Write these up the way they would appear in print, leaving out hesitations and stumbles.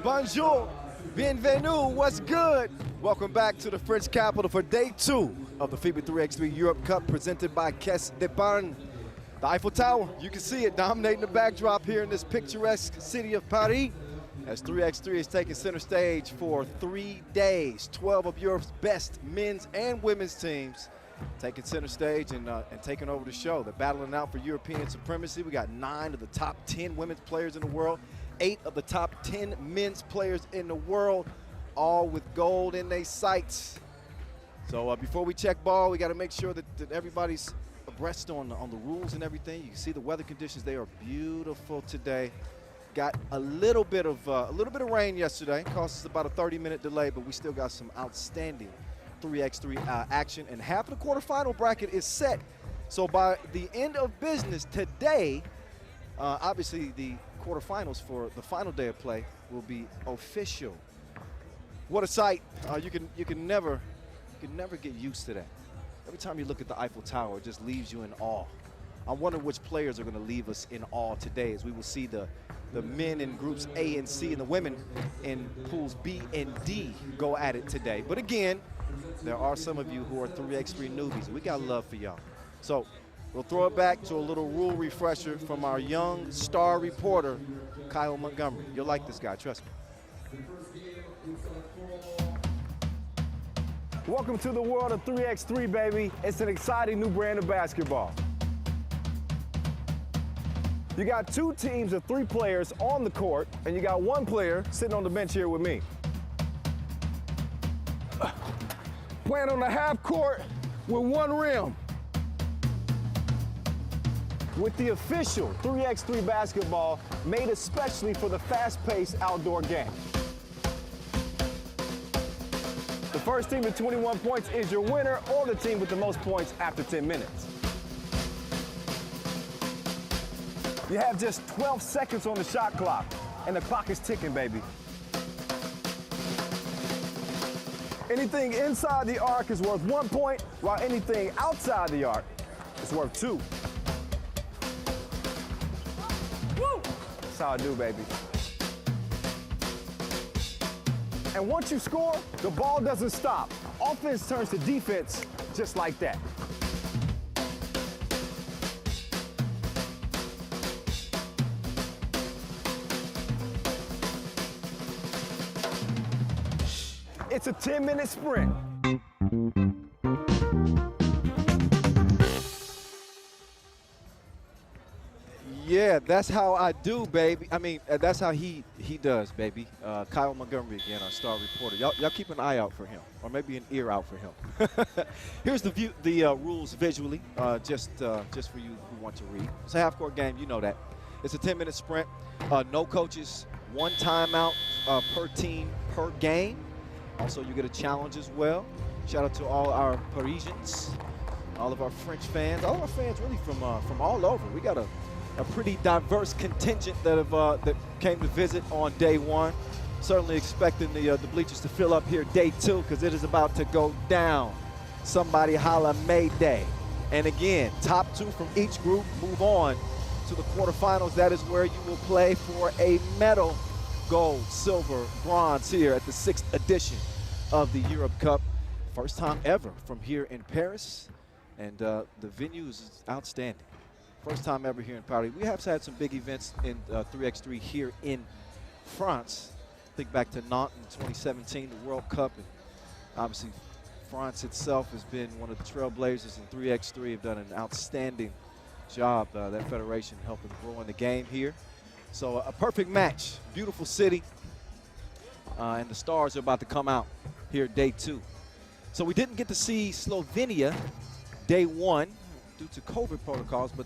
Bonjour, bienvenue, what's good? Welcome back to the French capital for day 2 of the FIBA 3x3 Europe Cup presented by Caisse d'Epargne. The Eiffel Tower, you can see it dominating the backdrop here in this picturesque city of Paris as 3x3 is taking center stage for 3 days. 12 of Europe's best men's and women's teams taking center stage and taking over the show. They're battling out for European supremacy. We got 9 of the top 10 women's players in the world, 8 of the top 10 men's players in the world, all with gold in their sights. So before we check ball, we got to make sure that everybody's abreast on the rules and everything. You can see the weather conditions; they are beautiful today. Got a little bit of rain yesterday. Cost us about a 30-minute delay, but we still got some outstanding 3x3 action, and half of the quarterfinal bracket is set. So by the end of business today, obviously the quarterfinals for the final day of play will be official. What a sight! You can never get used to that. Every time you look at the Eiffel Tower, it just leaves you in awe. I wonder which players are going to leave us in awe today, as we will see the men in groups A and C and the women in pools B and D go at it today. But again, there are some of you who are 3x3 newbies, and we got love for y'all. So we'll throw it back to a little rule refresher from our young star reporter, Kyle Montgomery. You'll like this guy, trust me. Welcome to the world of 3x3, baby. It's an exciting new brand of basketball. You got 2 teams of 3 players on the court, and you got 1 player sitting on the bench here with me. Playing on the half court with 1 rim. With the official 3x3 basketball made especially for the fast-paced outdoor game. The first team with 21 points is your winner, or the team with the most points after 10 minutes. You have just 12 seconds on the shot clock, and the clock is ticking, baby. Anything inside the arc is worth 1 point, while anything outside the arc is worth 2. Woo! That's how I do, baby. And once you score, the ball doesn't stop. Offense turns to defense just like that. It's a 10-minute sprint. Yeah, that's how I do, baby. I mean, that's how he does, baby. Kyle Montgomery again, our star reporter. Y'all keep an eye out for him, or maybe an ear out for him. Here's the rules visually, just for you who want to read. It's a half-court game, you know that. It's a 10-minute sprint. No coaches, 1 timeout per team per game. Also, you get a challenge as well. Shout out to all our Parisians, all of our French fans, all of our fans really from all over. We got a pretty diverse contingent that came to visit on day 1. Certainly expecting the bleachers to fill up here day 2, because it is about to go down. Somebody holla Mayday. And again, top 2 from each group move on to the quarterfinals. That is where you will play for a medal. Gold, silver, bronze here at the 6th edition of the Europe Cup. First time ever from here in Paris, and the venue is outstanding. First time ever here in Paris. We have had some big events in 3x3 here in France. Think back to Nantes in 2017, the World Cup, and obviously France itself has been one of the trailblazers, and 3x3 have done an outstanding job, that federation helping grow in the game here. So a perfect match, beautiful city, and the stars are about to come out here day 2. So we didn't get to see Slovenia day 1 due to COVID protocols, but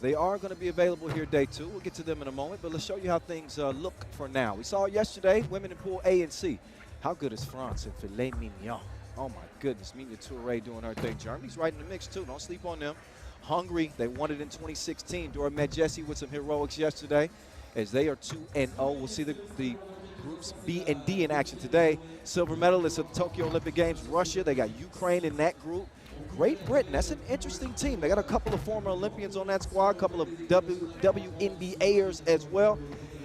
they are going to be available here day 2. We'll get to them in a moment, but let's show you how things look for now. We saw yesterday women in pool A and C. How good is France and filet mignon? Oh my goodness, Mina Touré doing her thing. Germany's right in the mix too, don't sleep on them. Hungary, they won it in 2016. Dora Medjesi with some heroics yesterday, as they are 2-0. We'll see the groups B and D in action today. Silver medalists of the Tokyo Olympic Games, Russia. They got Ukraine in that group. Great Britain, that's an interesting team. They got a couple of former Olympians on that squad, a couple of WNBAers as well.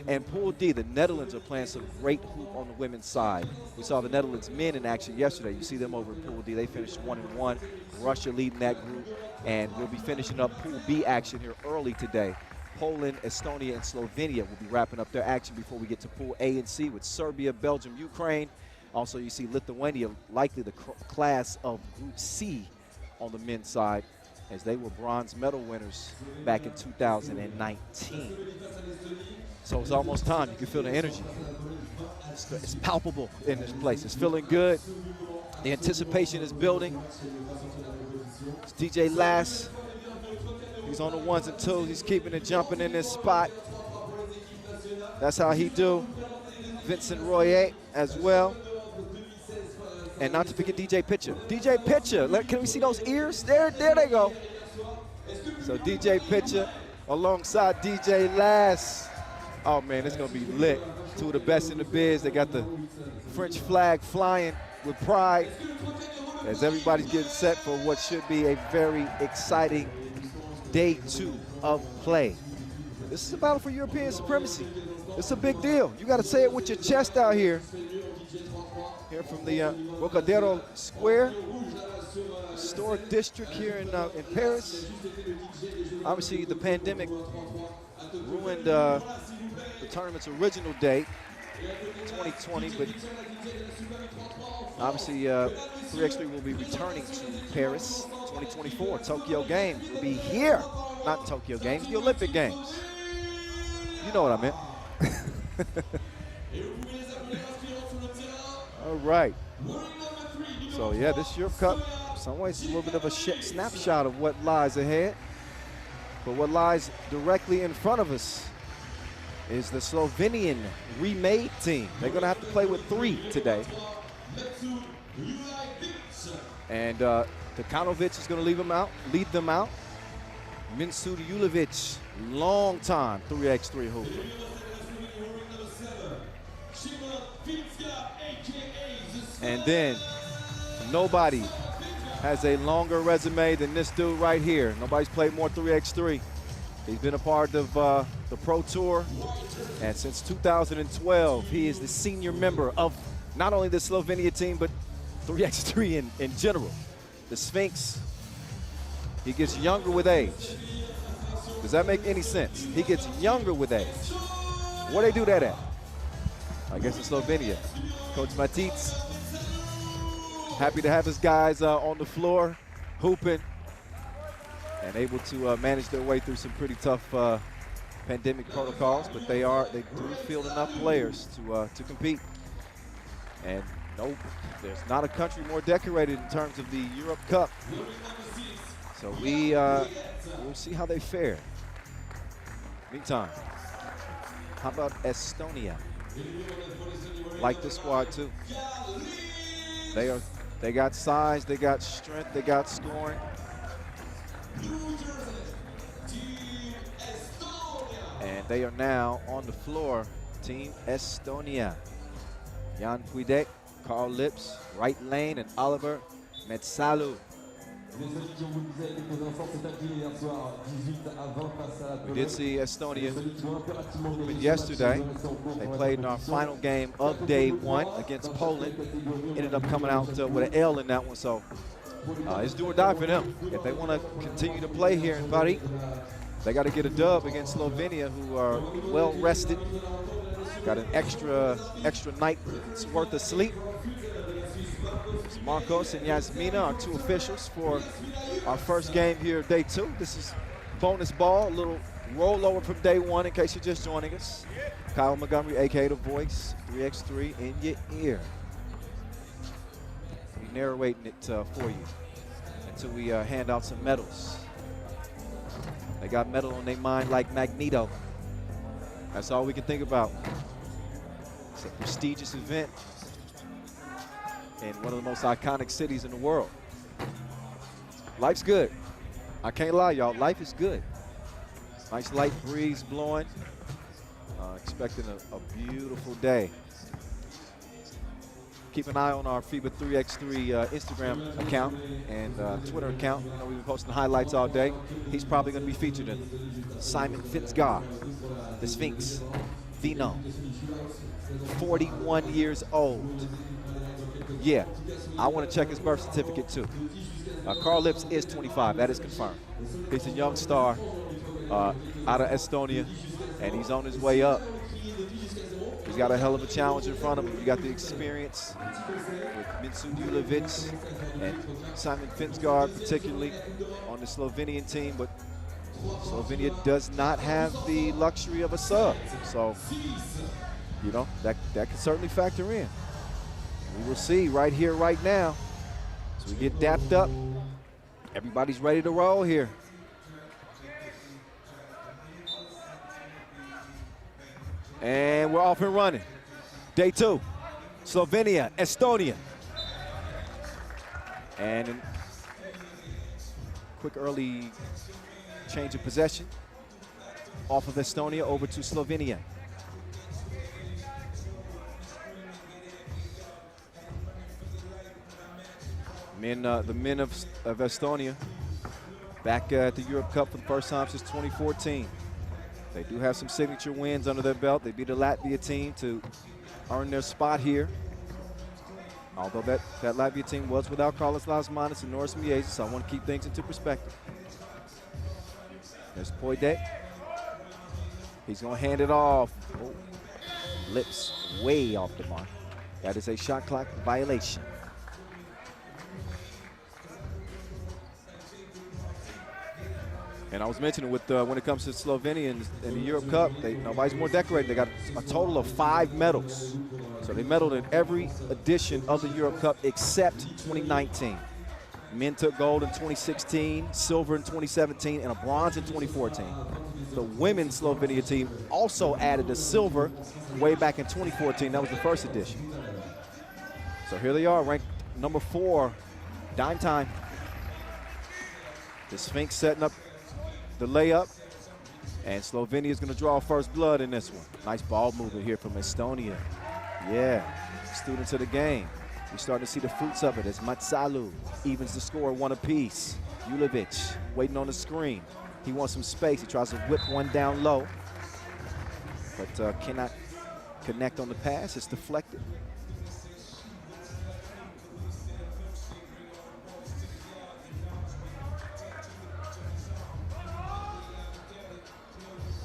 And Pool D, the Netherlands are playing some great hoop on the women's side. We saw the Netherlands men in action yesterday. You see them over in Pool D. They finished 1-1. Russia leading that group. And we'll be finishing up Pool B action here early today. Poland, Estonia, and Slovenia will be wrapping up their action before we get to Pool A and C with Serbia, Belgium, Ukraine. Also, you see Lithuania, likely the class of Group C on the men's side, as they were bronze medal winners back in 2019. So it's almost time. You can feel the energy. It's palpable in this place. It's feeling good. The anticipation is building. It's DJ Lass. He's on the ones and twos. He's keeping it jumping in this spot. That's how he do. Vincent Royer as well. And not to forget DJ Pitcher. DJ Pitcher, can we see those ears? There they go. So DJ Pitcher alongside DJ Lass. Oh man, it's gonna be lit. Two of the best in the biz. They got the French flag flying with pride as everybody's getting set for what should be a very exciting day 2 of play. This is a battle for European supremacy. It's a big deal. You gotta say it with your chest out here. Here from the Rocadero Square, historic district here in Paris. Obviously, the pandemic ruined the tournament's original date, 2020, but obviously 3x3 will be returning to Paris 2024. Tokyo Games will be here, not Tokyo Games, the Olympic Games. You know what I meant. All right. So, yeah, this Europe Cup, in some ways, it's a little bit of a snapshot of what lies ahead. But what lies directly in front of us is the Slovenian remade team. They're going to have to play with 3 today. And Dekanovic is going to lead them out. Minsu Julevic, long time 3x3 hooper. And then nobody has a longer resume than this dude right here. Nobody's played more 3x3. He's been a part of the Pro Tour, and since 2012, he is the senior member of not only the Slovenia team, but 3x3 in general. The Sphinx, he gets younger with age. Does that make any sense? He gets younger with age. Where they do that at? I guess in Slovenia. Coach Matic, happy to have his guys on the floor, hooping, and able to manage their way through some pretty tough pandemic protocols. But they do field enough players to compete. And no, there's not a country more decorated in terms of the Europe Cup. So we'll see how they fare. Meantime, how about Estonia? Like this squad too. They got size, they got strength, they got scoring. And they are now on the floor, Team Estonia. Jan Puidek, Carl Lips, right lane, and Oliver Metsalu. We did see Estonia yesterday. They played in our final game of day 1 against Poland. Ended up coming out with an L in that one, so it's do or die for them. If they want to continue to play here in Paris, they got to get a dub against Slovenia, who are well rested. Got an extra night's worth of sleep. Marcos and Yasmina are 2 officials for our first game here, day 2. This is bonus ball, a little rollover from day 1 in case you're just joining us. Kyle Montgomery, aka The Voice, 3x3 in your ear. We're narrating it for you until we hand out some medals. They got medal on their mind like Magneto. That's all we can think about. It's a prestigious event in one of the most iconic cities in the world. Life's good. I can't lie, y'all. Life is good. Nice light breeze blowing. Expecting a beautiful day. Keep an eye on our FIBA 3x3 Instagram account and Twitter account. You know, we've been posting highlights all day. He's probably going to be featured in Simon Fitzgar, the Sphinx. Vino, 41 years old. Yeah, I want to check his birth certificate too. Carl Lips is 25, that is confirmed. He's a young star out of Estonia, and he's on his way up. He's got a hell of a challenge in front of him. You got the experience with Minsu Julevic and Simon Finsgaard, particularly on the Slovenian team, but Slovenia does not have the luxury of a sub. So, you know, that can certainly factor in. We will see right here, right now. So we get dapped up. Everybody's ready to roll here. And we're off and running. Day 2, Slovenia, Estonia. And a quick early change of possession off of Estonia over to Slovenia. The men of Estonia back at the Europe Cup for the first time since 2014. They do have some signature wins under their belt. They beat the Latvia team to earn their spot here. Although that Latvia team was without Carlos Lasmanis and Norris Miezes, so I want to keep things into perspective. There's Poidet. He's going to hand it off. Oh, Lips way off the mark. That is a shot clock violation. And I was mentioning with when it comes to Slovenia in the Europe Cup, nobody's more decorated. They got a total of 5 medals. So they medaled in every edition of the Europe Cup except 2019. Men took gold in 2016, silver in 2017, and a bronze in 2014. The women's Slovenia team also added a silver way back in 2014. That was the first edition. So here they are, ranked number 4, dime time. The Sphinx setting up the layup, and Slovenia is going to draw first blood in this one. Nice ball movement here from Estonia. Yeah, students of the game. We're starting to see the fruits of it as Matsalu evens the score 1 apiece. Julevic waiting on the screen. He wants some space. He tries to whip one down low, but cannot connect on the pass. It's deflected.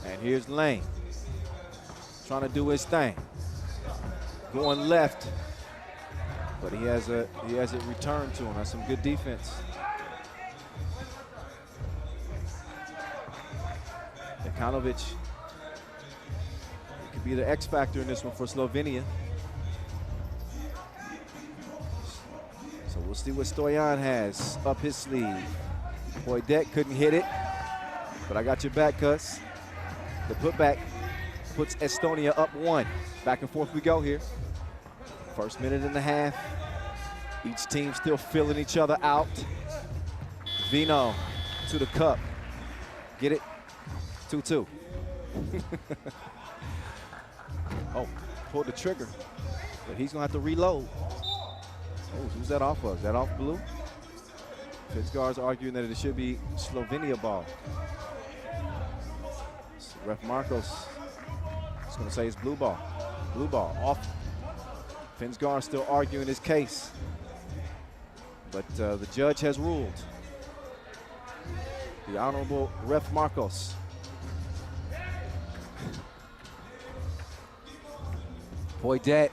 And here's Lane, trying to do his thing. Going left, but he has it returned to him. That's some good defense. Dekanovic, he could be the X factor in this one for Slovenia. So we'll see what Stoyan has up his sleeve. Poidet couldn't hit it, but I got your back, cuz. The putback puts Estonia up 1. Back and forth we go here. First minute and a half. Each team still filling each other out. Vino to the cup. Get it? 2-2. Oh, pulled the trigger, but he's gonna have to reload. Oh, who's that off of? Is that off blue? Fitzgar's arguing that it should be Slovenia ball. Ref Marcos is going to say it's blue ball. Blue ball off. Finsgar still arguing his case. But the judge has ruled. The Honorable Ref Marcos. Poidet,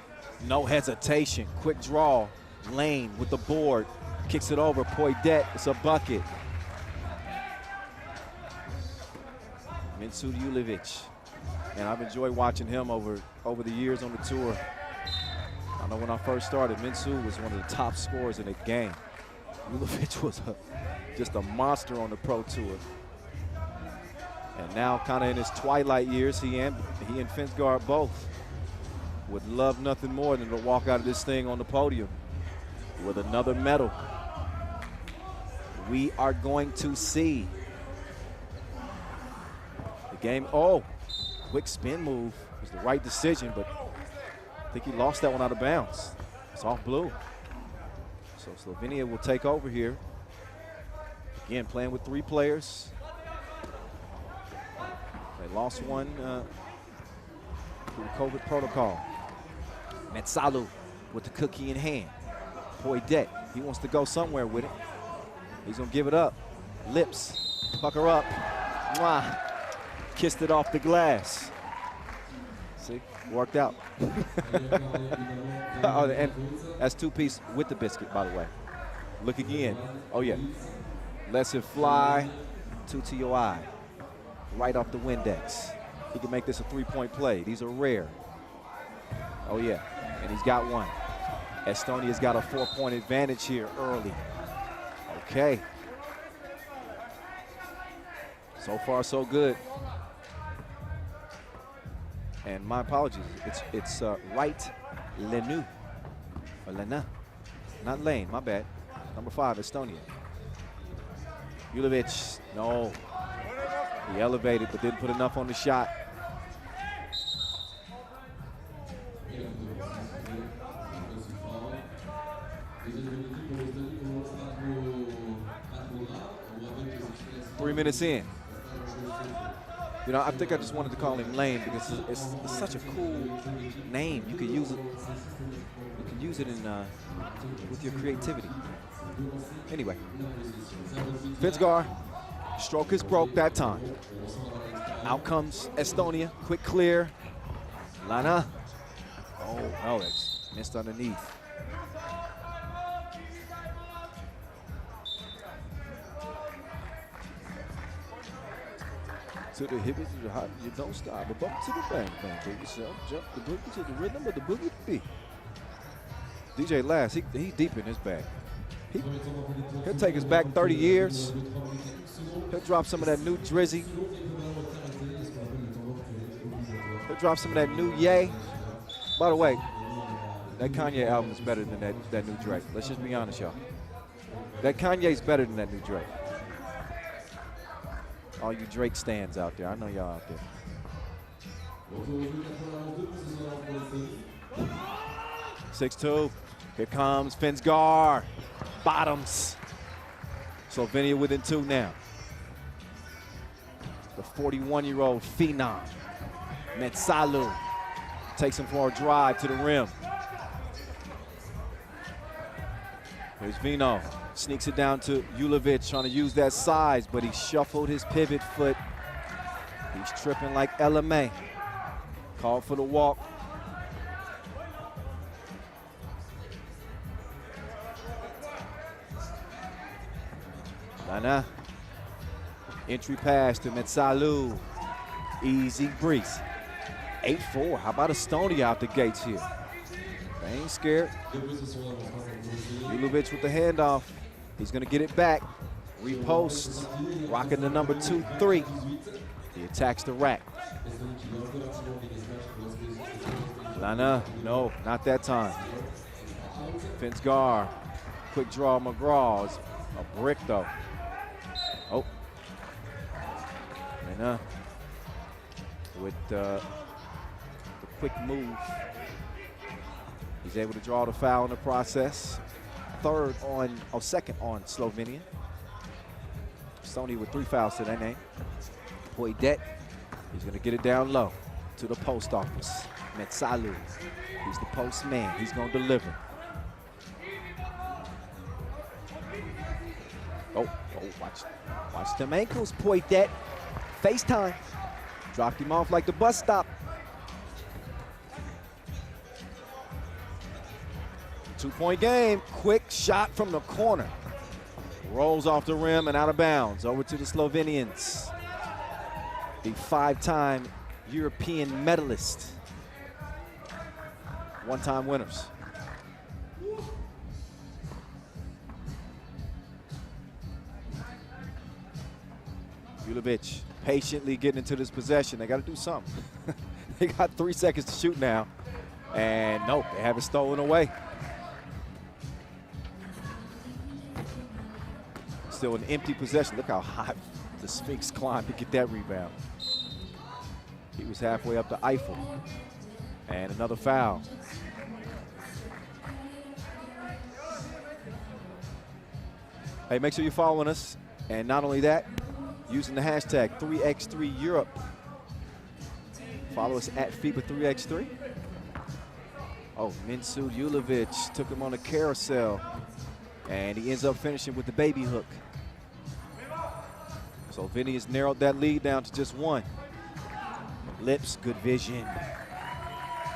no hesitation. Quick draw. Lane with the board. Kicks it over. Poidet, it's a bucket. Minsu Julevic, and I've enjoyed watching him over the years on the tour. I know when I first started, Minsu was one of the top scorers in the game. Julevic was just a monster on the pro tour. And now, kind of in his twilight years, he and Finsgaard both would love nothing more than to walk out of this thing on the podium with another medal. We are going to see. Game, oh, quick spin move. It was the right decision, but I think he lost that one out of bounds. It's off blue. So Slovenia will take over here. Again, playing with 3 players. They lost one through the COVID protocol. Metsalu with the cookie in hand. Poidet, he wants to go somewhere with it. He's gonna give it up. Lips, pucker up. Mwah. Kissed it off the glass. See, worked out. Oh, and that's two-piece with the biscuit, by the way. Look again. Oh, yeah. Lets it fly. Two to your eye. Right off the Windex. He can make this a three-point play. These are rare. Oh, yeah. And he's got one. Estonia's got a 4-point advantage here early. Okay. So far, so good. And my apologies. It's right Lenu. Or Lena. Not Lane, my bad. Number 5, Estonia. Julevic, no. He elevated, but didn't put enough on the shot. Three minutes in. You know, I think I just wanted to call him Lane because it's such a cool name. You can use it. You can use it in with your creativity. Anyway, Fitzgar, stroke is broke that time. Out comes Estonia, quick clear. Lana. Oh no, it's missed underneath. To the hip, to the hop, you don't stop. A bump to the bang, bang, baby yourself. Jump the boogie to the rhythm of the boogie beat. DJ Last, he deep in his bag. He'll take us back 30 years. He'll drop some of that new Drizzy. He'll drop some of that new Ye. By the way, that Kanye album is better than that new Drake. Let's just be honest, y'all. That Kanye's better than that new Drake. All you Drake stands out there, I know y'all out there. 6-2, here comes Finsgar. Bottoms. Slovenia within 2 now. The 41-year-old phenom, Metsalu, takes him for a drive to the rim. Here's Vino. Sneaks it down to Julevic, trying to use that size, but he shuffled his pivot foot. He's tripping like LMA. Called for the walk. Lana. Entry pass to Metsalu. Easy breeze. 8-4. How about Estonia out the gates here? They ain't scared. Julevic with the handoff. He's going to get it back. Reposts. Rocking the number 2-3. He attacks the rack. Lana, no, not that time. Finsgar. Quick draw McGraw. It's a brick though. Oh. Lana with the quick move. He's able to draw the foul in the process. Second on Slovenia. Estonia with 3 fouls to their name. Poidet, he's gonna get it down low to the post office. Metsalu, he's the post man. He's gonna deliver. Oh, watch them ankles, Poidet. FaceTime, dropped him off like the bus stop. 2-point game, quick shot from the corner. Rolls off the rim and out of bounds. Over to the Slovenians. The 5-time European medalist. 1-time winners. Julevic patiently getting into this possession. They got to do something. They got 3 seconds to shoot now. And nope, they have it stolen away. Still an empty possession. Look how high the Sphinx climbed to get that rebound. He was halfway up the Eiffel. And another foul. Hey, make sure you're following us. And not only that, using the hashtag 3x3Europe Follow us at FIBA 3x3. Oh, Minsud Julovic took him on a carousel, and he ends up finishing with the baby hook. Slovenia's narrowed that lead down to just one. Lips, good vision.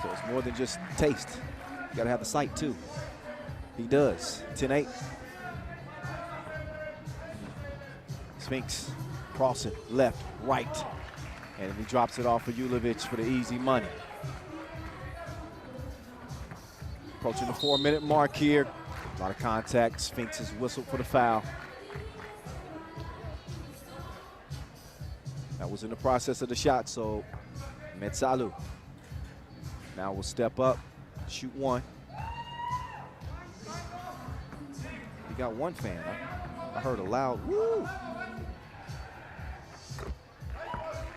So it's more than just taste. You gotta have the sight too. He does. 10-8. Sphinx crossing left, right. And he drops it off for Julovic for the easy money. Approaching the 4-minute mark here. A lot of contact. Sphinx is whistled for the foul. That was in the process of the shot, so Metsalu now will step up, shoot one. He got one fan. I heard a loud woo.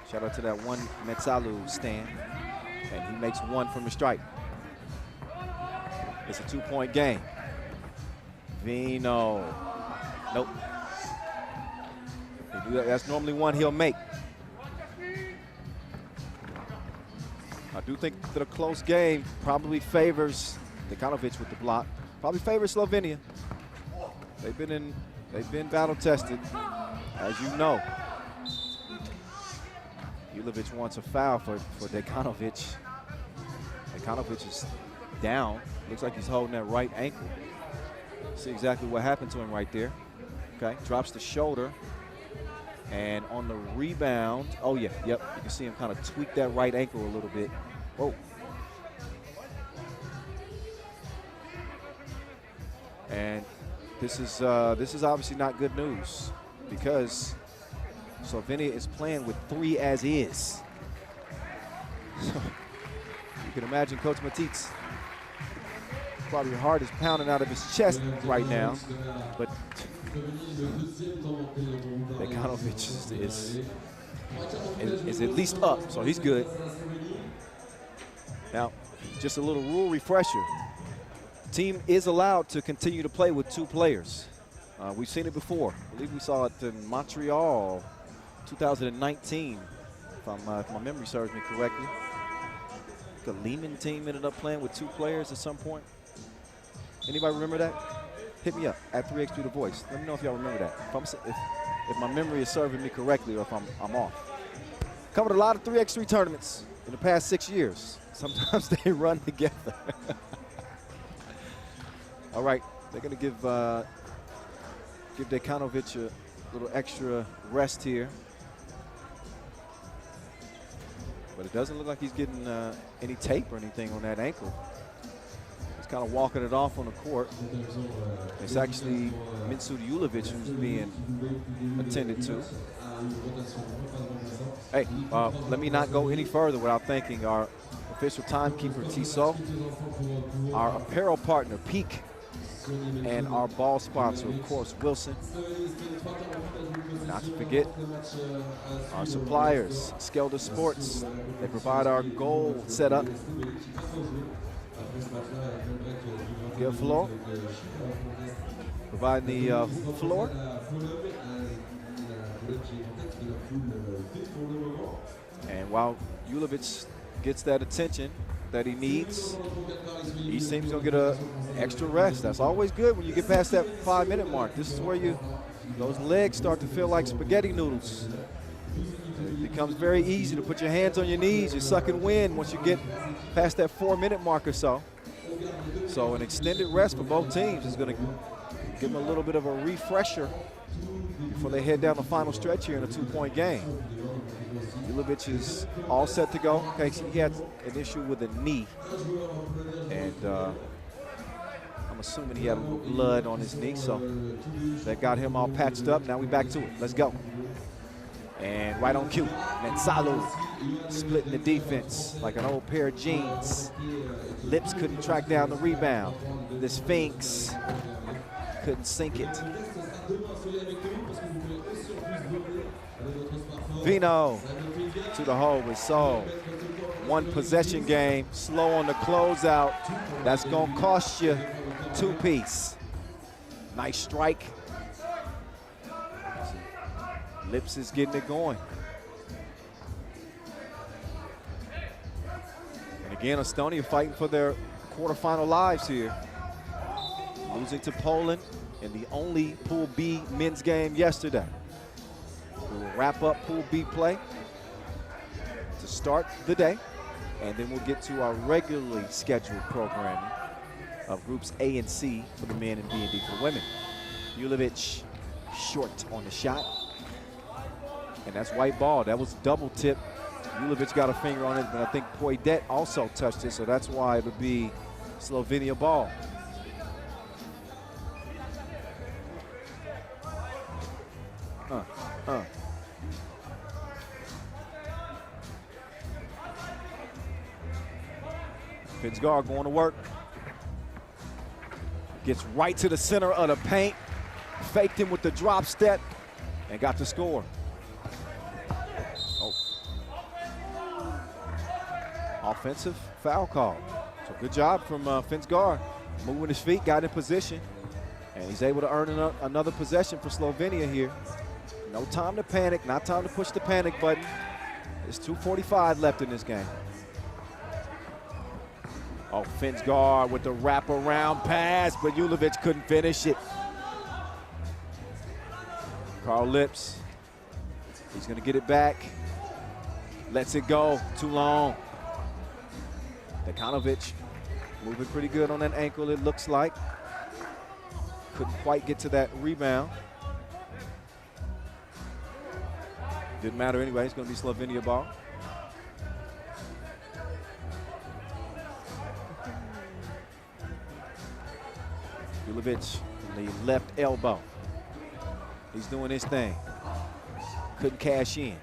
Shout out to that one Metsalu stand, and he makes one from the stripe. It's a 2-point game. Vino, nope. He knew that's normally one he'll make. I do think that a close game probably favors Dekanovic with the block. Probably favors Slovenia. They've been battle tested, as you know. Julovic wants a foul for Dekanovic. Dekanovic is down. Looks like he's holding that right ankle. See exactly what happened to him right there. Okay, drops the shoulder. And on the rebound, oh yeah, yep, you can see him kind of tweak that right ankle a little bit. Whoa. And this is obviously not good news, because Slovenia is playing with 3 as is. So you can imagine Coach Matit's probably heart is pounding out of his chest right now, but Dekanovic is at least up, so he's good. Now, just a little rule refresher. The team is allowed to continue to play with 2 players. We've seen it before. I believe we saw it in Montreal 2019, if my memory serves me correctly. The Lehman team ended up playing with 2 players at some point. Anybody remember that? Hit me up at 3x3 The Voice. Let me know if y'all remember that. If my memory is serving me correctly, or if I'm off. Covered a lot of 3x3 tournaments in the past 6 years. Sometimes they run together. All right, they're going to give Dekanovic a little extra rest here. But it doesn't look like he's getting any tape or anything on that ankle. He's kind of walking it off on the court. It's actually Minsud Julovic who's being attended to. Hey, let me not go any further without thanking our official timekeeper, Tissot, our apparel partner, Peak, and our ball sponsor, of course, Wilson. Not to forget our suppliers, Skelder Sports. They provide our goal setup. Give floor. Provide the hoop floor. And while Julovic gets that attention that he needs, he seems to get an extra rest. That's always good when you get past that 5-minute mark. This is where those legs start to feel like spaghetti noodles. It becomes very easy to put your hands on your knees. You're sucking wind once you get past that 4-minute mark or so. So an extended rest for both teams is going to give them a little bit of a refresher before they head down the final stretch here in a 2-point game. Julovic is all set to go. Okay, so he had an issue with a knee, and I'm assuming he had a little blood on his knee, so that got him all patched up. Now we back to it. Let's go. And right on cue, Metsalu splitting the defense like an old pair of jeans. Lips couldn't track down the rebound. The Sphinx couldn't sink it. Vino to the hole with Sol. 1 possession game, slow on the closeout. That's gonna cost you 2-piece. Nice strike. Lips is getting it going. Again, Estonia fighting for their quarterfinal lives here. Losing to Poland in the only Pool B men's game yesterday. We will wrap up Pool B play to start the day, and then we'll get to our regularly scheduled programming of groups A and C for the men and B and D for the women. Julovic short on the shot, and that's white ball. That was double tip. Julovic got a finger on it, but I think Poidet also touched it, so that's why it'll be Slovenia ball. Finsgaard going to work. Gets right to the center of the paint. Faked him with the drop step and got the score. Oh. Offensive foul call. So good job from Finsgaard. Moving his feet, got in position. And he's able to earn another possession for Slovenia here. No time to panic, not time to push the panic button. There's 2:45 left in this game. Oh, Finsgaard with the wraparound pass, but Julovic couldn't finish it. Carl Lips, he's gonna get it back. Lets it go, too long. Dekanovic moving pretty good on that ankle, it looks like. Couldn't quite get to that rebound. Didn't matter anyway, it's gonna be Slovenia ball. Julovic, the left elbow. He's doing his thing. Couldn't cash in.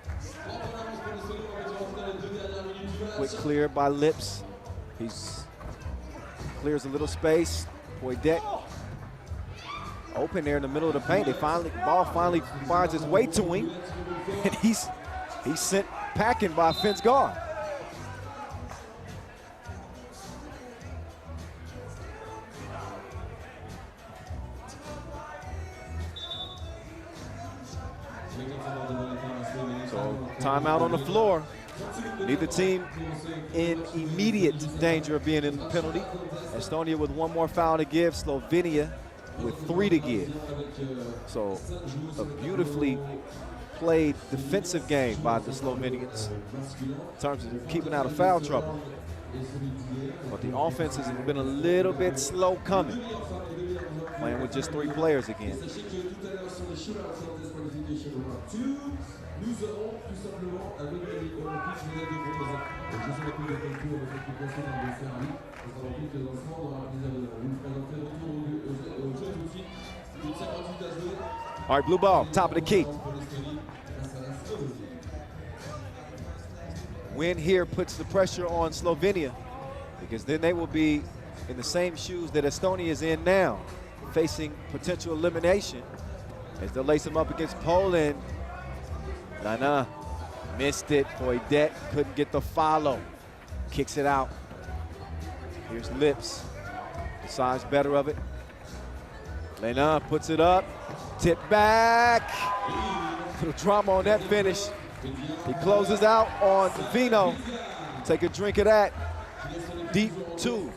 Quick clear by Lips. He's clears a little space. Poidet open there in the middle of the paint. Ball finally finds its way to him, and he's sent packing by Finsgaard. So timeout on the floor. Neither team in immediate danger of being in the penalty. Estonia with one more foul to give. Slovenia with 3 to give. So a beautifully played defensive game by the Slovenians in terms of keeping out of foul trouble. But the offense has been a little bit slow coming, playing with just 3 players again. All right, blue ball, top of the key. Win here puts the pressure on Slovenia, because then they will be in the same shoes that Estonia is in now, facing potential elimination as they'll lace them up against Poland. Lana missed it. Poidet couldn't get the follow. Kicks it out. Here's Lips. Decides better of it. Lena puts it up. Tip back. Little drama on that finish. He closes out on Vino. Take a drink of that. Deep 2.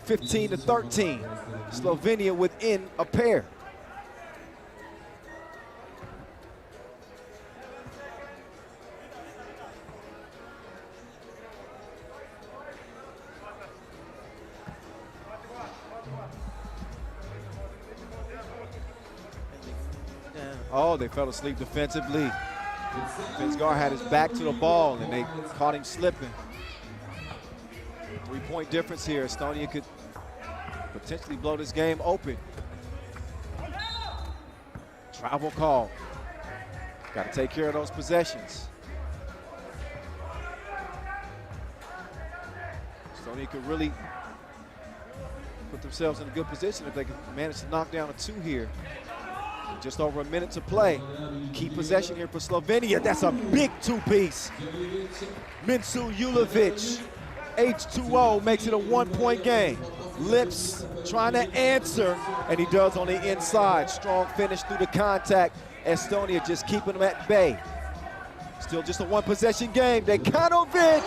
15-13. Slovenia within a pair. Oh, they fell asleep defensively. Finsgaard had his back to the ball, and they caught him slipping. 3-point difference here. Estonia could potentially blow this game open. Travel call. Got to take care of those possessions. Estonia could really put themselves in a good position if they could manage to knock down a 2 here. Just over a minute to play. Key possession here for Slovenia. That's a big 2-piece. Minsu Julovic, H2O, makes it a 1-point game. Lips trying to answer, and he does on the inside. Strong finish through the contact. Estonia just keeping them at bay. Still just a 1-possession game. Dekanovic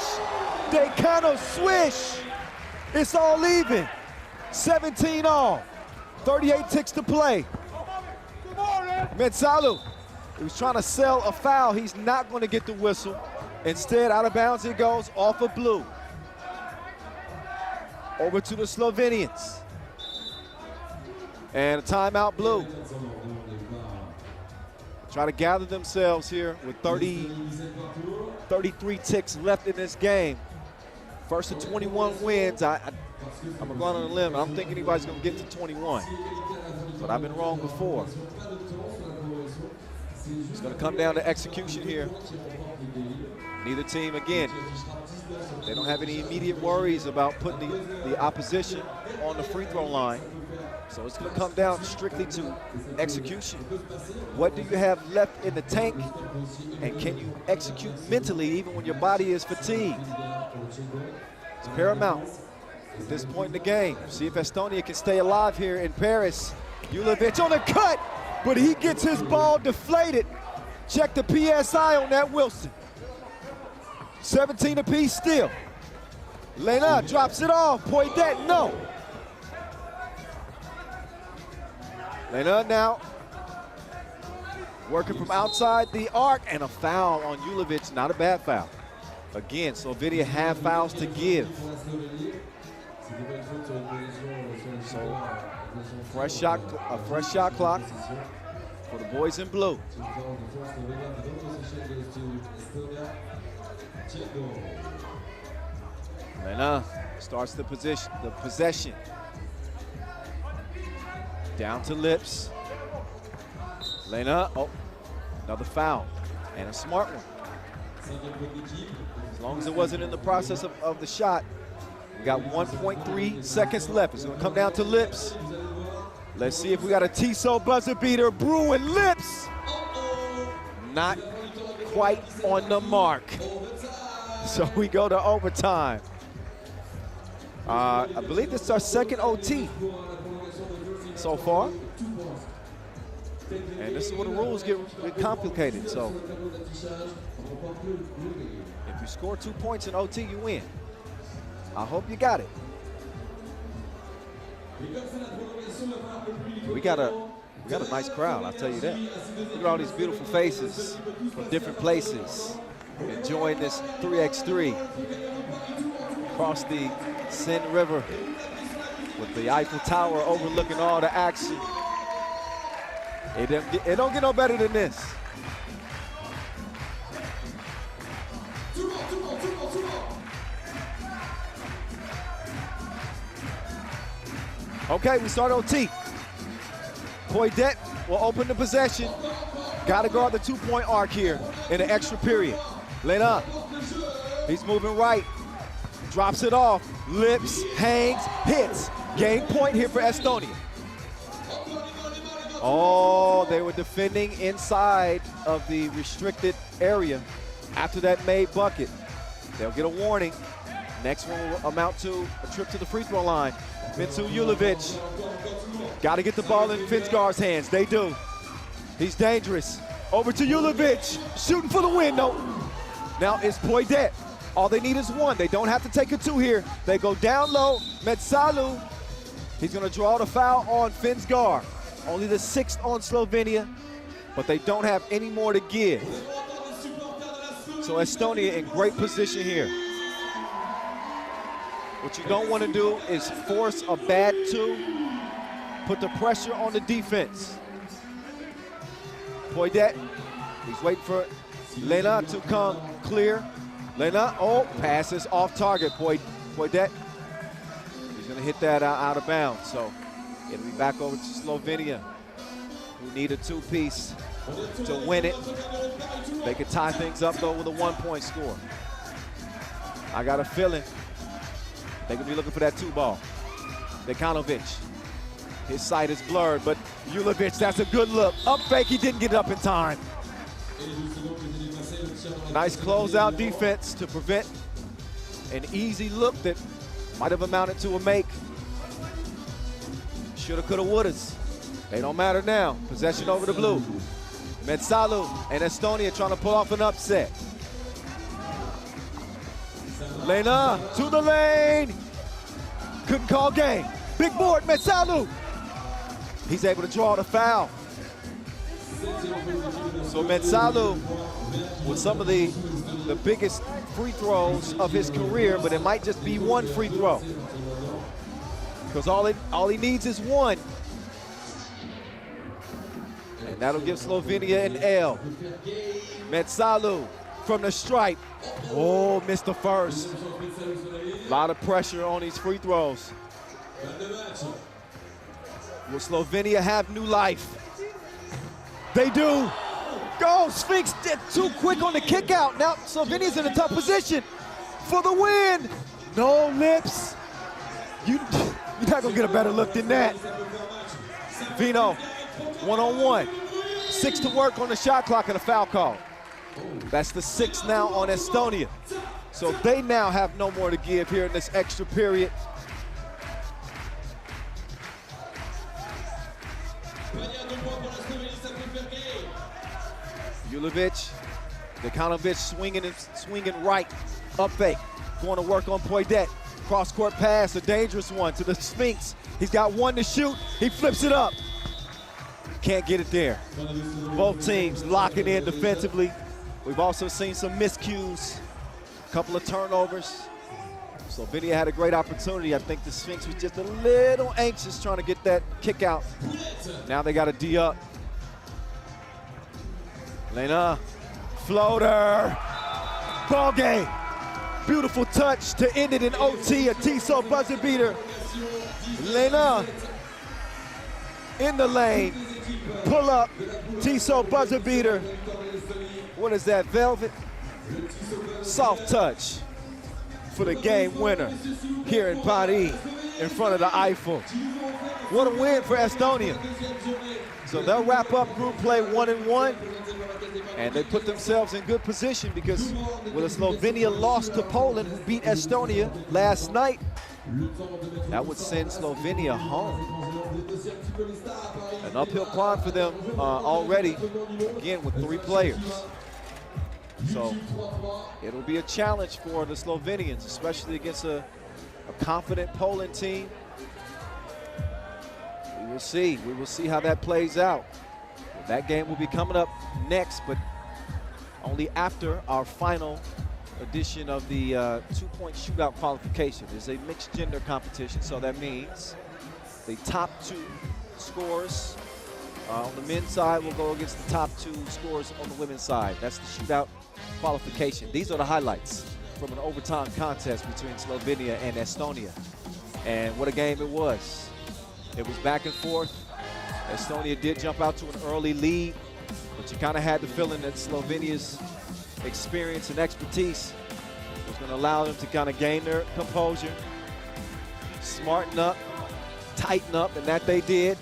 Decano swish. It's all even. 17 all. 38 ticks to play. Metsalu, he was trying to sell a foul. He's not going to get the whistle. Instead, out of bounds it goes off of blue. Over to the Slovenians. And a timeout blue. Try to gather themselves here with 33 ticks left in this game. First of 21 wins. I'm going on a limb. I don't think anybody's going to get to 21. But I've been wrong before. It's going to come down to execution here. Neither team, again, they don't have any immediate worries about putting the opposition on the free throw line. So it's going to come down strictly to execution. What do you have left in the tank? And can you execute mentally even when your body is fatigued? It's paramount at this point in the game. See if Estonia can stay alive here in Paris. Julovic on the cut, but he gets his ball deflated. Check the PSI on that Wilson. 17 apiece still. Lena drops it off. Poidet, no. Lena now working from outside the arc, and a foul on Julovic. Not a bad foul. Again, Slovenia have fouls to give. So a fresh shot clock for the boys in blue. Lena starts the possession. Down to Lips. Lena, oh, another foul, and a smart one. As long as it wasn't in the process of the shot. We got 1.3 seconds left. It's gonna come down to Lips. Let's see if we got a Tissot buzzer beater brewing. Lips, not quite on the mark. So we go to overtime. I believe this is our second OT so far. And this is where the rules get complicated. So if you score 2 points in OT, you win. I hope you got it. We got a nice crowd, I'll tell you that. Look at all these beautiful faces from different places enjoying this 3x3 across the Seine River with the Eiffel Tower overlooking all the action. It don't get no better than this. Okay, we start OT. Poidet will open the possession. Got to guard the 2-point arc here in the extra period. Lena, he's moving right. Drops it off. Lips, hangs, hits. Game point here for Estonia. Oh, they were defending inside of the restricted area after that made bucket. They'll get a warning. Next one will amount to a trip to the free throw line. Vincu Julovic. Got to get the ball in Finsgar's hands. They do. He's dangerous. Over to Julovic. Shooting for the win, though. Now it's Poidet. All they need is one. They don't have to take a two here. They go down low. Metsalu. He's going to draw the foul on Finsgar. Only the 6th on Slovenia, but they don't have any more to give. So Estonia in great position here. What you don't want to do is force a bad two, put the pressure on the defense. Poidet, he's waiting for Lena to come clear. Lena, oh, passes off target. Poidet, he's going to hit that out of bounds. So it'll be back over to Slovenia, who need a two-piece to win it. They could tie things up, though, with a 1-point score. I got a feeling they're going to be looking for that 2-ball. Dekanovic, his sight is blurred, but Julovic, that's a good look. Up fake, he didn't get it up in time. Nice closeout defense to prevent an easy look that might have amounted to a make. Shoulda, coulda, wouldas. They don't matter now. Possession over the blue. Metsalu and Estonia trying to pull off an upset. Lena to the lane. Couldn't call game. Big board, Metsalu. He's able to draw the foul. So Metsalu with some of the biggest free throws of his career, but it might just be one free throw. Because all he needs is one. And that'll give Slovenia an L. Metsalu from the stripe. Oh, missed the first. A lot of pressure on these free throws. Will Slovenia have new life? They do. Go, Sphinx did too quick on the kick out. Now Slovenia's in a tough position for the win. No lips. You're not gonna get a better look than that. Vino, one-on-one. 6 to work on the shot clock and a foul call. That's the 6 now on Estonia. So they now have no more to give here in this extra period. Julevic, Dekanovic swinging right, up fake, going to work on Poidet. Cross-court pass, a dangerous one to the Sphinx. He's got one to shoot, he flips it up. Can't get it there. Both teams locking in defensively. We've also seen some miscues, a couple of turnovers. Slovenia had a great opportunity. I think the Sphinx was just a little anxious trying to get that kick out. Now they got a D up. Lena, floater, ball game. Beautiful touch to end it in OT, a Tissot buzzer beater. Lena in the lane, pull up, Tissot buzzer beater. What is that, Velvet? Soft touch for the game winner here in Paris in front of the Eiffel. What a win for Estonia. So they'll wrap up group play 1-1, and they put themselves in good position because with a Slovenia loss to Poland, who beat Estonia last night, that would send Slovenia home. An uphill climb for them already, again with 3 players. So it'll be a challenge for the Slovenians, especially against a confident Poland team. We will see how that plays out. That game will be coming up next, but only after our final edition of the 2-point shootout qualification. It's a mixed gender competition, so that means the top 2 scorers on the men's side will go against the top 2 scorers on the women's side. That's the shootout qualification. These are the highlights from an overtime contest between Slovenia and Estonia. And what a game it was. It was back and forth. Estonia did jump out to an early lead, but you kind of had the feeling that Slovenia's experience and expertise was going to allow them to kind of gain their composure, smarten up, tighten up, and that they did.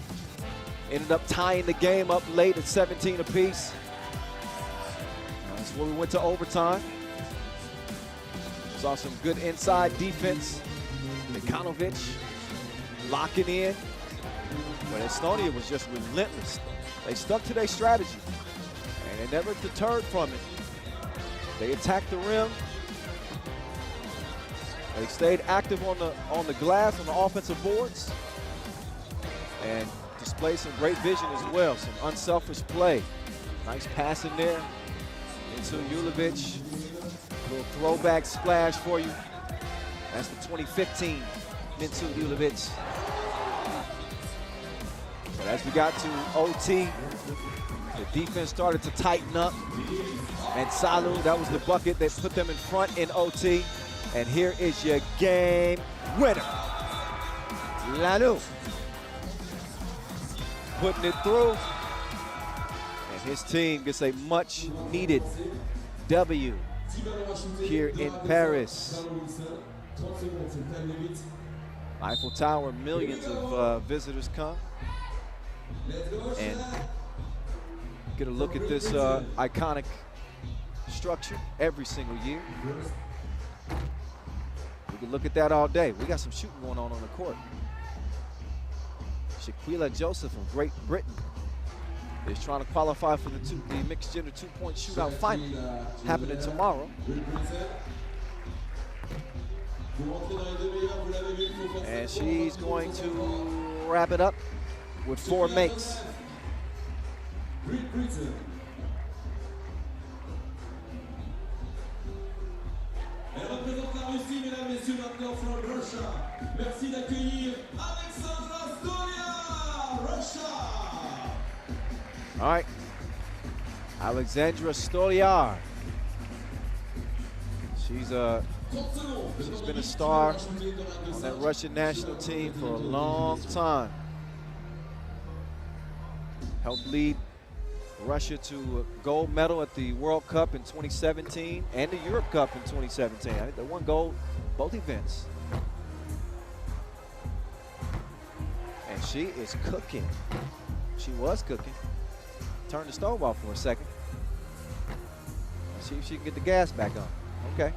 Ended up tying the game up late at 17 apiece. That's where we went to overtime. Saw some good inside defense. Dekanovic locking in. But Estonia was just relentless. They stuck to their strategy, and they never deterred from it. They attacked the rim. They stayed active on the glass, on the offensive boards, and displayed some great vision as well, some unselfish play. Nice pass in there into Julevic. A little throwback splash for you. That's the 2015 Mintu Julevic. But as we got to OT, the defense started to tighten up. And Salu, that was the bucket that put them in front in OT. And here is your game winner. Lanu putting it through. And his team gets a much needed W here in Paris. Eiffel Tower, millions of visitors come. And get a look at this iconic structure every single year. We can look at that all day. We got some shooting going on the court. Shaquila Joseph of Great Britain is trying to qualify for the mixed gender 2-point shootout final happening tomorrow. And she's going to wrap it up with 4 makes. Great Britain. Elle représente la Russie, mesdames, messieurs, maintenant from Russia. Merci d'accueillir Alexandra Stolia, Russia. All right, Alexandra Stoliar. She's been a star on that Russian national team for a long time. Helped lead Russia to a gold medal at the World Cup in 2017 and the Europe Cup in 2017. I think they won gold both events. And she is cooking. She was cooking. Turn the stove off for a second. Let's see if she can get the gas back on. Okay.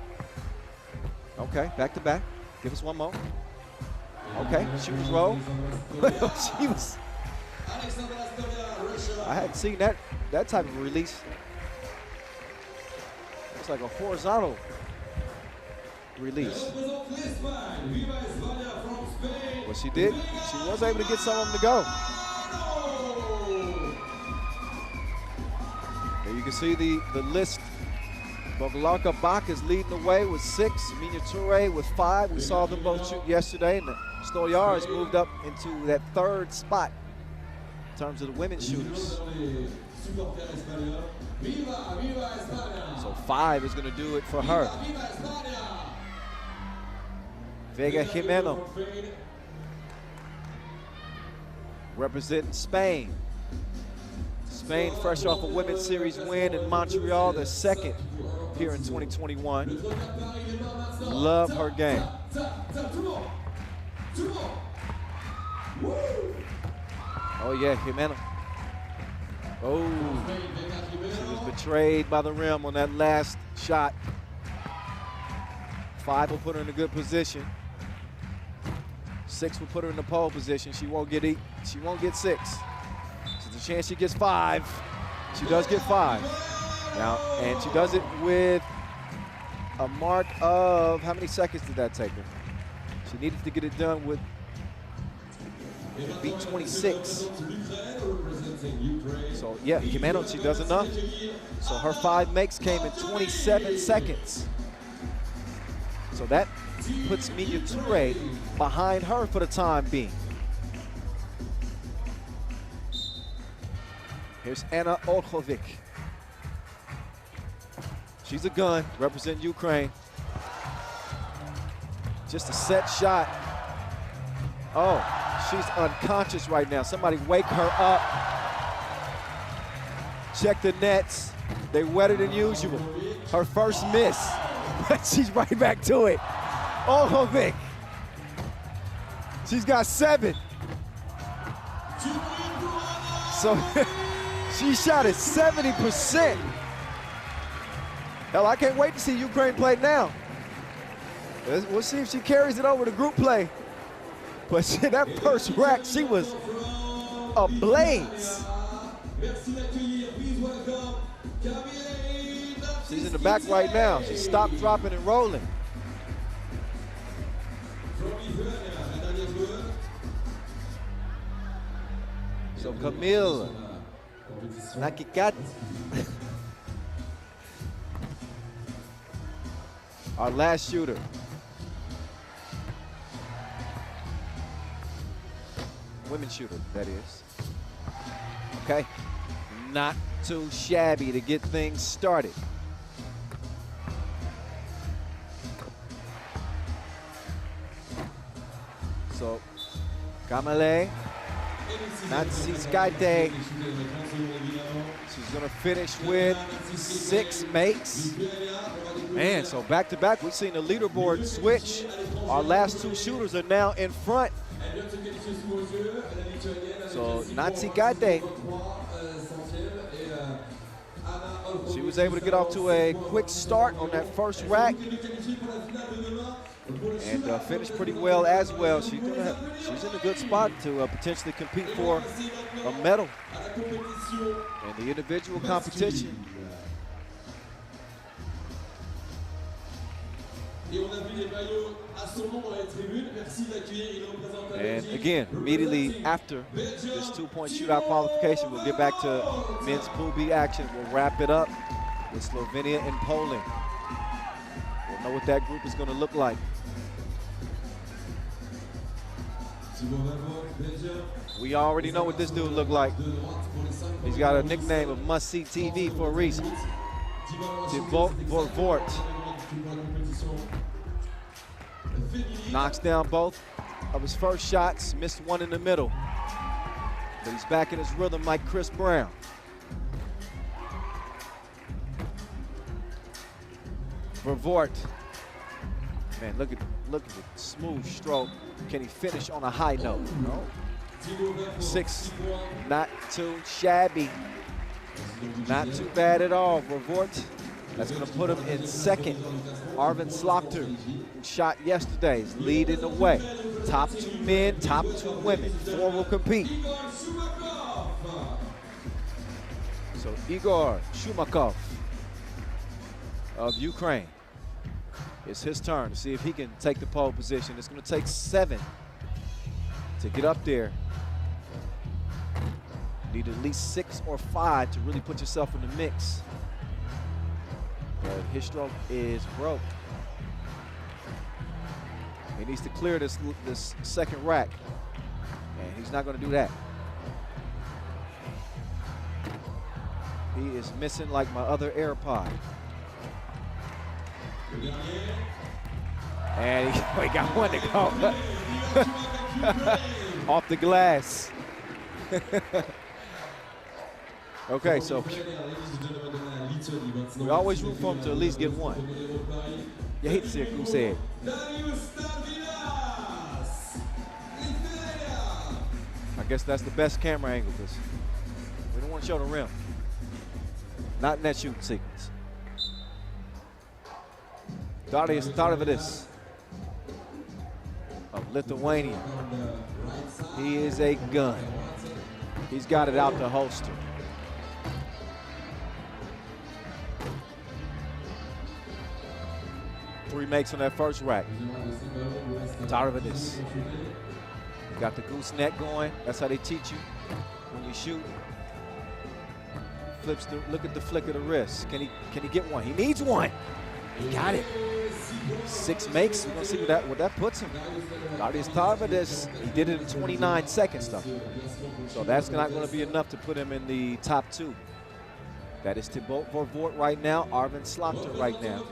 Okay, back to back. Give us one more. Okay, she was roll. She was. I hadn't seen that type of release. It's like a horizontal release. What she did, she was able to get some of them to go. There you can see the list. Boglarka Bach is leading the way with 6. Minya Toure with 5. We saw them both shoot yesterday, and Stoliar has moved up into that 3rd spot in terms of the women's shooters. So 5 is going to do it for her. Vega Jimeno representing Spain. Spain fresh off a Women's Series win in Montreal, their 2nd here in 2021. Love her game. Oh yeah, Jimeno. Oh, she was betrayed by the rim on that last shot. 5 will put her in a good position. 6 will put her in the pole position. She won't get 6. There's a chance she gets 5. She does get 5. Now, and she does it with a mark of, how many seconds did that take her? She needed to get it done with beat 26. So yeah, Jimeno, she does enough. So her 5 makes came in 27 seconds. So that puts Minya Toure behind her for the time being. Here's Anna Olchovic. She's a gun, representing Ukraine. Just a set shot. Oh, she's unconscious right now. Somebody wake her up. Check the nets. They wetter than usual. Her first miss, but she's right back to it. Olchovic. She's got 7. So she shot at 70%. Hell, I can't wait to see Ukraine play now. We'll see if she carries it over to group play. But that first rack, she was ablaze. She's in the back right now. She stopped, dropping, and rolling. So Camille Nakikat, our last shooter. Women's shooter, that is. Okay, not too shabby to get things started. So, Kamale Natsiskaite, she's gonna finish with 6 makes. Man, so back-to-back, we've seen the leaderboard switch. Our last 2 shooters are now in front. So Natsiskaite, she was able to get off to a quick start on that first rack and finished pretty well as well. She's in a good spot to potentially compete for a medal in the individual competition. And again, immediately after this 2-point shootout qualification, we'll get back to men's Pool B action. We'll wrap it up with Slovenia and Poland. We'll know what that group is going to look like. We already know what this dude looked like. He's got a nickname of must-see TV for a reason. Vort knocks down both of his first shots, missed one in the middle. But he's back in his rhythm like Chris Brown. Vort. Man, look at the smooth stroke. Can he finish on a high note? No. 6, not too shabby. Not too bad at all for Vort. That's going to put him in second. Arvin Slokter, who shot yesterday, is leading the way. Top 2 men, top 2 women. 4 will compete. So Igor Shumakov of Ukraine. It's his turn to see if he can take the pole position. It's going to take 7 to get up there. You need at least 6 or 5 to really put yourself in the mix. But his stroke is broke. He needs to clear this second rack, and he's not going to do that. He is missing like my other AirPod. And he got one to go. Off the glass. Okay, so we always root for him to at least get one. You hate to see a goose egg. I guess that's the best camera angle because we don't want to show the rim. Not in that shooting sequence. Darius Tarvidis of Lithuania. He is a gun. He's got it out the holster. Three makes on that first rack. Tarvidis. Got the gooseneck going. That's how they teach you when you shoot. Flips the, look at the flick of the wrist. Can he get one? He needs one. He got it. 6 makes. We're gonna see what that puts him. Darius Tarvidis, he did it in 29 seconds though. So that's not gonna be enough to put him in the top 2. That is Thibaut Vort right now, Arvin Slokter right now.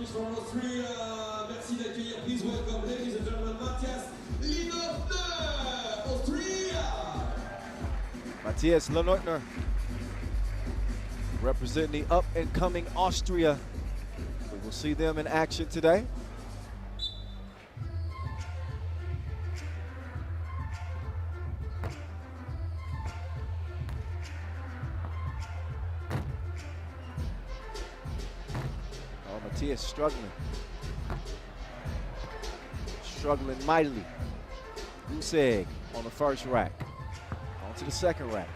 Matthias Lenoitner representing the up-and-coming Austria. We will see them in action today. Matthias struggling mightily. Goose egg on the first rack. On to the second rack.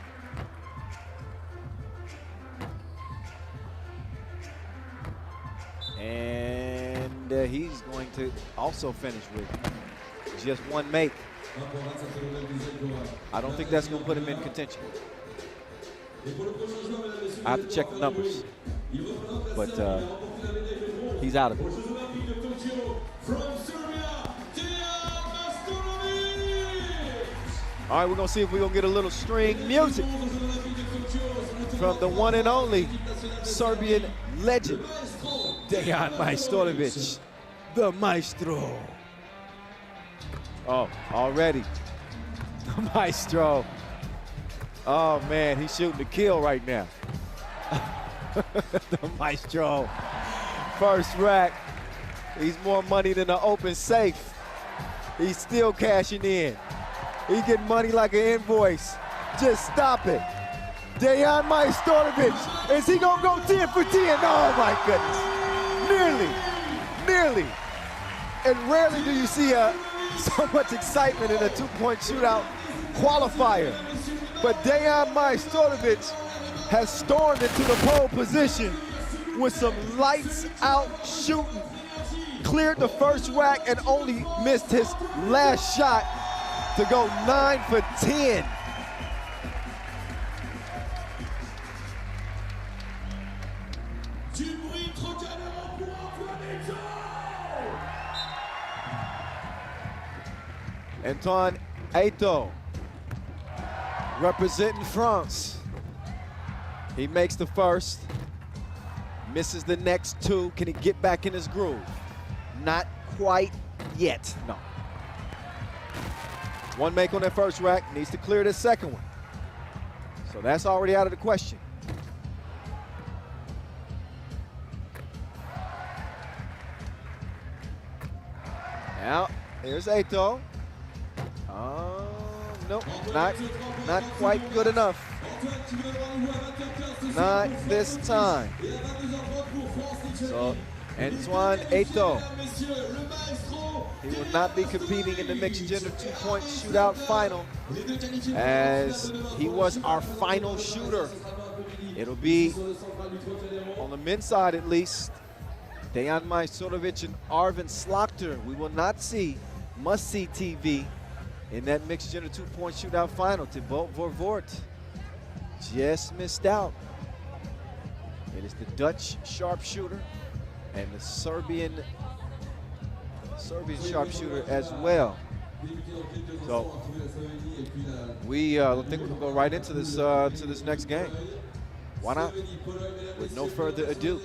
And he's going to also finish with just 1 make. I don't think that's going to put him in contention. I have to check the numbers. But he's out of it. All right, we're going to see if we're going to get a little string music from the one and only Serbian legend, Dejan Majstorovic, the Maestro. Oh, already, the Maestro. Oh, man, he's shooting to kill right now. The Maestro. First rack. He's more money than an open safe. He's still cashing in. He getting money like an invoice. Just stop it. Dejan Majstorovic. Is he going to go 10 for 10? Oh, my goodness. Nearly. And rarely do you see so much excitement in a 2-point shootout qualifier. But Dejan Majstorovic has stormed into the pole position with some lights out shooting. Cleared the first rack and only missed his last shot to go 9 for 10. Antoine Eto, representing France. He makes the first, misses the next two. Can he get back in his groove? Not quite yet, no. One make on that first rack, needs to clear the second one. So that's already out of the question. Now, here's Eto. Nope, not quite good enough. Not this time. So, Antoine Eto, he will not be competing in the mixed gender two-point shootout final, as he was our final shooter. It'll be, on the men's side at least, Dejan Majstorovic and Arvin Slokter. We will not see must-see TV in that mixed gender two-point shootout final. Thibaut Vervoort just missed out. It is the Dutch sharpshooter and the Serbian sharpshooter as well. So we think we'll go right into this to this next game. Why not? With no further ado,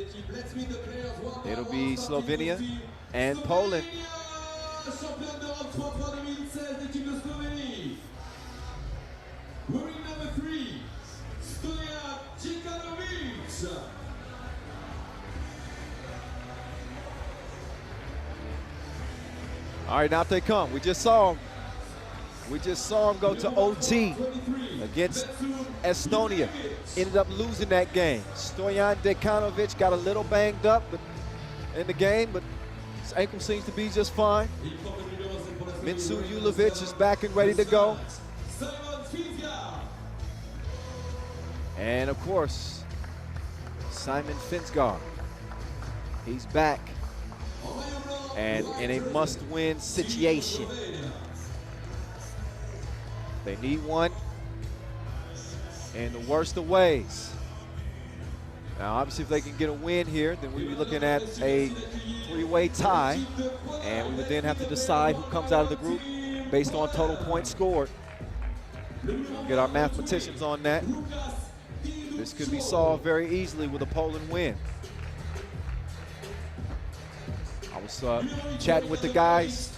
it'll be Slovenia and Poland. Wearing number 3, Estonia. All right, now they come. We just saw him. We just saw him go to OT against Estonia. Ended up losing that game. Stojan Dekanovic got a little banged up in the game, but his ankle seems to be just fine. Minsu Julovic is back and ready to go. And of course, Simon Finsgaard. He's back and in a must-win situation. They need one in the worst of ways. Now, obviously, if they can get a win here, then we'd be looking at a three-way tie, and we would then have to decide who comes out of the group based on total points scored. We'll get our mathematicians on that. This could be solved very easily with a Poland win. I was chatting with the guys.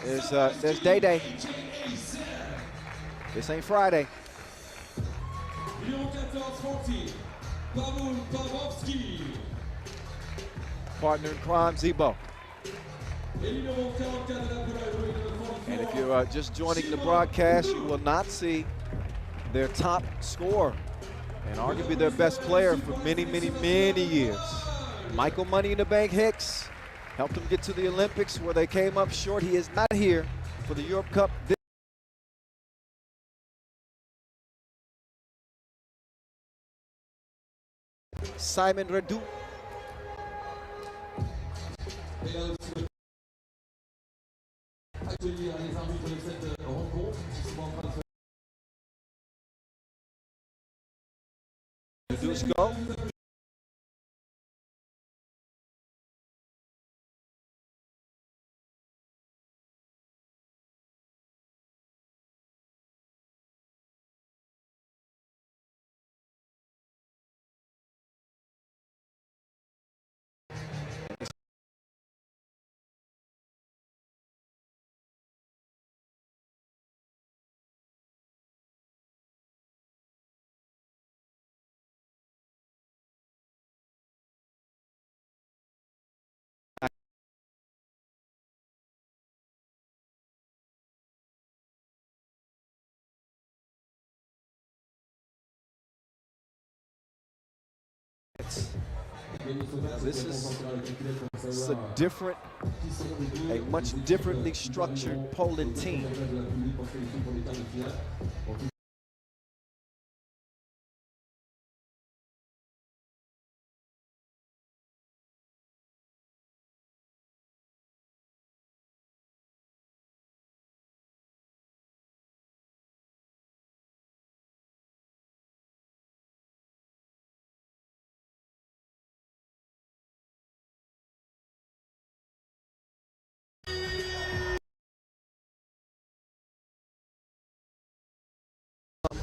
There's Day-Day. This ain't Friday. Partner in crime, Zebo. And if you're just joining the broadcast, you will not see their top scorer and arguably their best player for many, many, many years. Michael Money in the Bank Hicks helped them get to the Olympics where they came up short. He is not here for the Europe Cup. Simon Redoux. Dusko. This is a much differently structured Poland team.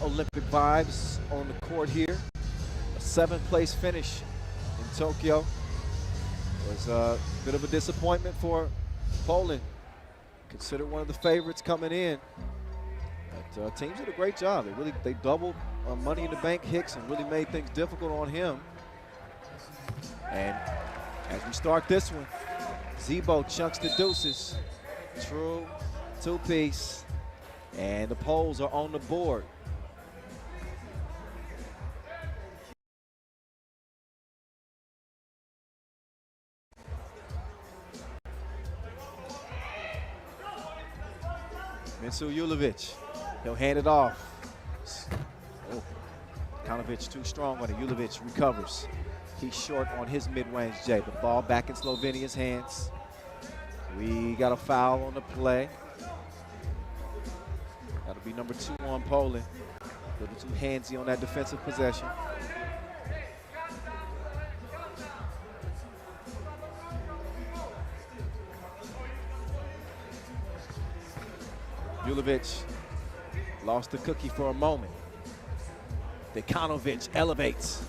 Olympic vibes on the court here. A 7th place finish in Tokyo was a bit of a disappointment for Poland. Considered one of the favorites coming in. But teams did a great job. They doubled Money in the Bank Hicks and really made things difficult on him. And as we start this one, Zebo chunks the deuces. True two-piece. And the Poles are on the board. Minsu Julovic, he'll hand it off. Oh, Kanovic too strong on it. Julovic recovers. He's short on his mid-range J. The ball back in Slovenia's hands. We got a foul on the play. That'll be number 2 on Poland. A little too handsy on that defensive possession. Julovic lost the cookie for a moment. Dekanovic elevates.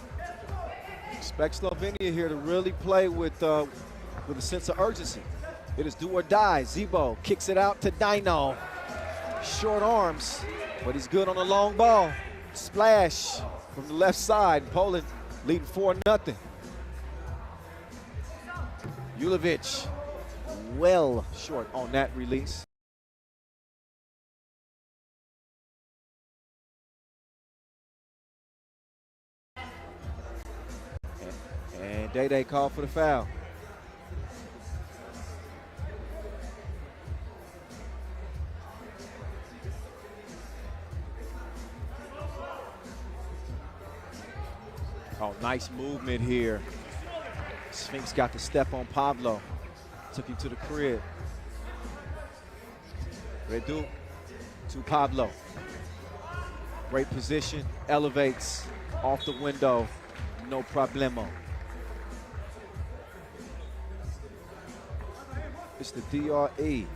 Expect Slovenia here to really play with a sense of urgency. It is do or die. Zebo kicks it out to Dino. Short arms, but he's good on the long ball. Splash from the left side. Poland leading 4-0. Julovic well short on that release. And Day called for the foul. Oh, nice movement here. Sphinx got the step on Pablo. Took him to the crib. Redu to Pablo. Great position, elevates off the window, no problemo. It's the DRE.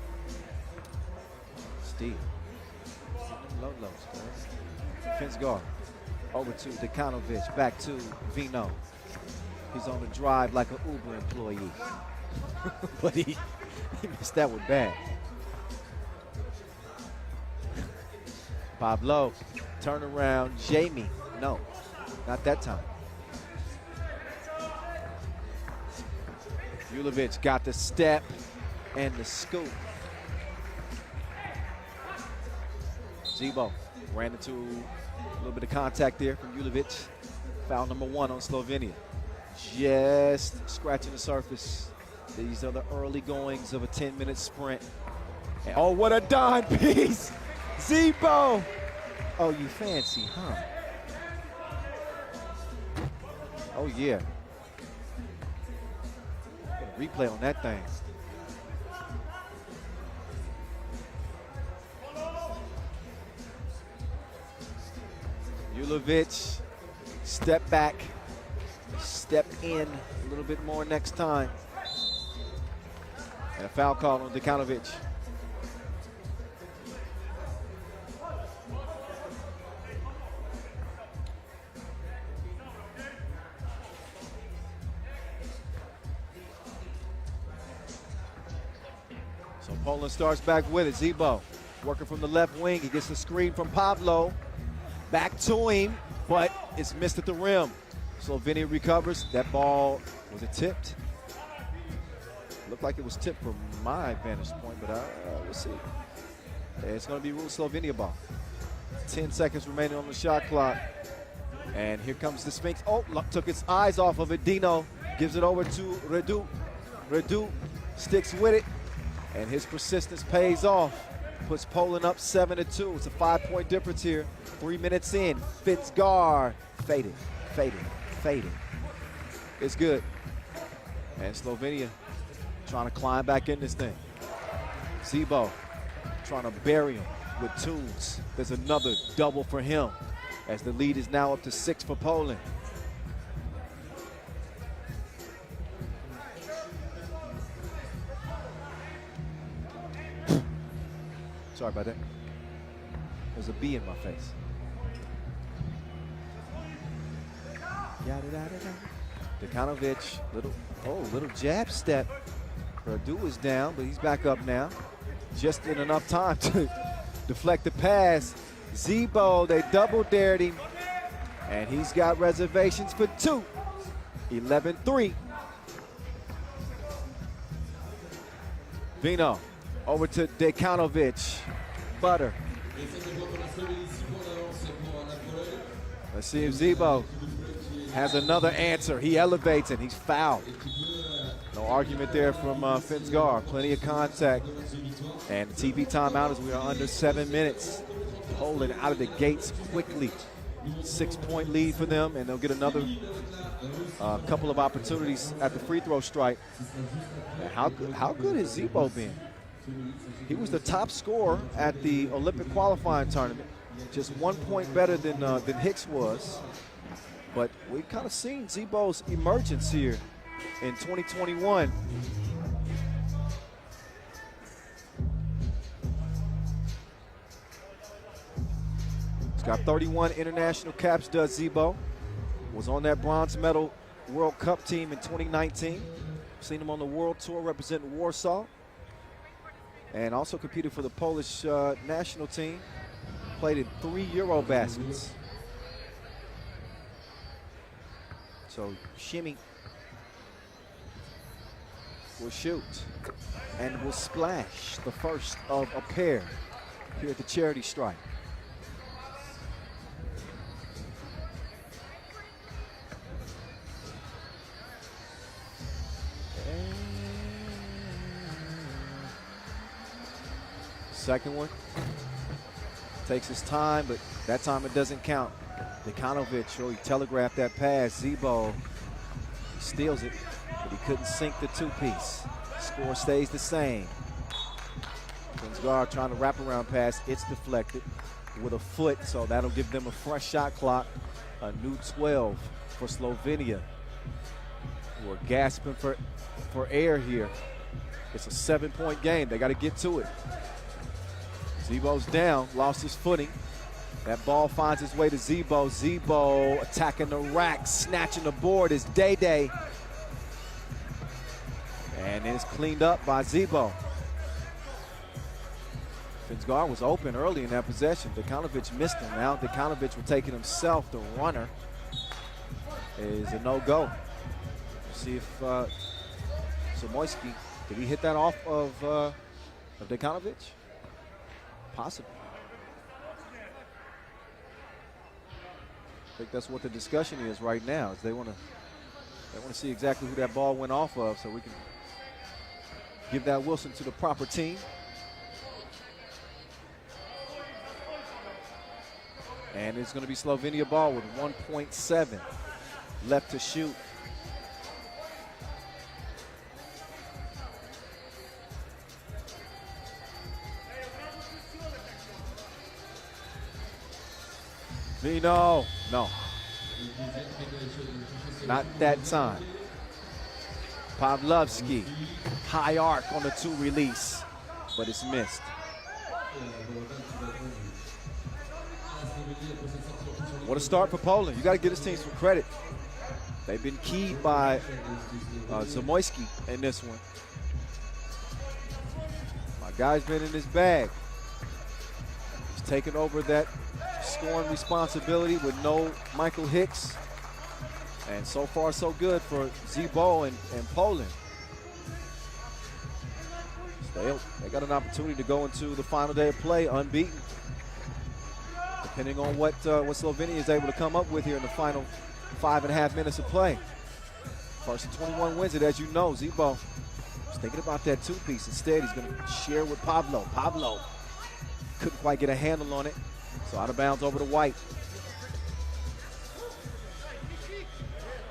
Steve. Low lows, guys. Defense guard. Over to Dekanovic, back to Vino. He's on the drive like an Uber employee. But he missed that one bad. Pablo, turn around, Jamie. No, not that time. Julovic got the step and the scoop. Zebo ran into a little bit of contact there from Julovic. Foul number 1 on Slovenia. Just scratching the surface. These are the early goings of a 10-minute sprint. And oh, what a dime piece! Zebo! Oh, you fancy, huh? Oh, yeah. Replay on that thing. Julovic, step back, step in a little bit more next time. And a foul call on Dekanovic. So Poland starts back with it. Zebo working from the left wing. He gets the screen from Pablo. Back to him, but it's missed at the rim. Slovenia recovers. That ball, was it tipped? Looked like it was tipped from my vantage point, but we'll see. It's going to be ruled Slovenia ball. 10 seconds remaining on the shot clock. And here comes the Sphinx. Oh, took its eyes off of it. Dino gives it over to Redu. Redu sticks with it, and his persistence pays off. Puts Poland up 7-2. It's a 5-point difference here. 3 minutes in. Fitzgar faded, faded, faded. It's good. And Slovenia trying to climb back in this thing. Zebo trying to bury him with tunes. There's another double for him as the lead is now up to 6 for Poland. Sorry about that. There's a bee in my face. Dekanovic, little jab step. Purdue is down, but he's back up now. Just in enough time to deflect the pass. Zebo, they double dared him, and he's got reservations for two. 11-3. Vino over to Dekanovic. Butter. Let's see if Zebo has another answer. He elevates and he's fouled. No argument there from Finsgar. Plenty of contact. And the TV timeout as we are under 7 minutes. Poland out of the gates quickly. 6-point lead for them, and they'll get another couple of opportunities at the free throw stripe. And how good has Zebo been? He was the top scorer at the Olympic qualifying tournament. Just 1 point better than Hicks was. But we've kind of seen Zebo's emergence here in 2021. He's got 31 international caps, does Zebo. Was on that bronze medal World Cup team in 2019. Seen him on the World Tour representing Warsaw. And also competed for the Polish national team. Played in 3 Eurobaskets. So Shimmy will shoot and will splash the first of a pair here at the charity stripe. Second one. Takes his time, but that time it doesn't count. Dekanovic, he telegraphed that pass. Zebo, he steals it, but he couldn't sink the two-piece. Score stays the same. Finsgar trying to wrap around pass. It's deflected with a foot, so that'll give them a fresh shot clock. A new 12 for Slovenia, who are gasping for air here. It's a 7-point game. They got to get to it. Zebo's down, lost his footing. That ball finds its way to Zebo. Zebo attacking the rack, snatching the board is Day. And it's cleaned up by Zebo. Finsgar was open early in that possession. Dekanovic missed him. Now Dekanovic will take it himself. The runner is a no-go. See if Zamoyski, did he hit that off of Dekanovic? Possibly. I think that's what the discussion is right now. Is they want to see exactly who that ball went off of, so we can give that Wilson to the proper team. And it's going to be Slovenia ball with 1.7 left to shoot. Vino, no. Not that time. Pavlovsky, high arc on the 2 release, but it's missed. What a start for Poland. You got to give this team some credit. They've been keyed by Zamoyski in this one. My guy's been in his bag. He's taken over that scoring responsibility with no Michael Hicks. And so far, so good for Zebo and Poland. So they got an opportunity to go into the final day of play unbeaten, depending on what Slovenia is able to come up with here in the final 5.5 minutes of play. First and 21 wins it, as you know. Zebo is thinking about that 2-piece. Instead, he's going to share with Pablo. Pablo couldn't quite get a handle on it. So out of bounds over to White.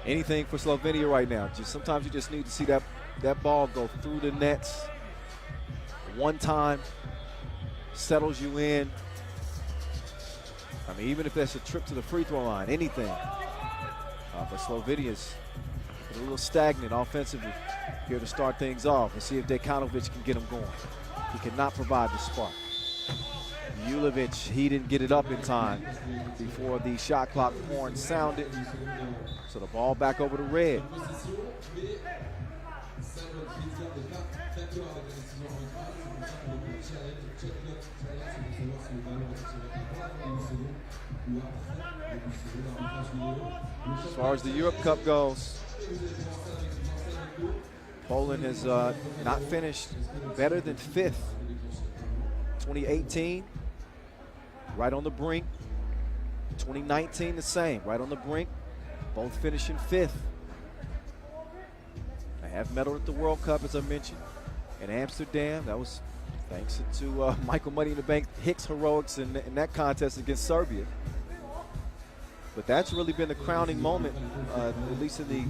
Anything for Slovenia right now. Sometimes you just need to see that ball go through the nets. One time, settles you in. I mean, even if that's a trip to the free throw line, anything. But Slovenia's a little stagnant offensively here to start things off. Let's see if Dekanovic can get them going. He cannot provide the spark. Julevic, he didn't get it up in time before the shot clock horn sounded. So the ball back over to Red. As far as the Europe Cup goes, Poland has not finished better than 5th. 2018, right on the brink. 2019, the same, right on the brink. Both finishing 5th. I have medaled at the World Cup, as I mentioned, in Amsterdam. That was thanks to Michael Money in the Bank Hicks heroics in that contest against Serbia. But that's really been the crowning moment, at least in the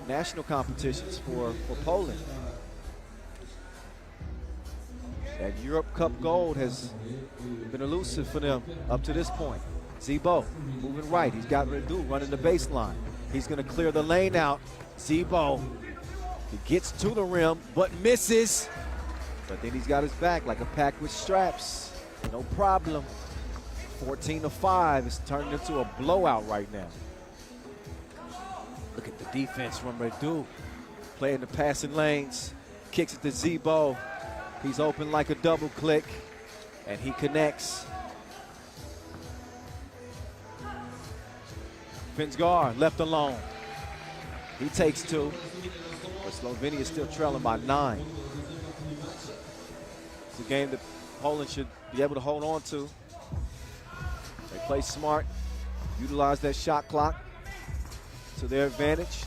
national competitions for Poland. That Europe Cup gold has been elusive for them up to this point. Zebo moving right. He's got Redu running the baseline. He's going to clear the lane out. Zebo, he gets to the rim, but misses. But then he's got his back like a pack with straps. No problem. 14-5. It's turned into a blowout right now. Look at the defense from Redu. Playing the passing lanes. Kicks it to Zebo. He's open like a double click. And he connects. Finsgar left alone. He takes 2. But Slovenia is still trailing by 9. It's a game that Poland should be able to hold on to. They play smart, utilize that shot clock to their advantage.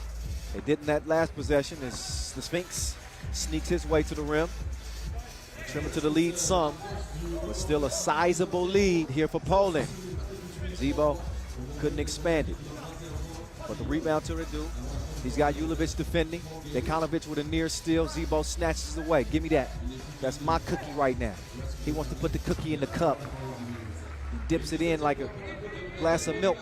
They did in that last possession as the Sphinx sneaks his way to the rim. Trimming to the lead some, but still a sizable lead here for Poland. Zebo couldn't expand it. But the rebound to Redu. He's got Julevic defending. Dekanovic with a near steal. Zebo snatches it away. Give me that. That's my cookie right now. He wants to put the cookie in the cup. He dips it in like a glass of milk.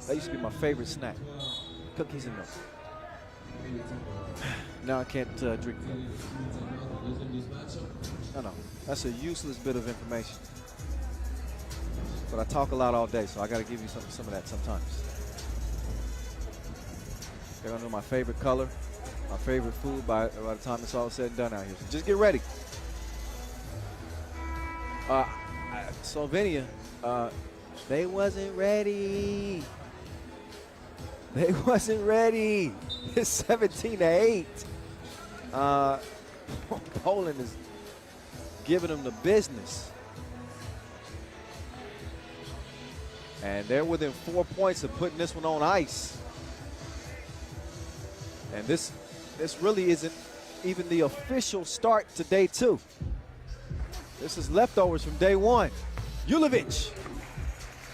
That used to be my favorite snack. Cookies and milk. Now I can't drink milk. No, that's a useless bit of information. But I talk a lot all day, so I got to give you some of that sometimes. They're gonna know my favorite color, my favorite food by the time it's all said and done out here. So just get ready. Slovenia, they wasn't ready. They wasn't ready. It's 17-8. Poland is giving them the business. And they're within 4 points of putting this one on ice. And this really isn't even the official start to day 2. This is leftovers from day 1. Julevic,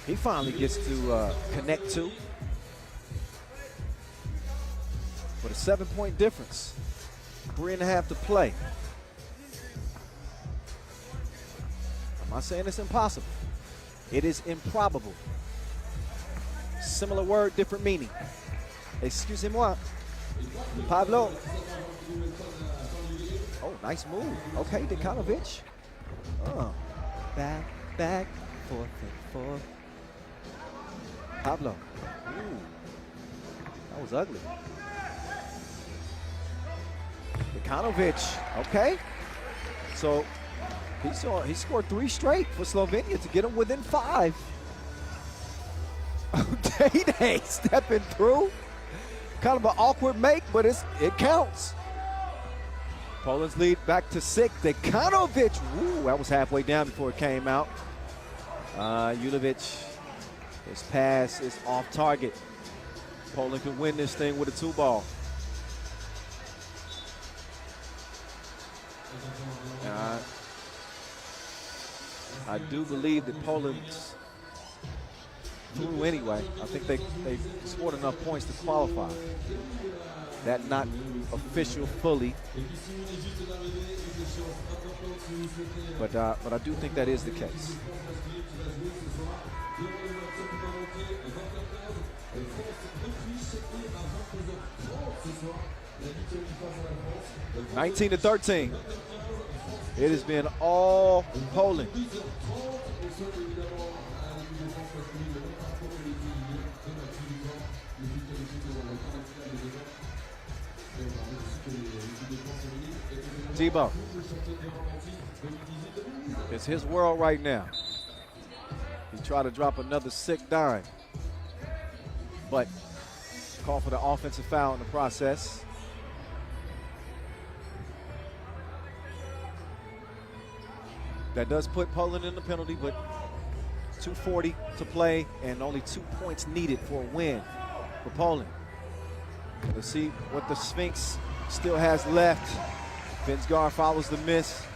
he finally gets to connect 2. With a 7-point difference. 3.5 to play. I'm not saying it's impossible. It is improbable. Similar word, different meaning. Excusez-moi. Pablo. Oh, nice move. Okay, Dekanovic. Oh. Back, forth and forth. Pablo. Ooh. That was ugly. Dekanovic. Okay. So he scored 3 straight for Slovenia to get him within 5. Day stepping through. Kind of an awkward make, but it counts. Poland's lead back to 6. Dekanovic. Ooh, that was halfway down before it came out. Julevic, his pass is off target. Poland can win this thing with a 2-ball. I do believe that Poland's through anyway. I think they scored enough points to qualify. That not official fully. But I do think that is the case. (19-13). It has been all Poland. Tebow. It's his world right now. He tried to drop another sick dime, but call for the offensive foul in the process. That does put Poland in the penalty, but 2:40 to play and only 2 points needed for a win for Poland. Let's see what the Sphinx still has left. Finsgaard follows the miss.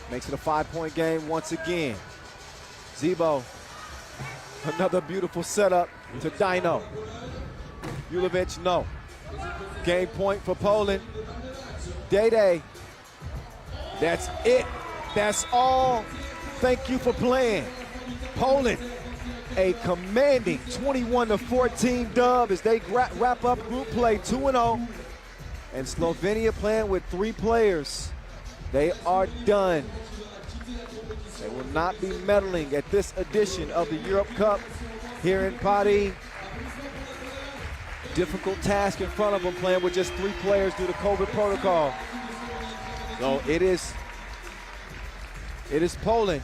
Makes it a 5-point game once again. Zebo, another beautiful setup to Dino. Julevic, no. Game point for Poland. Day. That's it. That's all. Thank you for playing. Poland, a commanding 21-14 dub as they wrap up group play 2-0. And Slovenia playing with 3 players. They are done. They will not be medaling at this edition of the Europe Cup here in Paris. Difficult task in front of them, playing with just 3 players due to COVID protocol. So it is Poland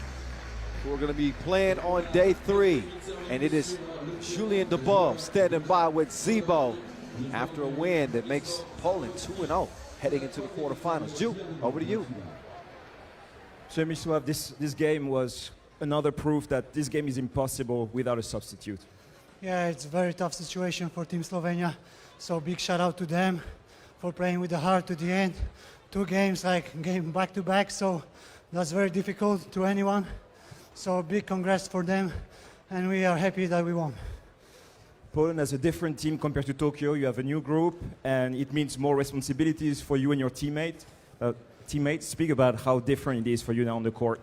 who are going to be playing on day 3. And it is Julian Dubov standing by with Zebo after a win that makes Poland 2-0 heading into the quarterfinals. Ju, over to you. Przemysław, this game was another proof that this game is impossible without a substitute. Yeah, it's a very tough situation for Team Slovenia. So big shout out to them for playing with the heart to the end. 2 games, game back to back. So that's very difficult to anyone. So big congrats for them. And we are happy that we won. Poland has a different team compared to Tokyo. You have a new group, and it means more responsibilities for you and your teammates. Speak about how different it is for you now on the court.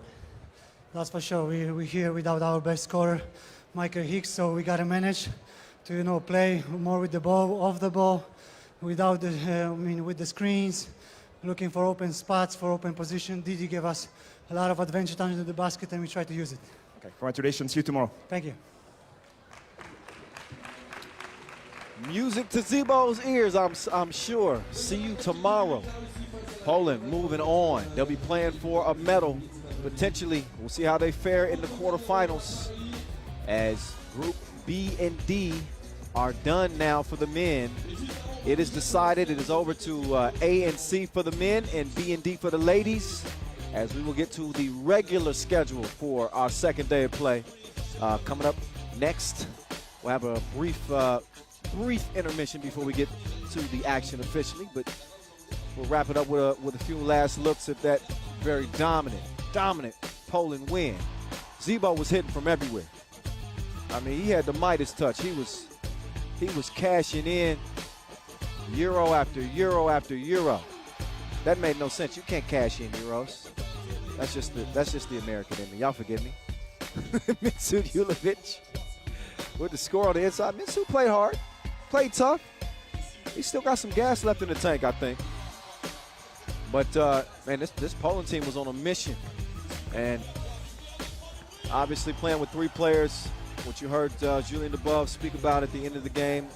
That's for sure. We're here without our best scorer, Michael Hicks, so we got to manage to play more with the ball, off the ball, without with the screens, looking for open spots, for open position. Didi gave us a lot of advantage under the basket, and we try to use it. Okay, congratulations. See you tomorrow. Thank you. Music to Zebo's ears, I'm sure. See you tomorrow. Poland moving on. They'll be playing for a medal, potentially. We'll see how they fare in the quarterfinals as Group B and D are done now for the men. It is decided. It is over to A and C for the men and B and D for the ladies, as we will get to the regular schedule for our second day of play. Coming up next, we'll have a brief intermission before we get to the action officially, but we'll wrap it up with a few last looks at that very dominant Poland win. Zebo was hitting from everywhere. I mean, he had the Midas touch. He was cashing in euro after euro after euro. That made no sense. You can't cash in euros. That's just the American in me. Y'all forgive me. Mitsu Julevic with the score on the inside. Mitsu played hard. Played tough. He still got some gas left in the tank, I think. But, man, this Poland team was on a mission. And obviously playing with 3 players, what you heard Julian Dubov speak about at the end of the game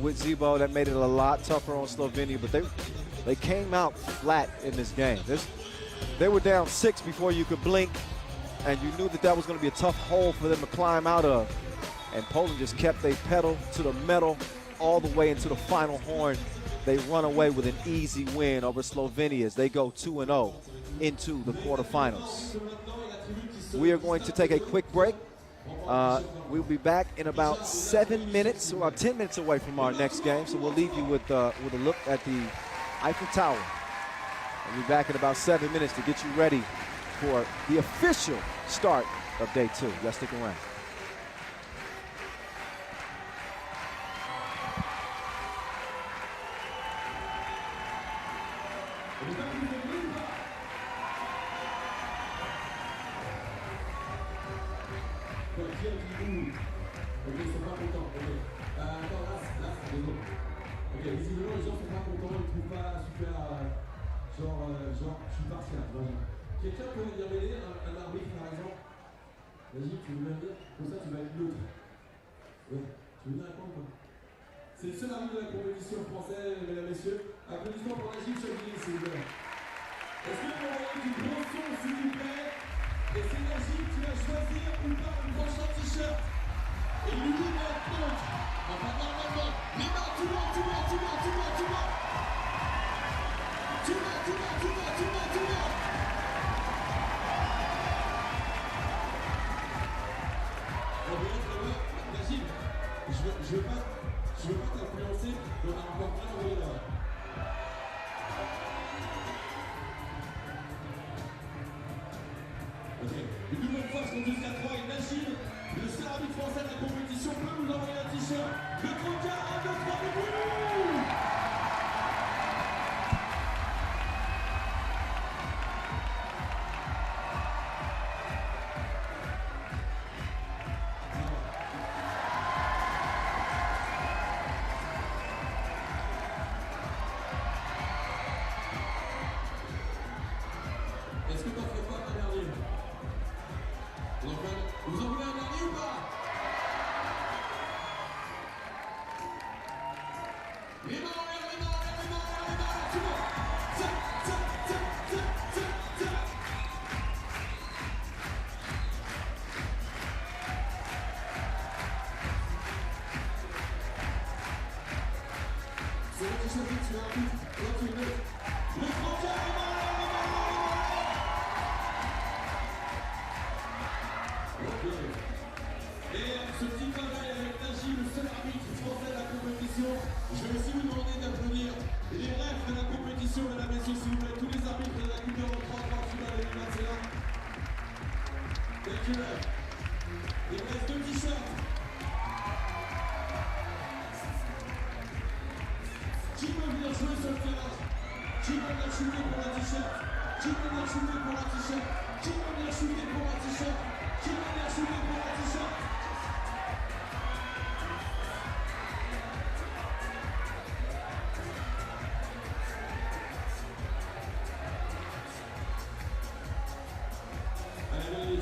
with Zebo, that made it a lot tougher on Slovenia. But they came out flat in this game. They were down 6 before you could blink, and you knew that was going to be a tough hole for them to climb out of. And Poland just kept their pedal to the metal all the way into the final horn. They run away with an easy win over Slovenia as they go 2-0 into the quarterfinals. We are going to take a quick break. We'll be back in about 7 minutes, so about 10 minutes away from our next game. So we'll leave you with a look at the Eiffel Tower. We'll be back in about 7 minutes to get you ready for the official start of day 2. Let's stick around. Genre, je suis partial. Quelqu'un peut me dire mêler un arbitre par exemple? Vas-y, tu veux bien dire? Comme ça, tu vas être neutre. Ouais, tu veux bien répondre quoi? C'est le seul arbitre de la compétition française, mesdames et messieurs. Applaudissements pour Najib Chagui, s'il vous plaît. Est-ce que vous m'envoyez du gros son, s'il vous plaît? Et c'est Najib qui va choisir ou pas le prochain t-shirt. Et lui dit d'être neutre. Enfin, normalement. Les mains, tout le monde. Najib, je veux pas t'influencer, mais on a encore plein de là. Ok. Une nouvelle fois, je compte jusqu'à 3 et Najib, le seul arbitre français de la compétition, peut nous envoyer un t-shirt. Le 34, 1, 2, 3, debout! Est-ce que t'en ferais pas un dernier? Vous en voulez un dernier ou pas? Les mains en l'air, tout le monde. C'est le t-shirt que tu as un but, toi tu es neutre. Le 31, Et ce petit travail avec Najib, le seul arbitre français de la compétition, je vais aussi vous demander d'applaudir les rêves de la compétition, mesdames et messieurs, s'il vous plaît, tous les arbitres de la Coupe d'Europe 3 FIBA 2021. Thank you. Il me reste 2 t-shirts. Qui veut venir jouer sur le terrain? Qui veut venir shooter pour un t-shirt? Qui veut venir shooter pour un t-shirt? Qui veut venir shooter pour un t-shirt? Qui veut venir shooter pour un t-shirt? Allez, allez.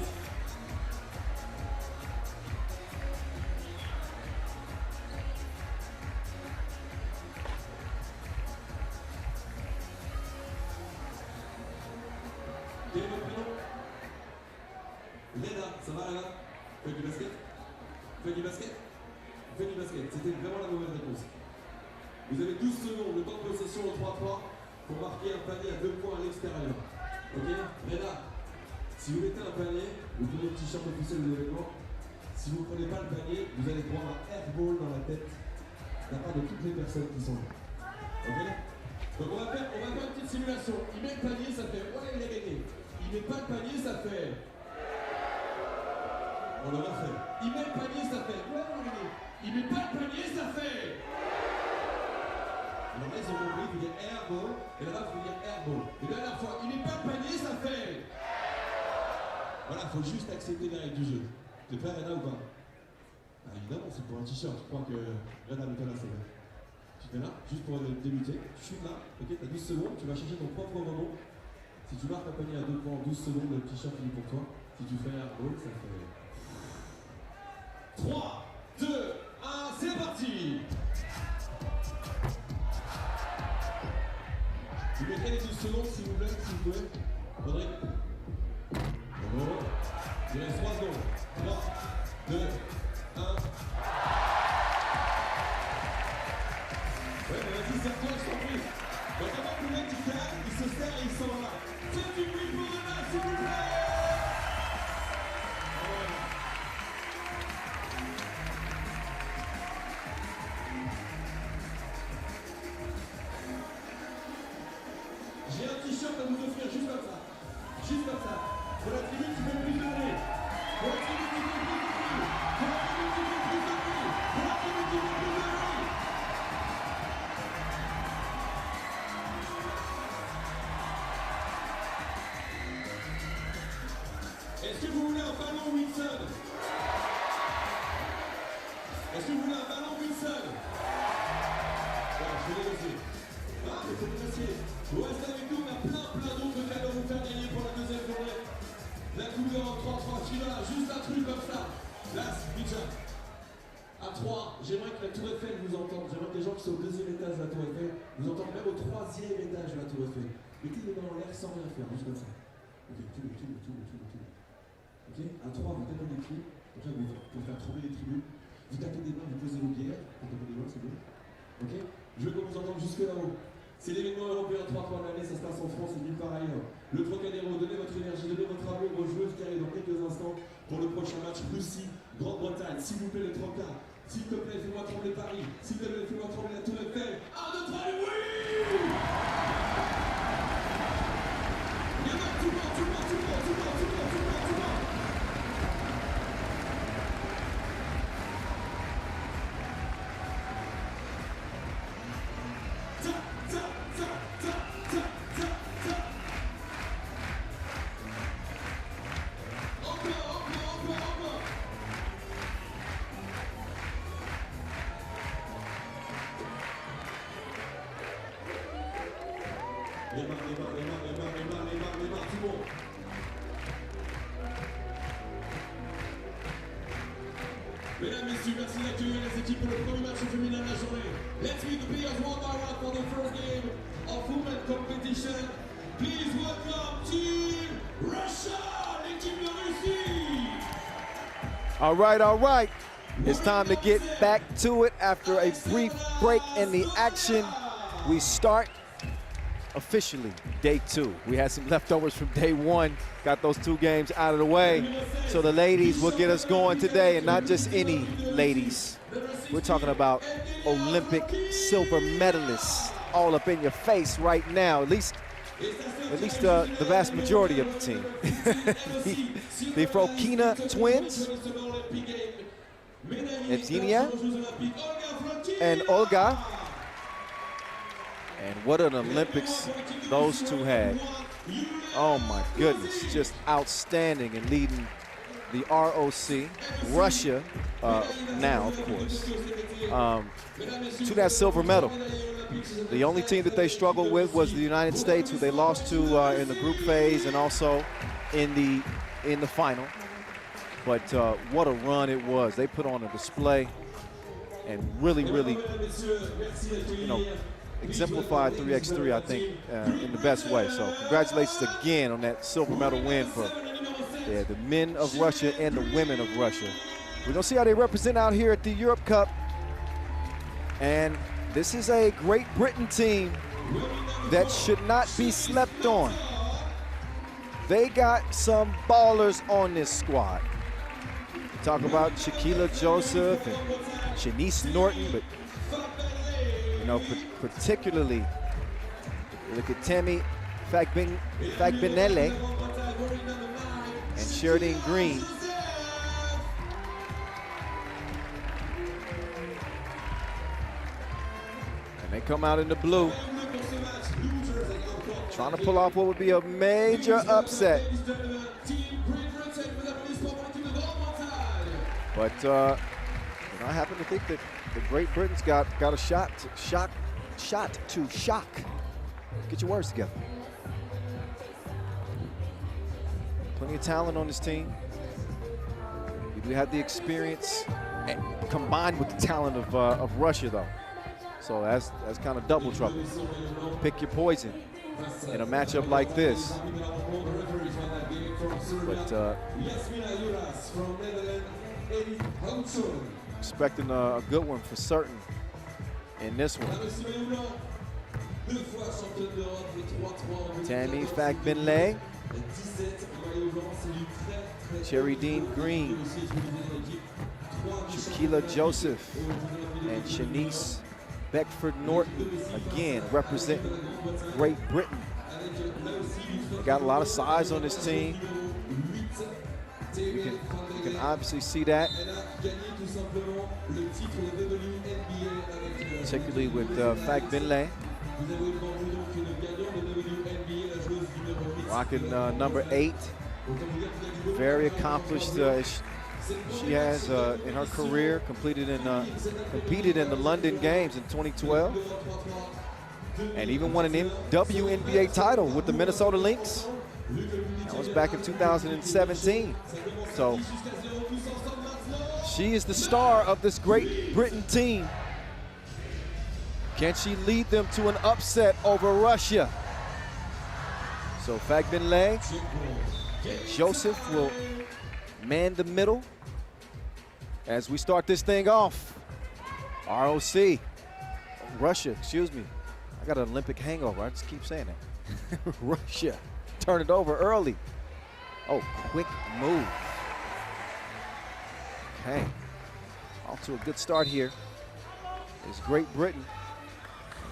Quel est votre prénom? Lena, ça va Lena? Fais du basket? Fais du basket? Fais du basket, c'était vraiment la mauvaise réponse. Vous avez 12 secondes, le temps de possession au 3-3 pour marquer un panier à 2 points à l'extérieur. Ok? Lena, si vous mettez un panier, vous prenez le t-shirt officiel de l'événement. Si vous ne prenez pas le panier, vous allez prendre un airball dans la tête de la part de toutes les personnes qui sont là. Ok? Donc on va faire une petite simulation. Il met le panier, ça fait ouais, il a gagné. Il met pas le panier, ça fait. On le refait. Il met le panier, ça fait ouais, il a gagné. Il met pas le panier, ça fait. Alors là, ils ont compris, il faut dire airball, et là-bas, il faut dire airball. Et la dernière fois, il met pas le panier, ça fait. Voilà, il faut juste accepter les règles du jeu. T'es prêt, Rena, ou pas? Ah, évidemment, c'est pour un t-shirt. Je crois que Rena, mets-toi là, c'est vrai. Tu te mets là, juste pour débuter, tu shootes là, ok, t'as 12 secondes, tu vas chercher ton propre rebond. Si tu marques un panier à 2 points en 12 secondes, le t-shirt finit pour toi. Si tu fais un airball, ça fait... 3, 2, 1, c'est parti! Vous mettrez les 12 secondes, s'il vous plaît, Rodrigue. Bravo. Il reste 3 secondes. 3, 2, 1... Ouais, mais vas-y, serre-toi, je t'en prie. Donc avant que le mec il calme, il se serre et il s'en va. Faites du bruit pour Rena, s'il vous plaît. J'ai un t-shirt à vous offrir, juste comme ça. Juste comme ça. Pour la tribune qui fait plus de bruit. Pour la tribune qui fait plus de bruit. Pour la tribune qui fait plus de bruit. Pour la tribune qui fait plus de bruit. Est-ce que vous voulez un ballon Wilson? Est-ce que vous voulez un ballon Wilson? Voilà, je vais les laisser. Restez avec nous, on a plein d'autres cadeaux à vous faire gagner pour la deuxième journée. La couleur en 3-3 FIBA, juste un truc comme ça. Là, Bijan. À 3, j'aimerais que la tour Eiffel vous entende. J'aimerais que les gens qui sont au deuxième étage de la tour Eiffel vous entendent même au troisième étage de la tour Eiffel. Mettez les mains en l'air sans rien faire, juste comme ça. Ok, tout le. Ok, à 3, vous tapez des cris. Donc là, vous pouvez faire trembler les tribus. Vous tapez des mains, vous posez vos bières. Vous tapez des mains, c'est bien. Ok, je veux qu'on vous entende jusque là-haut. C'est l'événement européen 3 fois l'année, ça se passe en France et nulle part ailleurs. Le Trocadéro, donnez votre énergie, donnez votre amour aux joueuses qui arrivent dans quelques instants pour le prochain match Russie, Grande-Bretagne. S'il vous plaît, les Trocas, s'il te plaît, fais-moi trembler Paris, s'il te plaît, fais-moi trembler la Tour Eiffel. 1, 2, 3, oui! Il y en a tout le monde. Les mains, tout le monde. Mesdames, messieurs, merci d'accueillir les équipes pour le premier match féminin de la journée. Let's meet the players one by one for the first game of women competition. Please welcome Team Russia, l'équipe de Russie. All right. It's time to get back to it after a brief break in the action. We start officially day 2. We had some leftovers from day 1, got those 2 games out of the way. So the ladies will get us going today, and not just any ladies. We're talking about Olympic silver medalists all up in your face right now, at least the vast majority of the team. the Frokina twins, Estonia and Olga. And what an Olympics those 2 had. Oh my goodness, just outstanding and leading the ROC, Russia now of course, to that silver medal. The only team that they struggled with was the United States, who they lost to in the group phase and also in the final. But what a run it was. They put on a display and really, exemplified 3x3, I think, in the best way. So congratulations again on that silver medal win for the men of Russia and the women of Russia. We're gonna see how they represent out here at the Europe Cup. And this is a Great Britain team that should not be slept on. They got some ballers on this squad. Talk about Shaquilla Joseph and Shanice Norton, but particularly look at Tammy Fagbinele and Sheridan Green. And they come out in the blue, trying to pull off what would be a major upset. But I happen to think that the Great Britain's got a shot to shock. Get your words together. Plenty of talent on this team. We do have the experience combined with the talent of Russia, though. So that's kind of double trouble. Pick your poison in a matchup like this. But expecting a good one for certain in this one. Tammy Fagbinele, Sheridan Green, Shaquilla Joseph, and Shanice Beckford Norton, again representing Great Britain. They got a lot of size on this team. You can obviously see that, particularly with Fagbinele. Rocking number 8. Very accomplished. She has in her career competed in the London Games in 2012. and even won an WNBA title with the Minnesota Lynx. That was back in 2017. So she is the star of this Great Britain team. Can she lead them to an upset over Russia? So Fagbinlay and Joseph will man the middle as we start this thing off. ROC, Russia, excuse me. I got an Olympic hangover, I just keep saying that. Russia, turn it over early. Oh, quick move. Okay, off to a good start here. It's Great Britain.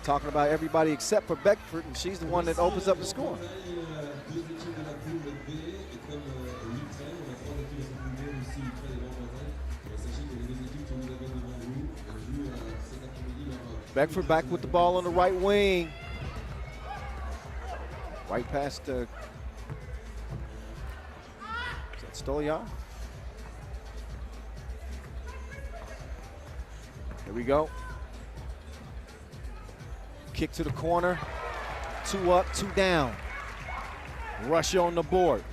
Talking about everybody except for Beckford, and she's the one that opens up the score. Beckford back with the ball on the right wing. Right past is that Stoliar? Here we go. Kick to the corner. 2 up, 2 down. Russia on the board.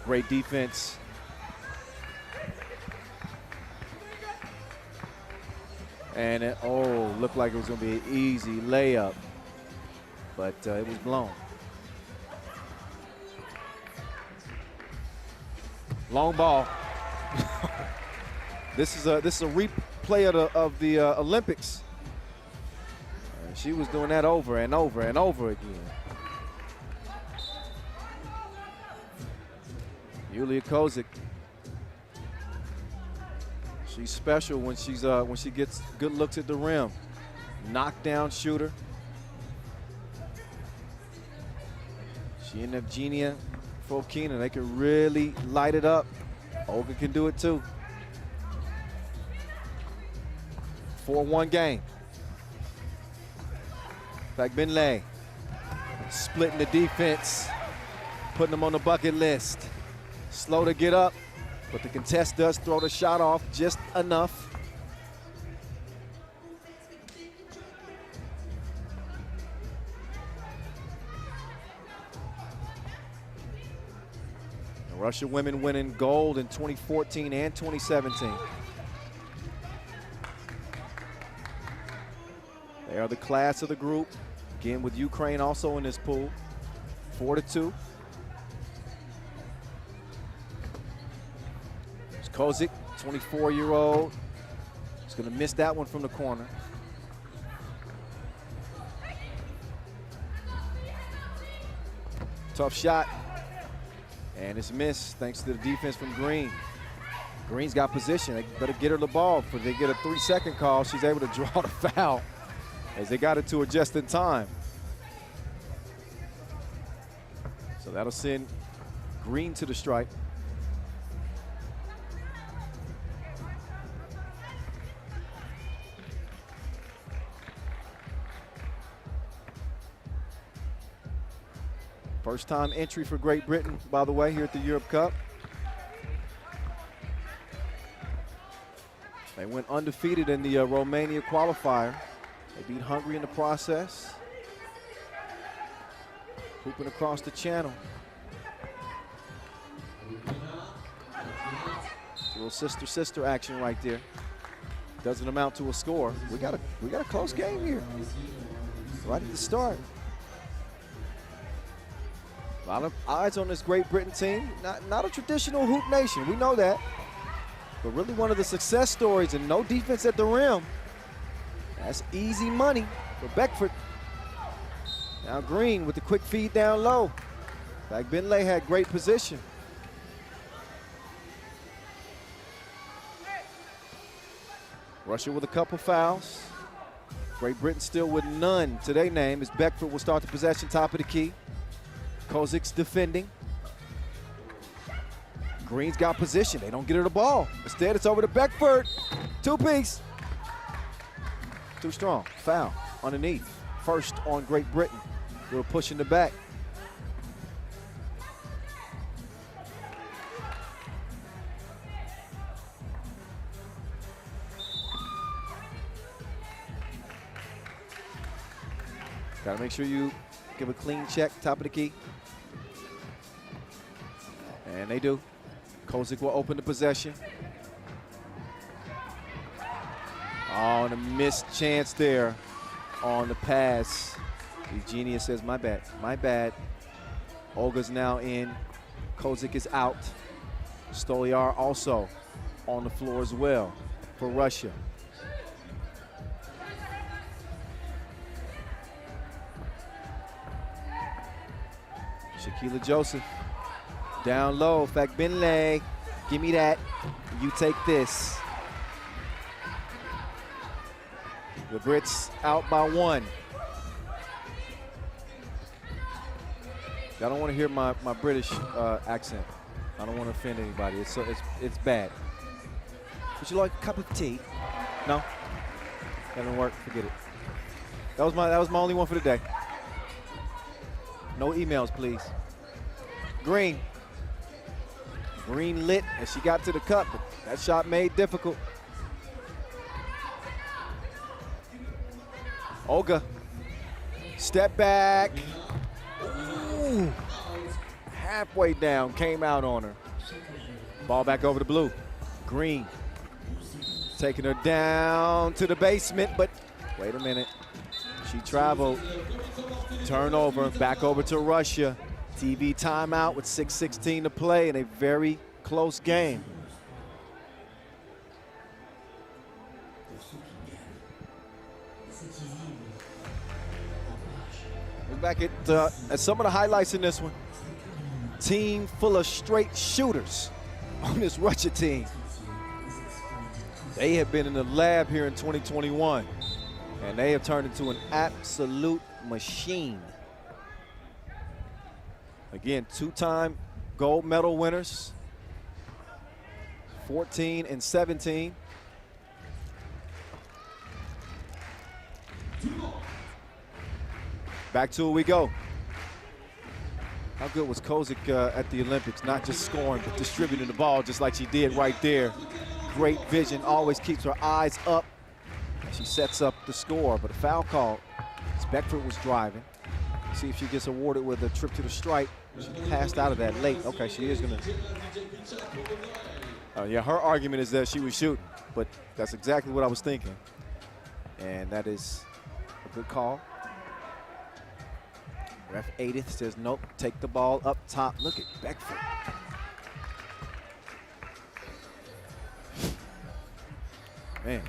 Great defense. And it, oh, looked like it was going to be an easy layup, but it was blown. Long ball. This is a replay of the Olympics. And she was doing that over and over and over again. Yulia Kozik. She's special when she gets good looks at the rim. Knockdown shooter. She and Evgenia Fokina, they can really light it up. Olga can do it too. 4-1 game. Fagbinlay splitting the defense, putting them on the bucket list. Slow to get up, but the contest does throw the shot off just enough. The Russia women winning gold in 2014 and 2017. They are the class of the group. Again, with Ukraine also in this pool. 4-2. It's Kozik, 24-year-old. He's going to miss that one from the corner. Tough shot. And it's missed thanks to the defense from Green. Green's got position. They better get her the ball. If they get a 3-second call, she's able to draw the foul as they got it to her just in time. So that'll send Green to the stripe. First time entry for Great Britain, by the way, here at the Europe Cup. They went undefeated in the Romania qualifier. They beat Hungary in the process. Hooping across the channel. A little sister-sister action right there. Doesn't amount to a score. We got a close game here. Right at the start. A lot of eyes on this Great Britain team. Not a traditional hoop nation, we know that. But really one of the success stories, and no defense at the rim. That's easy money for Beckford. Now Green with the quick feed down low. Fagbinlay had great position. Russia with a couple fouls. Great Britain still with none to their name as Beckford will start the possession top of the key. Kozik's defending. Green's got position. They don't get her the ball. Instead, it's over to Beckford. Two-piece. Too strong. Foul underneath. First on Great Britain. We're pushing the back. Gotta make sure you give a clean check, top of the key. And they do. Kozik will open the possession. Oh, and a missed chance there on the pass. Eugenia says, my bad, my bad. Olga's now in. Kozik is out. Stolyar also on the floor as well for Russia. Shaquila Joseph down low. Fagbinley, give me that. You take this. The Brits out by 1. I don't want to hear my British accent. I don't want to offend anybody. It's bad. Would you like a cup of tea? No? That didn't work. Forget it. That was my only one for the day. No emails, please. Green. Green lit as she got to the cup, but that shot made difficult. Olga. Step back. Ooh. Halfway down, came out on her. Ball back over to Blue. Green. Taking her down to the basement, but wait a minute. She traveled. Turnover, back over to Russia. TV timeout with 6:16 to play in a very close game. We're back at some of the highlights in this one. Team full of straight shooters on this Russia team. They have been in the lab here in 2021, and they have turned into an absolute machine. Again, 2-time gold medal winners, 14 and 17. Back to it we go. How good was Kozik at the Olympics? Not just scoring, but distributing the ball just like she did right there. Great vision, always keeps her eyes up. She sets up the score, but a foul call. Beckford was driving. See if she gets awarded with a trip to the stripe. She passed out of that late. Okay, she is gonna. Yeah, her argument is that she was shooting, but that's exactly what I was thinking. And that is a good call. Ref 80th says nope, take the ball up top. Look at Beckford. Man,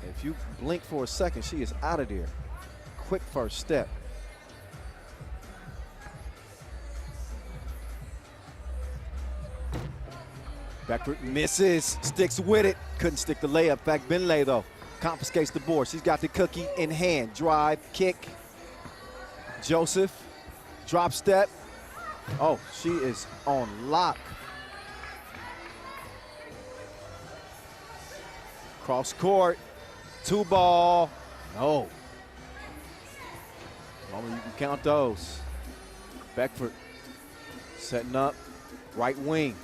if you blink for a second, she is out of there. Quick first step. Beckford misses, sticks with it. Couldn't stick the layup. Fagbinley, though, confiscates the board. She's got the cookie in hand. Drive, kick. Joseph, drop step. Oh, she is on lock. Cross court, 2-ball. No. Only you can count those. Beckford setting up, right wing.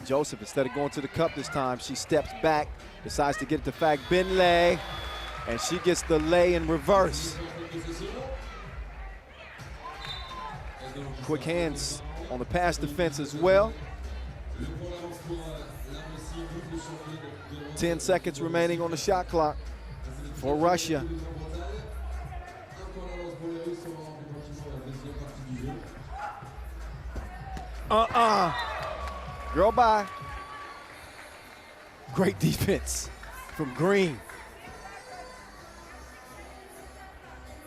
Joseph, instead of going to the cup this time, she steps back, decides to get it to Fagbinley, and she gets the lay in reverse. Quick hands on the pass defense as well. 10 seconds remaining on the shot clock for Russia. Girl, bye. Great defense from Green.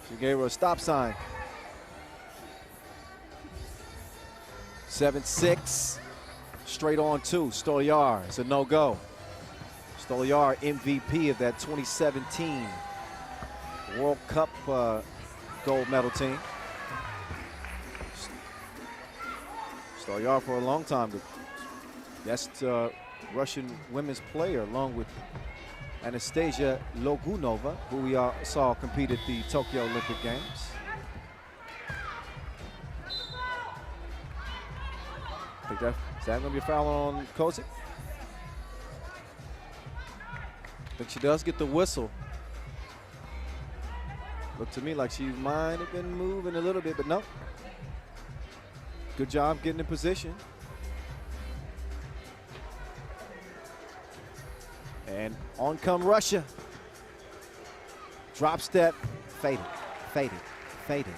She gave her a stop sign. 7-6, straight on 2. Stolyar, it's a no-go. Stolyar, MVP of that 2017 World Cup gold medal team. Stolyar for a long time, the best Russian women's player, along with Anastasia Logunova, who we saw compete at the Tokyo Olympic Games. Is that going to be a foul on Kozik? I think she does get the whistle. Looked to me like she might have been moving a little bit, but no. Good job getting in position. And on come Russia. Drop step, faded, faded, faded.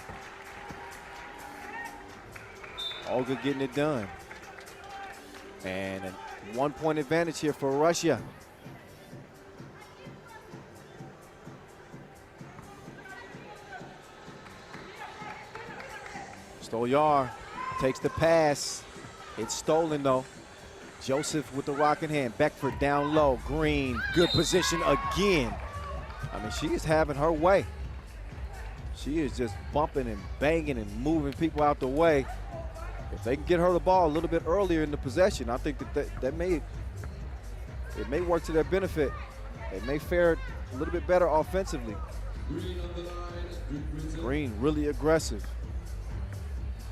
Olga getting it done. And a 1-point advantage here for Russia. Stolyar takes the pass. It's stolen though. Joseph with the rock in hand. Beckford down low. Green, good position again. I mean, she is having her way. She is just bumping and banging and moving people out the way. If they can get her the ball a little bit earlier in the possession, I think that may work to their benefit. They may fare a little bit better offensively. Green really aggressive.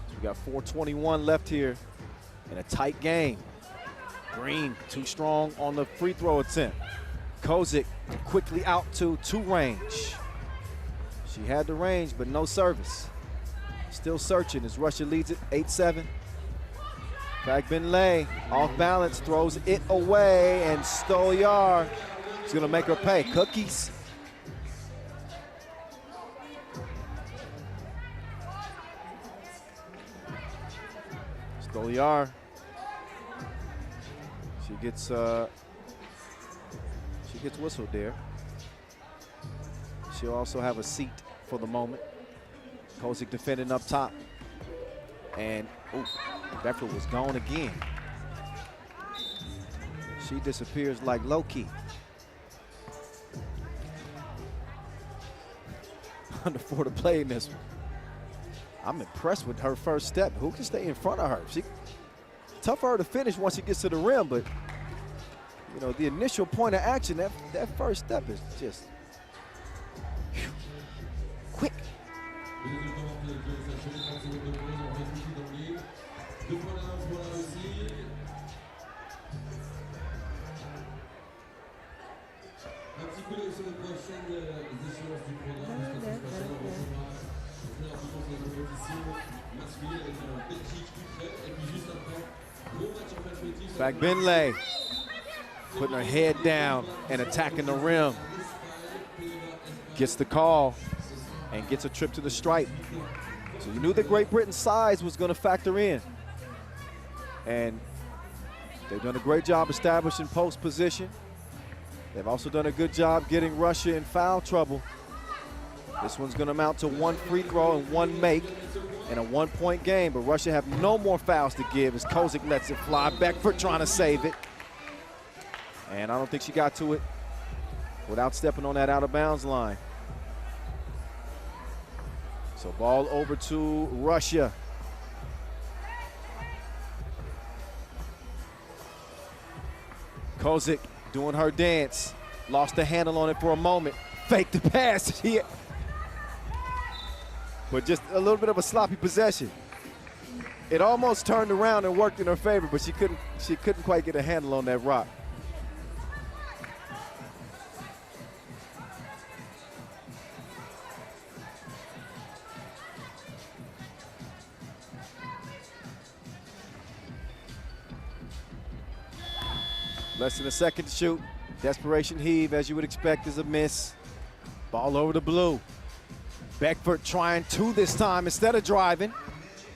So we got 4:21 left here in a tight game. Green too strong on the free throw attempt. Kozik quickly out to range. She had the range, but no service. Still searching as Russia leads it 8-7. Fagbinlay off balance, throws it away, and Stolyar is going to make her pay. Cookies. Stolyar. She gets whistled there. She'll also have a seat for the moment. Kozik defending up top. And, ooh, Beckford was gone again. She disappears like Loki. Under 4 to play in this one. I'm impressed with her first step. Who can stay in front of her? Tough for her to finish once she gets to the rim, but you know, the initial point of action, that first step is just quick. Fagbinlay putting her head down and attacking the rim. Gets the call and gets a trip to the stripe. So you knew that Great Britain's size was going to factor in. And they've done a great job establishing post position. They've also done a good job getting Russia in foul trouble. This one's going to amount to 1 free throw and 1 make in a 1-point game, but Russia have no more fouls to give as Kozik lets it fly. Beckford trying to save it. And I don't think she got to it without stepping on that out of bounds line. So ball over to Russia. Kozik doing her dance. Lost the handle on it for a moment. Faked the pass. But just a little bit of a sloppy possession. It almost turned around and worked in her favor, but she couldn't quite get a handle on that rock. Less than a second to shoot. Desperation heave, as you would expect, is a miss. Ball over to blue. Beckford trying to this time instead of driving.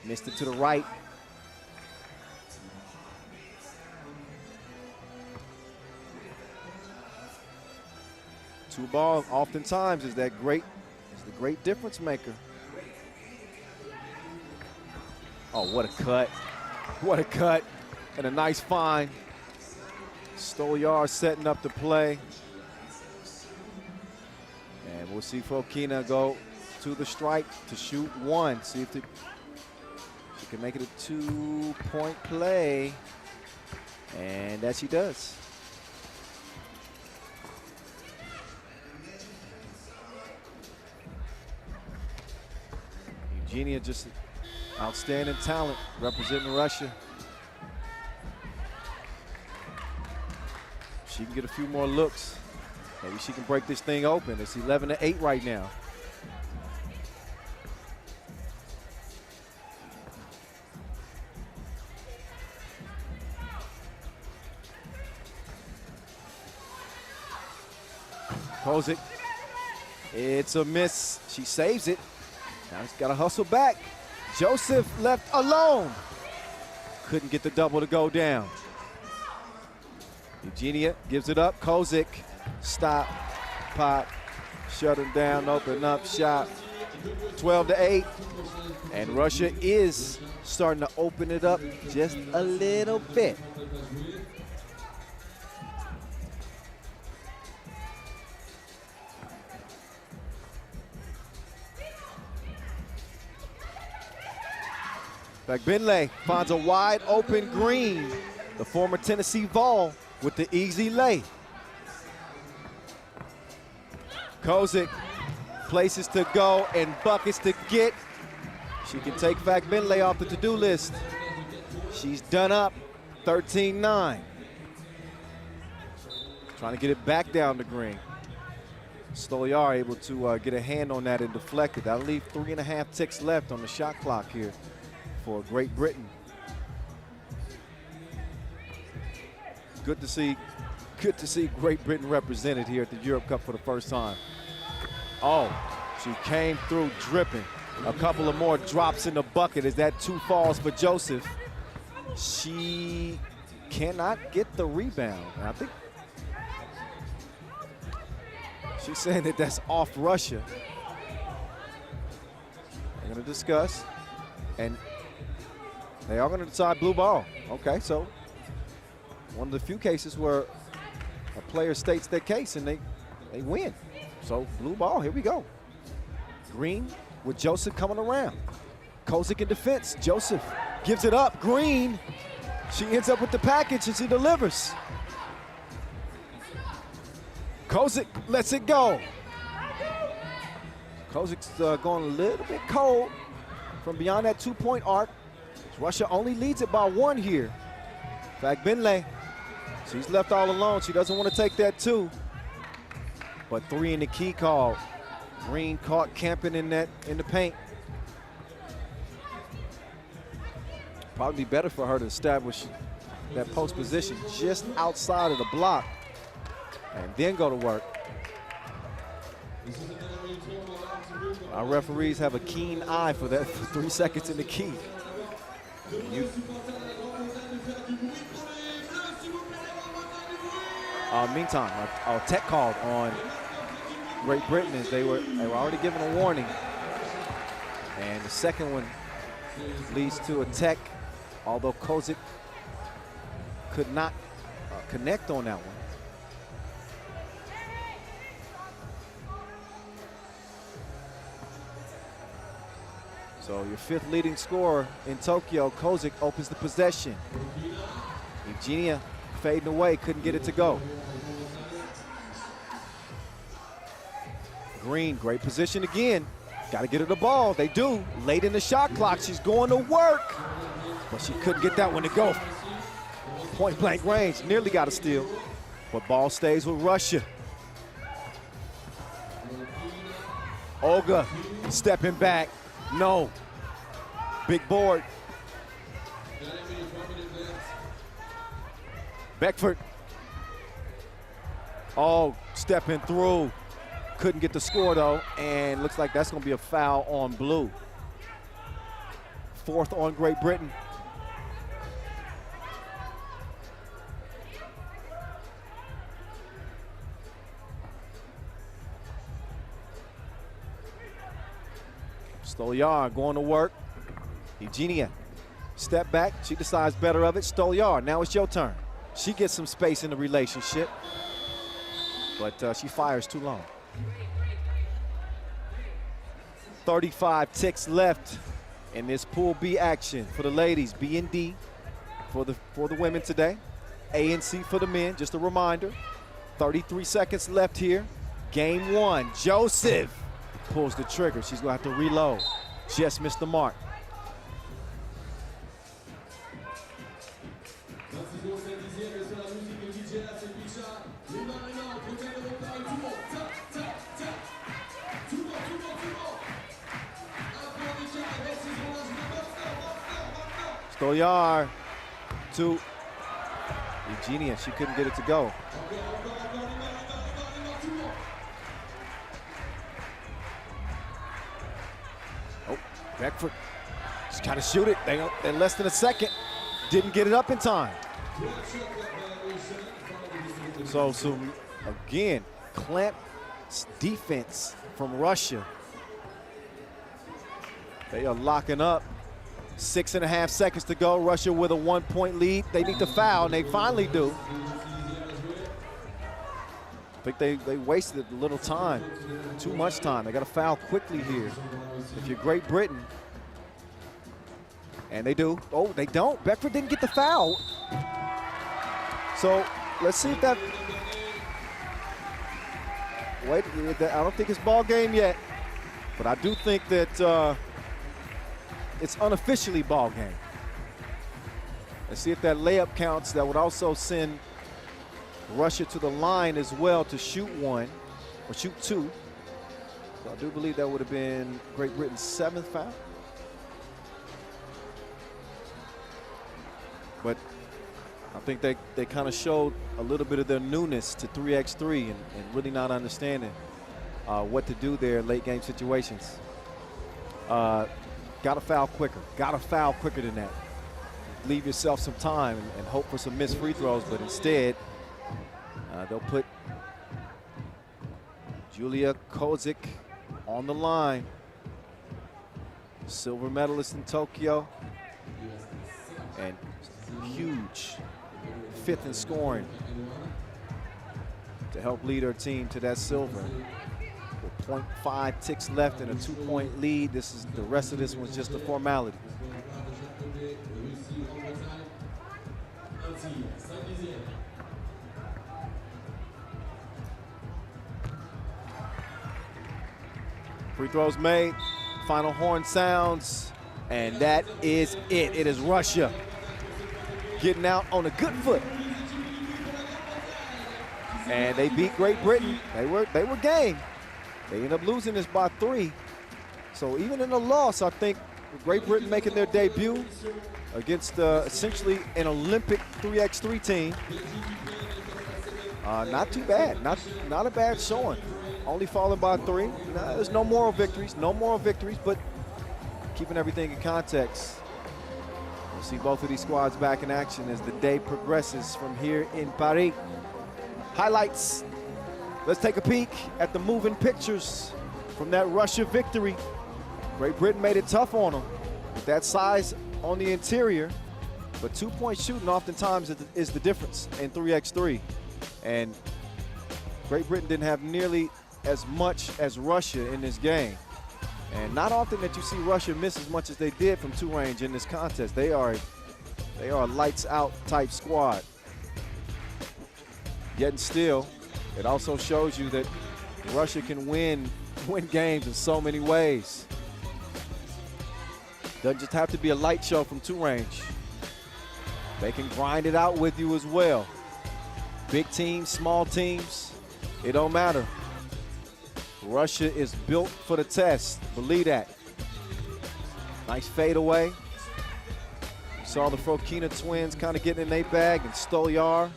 Missed it to the right. Two ball oftentimes is the great difference maker. Oh, what a cut. What a cut. And a nice find. Stolyar setting up the play. And we'll see Fokina go to the stripe to shoot 1. See if she can make it a 2-point play. And that she does. Eugenia just outstanding talent representing Russia. She can get a few more looks. Maybe she can break this thing open. It's 11-8 right now. Kozik. It's a miss. She saves it. Now he's got to hustle back. Joseph left alone. Couldn't get the double to go down. Eugenia gives it up. Kozik. Stop. Pop. Shut him down. Open up. Shot. 12-8. And Russia is starting to open it up just a little bit. Benley finds a wide open Green, the former Tennessee Vol, with the easy lay. Kozik, places to go and buckets to get. She can take Benley off the to-do list. She's done up, 13-9. Trying to get it back down to Green. Stoliar able to get a hand on that and deflect it. That'll leave 3.5 ticks left on the shot clock here for Great Britain. Good to see Great Britain represented here at the Europe Cup for the first time. Oh, she came through dripping. A couple of more drops in the bucket as that 2 falls for Joseph. She cannot get the rebound. And I think she's saying that that's off Russia. They're going to discuss, and they are going to decide blue ball. Okay, so one of the few cases where a player states their case and they win. So blue ball, here we go. Green with Joseph coming around. Kozik in defense. Joseph gives it up. Green, she ends up with the package and she delivers. Kozik lets it go. Kozik's going a little bit cold from beyond that 2-point arc. Russia only leads it by 1 here. Benley, she's left all alone. She doesn't want to take that 2. But 3 in the key call. Green caught camping in the paint. Probably be better for her to establish that post position just outside of the block and then go to work. Our referees have a keen eye for that 3 seconds in the key. Meantime, our tech called on Great Britain as they were already given a warning. And the second one leads to a tech, although Kozik could not connect on that one. So your 5th leading scorer in Tokyo, Kozik, opens the possession. Eugenia fading away, couldn't get it to go. Green, great position again. Got to get her the ball. They do. Late in the shot clock, she's going to work. But she couldn't get that one to go. Point blank range, nearly got a steal. But ball stays with Russia. Olga stepping back. No. Big board. Beckford. Oh, stepping through. Couldn't get the score though, and looks like that's going to be a foul on blue. 4th on Great Britain. Stoliar going to work. Eugenia, step back. She decides better of it. Stoliar, now it's your turn. She gets some space in the relationship, but she fires too long. 35 ticks left in this Pool B action for the ladies. B and D for the women today. A and C for the men. Just a reminder. 33 seconds left here. Game 1. Joseph pulls the trigger. She's going to have to reload. Just missed the mark. Stoliar to Eugenia. She couldn't get it to go. Beckford just trying to shoot it. They're less than a second. Didn't get it up in time. So again, clamp defense from Russia. They are locking up. 6.5 seconds to go. Russia with a 1-point lead. They need to foul, and they finally do. I think they wasted a little time, too much time. They got to foul quickly here. If you're Great Britain, and they do. Oh, they don't. Beckford didn't get the foul. So let's see if that. Wait, I don't think it's ball game yet, but I do think that it's unofficially ball game. Let's see if that layup counts. That would also send Russia to the line as well to shoot one, or shoot two. So I do believe that would have been Great Britain's 7th foul. But I think they kind of showed a little bit of their newness to 3x3 and really not understanding what to do there in late game situations. Got to foul quicker. Got to foul quicker than that. Leave yourself some time and hope for some missed free throws, but instead, they'll put Julia Kozik on the line. Silver medalist in Tokyo. And huge 5th in scoring to help lead her team to that silver. With 0.5 ticks left and a 2-point lead, the rest of this one's just a formality. Free throws made, final horn sounds, and that is it. It is Russia getting out on a good foot. And they beat Great Britain. They were game. They ended up losing this by 3. So even in the loss, I think Great Britain making their debut against essentially an Olympic 3x3 team. Not too bad, not a bad showing. Only falling by 3. There's no moral victories, but keeping everything in context. We'll see both of these squads back in action as the day progresses from here in Paris. Highlights. Let's take a peek at the moving pictures from that Russia victory. Great Britain made it tough on them with that size on the interior, but 2-point shooting oftentimes is the difference in 3x3. And Great Britain didn't have nearly as much as Russia in this game. And not often that you see Russia miss as much as they did from 2 range in this contest. They are a lights out type squad. Yet and still, it also shows you that Russia can win games in so many ways. Doesn't just have to be a light show from 2 range. They can grind it out with you as well. Big teams, small teams, it don't matter. Russia is built for the test, believe that. Nice fadeaway. Saw the Frokina twins kind of getting in their bag, and Stolyar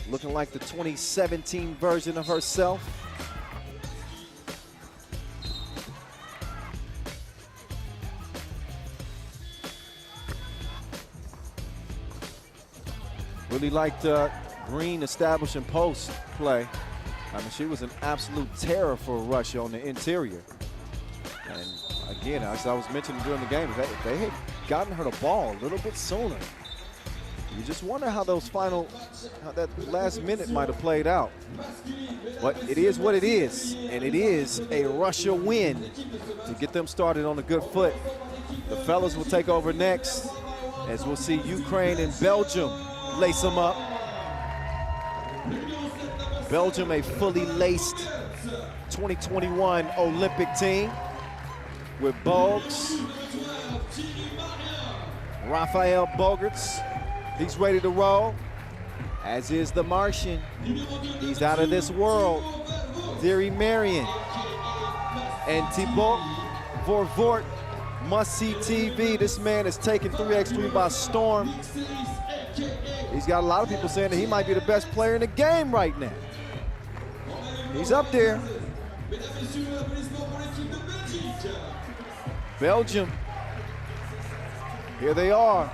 looking like the 2017 version of herself. Really liked Green establishing post play. I mean, she was an absolute terror for Russia on the interior. And again, as I was mentioning during the game, if they had gotten her the ball a little bit sooner, you just wonder how that last minute might have played out. But it is what it is, and it is a Russia win to get them started on a good foot. The fellas will take over next, as we'll see Ukraine and Belgium lace them up. Belgium, a fully laced 2021 Olympic team with Bogues, Raphael Bogarts. He's ready to roll, as is the Martian. He's out of this world. Thierry Marion and Thibaut Vorvort, must-see TV. This man is taking 3x3 by storm. He's got a lot of people saying that he might be the best player in the game right now. He's up there. Belgium, here they are.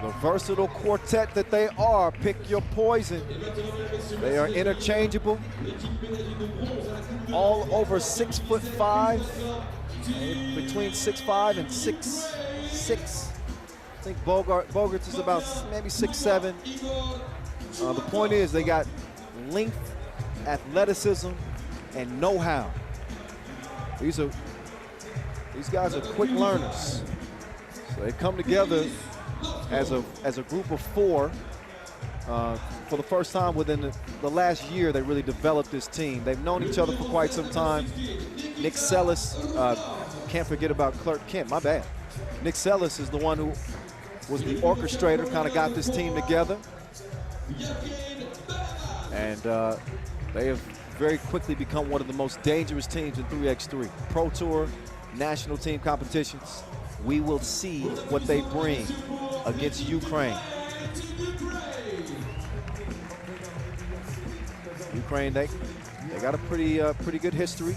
The versatile quartet that they are. Pick your poison. They are interchangeable. All over 6'5", between 6'5" and 6'6". I think Bogarts is about maybe 6'7". The point is they got length, athleticism, and know-how. These guys are quick learners. So they come together as a group of four. For the first time within the last year, they really developed this team. They've known each other for quite some time. Nick Sellis, can't forget about Clark Kent, my bad. Nick Sellis is the one who was the orchestrator, kind of got this team together. And they have very quickly become one of the most dangerous teams in 3x3. Pro Tour, national team competitions. We will see what they bring against Ukraine. Ukraine, they got a pretty good history.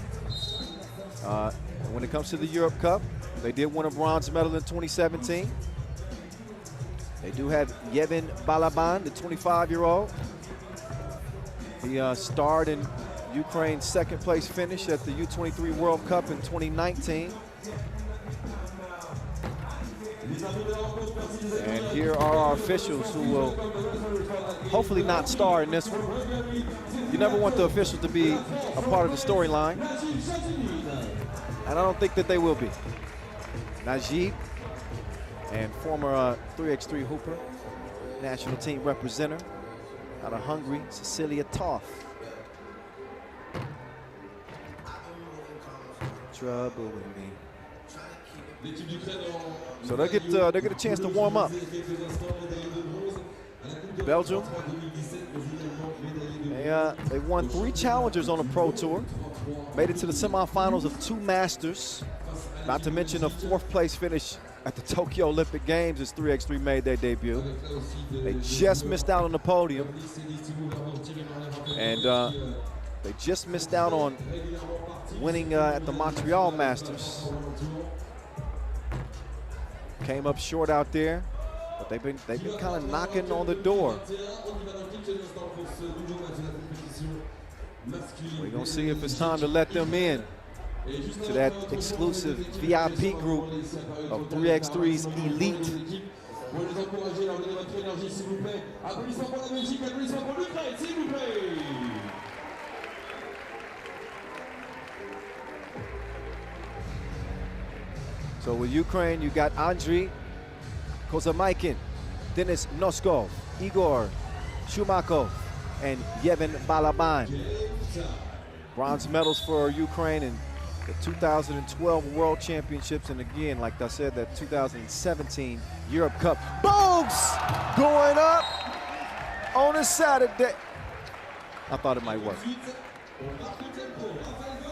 When it comes to the Europe Cup, they did win a bronze medal in 2017. They do have Yevhen Balaban, the 25-year-old. He starred in Ukraine's second place finish at the U23 World Cup in 2019. And here are our officials who will hopefully not star in this one. You never want the officials to be a part of the storyline. And I don't think that they will be. Najib and former 3x3 hooper, national team representative out of Hungary, Cecilia Toth. Trouble with me. So they'll get a chance to warm up. Belgium, they won 3 challengers on the Pro Tour, made it to the semifinals of 2 Masters, not to mention a 4th place finish at the Tokyo Olympic Games as 3x3 made their debut. They just missed out on the podium, and they just missed out on winning at the Montreal Masters. Came up short out there, but they've been kind of knocking on the door. We're gonna see if it's time to let them in to that exclusive VIP group of 3x3's elite. So with Ukraine, you got Andriy Kozamaikin, Denis Noskov, Igor Shumakov, and Yevhen Balaban. Bronze medals for Ukraine in the 2012 World Championships, and again, like I said, that 2017 Europe Cup. Bogues going up on a Saturday. I thought it might work.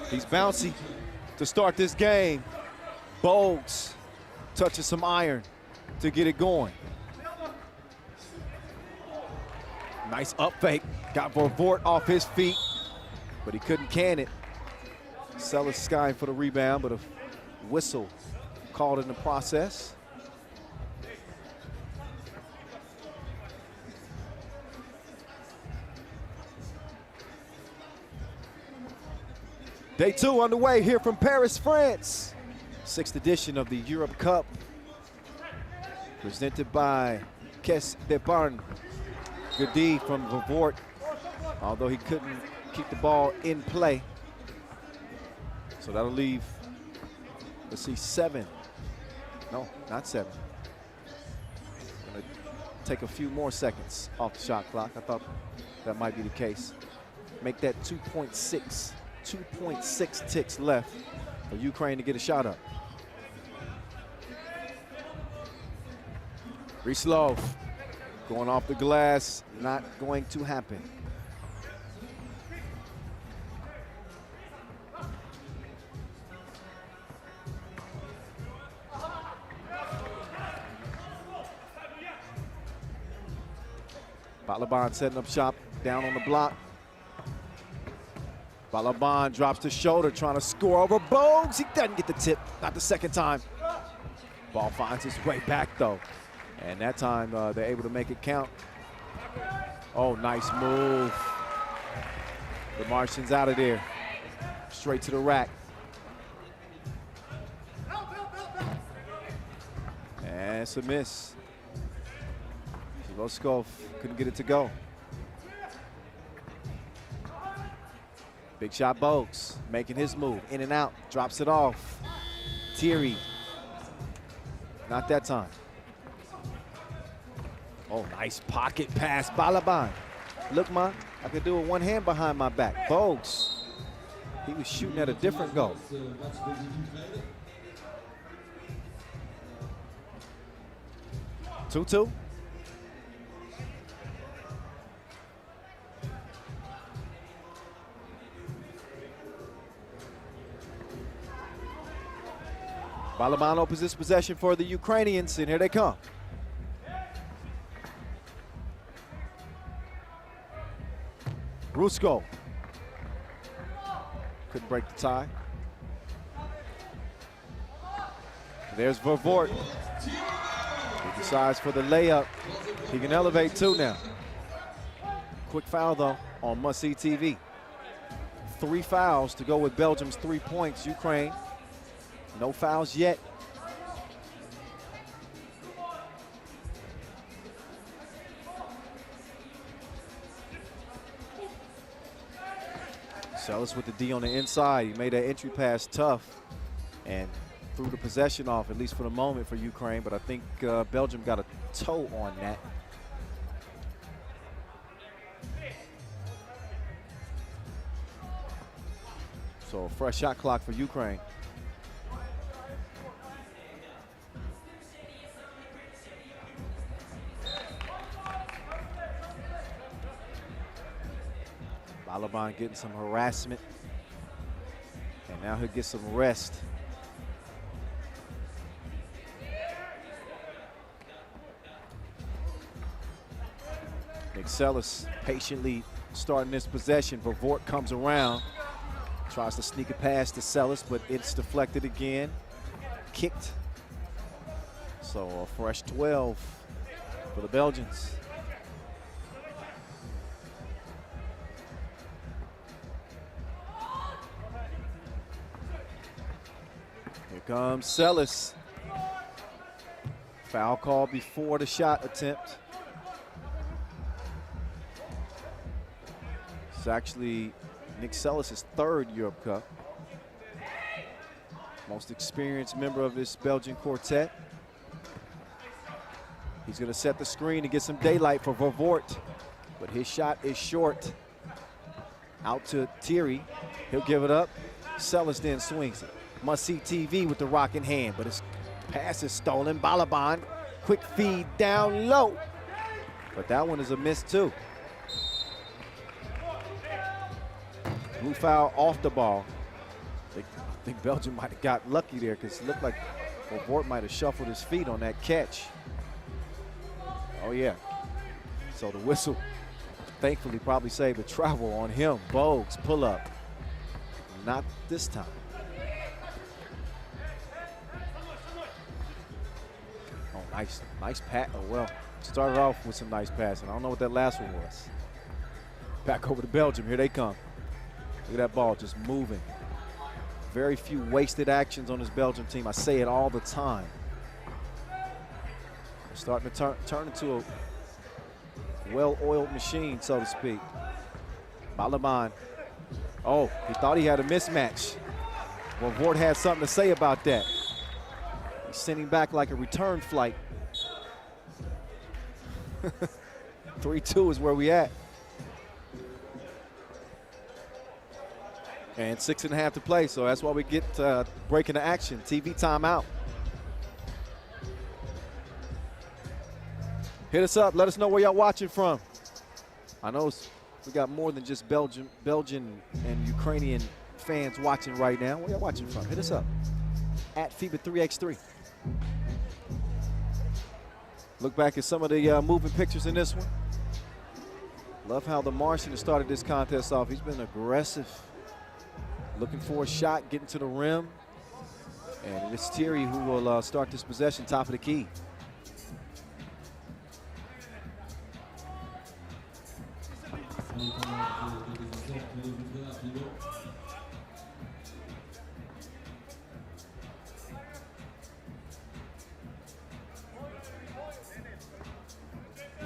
He's bouncy to start this game. Bogues touches some iron to get it going. Nice up fake. Got Vervoort off his feet, but he couldn't can it. Sellis skying for the rebound, but a whistle called in the process. Day 2 underway here from Paris, France. 6th edition of the Europe Cup, presented by Caisse d'Epargne. Good D from Vervoort, although he couldn't keep the ball in play. So that'll leave, let's see, 7. No, not 7. Gonna take a few more seconds off the shot clock. I thought that might be the case. Make that 2.6 ticks left for Ukraine to get a shot up. Rislov going off the glass, not going to happen. Balaban setting up shop down on the block. Balaban drops the shoulder, trying to score over Bogues. He doesn't get the tip, not the second time. Ball finds its way back, though. And that time, they're able to make it count. Oh, nice move. The Martians out of there. Straight to the rack. And it's a miss. Loskov couldn't get it to go. Big shot Bogues, making his move, in and out, drops it off. Thierry, not that time. Oh, nice pocket pass, Balaban. Look, man, I could do it one hand behind my back. Bogues, he was shooting at a different goal. 2-2. Balaban opens this possession for the Ukrainians, and here they come. Rusko. Couldn't break the tie. There's Vervoort. He decides for the layup. He can elevate two now. Quick foul, though, on must-see TV. 3 fouls to go with Belgium's 3 points. Ukraine, no fouls yet. Sellis with the D on the inside. He made that entry pass tough and threw the possession off, at least for the moment, for Ukraine. But I think Belgium got a toe on that. So a fresh shot clock for Ukraine. Balaban getting some harassment, and now he'll get some rest. Nick Sellis patiently starting this possession. Vervoort comes around, tries to sneak a pass to Sellis, but it's deflected again, kicked. So a fresh 12 for the Belgians. Here comes Sellis. Foul call before the shot attempt. It's actually Nick Sellis' 3rd Europe Cup. Most experienced member of this Belgian quartet. He's going to set the screen to get some daylight for Vervoort, but his shot is short. Out to Thierry. He'll give it up. Sellis then swings it. Must-see TV with the rock in hand, but his pass is stolen. Balaban, quick feed down low. But that one is a miss too. Blue foul off the ball. I think Belgium might have got lucky there because it looked like Vervoort might have shuffled his feet on that catch. Oh yeah. So the whistle thankfully probably saved the travel on him. Bogues pull up. Not this time. Oh, nice pass. Oh, well, started off with some nice passing. I don't know what that last one was. Back over to Belgium. Here they come. Look at that ball just moving. Very few wasted actions on this Belgium team. I say it all the time. Starting to turn into a well-oiled machine, so to speak. Balaban. Oh, he thought he had a mismatch. Well, Vervoort had something to say about that. He's sending back like a return flight. 3-2 is where we at. And 6.5 to play, so that's why we get breaking the action. TV timeout. Hit us up. Let us know where y'all watching from. I know we got more than just Belgian and Ukrainian fans watching right now. Where y'all watching from? Hit us up at FIBA 3x3. Look back at some of the moving pictures in this one. Love how the Martian has started this contest off. He's been aggressive looking for a shot, getting to the rim. And it's Thierry who will start this possession, top of the key.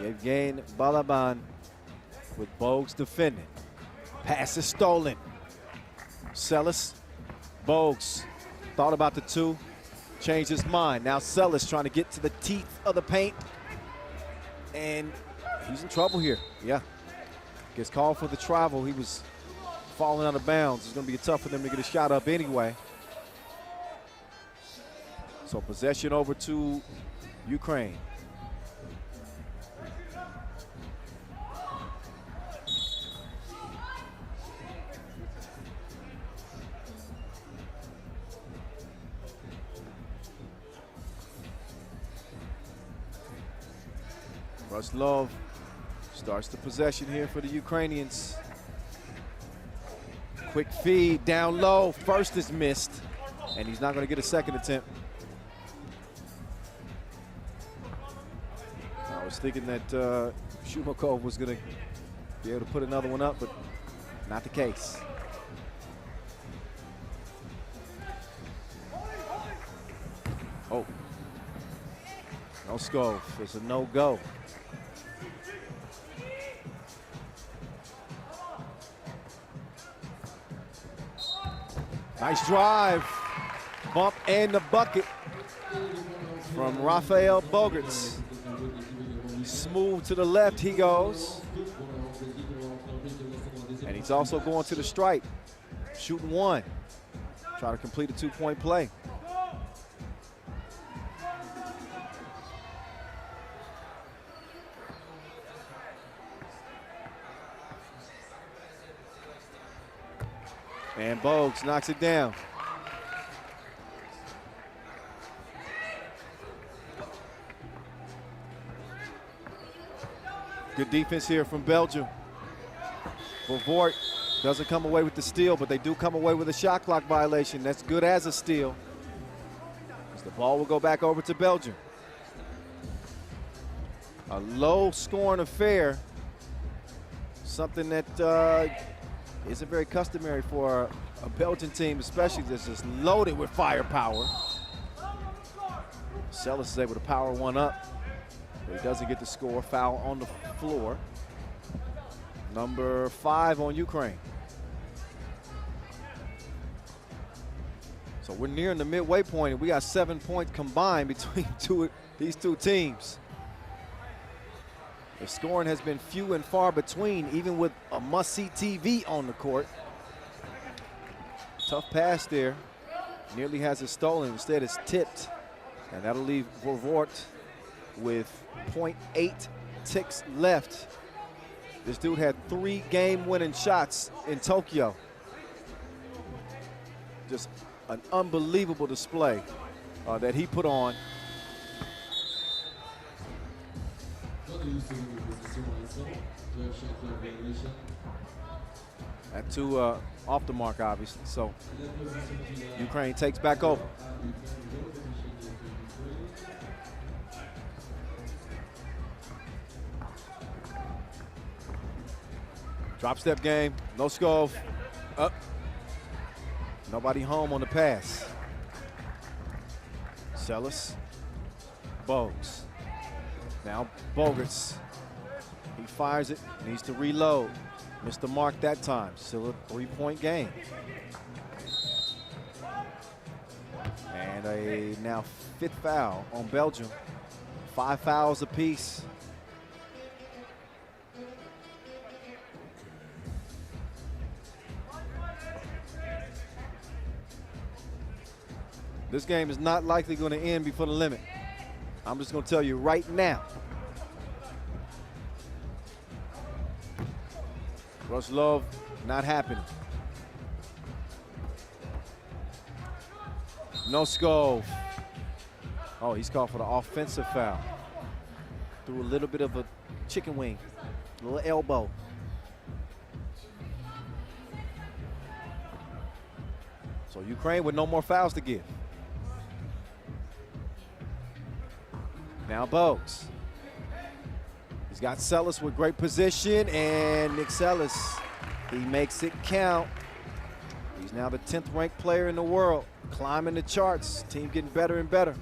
Yevgeny Balaban with Bogues defending. Pass is stolen. Sellis, Bogues thought about the two, changed his mind. Now Sellis trying to get to the teeth of the paint. And he's in trouble here. Yeah. Gets called for the travel. He was falling out of bounds. It's going to be tough for them to get a shot up anyway. So possession over to Ukraine. Ruslov starts the possession here for the Ukrainians. Quick feed down low. First is missed, and he's not going to get a second attempt. I was thinking that Shumakov was going to be able to put another one up, but not the case. Oh. No Skov. It's a no-go. Nice drive. Bump and the bucket from Rafael Bogarts. Smooth to the left he goes. And he's also going to the stripe. Shooting one. Try to complete a two-point play. And Bogues knocks it down. Good defense here from Belgium. Vovort doesn't come away with the steal, but they do come away with a shot clock violation. That's good as a steal. As the ball will go back over to Belgium. A low-scoring affair. Something that isn't very customary for a Belgian team, especially that's just loaded with firepower. Sellis is able to power one up, but he doesn't get the score. Foul on the floor. Number 5 on Ukraine. So we're nearing the midway point, and we got 7 points combined between these two teams. The scoring has been few and far between, even with a must-see TV on the court. Tough pass there. Nearly has it stolen. Instead, it's tipped. And that'll leave Vovort with 0.8 ticks left. This dude had 3 game-winning shots in Tokyo. Just an unbelievable display that he put on. That two off the mark, obviously. So Ukraine takes back over. Drop step game, no Skov. Up. Nobody home on the pass. Sellis, Bogues. Now Bogarts, he fires it, needs to reload. Missed the mark that time, still a 3-point game. And a now 5th foul on Belgium. 5 fouls apiece. This game is not likely going to end before the limit. I'm just going to tell you right now. Ruslov, not happening. No Skov. Oh, he's called for the offensive foul. Threw a little bit of a chicken wing, a little elbow. So Ukraine with no more fouls to give. Now Bogues. He's got Sellis with great position, and Nick Sellis, he makes it count. He's now the 10th ranked player in the world, climbing the charts. Team getting better and better.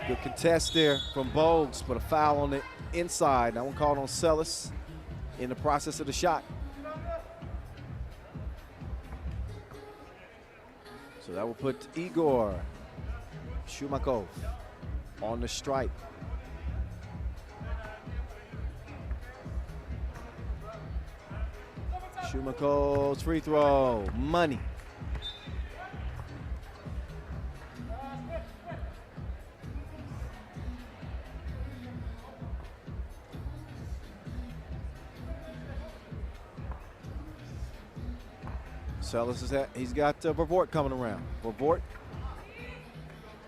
Good contest there from Bogues, but a foul on the inside. That one called on Sellis in the process of the shot. So that will put Igor Shumakov on the stripe. Shumakov's free throw, money. Sellis is he's got Vervoort coming around. Vervoort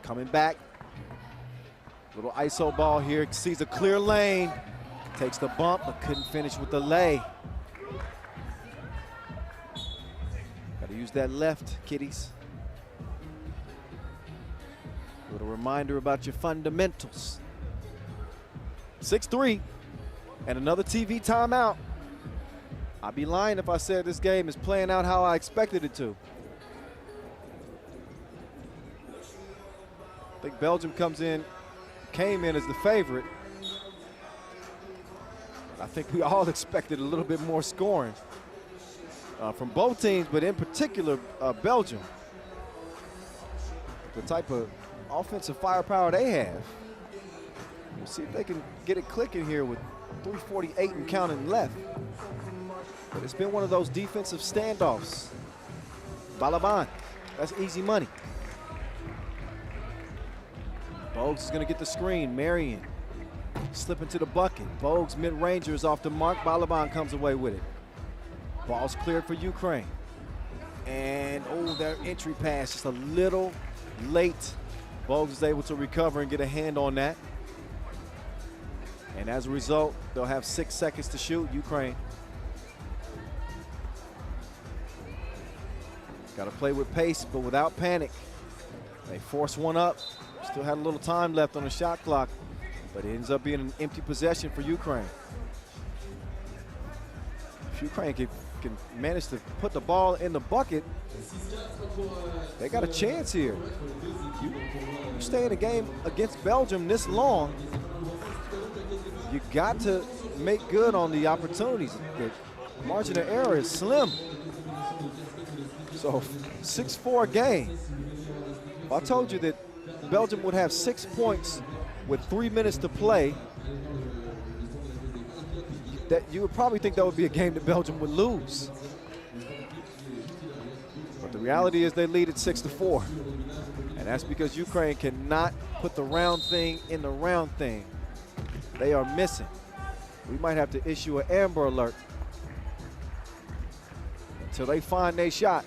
coming back. Little ISO ball here, sees a clear lane. Takes the bump, but couldn't finish with the lay. Gotta use that left, kiddies. Little reminder about your fundamentals. 6-3, and another TV timeout. I'd be lying if I said this game is playing out how I expected it to. I think Belgium came in as the favorite. I think we all expected a little bit more scoring from both teams, but in particular Belgium. The type of offensive firepower they have. We'll see if they can get it clicking here with 3:48 and counting left. But it's been one of those defensive standoffs. Balaban, that's easy money. Bogues is gonna get the screen. Marion slipping to the bucket. Bogues mid-ranger is off the mark. Balaban comes away with it. Ball's cleared for Ukraine. And oh, their entry pass just a little late. Bogues is able to recover and get a hand on that. And as a result, they'll have 6 seconds to shoot, Ukraine. Got to play with pace, but without panic. They force one up. Still had a little time left on the shot clock, but it ends up being an empty possession for Ukraine. If Ukraine can manage to put the ball in the bucket, they got a chance here. You stay in a game against Belgium this long, you got to make good on the opportunities. The margin of error is slim. So 6-4 game. If I told you that Belgium would have 6 points with 3 minutes to play, that you would probably think that would be a game that Belgium would lose. But the reality is they lead at 6-4. And that's because Ukraine cannot put the round thing in the round thing. They are missing. We might have to issue an Amber Alert until they find their shot.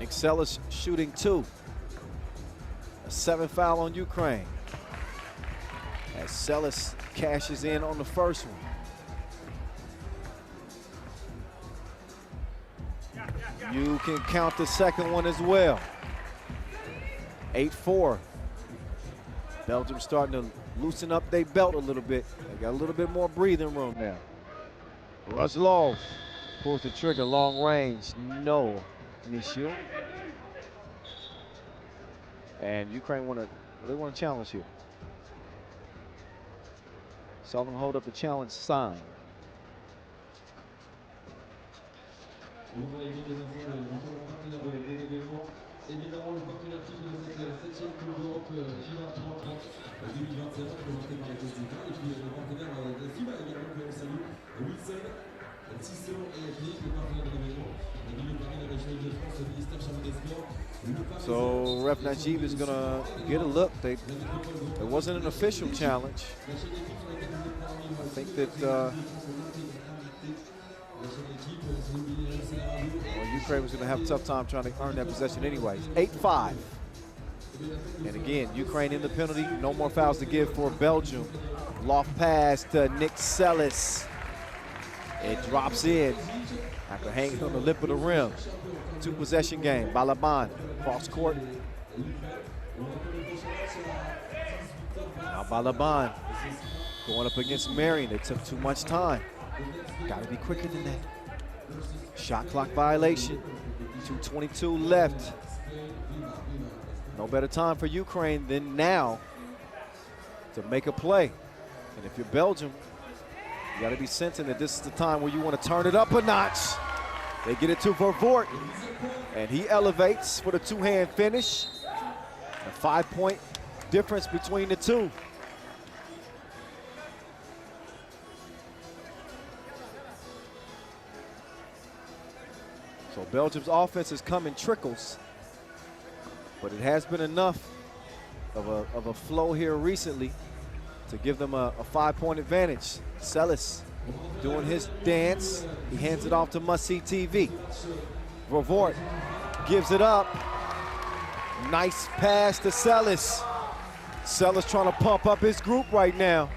Nick Sellis shooting 2. A 7th foul on Ukraine. As Sellis cashes in on the first one. You can count the second one as well. 8-4. Belgium starting to loosen up their belt a little bit. They got a little bit more breathing room now. Ruslov pulls the trigger, long range, no issue. And Ukraine want to challenge here. Saw them hold up the challenge sign. Évidemment, le partenaire titre de cette 7e Coupe d'Europe FIBA 30 2021, présenté par les Costitas, et puis le partenaire de FIBA également que l'on salue, Wilson, Tisson et Ethnique, le partenaire de l'événement, la ville de Paris, la région de France, le ministère chargé des Sports. So Ref Najib is going to get a look. It wasn't an official challenge. I think that Ukraine was going to have a tough time trying to earn that possession anyways. 8-5. And again, Ukraine in the penalty. No more fouls to give for Belgium. Loft pass to Nick Sellis. It drops in after hanging on the lip of the rim. 2-possession game. Balaban, cross court. Now Balaban going up against Marion. It took too much time. Got to be quicker than that. Shot clock violation. 2:22 left. No better time for Ukraine than now to make a play. And if you're Belgium, you got to be sensing that this is the time where you want to turn it up a notch. They get it to Vervoort, and he elevates for the two-hand finish. A 5-point difference between the two. So Belgium's offense has come in trickles, but it has been enough of a flow here recently to give them a 5-point advantage. Sellis doing his dance. He hands it off to Must-See TV. Vervoort gives it up. Nice pass to Sellis. Sellis trying to pump up his group right now.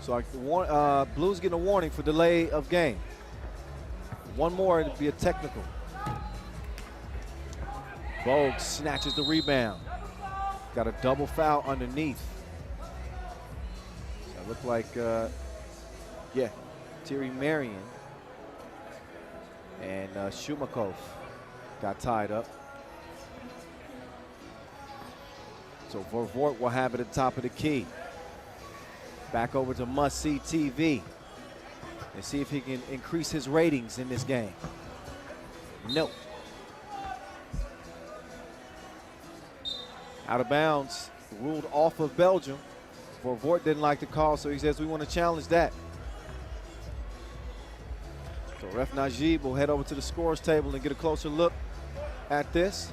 So Blues getting a warning for delay of game. One more, it'd be a technical. Bogue snatches the rebound. Got a double foul underneath. So it looked like, Thierry Marion and Shumakov got tied up. So Vervoort will have it at the top of the key. Back over to Must-See TV and see if he can increase his ratings in this game. No. Out of bounds, ruled off of Belgium. Vervoort didn't like the call, so he says we want to challenge that. So Ref Najib will head over to the scores table and get a closer look at this.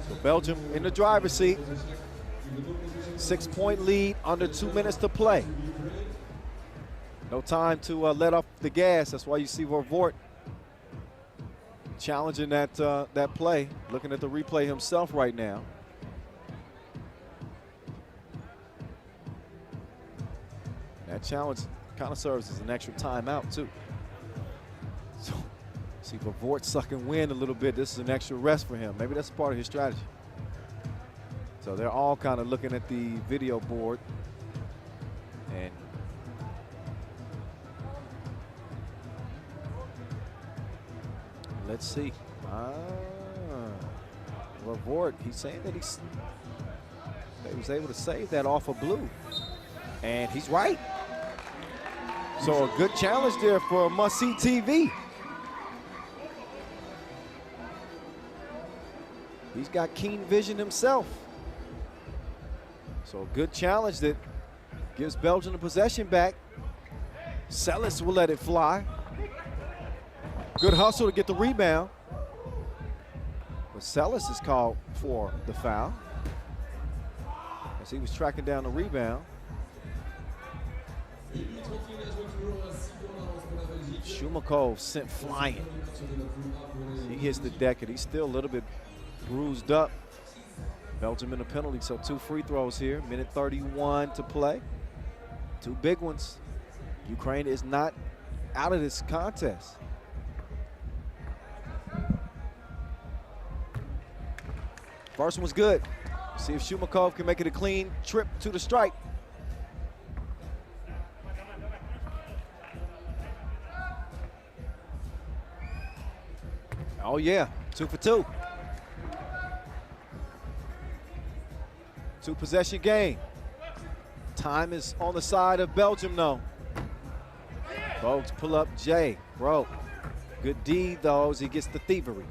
So Belgium in the driver's seat. 6-point lead, under 2 minutes to play. No time to let off the gas. That's why you see Vervoort challenging that play, looking at the replay himself right now. That challenge kind of serves as an extra timeout too. So see Vervoort sucking wind a little bit. This is an extra rest for him. Maybe that's part of his strategy. So they're all kind of looking at the video board, and let's see. Vervoort, he's saying that he was able to save that off of Blue, and he's right. So a good challenge there for Must-See TV. He's got keen vision himself. So a good challenge that gives Belgium the possession back. Sellis will let it fly. Good hustle to get the rebound. But Sellis is called for the foul as he was tracking down the rebound. Shumakov sent flying. He hits the deck, and he's still a little bit bruised up. Belgium in a penalty, so 2 free throws here. Minute 31 to play. 2 big ones. Ukraine is not out of this contest. First one's good. See if Shumakov can make it a clean trip to the stripe. Oh yeah, 2 for 2. 2-possession game. Time is on the side of Belgium though. Bogues pull up Jay, bro. Good D though as he gets the thievery.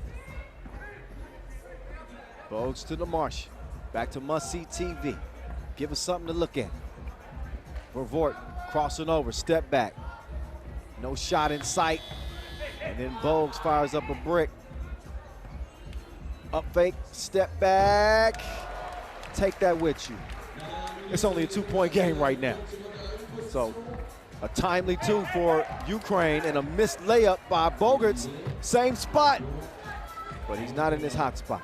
Bogues to the Marsh. Back to Must-See TV. Give us something to look at. Vervoort crossing over, step back. No shot in sight. And then Bogues fires up a brick. Up fake, step back. Take that with you. It's only a 2-point game right now. So a timely two for Ukraine and a missed layup by Bogarts. Same spot, but he's not in his hot spot.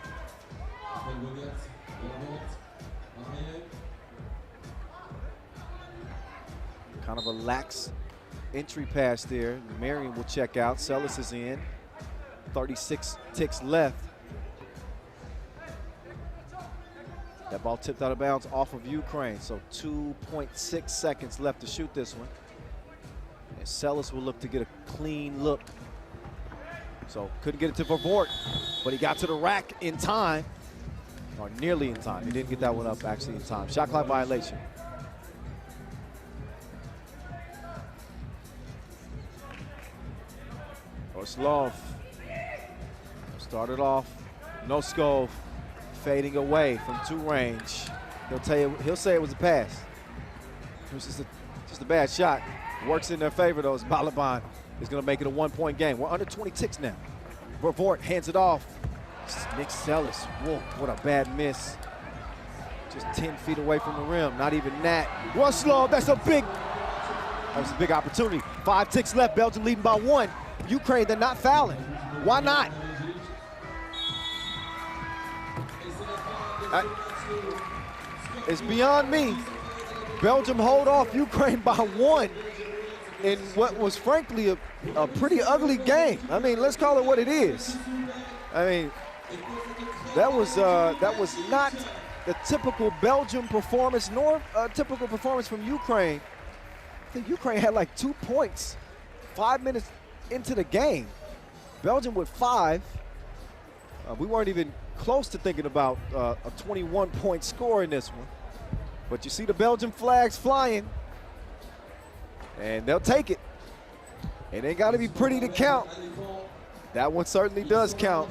Kind of a lax entry pass there. Marion will check out. Sellis is in. 36 ticks left. That ball tipped out of bounds off of Ukraine. So 2.6 seconds left to shoot this one. And Sellis will look to get a clean look. So couldn't get it to Vervoort, but he got to the rack in time, or nearly in time. He didn't get that one up actually in time. Shot clock violation. Oslov started off, Noskov fading away from two range. He'll say it was a pass. It was just a bad shot. Works in their favor though, as Balaban is gonna make it a 1-point game. We're under 20 ticks now. Vervoort hands it off. Nick Sellis, whoa, what a bad miss. Just 10 feet away from the rim, not even that. Ruslov, that was a big opportunity. 5 ticks left, Belgium leading by 1. Ukraine, they're not fouling. Why not? It's beyond me. Belgium hold off Ukraine by 1 in what was frankly a pretty ugly game. I mean, let's call it what it is. I mean, that was not the typical Belgium performance, nor a typical performance from Ukraine. I think Ukraine had like 2 points 5 minutes into the game. Belgium with 5. We weren't even close to thinking about a 21-point score in this one. But you see the Belgian flags flying, and they'll take it. It ain't got to be pretty to count. That one certainly does count.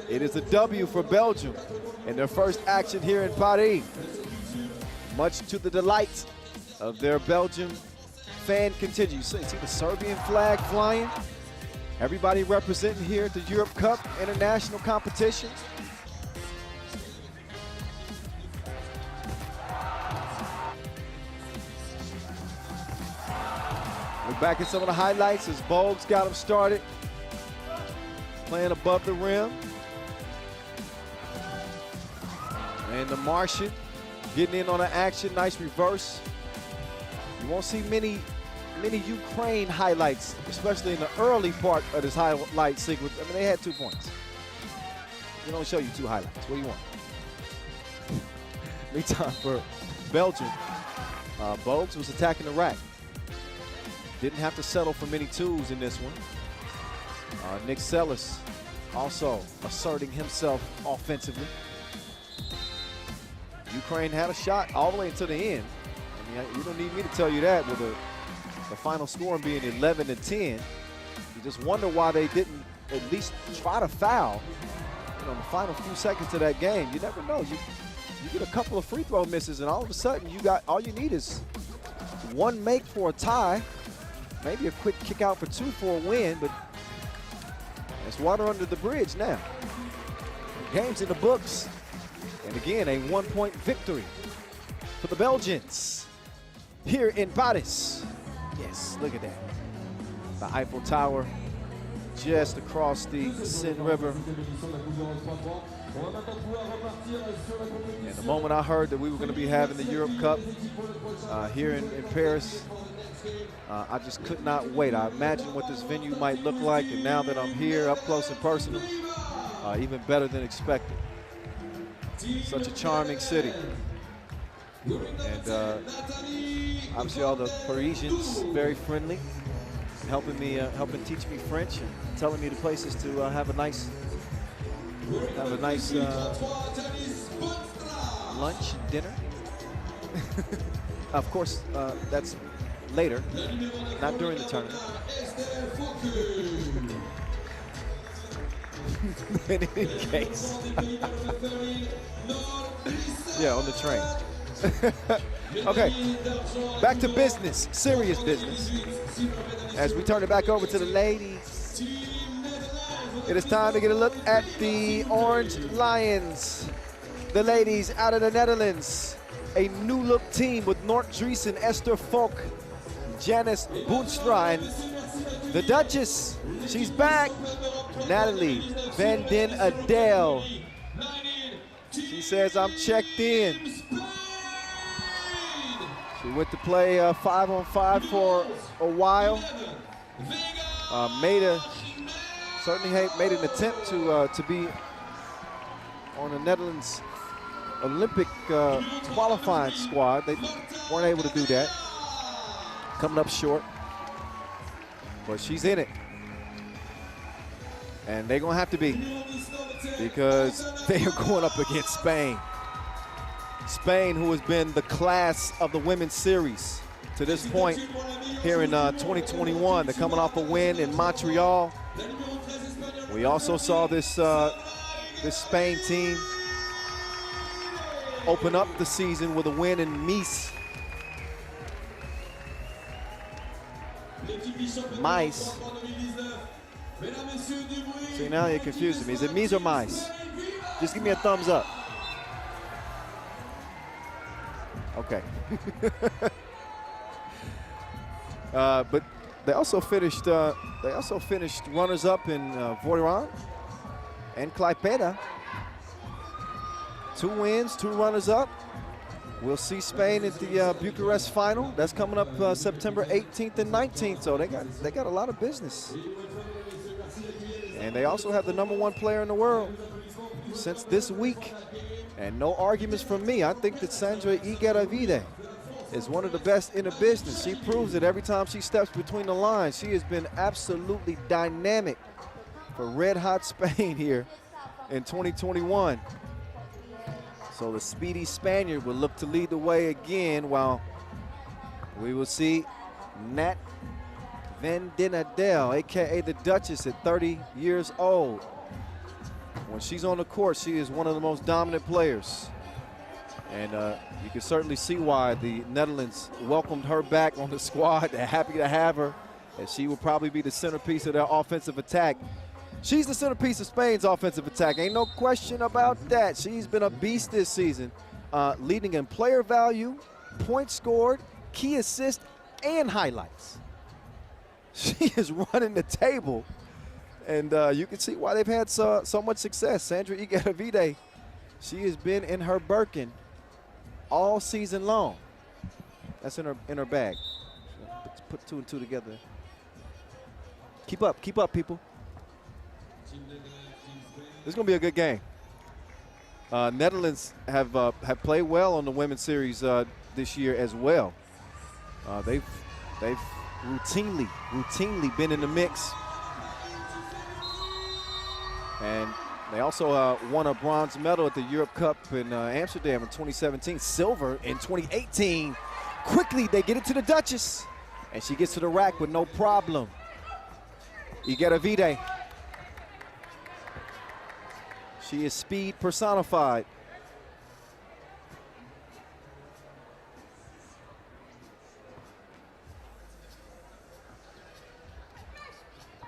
It is a W for Belgium in their first action here in Paris. Much to the delight of their Belgian fan contingent. You see the Serbian flag flying. Everybody representing here at the Europe Cup international competition. We're back at some of the highlights as Bogues got him started. Playing above the rim. And the Martian getting in on the action. Nice reverse. You won't see many Ukraine highlights, especially in the early part of this highlight sequence. I mean, they had 2 points. We don't show you 2 highlights. What do you want? Meantime for Belgium, Bogues was attacking the rack. Didn't have to settle for many twos in this one. Nick Sellis also asserting himself offensively. Ukraine had a shot all the way until the end. I mean, you don't need me to tell you that with the final score being 11-10. You just wonder why they didn't at least try to foul in the final few seconds of that game. You never know. You get a couple of free throw misses, and all of a sudden all you need is 1 make for a tie, maybe a quick kick out for 2 for a win, but it's water under the bridge now. The game's in the books. And again, a 1-point victory for the Belgians here in Paris. Yes, look at that. The Eiffel Tower just across the Seine River. And the moment I heard that we were going to be having the Europe Cup here in Paris, I just could not wait. I imagined what this venue might look like, and now that I'm here up close and personal, even better than expected. Such a charming city. And obviously all the Parisians very friendly, helping teach me French and telling me the places to have a nice lunch and dinner. Of course, that's later, not during the tournament. In any case. Yeah, on the train. Okay, back to business, serious business. As we turn it back over to the ladies, it is time to get a look at the Orange Lions. The ladies out of the Netherlands, a new look team with Noort Driesen, Esther Volk, Janice Boonstra, and the Duchess, she's back. Natalie Van Den Adele. She says, I'm checked in. She went to play 5-on-5 for a while. Certainly made an attempt to be on the Netherlands Olympic qualifying squad. They weren't able to do that. Coming up short. But she's in it. And they're going to have to be, because they are going up against Spain. Spain, who has been the class of the women's series to this point here in 2021. They're coming off a win in Montreal. We also saw this Spain team open up the season with a win in Nice. Mice. See, now you're confusing me. Is it Mies or Mice? Just give me a thumbs up. Okay. But they also finished runners-up in Voiron and Klaipeda. 2 wins, 2 runners-up. We'll see Spain at the Bucharest final. That's coming up September 18th and 19th. So they got a lot of business. And they also have the #1 player in the world since this week. And no arguments from me. I think that Sandra Igueravide is one of the best in the business. She proves it every time she steps between the lines. She has been absolutely dynamic for Red Hot Spain here in 2021. So the speedy Spaniard will look to lead the way again, while we will see Nat Van Den Adele, aka the Duchess, at 30 years old. When she's on the court, she is one of the most dominant players. And you can certainly see why the Netherlands welcomed her back on the squad. They're happy to have her, and she will probably be the centerpiece of their offensive attack. She's the centerpiece of Spain's offensive attack. Ain't no question about that. She's been a beast this season, leading in player value, points scored, key assists, and highlights. She is running the table, and you can see why they've had so much success. Sandra Igueravide, she has been in her Birkin all season long. That's in her bag. Put 2 and 2 together. Keep up, people. This is gonna be a good game. Netherlands have played well on the women's series this year as well. They've routinely been in the mix. And they also won a bronze medal at the Europe Cup in Amsterdam in 2017, silver in 2018. Quickly, they get it to the Duchess, and she gets to the rack with no problem. Igueravide. She is speed personified.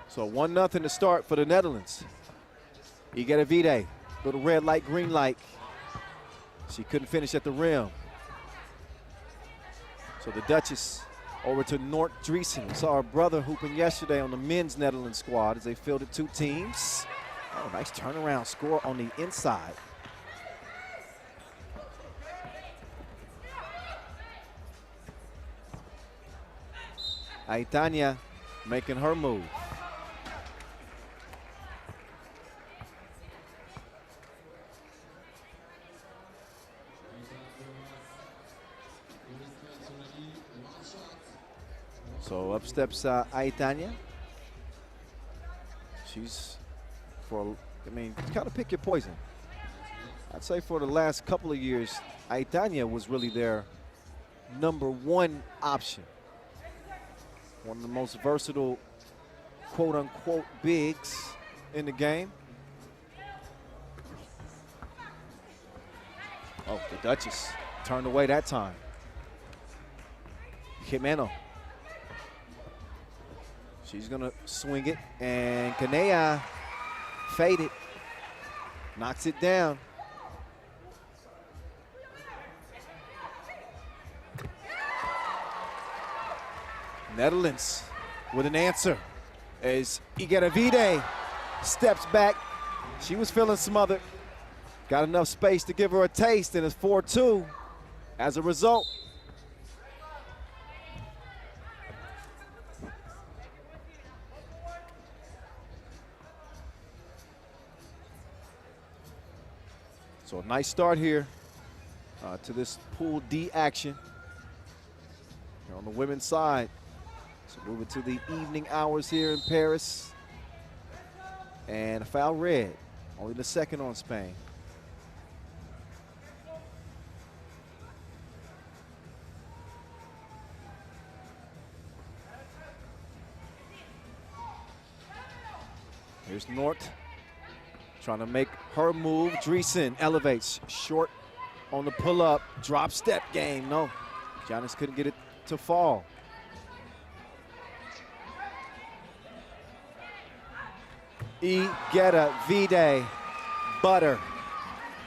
So 1-0 to start for the Netherlands. Igueravide, little red light, green light. She couldn't finish at the rim. So the Duchess over to Nort Driesen. We saw her brother hooping yesterday on the men's Netherlands squad as they fielded 2 teams. Oh, nice turnaround score on the inside. Aitana making her move. So up steps Aitana. She's kind of pick your poison. I'd say for the last couple of years, Aitana was really their #1 option. One of the most versatile, quote-unquote, bigs in the game. Oh, the Duchess turned away that time. Jimeno. She's gonna swing it, and Kanea faded, knocks it down. Netherlands with an answer as Igedavide steps back. She was feeling smothered. Got enough space to give her a taste, and it's 4-2 as a result. So a nice start here to this Pool D action here on the women's side. So moving to the evening hours here in Paris. And a foul red, only the second on Spain. Here's Nort trying to make her move. Dreesen elevates short on the pull-up. Drop step game. No, Giannis couldn't get it to fall. Igedavide, butter,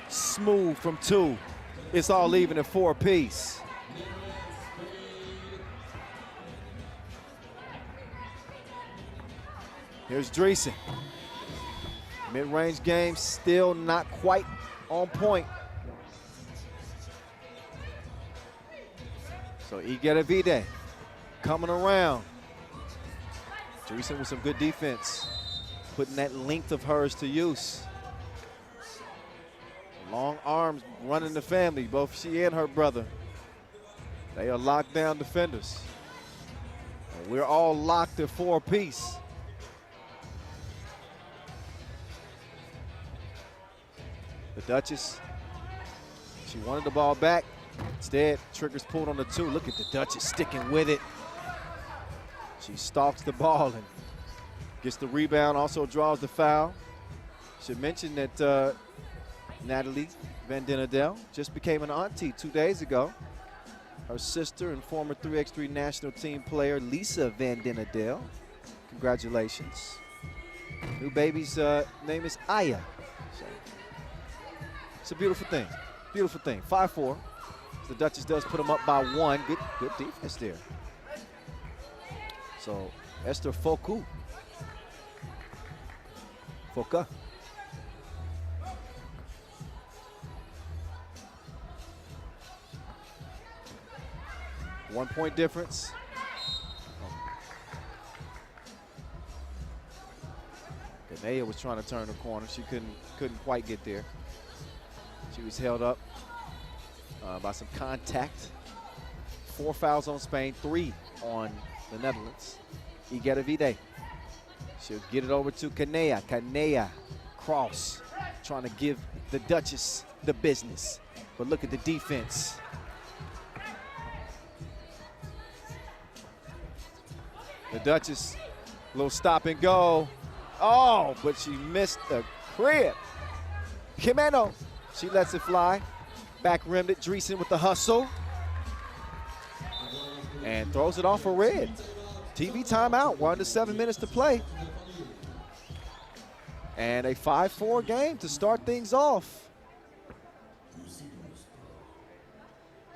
smooth from 2. It's all even at 4 apiece. Here's Dreesen. Mid-range game still not quite on point. So Igedavide coming around. Dreesen with some good defense, putting that length of hers to use. Long arms running the family, both she and her brother. They are lockdown defenders. And we're all locked at 4 apiece. The Duchess, she wanted the ball back. Instead, triggers pulled on the 2. Look at the Duchess sticking with it. She stalks the ball and gets the rebound, also draws the foul. Should mention that Natalie Van Den Adel just became an auntie 2 days ago. Her sister and former 3x3 national team player, Lisa Van Den Adel. Congratulations. New baby's name is Aya. So, it's a beautiful thing, beautiful thing. 5-4. The Duchess does put them up by 1. Good defense there. So Esther Foka. 1 point difference. Kanea was trying to turn the corner. She couldn't quite get there. She was held up by some contact. 4 fouls on Spain, 3 on the Netherlands. Igedavide. She'll get it over to Kanea. Kanea, cross, trying to give the Duchess the business. But look at the defense. The Duchess, little stop and go. Oh, but she missed the crib. Jimeno, she lets it fly. Back rimmed it, Dreesen with the hustle. And throws it off a red. TV timeout, 1 to 7 minutes to play. And a 5-4 game to start things off.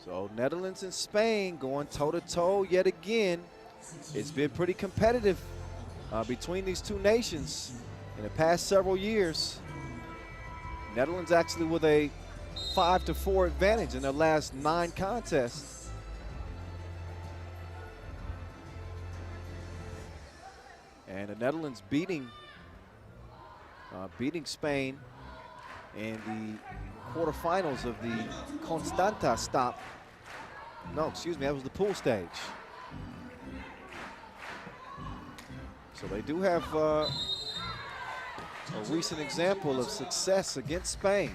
So Netherlands and Spain going toe-to-toe yet again. It's been pretty competitive between these two nations in the past several years. Netherlands actually with a 5-4 advantage in their last 9 contests. And the Netherlands beating Spain in the quarterfinals of the Constanta stop. No, excuse me, that was the pool stage. So they do have a recent example of success against Spain.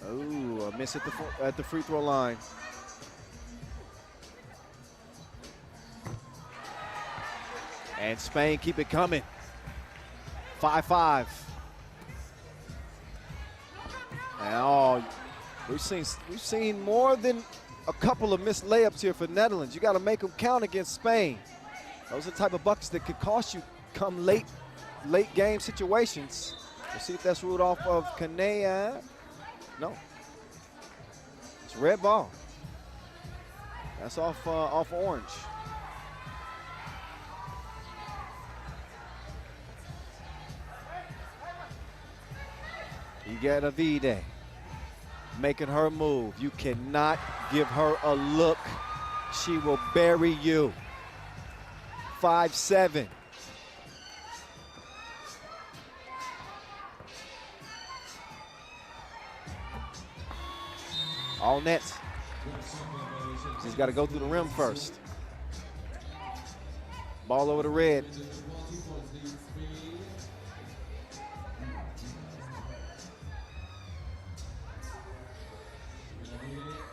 Oh, a miss at the free throw line. And Spain keep it coming. 5-5. And oh, we've seen more than a couple of missed layups here for Netherlands. You got to make them count against Spain. Those are the type of buckets that could cost you come late game situations. We'll see if that's ruled off of Kanea. No. It's red ball. That's off orange. Igedavide making her move. You cannot give her a look. She will bury you. 5-7. All nets. She's got to go through the rim first. Ball over the red.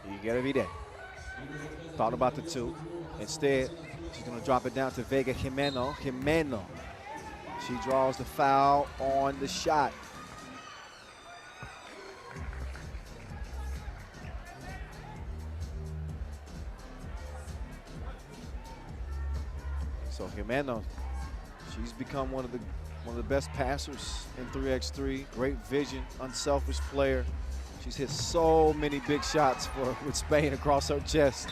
You get every day. Thought about the two. Instead, she's going to drop it down to Vega Jimeno. She draws the foul on the shot. So Jimeno, she's become one of the best passers in 3x3. Great vision, unselfish player. She's hit so many big shots with Spain across her chest.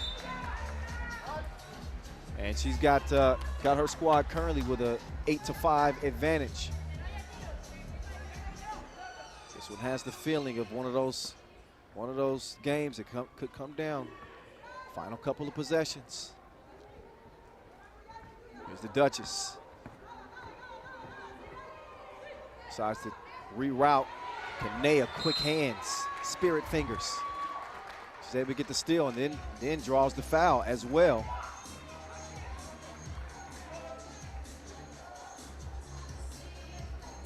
And she's got her squad currently with a 8-5 advantage. This one has the feeling of one of those games that could come down. Final couple of possessions. Here's the Duchess. Decides to reroute. Kanea, quick hands, spirit fingers. She's able to get the steal and then draws the foul as well.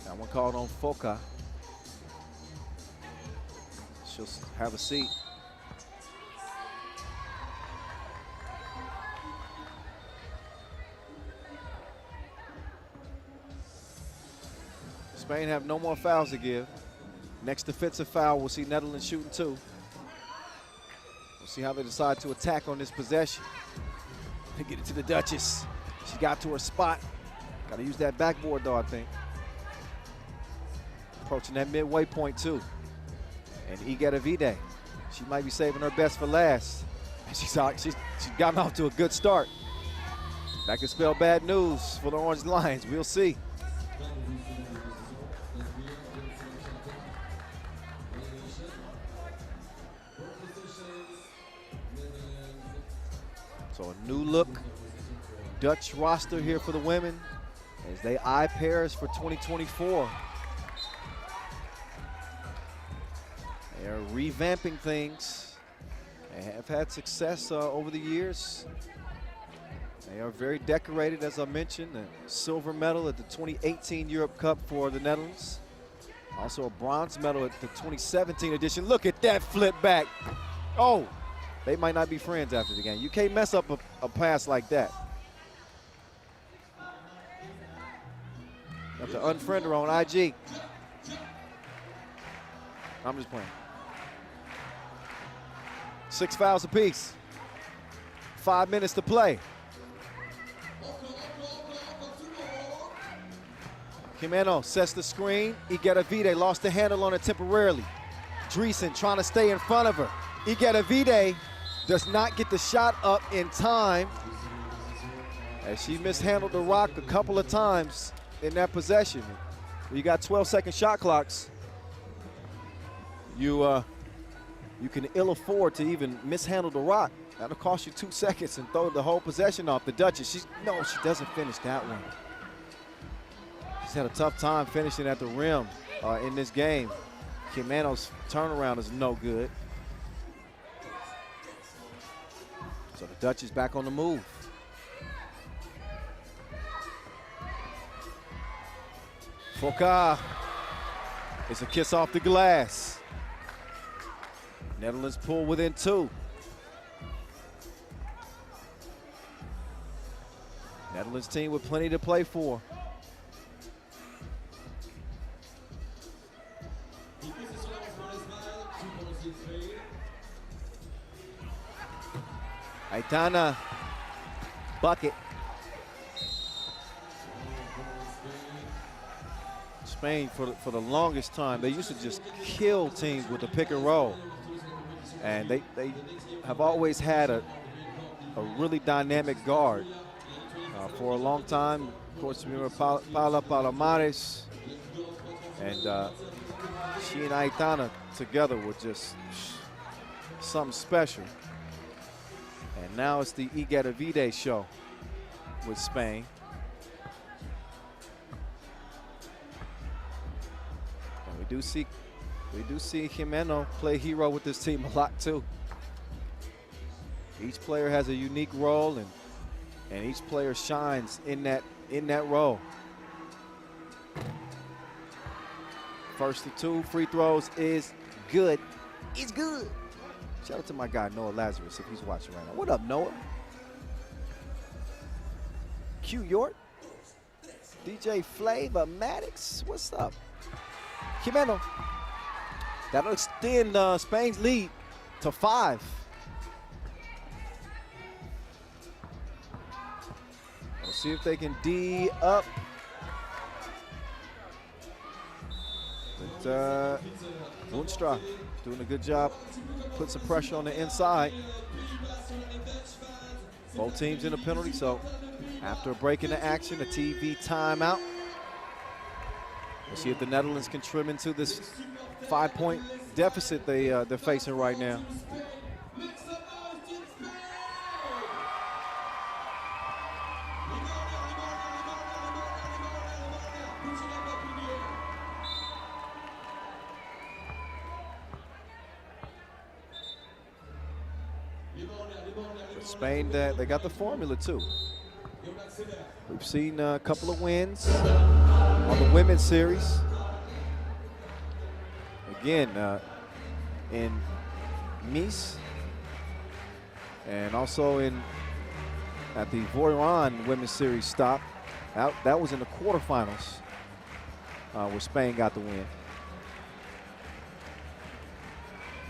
That one called on Foka. She'll have a seat. Spain have no more fouls to give. Next defensive foul, we'll see Netherlands shooting 2. We'll see how they decide to attack on this possession. They get it to the Duchess. She got to her spot. Got to use that backboard though, I think. Approaching that midway point too. And Igedavide, she might be saving her best for last. She's gotten off to a good start. That could spell bad news for the Orange Lions. We'll see. So a new look Dutch roster here for the women as they eye pairs for 2024. They are revamping things. They have had success over the years. They are very decorated, as I mentioned. A silver medal at the 2018 Europe Cup for the Netherlands. Also a bronze medal at the 2017 edition. Look at that flip back. Oh, they might not be friends after the game. You can't mess up a pass like that. You have to unfriend her on IG. I'm just playing. 6 fouls apiece. 5 minutes to play. Jimeno sets the screen. Igedavide lost the handle on it temporarily. Dreesen trying to stay in front of her. Igedavide does not get the shot up in time as she mishandled the rock a couple of times in that possession. You got 12-second shot clocks. You can ill afford to even mishandle the rock. That'll cost you 2 seconds and throw the whole possession off. The Duchess, she doesn't finish that one. She's had a tough time finishing at the rim in this game. Jimeno's turnaround is no good. So the Dutch is back on the move. Foka. It's a kiss off the glass. Netherlands pull within 2. Netherlands team with plenty to play for. Aitana, bucket. Spain, for the longest time, they used to just kill teams with the pick and roll. And they have always had a really dynamic guard for a long time. Of course, remember Paula Palomares, and she and Aitana together were just something special. And now it's the Igatavide show with Spain. And we do see Jimeno play hero with this team a lot too. Each player has a unique role, and each player shines in that role. First to 2 free throws is good. It's good. Shout out to my guy Noah Lazarus if he's watching right now. What up, Noah? Q York, DJ Flavor Maddox, what's up? Jimeno. That'll extend Spain's lead to 5. We'll see if they can D up. But Moonstra doing a good job, put some pressure on the inside. Both teams in a penalty, so after a break in the action, a TV timeout. We'll see if the Netherlands can trim into this 5-point deficit they're facing right now. For Spain, they got the formula too. We've seen a couple of wins on the women's series. Again, in Nice, and also at the Voiron women's series stop. That was in the quarterfinals where Spain got the win.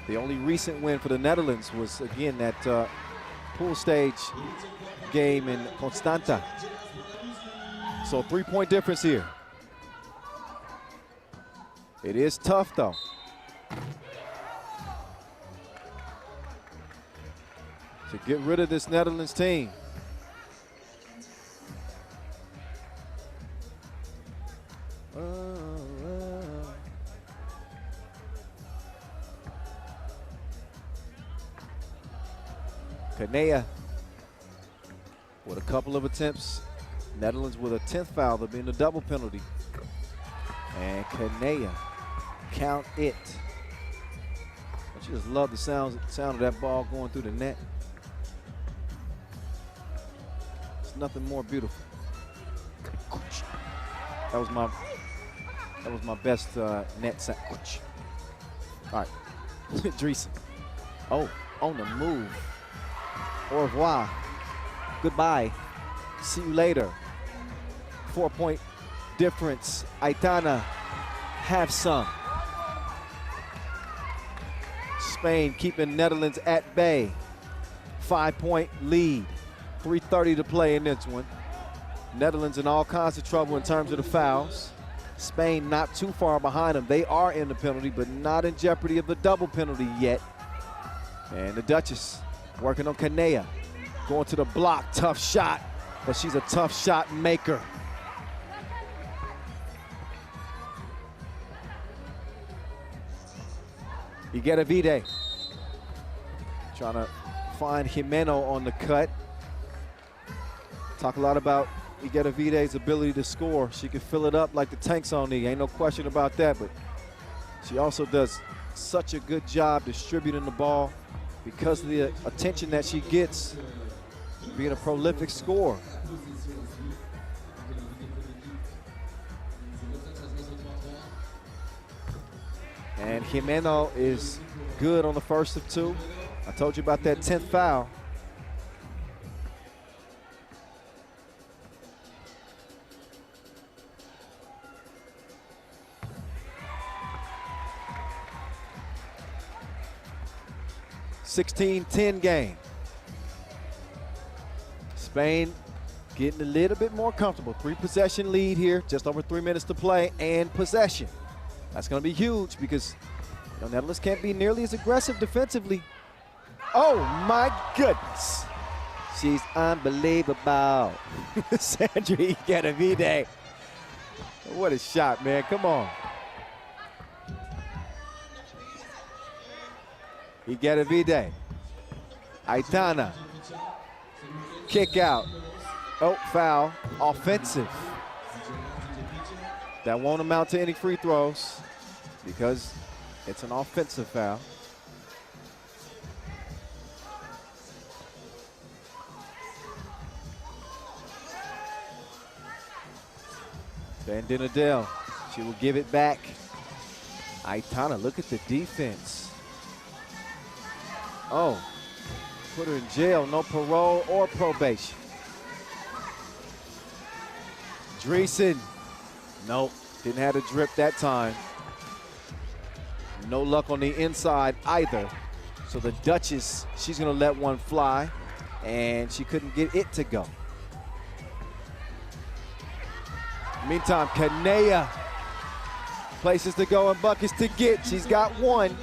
The only recent win for the Netherlands was, again, that pool stage game in Constanta. So 3-point difference here. It is tough, though. To get rid of this Netherlands team. Kanea with a couple of attempts. Netherlands with a 10th foul. They'll be in a double penalty. And Kanea, count it. Don't you just love the sound of that ball going through the net? It's nothing more beautiful. That was my best net sound. All right, Dreesen. Oh, on the move. Au revoir. Goodbye. See you later. 4-point difference. Aitana, have some. Spain keeping Netherlands at bay. 5-point lead. 3:30 to play in this one. Netherlands in all kinds of trouble in terms of the fouls. Spain not too far behind them. They are in the penalty, but not in jeopardy of the double penalty yet. And the Duchess working on Kanea. Going to the block, tough shot, but she's a tough shot maker. Igatavide trying to find Jimeno on the cut. Talk a lot about Igatavide's ability to score. She can fill it up like the tanks on knee. Ain't no question about that, but she also does such a good job distributing the ball because of the attention that she gets being a prolific scorer. And Jimeno is good on the first of 2. I told you about that 10th foul. (16-10) game. Spain getting a little bit more comfortable. 3-possession lead here, just over 3 minutes to play, and possession. That's going to be huge because Netherlands can't be nearly as aggressive defensively. Oh, my goodness. She's unbelievable. Sandra Ikeravide. What a shot, man. Come on. Ikeravide. Aitana. Kick out. Oh, foul. Offensive. That won't amount to any free throws because it's an offensive foul. Van Dinadel, she will give it back. Aitana, look at the defense. Oh, put her in jail, no parole or probation. Dreesen, nope, didn't have a drip that time. No luck on the inside either. So the Duchess, she's gonna let one fly, and she couldn't get it to go. Meantime, Kanea, places to go and buckets to get. She's got one,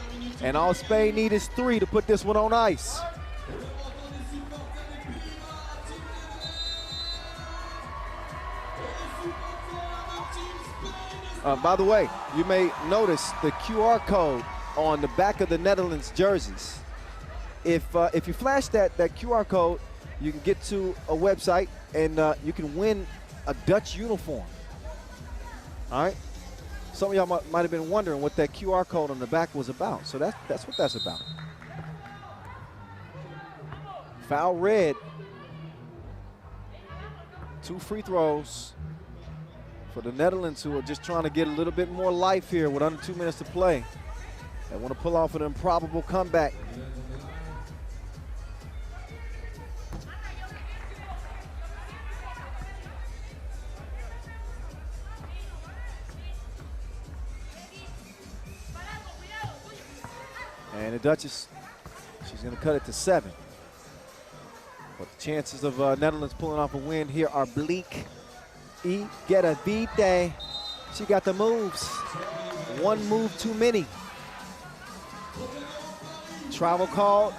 and all Spain need is 3 to put this one on ice. By the way, you may notice the QR code on the back of the Netherlands jerseys. If you flash that QR code, you can get to a website and you can win a Dutch uniform. All right? Some of y'all might have been wondering what that QR code on the back was about. So that's what that's about. Foul red. 2 free throws for the Netherlands, who are just trying to get a little bit more life here with under 2 minutes to play. They want to pull off an improbable comeback. And the Duchess, she's going to cut it to 7. But the chances of Netherlands pulling off a win here are bleak. Ikeravide, she got the moves. 1 move too many. Travel called.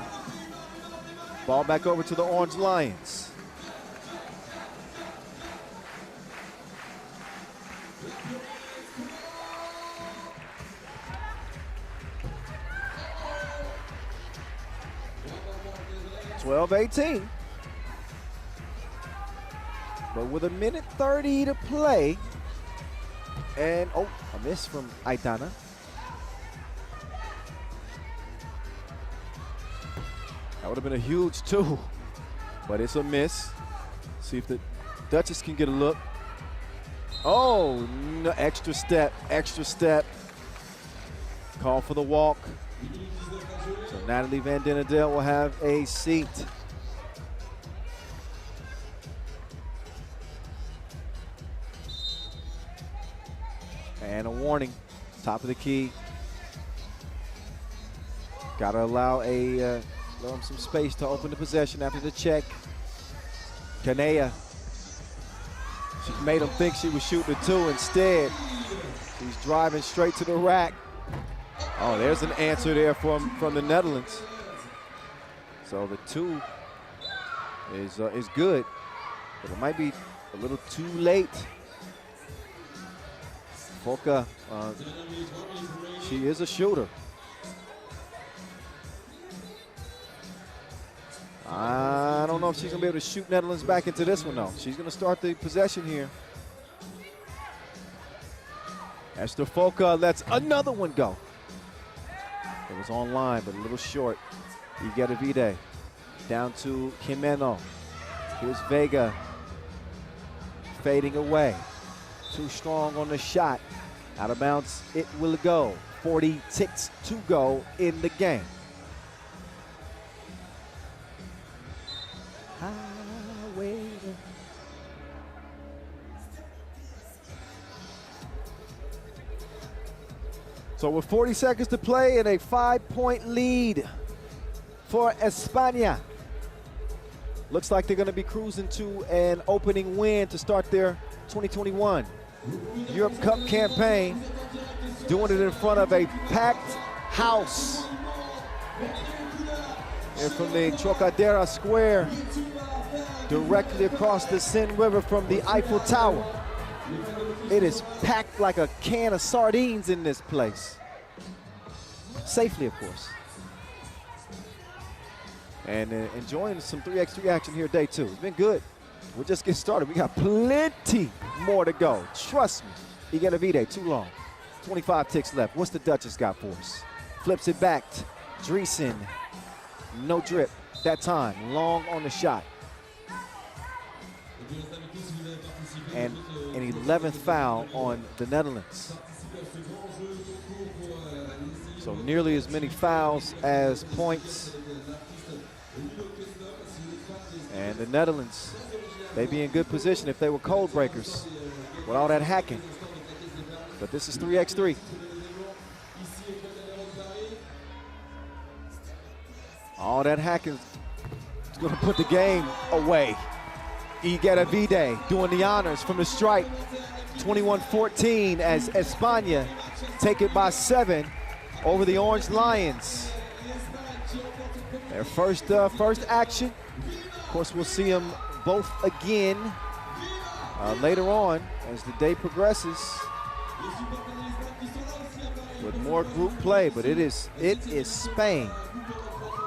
Ball back over to the Orange Lions. (12-18). But with 1:30 to play, and oh, a miss from Aitana. That would have been a huge 2, but it's a miss. See if the Duchess can get a look. Oh, no, extra step. Call for the walk. So Natalie Van Dinadel will have a seat. And a warning, top of the key. Gotta allow them some space to open the possession after the check. Kanea, she made him think she was shooting a 2 instead. She's driving straight to the rack. Oh, there's an answer there from the Netherlands. So the 2 is good, but it might be a little too late. Foka, she is a shooter. I don't know if she's going to be able to shoot Netherlands back into this one, though. She's going to start the possession here. Esther Foka lets another one go. It was online, but a little short. Ikeravide down to Jimeno. Here's Vega fading away. Too strong on the shot. Out of bounds, it will go. 40 ticks to go in the game. So with 40 seconds to play and a 5-point lead for España. looks like they're going to be cruising to an opening win to start their 2021 Europe Cup campaign, doing it in front of a packed house. And from the Trocadero Square, directly across the Seine River from the Eiffel Tower. It is packed like a can of sardines in this place. Safely, of course. And enjoying some 3x3 action here day two. It's been good. We'll just get started. We got plenty more to go. Trust me. Igedavide, too long. 25 ticks left. What's the Duchess got for us? Flips it back. Dreesen. No drip that time. Long on the shot. And an 11th foul on the Netherlands. So nearly as many fouls as points. And the Netherlands, they'd be in good position if they were code breakers with all that hacking. But this is 3x3. All that hacking is going to put the game away. Igedavide doing the honors from the stripe. 21-14 as España take it by 7 over the Orange Lions. Their first action. Of course, we'll see them both again later on as the day progresses with more group play. But it is Spain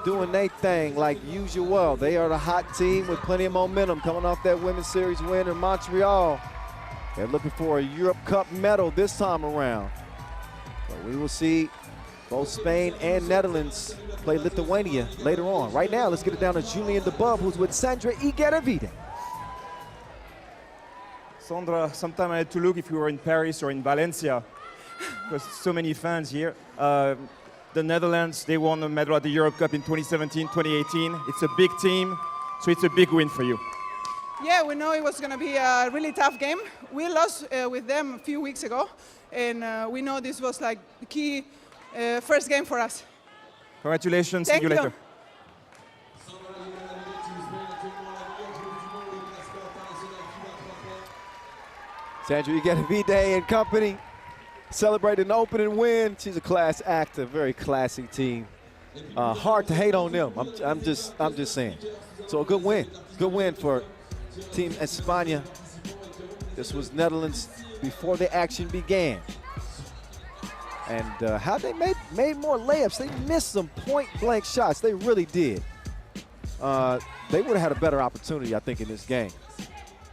doing their thing like usual. They are the hot team with plenty of momentum coming off that Women's Series win in Montreal. They're looking for a Europe Cup medal this time around. But we will see both Spain and Netherlands play Lithuania later on. Right now, let's get it down to Julien de Bub, who's with Sandra Igedavide. Sandra, sometime I had to look if we were in Paris or in Valencia, because so many fans here. The Netherlands, they won a medal at the Europe Cup in 2017, 2018. It's a big team, so it's a big win for you. Yeah, we know it was going to be a really tough game. We lost with them a few weeks ago, and we know this was like the key first game for us. Congratulations, Thank see you later. Sandra Igedavide and company celebrating an opening win. She's a class act, a very classy team. Hard to hate on them. I'm just saying. So a good win for Team España. This was Netherlands before the action began. And how they made more layups. They missed some point-blank shots. They really did. They would have had a better opportunity, I think, in this game.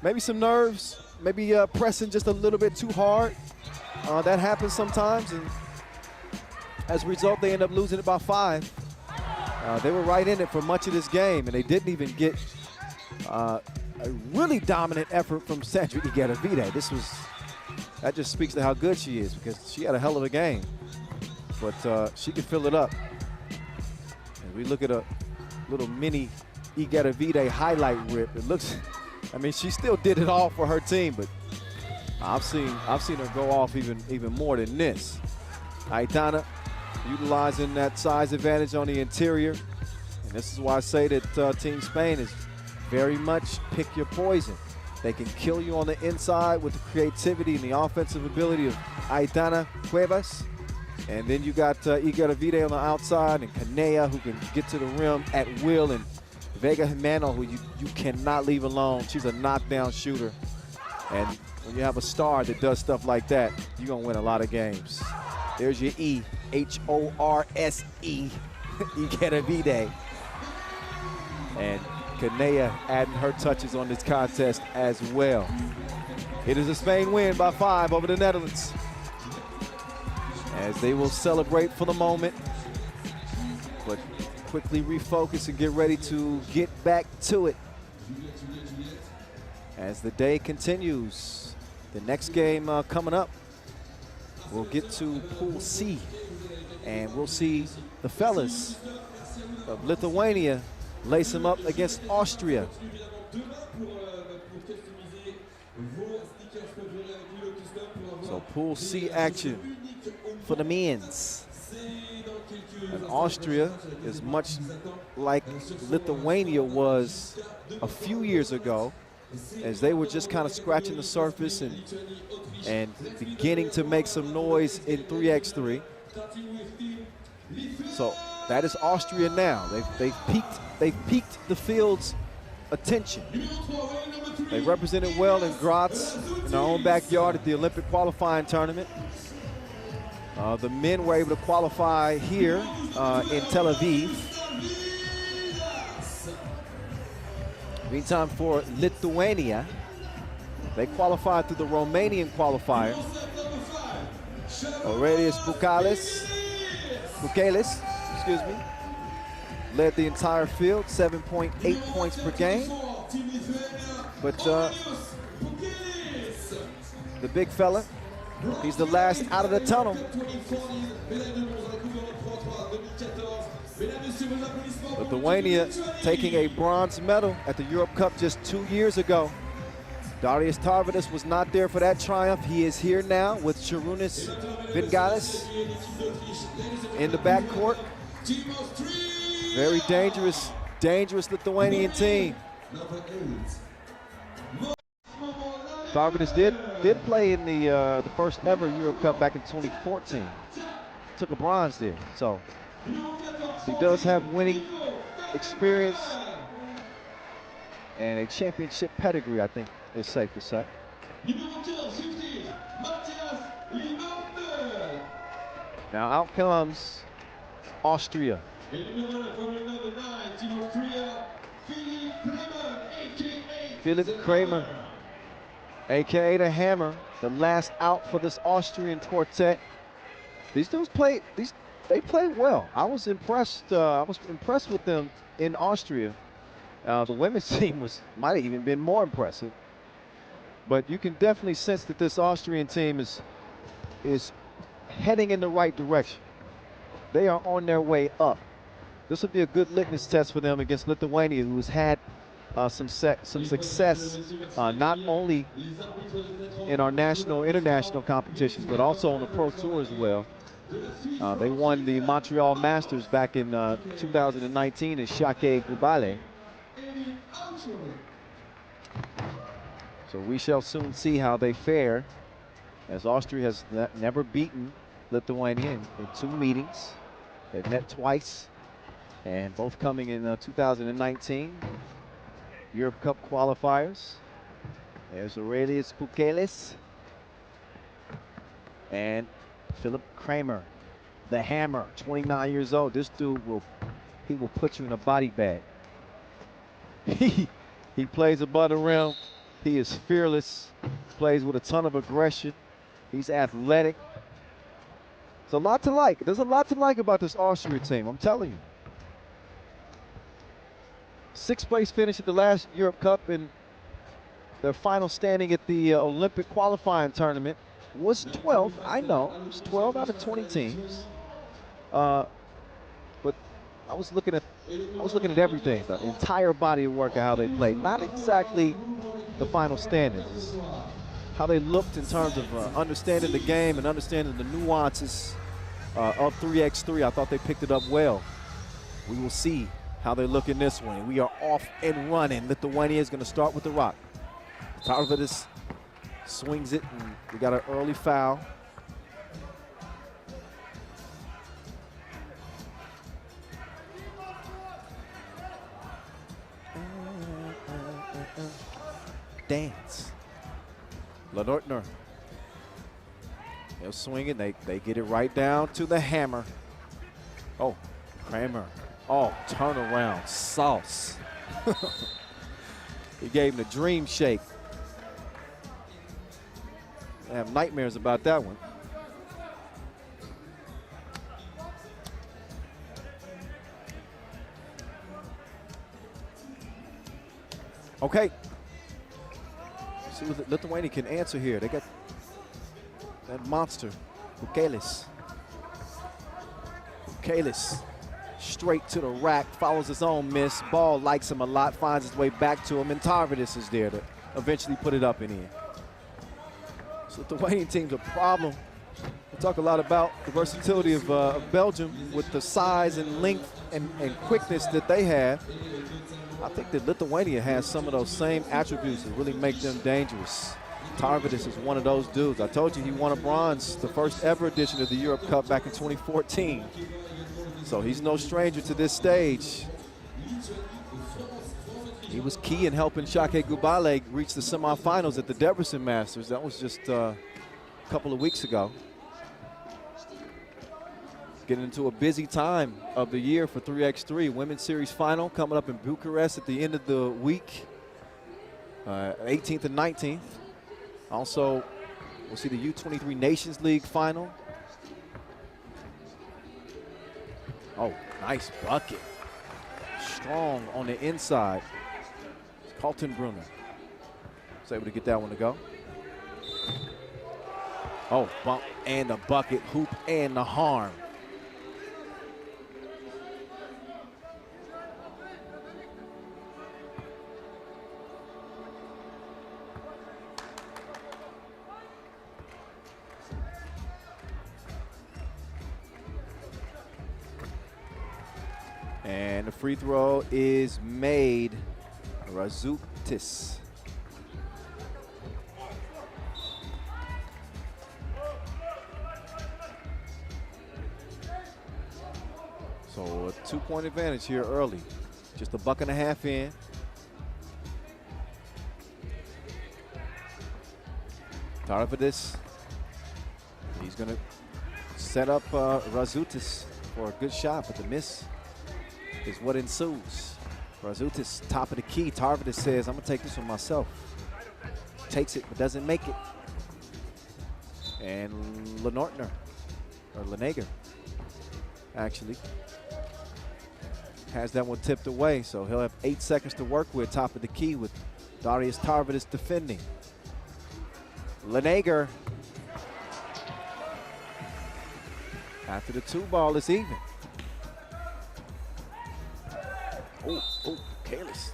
Maybe some nerves. Maybe pressing just a little bit too hard. That happens sometimes, and as a result, they end up losing it by 5. They were right in it for much of this game, and they didn't even get a really dominant effort from Sandra Igedavide. That just speaks to how good she is, because she had a hell of a game, but she could fill it up. And we look at a little mini Igedavide highlight rip. It looks, I mean, she still did it all for her team, but I've seen her go off even more than this. Aitana utilizing that size advantage on the interior. And this is why I say that Team Spain is very much pick your poison. They can kill you on the inside with the creativity and the offensive ability of Aitana Cuevas. And then you got Igedavide on the outside, and Canea, who can get to the rim at will, and Vega Jimeno, who you cannot leave alone. She's a knockdown shooter. And when you have a star that does stuff like that, you're going to win a lot of games. There's your E, H-O-R-S-E, Igedavide. And Canea adding her touches on this contest as well. It is a Spain win by 5 over the Netherlands, as they will celebrate for the moment, but quickly refocus and get ready to get back to it as the day continues. The next game coming up, we'll get to Pool C, and we'll see the fellas of Lithuania lace them up against Austria. So Pool C action for the men's. And Austria is much like Lithuania was a few years ago, as they were just kind of scratching the surface and beginning to make some noise in 3x3. So that is Austria now. They've piqued the field's attention. They represented well in Graz in their own backyard at the Olympic qualifying tournament. The men were able to qualify here in Tel Aviv. Meantime, for Lithuania, they qualified through the Romanian qualifier. Aurelius Bukalis, excuse me, led the entire field, 7.8 points per game. But the big fella, he's the last out of the tunnel. Lithuania taking a bronze medal at the Europe Cup just 2 years ago. Darius Tarvidis was not there for that triumph. He is here now with Šarūnas Vingalis in the backcourt. Very dangerous Lithuanian team. Tarvidis did play in the first ever Europe Cup back in 2014. Took a bronze there, so he does have winning experience and a championship pedigree, I think it's safe to say. Now out comes Austria. Philipp Kramer, aka the Hammer, the last out for this Austrian quartet. These dudes they played well. I was impressed. I was impressed with them in Austria. The women's team might have even been more impressive. But you can definitely sense that this Austrian team is heading in the right direction. They are on their way up. This will be a good litmus test for them against Lithuania, who's had some success not only in our international competitions, but also on the Pro Tour as well. They won the Montreal Masters back in 2019 in Shake Gubale. So we shall soon see how they fare, as Austria has never beaten Lithuania in 2 meetings. They've met twice, and both coming in 2019 Europe Cup qualifiers. There's Aurelius Pukelis and Philipp Kramer, the Hammer, 29 years old. This dude will put you in a body bag. He plays above the rim. He is fearless, plays with a ton of aggression. He's athletic. There's a lot to like. There's a lot to like about this Austria team, I'm telling you. 6th place finish at the last Europe Cup, and their final standing at the Olympic qualifying tournament was 12th. I know, it was 12 out of 20 teams. But I was looking at everything, the entire body of work of how they played. Not exactly the final standings, how they looked in terms of understanding the game and understanding the nuances of 3x3. I thought they picked it up well. We will see how they look in this one. We are off and running. Lithuania is going to start with the rock. Tarvidis swings it, and we got an early foul. Dance. Ladortner. They'll swing it. They get it right down to the Hammer. Oh, Kramer. Oh, turnaround sauce. He gave him the dream shake. I have nightmares about that one. Okay. See what Lithuania can answer here. They got that monster, Bukelis. Bukelis straight to the rack, follows his own miss. Ball likes him a lot, finds his way back to him, and Tarvidis is there to eventually put it up and in. So the Lithuanian team's a problem We talk a lot about the versatility of Belgium with the size and length and quickness that they have. I think that Lithuania has some of those same attributes that really make them dangerous. Tarvidis is one of those dudes. I told you he won a bronze, the first ever edition of the Europe Cup back in 2014. So he's no stranger to this stage. He was key in helping Shake Gubale reach the semifinals at the Debrecen Masters. That was just a couple of weeks ago. Getting into a busy time of the year for 3x3. Women's Series final coming up in Bucharest at the end of the week, 18th and 19th. Also, we'll see the U23 Nations League final. Oh, nice bucket. Strong on the inside. Kaltenbrunner was able to get that one to go. Oh, bump and the bucket, hoop and the harm. And the free throw is made. Razoutis. So a 2-point advantage here early. Just a buck and a half in. Tarvidis. He's going to set up Razoutis for a good shot, but the miss is what ensues. Razoutis, top of the key. Tarvidis says, I'm going to take this one myself. Takes it, but doesn't make it. And Lenortner, or Lenager, actually, has that one tipped away. So he'll have 8 seconds to work with, top of the key, with Darius Tarvidis defending. Lenager, after the 2 ball, it's even. Oh, careless.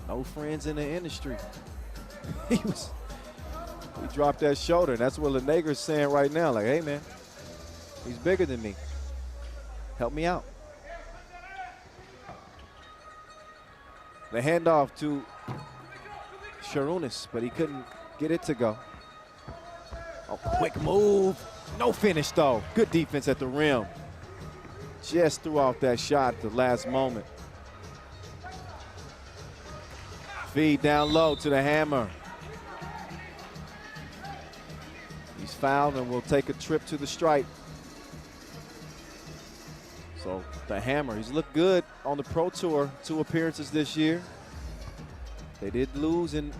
No friends in the industry. He dropped that shoulder. That's what Lenager's saying right now. Like, hey, man, he's bigger than me. Help me out. The handoff to Sharunas, but he couldn't get it to go. Oh, quick move. No finish, though. Good defense at the rim. Just threw off that shot at the last moment. Feed down low to the Hammer. He's fouled and will take a trip to the stripe. So the Hammer, he's looked good on the Pro Tour, 2 appearances this year. They did lose in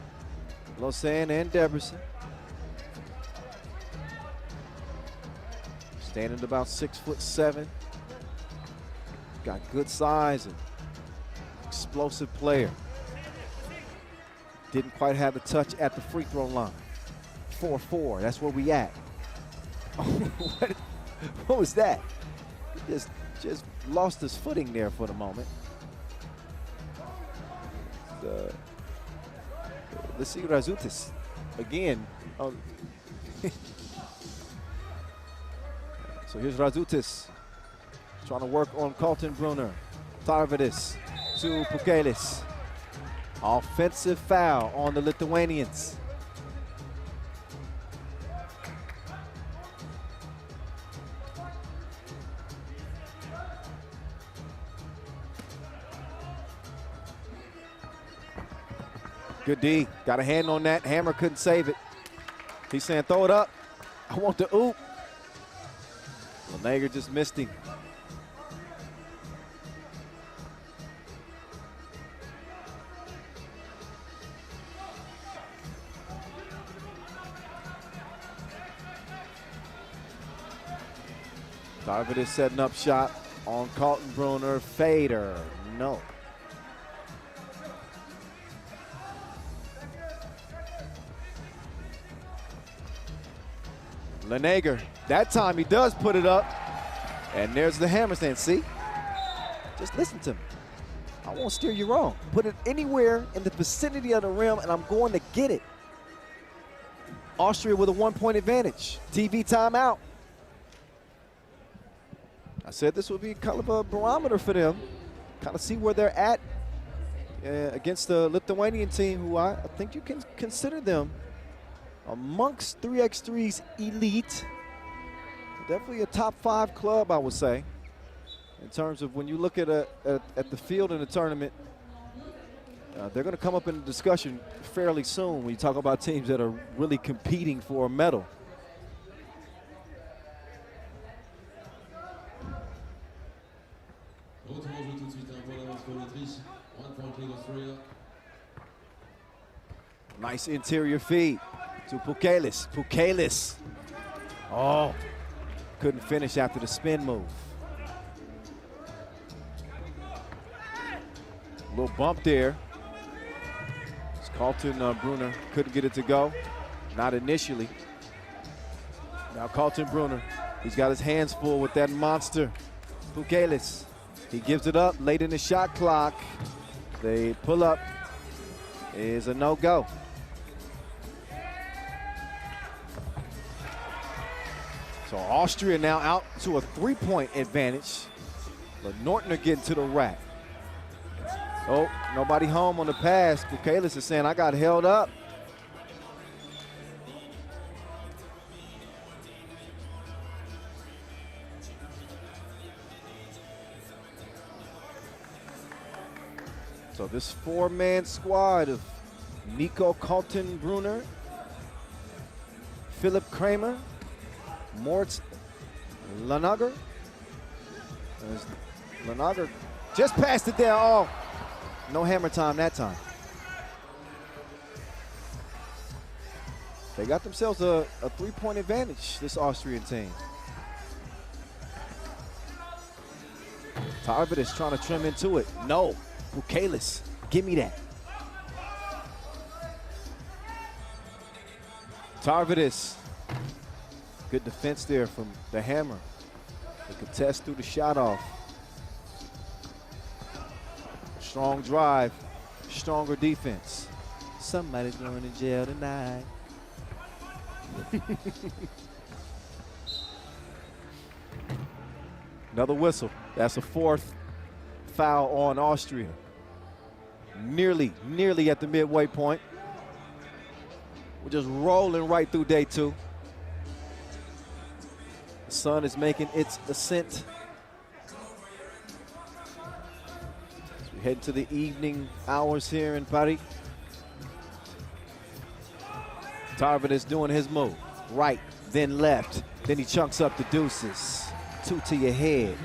Lausanne and Debrecen. Standing at about 6'7". Got good size and explosive player. Didn't quite have the touch at the free throw line. 4-4, that's where we at. What was that? He just lost his footing there for the moment. Let's see Razoutis again. Oh. So here's Razoutis. Trying to work on Kaltenbrunner. Tarvidis to Pukelis. Offensive foul on the Lithuanians. Good D. Got a hand on that. Hammer couldn't save it. He's saying, throw it up. I want the oop. Lenager just missed him. Tarvidis setting up shot on Kaltenbrunner. Fader, no. Lenager, that time he does put it up. And there's the Hammer saying, see? Just listen to me. I won't steer you wrong. Put it anywhere in the vicinity of the rim and I'm going to get it. Austria with a 1-point advantage. TV timeout. I said this would be kind of a barometer for them. Kind of see where they're at against the Lithuanian team, who I think you can consider them amongst 3x3's elite. Definitely a top 5 club, I would say, in terms of when you look at the field in the tournament. They're going to come up in the discussion fairly soon when you talk about teams that are really competing for a medal. Nice interior feed to Pukelis. Pukelis. Oh, couldn't finish after the spin move. A little bump there. Carlton Brunner couldn't get it to go. Not initially. Now Carlton Brunner, he's got his hands full with that monster, Pukelis. He gives it up late in the shot clock. The pull-up is a no-go. So Austria now out to a 3-point advantage. But Nortner getting to the rack. Oh, nobody home on the pass. Pukelis is saying, I got held up. So this 4-man squad of Nico Carlton Brunner, Philip Kramer, Moritz Lanager. Lanager just passed it there. Oh. No hammer time that time. They got themselves a 3-point advantage, this Austrian team. Tarvit is trying to trim into it. No, Pukelis, give me that. Tarvidis, good defense there from the hammer. The contest threw the shot off. Strong drive, stronger defense. Somebody's going to jail tonight. Another whistle. That's a 4th foul on Austria. Nearly at the midway point. We're just rolling right through day 2. The sun is making its ascent. Head to the evening hours here in Paris. Tarvin is doing his move. Right, then left. Then he chunks up the deuces. 2 to your head.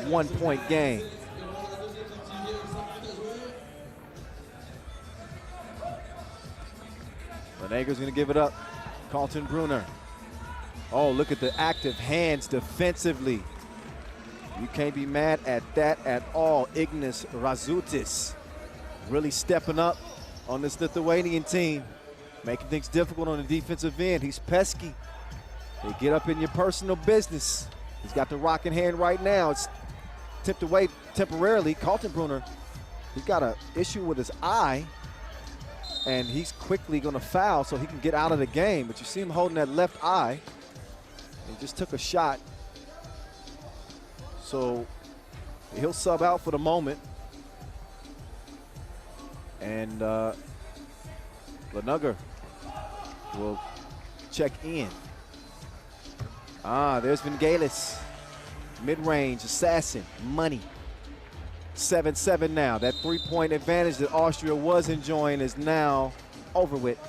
1-point game. Lanager's gonna give it up. Carlton Brunner. Oh, look at the active hands defensively. You can't be mad at that at all. Ignas Razutis really stepping up on this Lithuanian team, making things difficult on the defensive end. He's pesky. They get up in your personal business. He's got the rock in hand right now. It's tipped away temporarily. Carlton Brunner, he's got an issue with his eye, and he's quickly going to foul so he can get out of the game. But you see him holding that left eye. He just took a shot. So he'll sub out for the moment. And Lanager will check in. There's Vangelis. Mid-range, assassin, money. 7-7 now. That 3-point advantage that Austria was enjoying is now over with.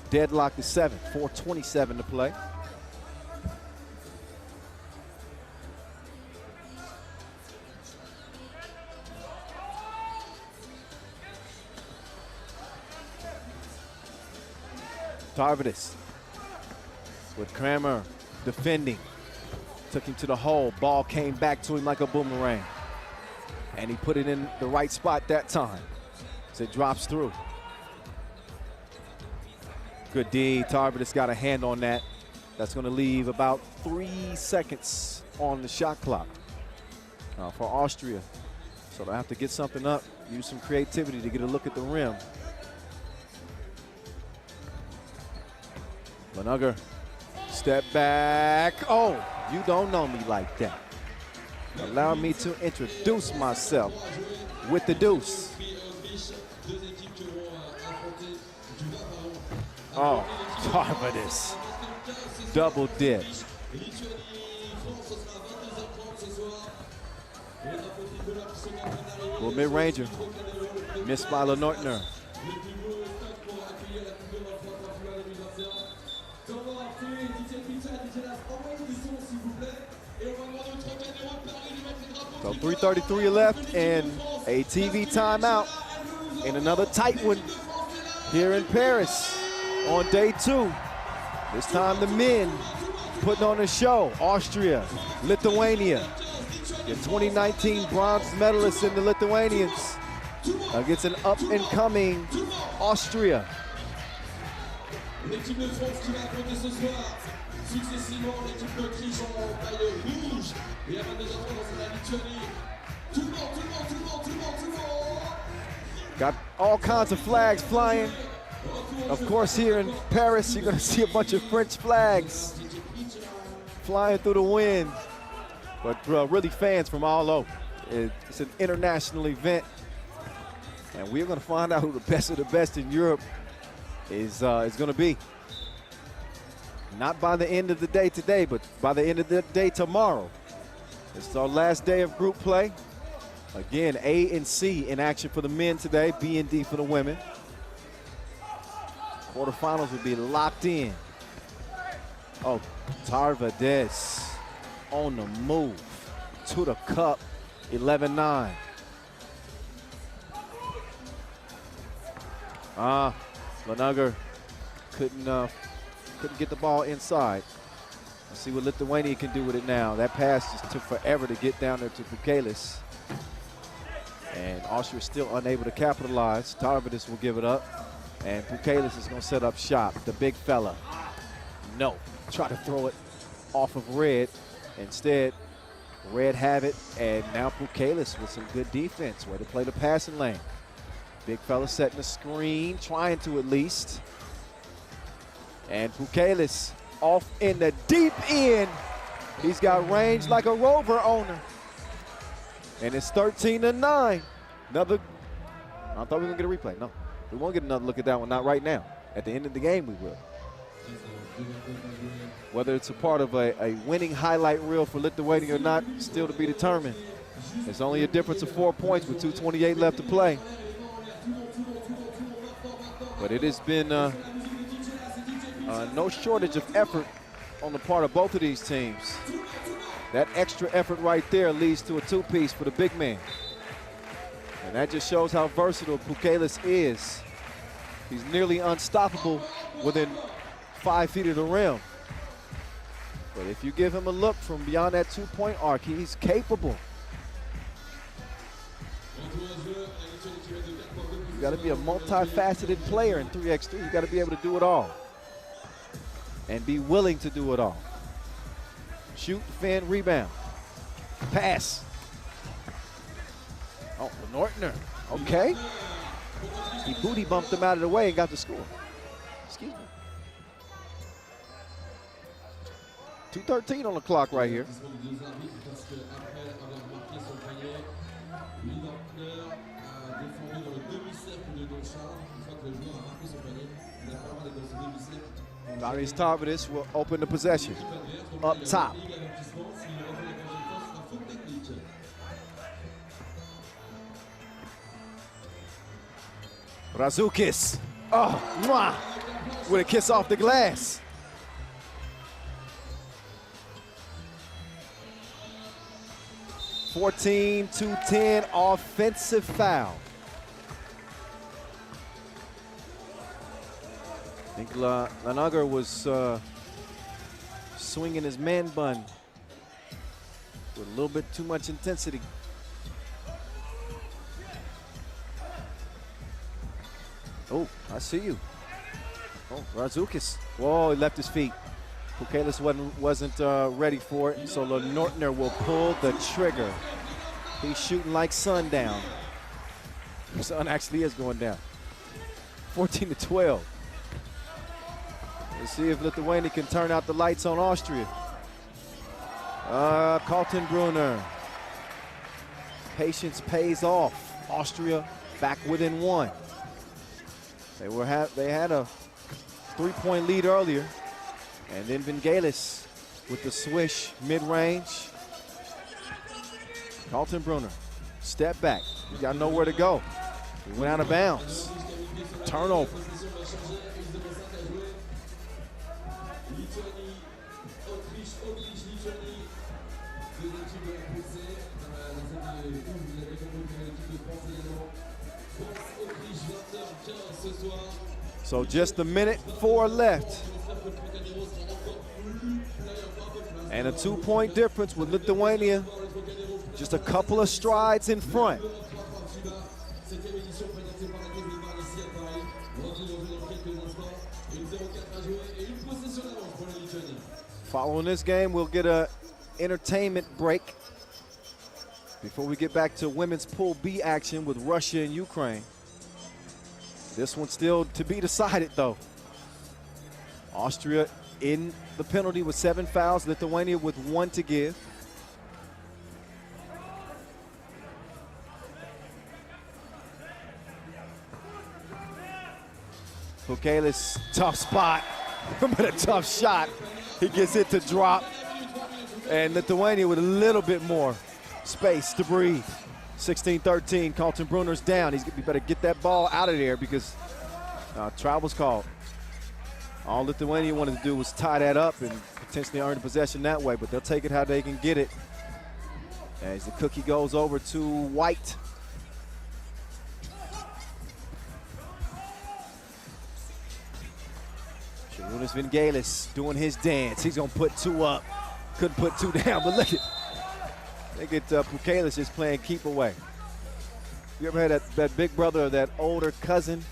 Deadlock to 7, 4:27 to play. Tarvidis with Kramer defending. Took him to the hole. Ball came back to him like a boomerang. And he put it in the right spot that time as it drops through. Good D. Tarvidis got a hand on that. That's going to leave about 3 seconds on the shot clock for Austria. So they'll have to get something up, use some creativity to get a look at the rim. Lanugger, step back. Oh, you don't know me like that. Allow me to introduce myself with the deuce. Oh, Tarvidis. Double dip. Well, mid-ranger. Missed by Lenortner. So 3:33 left and a TV timeout and another tight one here in Paris on day 2. This time the men putting on a show. Austria, Lithuania. Your 2019 bronze medalists in the Lithuanians against an up-and-coming Austria. L'équipe de France qui va affronter ce soir successivement l'équipe d'Autriche en maillot rouge et à 22h30 c'est la Lituanie. Tout le monde. Got all kinds of flags flying. Of course, here in Paris, you're going to see a bunch of French flags flying through the wind. But really fans from all over. It's an international event. And we're going to find out who the best of the best in Europe is going to be. Not by the end of the day today, but by the end of the day tomorrow. It's our last day of group play. Again, A and C in action for the men today, B and D for the women. Quarterfinals will be locked in. Oh, Tarvidis on the move to the cup, 11-9. Lanugger couldn't get the ball inside. Let's see what Lithuania can do with it now. That pass just took forever to get down there to Pukelis. And Austria still unable to capitalize. Tarvidis will give it up. And Pukelis is going to set up shop, the big fella. No, try to throw it off of Red. Instead, Red have it, and now Pukelis with some good defense. Way to play the passing lane. Big fella setting the screen, trying to at least. And Pukelis off in the deep end. He's got range like a Rover owner. And it's 13-9. Another, I thought we were going to get a replay. No, we won't get another look at that one, not right now. At the end of the game, we will. Whether it's a part of a winning highlight reel for Lithuania or not, still to be determined. It's only a difference of 4 points with 2:28 left to play. But it has been no shortage of effort on the part of both of these teams. That extra effort right there leads to a two-piece for the big man. And that just shows how versatile Pukelis is. He's nearly unstoppable within 5 feet of the rim. But if you give him a look from beyond that 2-point arc, he's capable. You got to be a multifaceted player in 3x3. You got to be able to do it all and be willing to do it all. Shoot, defend, rebound, pass. Oh, Nortner, okay. He booty bumped him out of the way and got the score. Excuse me. 2:13 on the clock right here. Darius Tarvidis will open the possession up top. Razukis, oh, mwah, with a kiss off the glass. (14-10) offensive foul. I think Lanugger was swinging his man bun with a little bit too much intensity. Oh, I see you. Oh, Razukis. Whoa, he left his feet. Pukelis wasn't ready for it, so Nortner will pull the trigger. He's shooting like sundown. The sun actually is going down. 14-12. Let's see if Lithuania can turn out the lights on Austria. Kaltenbrunner. Patience pays off. Austria back within one. They had a 3-point lead earlier. And then Vingelis with the swish mid-range. Kaltenbrunner, step back. You got nowhere to go. He went out of bounds. Turnover. So just 1:04 left. And a 2-point difference with Lithuania just a couple of strides in front. Following this game, we'll get an entertainment break before we get back to women's Pool B action with Russia and Ukraine. This one's still to be decided, though. Austria in the penalty with 7 fouls, Lithuania with 1 to give. Pukelis, tough spot, but a tough shot. He gets it to drop. And Lithuania with a little bit more space to breathe. 16-13, Kaltenbrunner's down. He better get that ball out of there because travel's called. All Lithuania wanted to do was tie that up and potentially earn the possession that way, but they'll take it how they can get it. As the cookie goes over to White. Jonas Vingelis doing his dance. He's gonna put 2 up. Couldn't put 2 down, but look at Pukelis just playing keep away. You ever had that big brother or that older cousin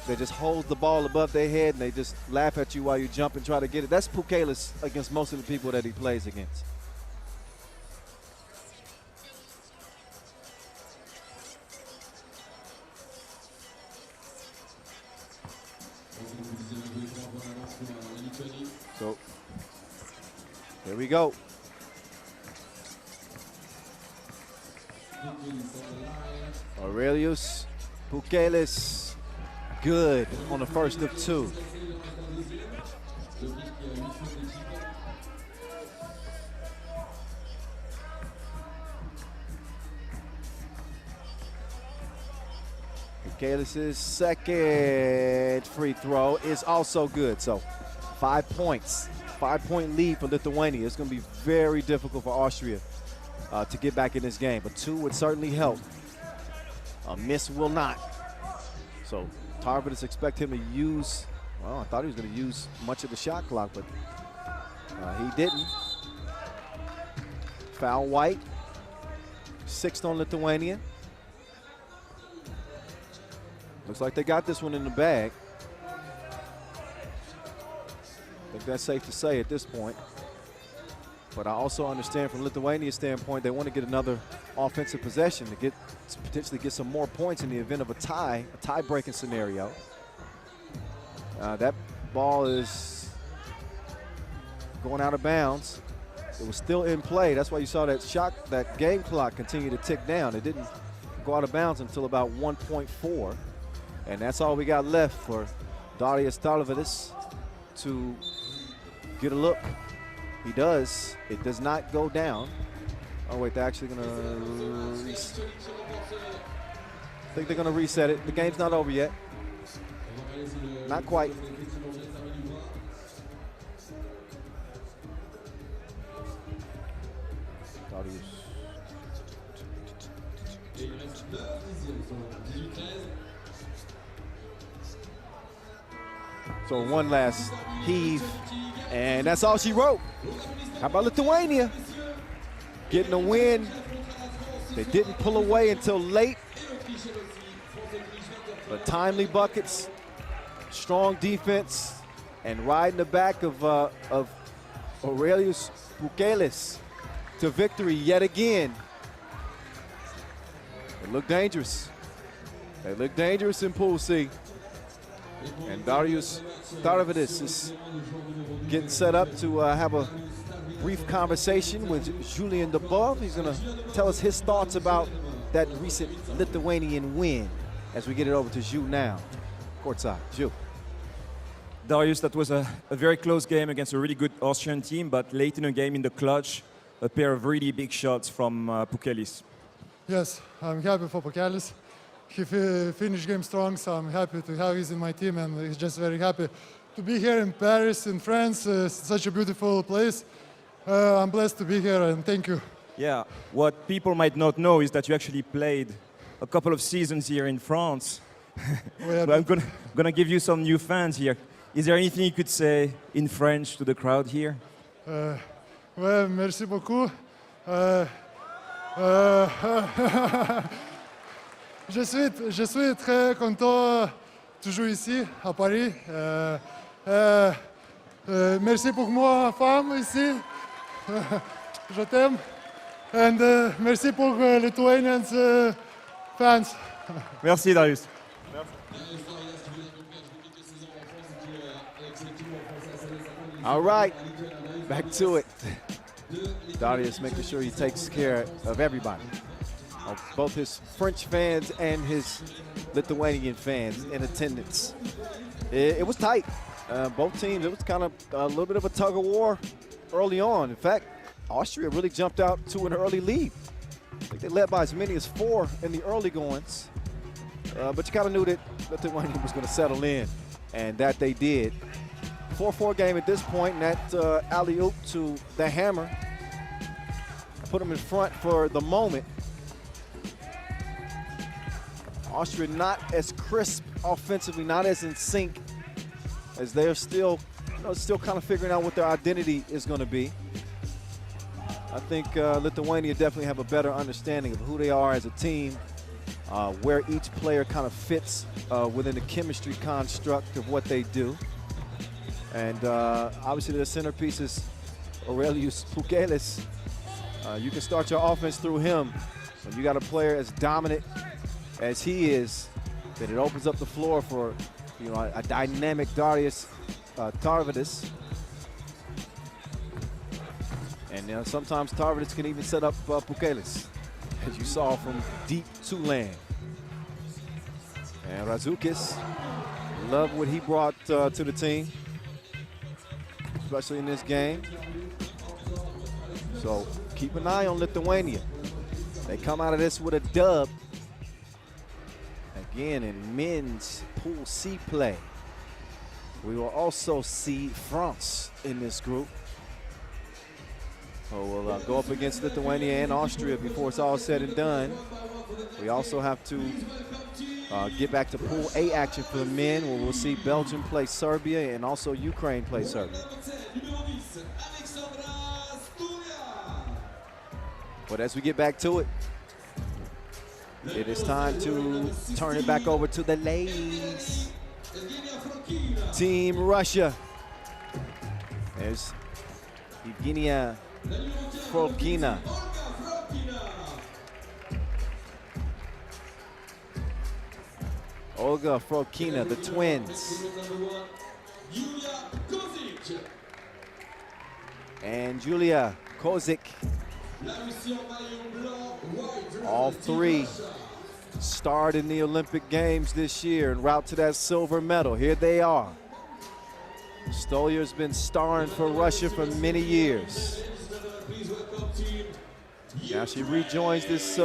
that just holds the ball above their head and they just laugh at you while you jump and try to get it? That's Pukelis against most of the people that he plays against. So, here we go. Aurelius Pukelis, good on the first of 2. Pukelis' second free throw is also good. So 5 points, 5-point lead for Lithuania. It's going to be very difficult for Austria to get back in this game, but 2 would certainly help. A miss will not. So Tarvidus expect him to use, well, I thought he was going to use much of the shot clock, but he didn't. Foul White, 6th on Lithuania. Looks like they got this one in the bag. I think that's safe to say at this point. But I also understand from Lithuania's standpoint, they want to get another offensive possession to potentially get some more points in the event of a tie-breaking scenario. That ball is going out of bounds. It was still in play. That's why you saw that game clock continue to tick down. It didn't go out of bounds until about 1.4. And that's all we got left for Darius Tarvidus to get a look. He does. It does not go down. Oh, wait, they're actually going to I think they're going to reset it. The game's not over yet. Not quite. So one last heave, and that's all she wrote. How about Lithuania? Getting a win. They didn't pull away until late. But timely buckets, strong defense, and riding the back of Aurelius Pukelis to victory yet again. They look dangerous. They look dangerous in Pool C. And Darius Tarvidis is getting set up to have a brief conversation with Julien Dubov. He's going to tell us his thoughts about that recent Lithuanian win as we get it over to Jules now. Courtside, Jules. Darius, that was a very close game against a really good Austrian team, but late in the game in the clutch, a pair of really big shots from Pukelis. Yes, I'm happy for Pukelis. He finished game strong, so I'm happy to have him in my team, and he's just very happy to be here in Paris, in France. Such a beautiful place. I'm blessed to be here, and thank you. Yeah, what people might not know is that you actually played a couple of seasons here in France. But I'm gonna give you some new fans here. Is there anything you could say in French to the crowd here? Ouais, merci beaucoup. Je suis très content de jouer ici, à Paris. Merci pour moi, femme, ici. Je t'aime. And merci pour Lithuanian fans. Merci, Darius. All right, back to it. Darius making sure he takes care of everybody, of both his French fans and his Lithuanian fans in attendance. It was tight. Both teams, it was kind of a little bit of a tug of war early on. In fact, Austria really jumped out to an early lead. I think they led by as many as 4 in the early goings. But you kind of knew that Lithuania was going to settle in, and that they did. 4-4 game at this point, and that alley-oop to the hammer put them in front for the moment. Austria not as crisp offensively, not as in sync, as they're still, still kind of figuring out what their identity is going to be. I think Lithuania definitely have a better understanding of who they are as a team, where each player kind of fits within the chemistry construct of what they do. And obviously the centerpiece is Aurelius Pukelis. You can start your offense through him. When you got a player as dominant as he is, then it opens up the floor for a dynamic Darius Tarvidis. And sometimes Tarvidis can even set up Pukelis, as you saw from deep Tulane. And Razukis, love what he brought to the team, especially in this game. So keep an eye on Lithuania. They come out of this with a dub. Again, in men's Pool C play, we will also see France in this group. So we'll go up against Lithuania and Austria before it's all said and done. We also have to get back to Pool A action for the men, where we'll see Belgium play Serbia and also Ukraine play Serbia. But as we get back to it, it is time to turn it back over to the ladies. Team Russia. There's Evgenia Frolkina. Olga Frolkina, the twins. And Julia Kozik. All 3 starred in the Olympic Games this year en route to that silver medal. Here they are. Stolya's been starring for Russia for many years. Now she rejoins this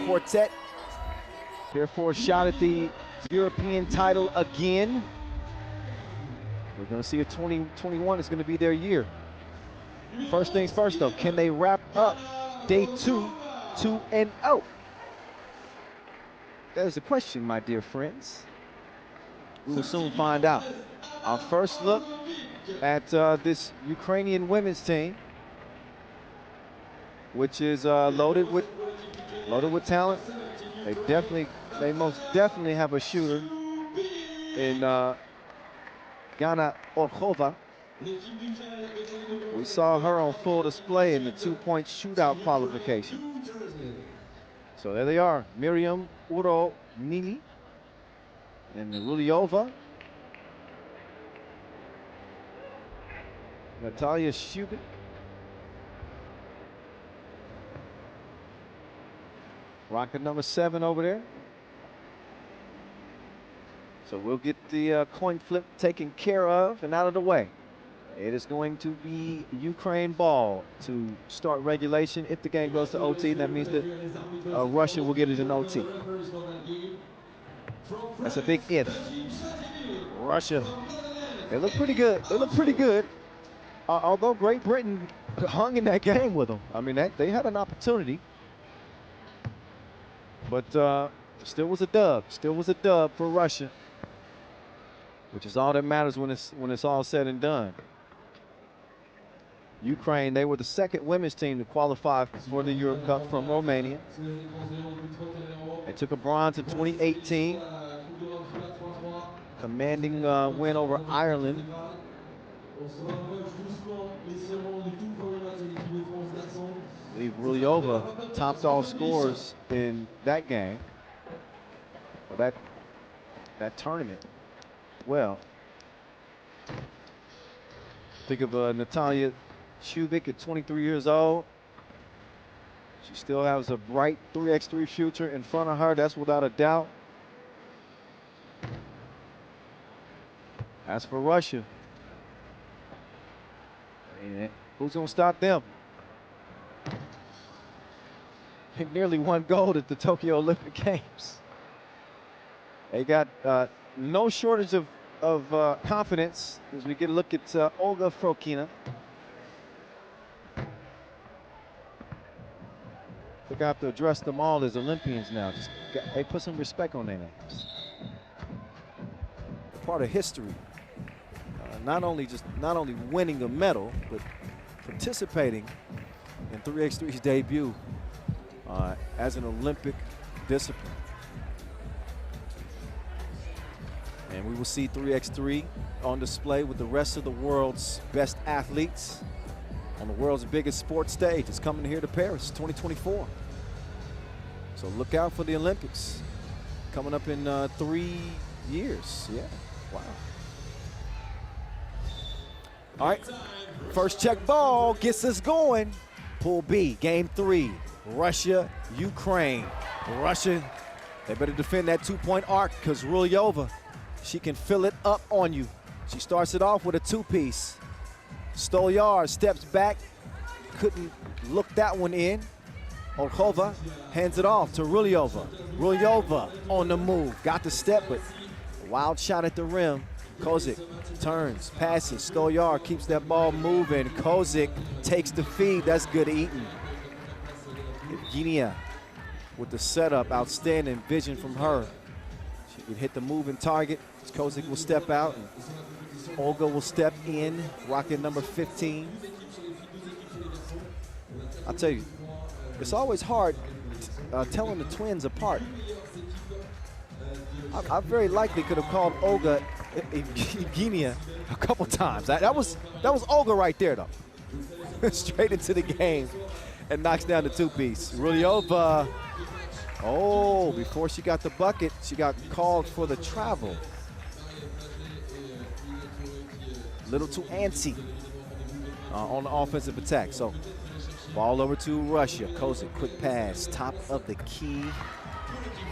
quartet here for a shot at the European title again. We're going to see if 2021 is going to be their year. First things first, though, can they wrap up day 2 2-0? There's the question, my dear friends. We will soon find out. Our first look at this Ukrainian women's team, which is loaded with talent. They most definitely have a shooter in Gana Orkhova. We saw her on full display in the 2-point shootout qualification. So there they are, Miriam Uro Nini and Ruliova. Natalia Shubin. Rocket number 7 over there. So we'll get the coin flip taken care of and out of the way. It is going to be Ukraine ball to start regulation. If the game goes to OT, that means that Russia will get it in OT. That's a big if. Russia, they look pretty good. They look pretty good. Although Great Britain hung in that game with them. I mean, they had an opportunity. But still was a dub. Still was a dub for Russia, which is all that matters when it's all said and done. Ukraine, they were the second women's team to qualify for the Europe Cup from Romania. They took a bronze in 2018. Commanding win over Ireland. I believe Rulyova topped all scores in that game, or that tournament. Well, think of Natalia Shubik at 23 years old. She still has a bright 3x3 future in front of her, that's without a doubt. As for Russia, who's going to stop them? They nearly won gold at the Tokyo Olympic Games. They got no shortage of confidence as we get a look at Olga Frokina. I think I have to address them all as Olympians now. Hey, put some respect on their names. Part of history. Not only winning a medal, but participating in 3x3's debut as an Olympic discipline. And we will see 3x3 on display with the rest of the world's best athletes on the world's biggest sports stage. It's coming here to Paris 2024. So look out for the Olympics coming up in 3 years. Yeah, wow. All right, first check ball gets us going. Pool B, game 3, Russia, Ukraine. Russia, they better defend that 2-point arc because Rulyova, she can fill it up on you. She starts it off with a 2-piece. Stolyar steps back, couldn't look that one in. Olkhova hands it off to Rulyova. Rulyova on the move, got the step, but a wild shot at the rim. Kozik turns, passes, Stolyar keeps that ball moving. Kozik takes the feed, that's good eating. Evgenia with the setup, outstanding vision from her. She can hit the moving target. Kozik will step out, and Olga will step in, rocket number 15. I'll tell you, it's always hard telling the twins apart. I very likely could have called Olga Evgenia a couple times. That was Olga right there, though. Straight into the game and knocks down the 2-piece. Rulyova, before she got the bucket, she got called for the travel. A little too antsy on the offensive attack. So ball over to Russia. Kozik, quick pass, top of the key,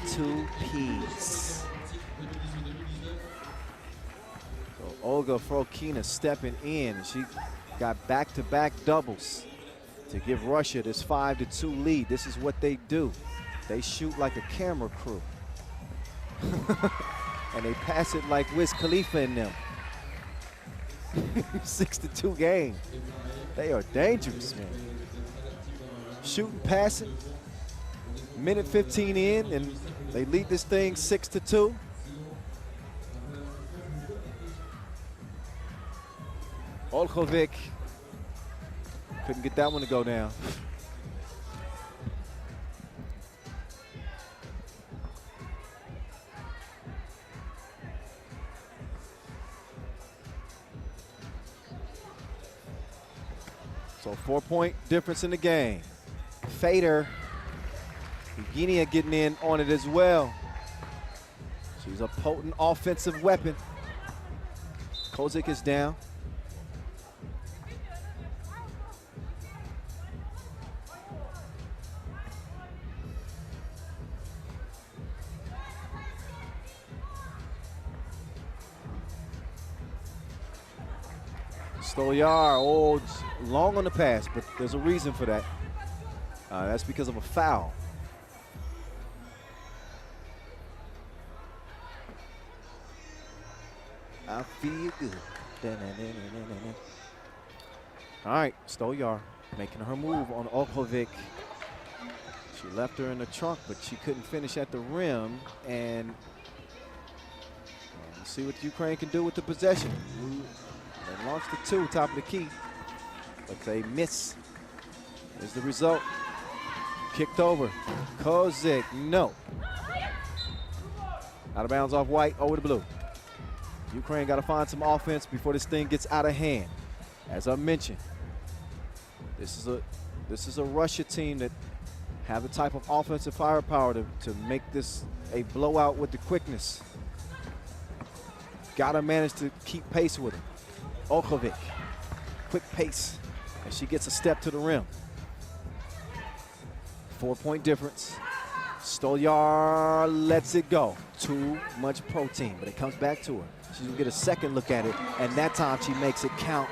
2-piece. Olga Frokina stepping in. She got back-to-back doubles to give Russia this 5-2 lead. This is what they do. They shoot like a camera crew. And they pass it like Wiz Khalifa in them. 6-2 game. They are dangerous, man. Shooting, passing. Minute 15 in, and they lead this thing 6-2. Olkovic couldn't get that one to go down. So 4-point difference in the game. Fader, Evgenia getting in on it as well. She's a potent offensive weapon. Kozik is down. Stolyar, oh, it's long on the pass, but there's a reason for that. That's because of a foul. I feel good. All right, Stolyar making her move on Olkovic. She left her in the trunk, but she couldn't finish at the rim. And let's see what Ukraine can do with the possession. They launched the 2, top of the key, but they miss. Is the result. Kicked over. Kozik, no. Out of bounds off white, over the blue. Ukraine got to find some offense before this thing gets out of hand. As I mentioned, this is a Russia team that have the type of offensive firepower to make this a blowout with the quickness. Got to manage to keep pace with him. Olkovic, quick pace, and she gets a step to the rim. 4-point difference. Stolyar lets it go. Too much protein, but it comes back to her. She's gonna get a second look at it, and that time she makes it count.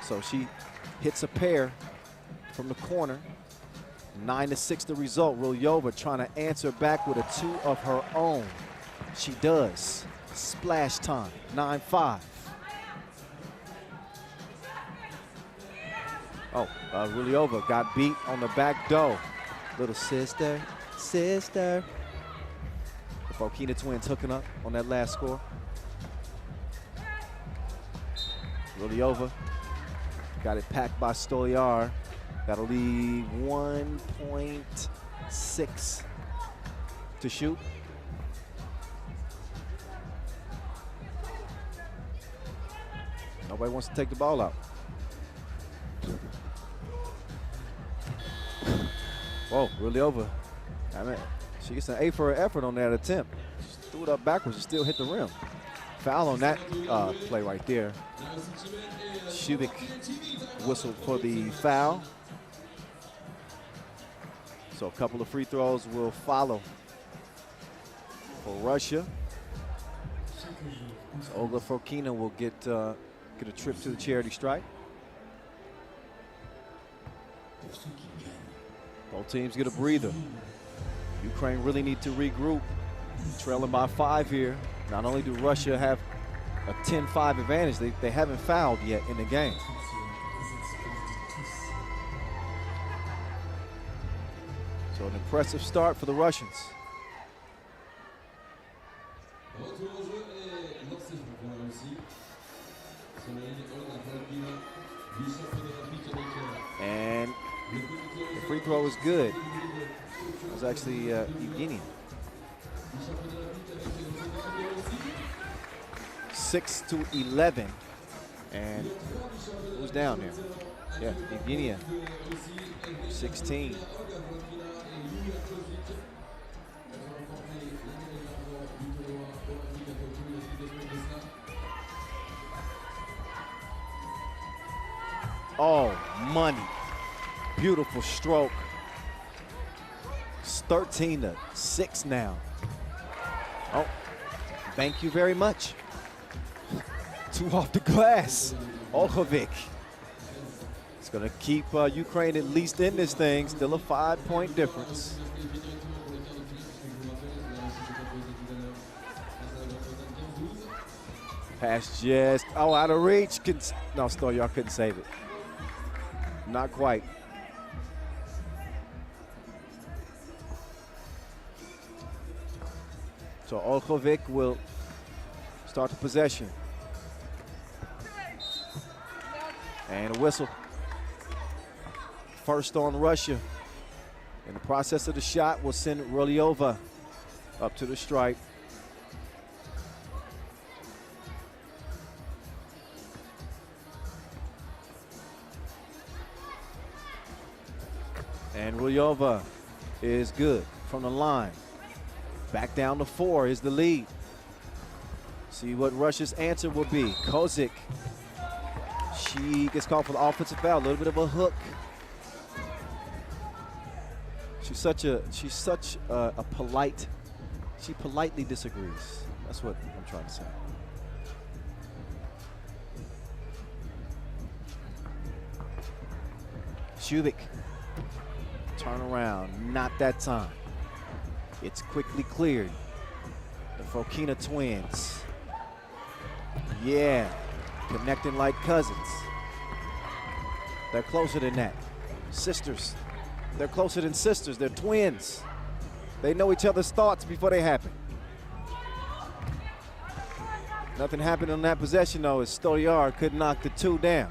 So she hits a pair from the corner. 9-6 the result. Rulyova trying to answer back with a 2 of her own. She does. Splash time, 9-5. Oh, Rulyova got beat on the back door. Little sister. The Fokina twins hooking up on that last score. Rulyova got it packed by Stolyar. That'll leave 1.6 to shoot. Nobody wants to take the ball out. Whoa, Rulyova. I mean, she gets an A for her effort on that attempt. She threw it up backwards and still hit the rim. Foul on that play right there. Shubik whistled for the foul. So a couple of free throws will follow for Russia. So Olga Fokina will get a trip to the charity stripe. Both teams get a breather. Ukraine really need to regroup. Trailing by 5 here. Not only do Russia have a 10-5 advantage, they haven't fouled yet in the game. So an impressive start for the Russians. And the free throw was good. It was actually Evgenia. 6-11. And who's down there? Yeah, Evgenia, 16. Oh, money. Beautiful stroke. It's 13-6 now. Oh, thank you very much. 2 off the glass. Olkovic. It's going to keep Ukraine at least in this thing. Still a 5-point difference. Pass just, oh, out of reach. No, Stolyar couldn't save it. Not quite. So Olkovic will start the possession. And a whistle. First on Russia. In the process of the shot, will send Rulyova up to the stripe. And Rulyova is good from the line. Back down to 4 is the lead. See what Russia's answer will be. Kozik. She gets called for the offensive foul. A little bit of a hook. She's such a polite. She politely disagrees. That's what I'm trying to say. Shubik. Turn around, not that time. It's quickly cleared. The Fokina twins. Yeah, connecting like cousins. They're closer than that. Sisters. They're closer than sisters. They're twins. They know each other's thoughts before they happen. Nothing happened on that possession, though, as Stolyar could knock the two down.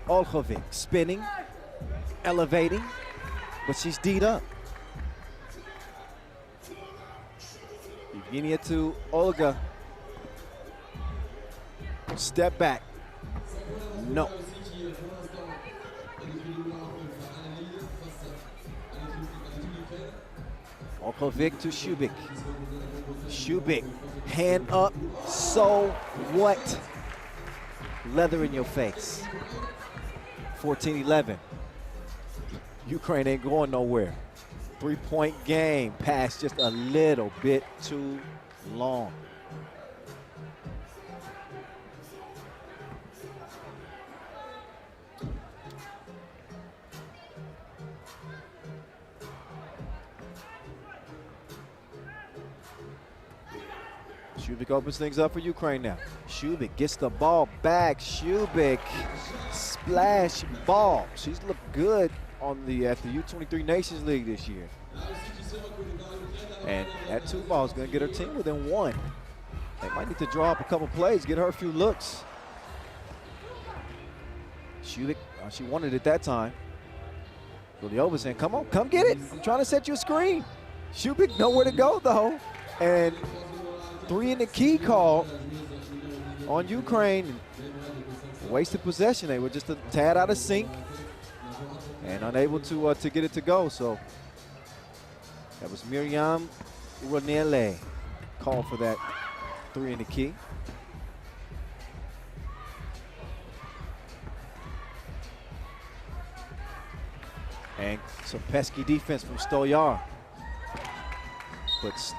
Olkovic spinning, elevating, but she's D'd up. Evgenia to Olga. Step back. No. Olkovic to Shubik. Shubik, hand up, so what? Leather in your face. 14-11. Ukraine ain't going nowhere. 3-point game, passed just a little bit too long. Shubik opens things up for Ukraine now. Shubik gets the ball back. Shubik, splash ball. She's looked good on at the U23 Nations League this year. And that 2 ball is going to get her team within 1. They might need to draw up a couple plays, get her a few looks. Shubik, she wanted it that time. Rulyova saying, come on, come get it. I'm trying to set you a screen. Shubik nowhere to go, though. And 3 in the key call on Ukraine. Wasted possession. They were just a tad out of sync and unable to get it to go. So that was Miriam Ronele called for that 3 in the key. And some pesky defense from Stolyar. But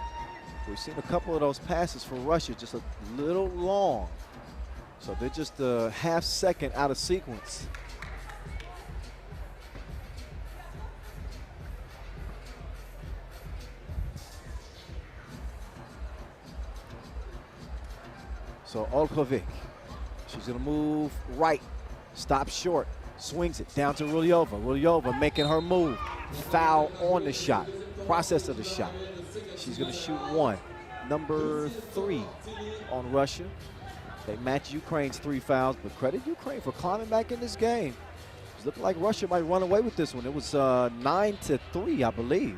we've seen a couple of those passes for Russia just a little long. So they're just a half second out of sequence. So Olkovic, she's gonna move right, stop short, swings it down to Rulyova. Rulyova making her move. Foul on the shot, process of the shot. She's gonna shoot 1. Number 3 on Russia. They match Ukraine's 3 fouls, but credit Ukraine for climbing back in this game. It's looking like Russia might run away with this one. It was 9-3, I believe.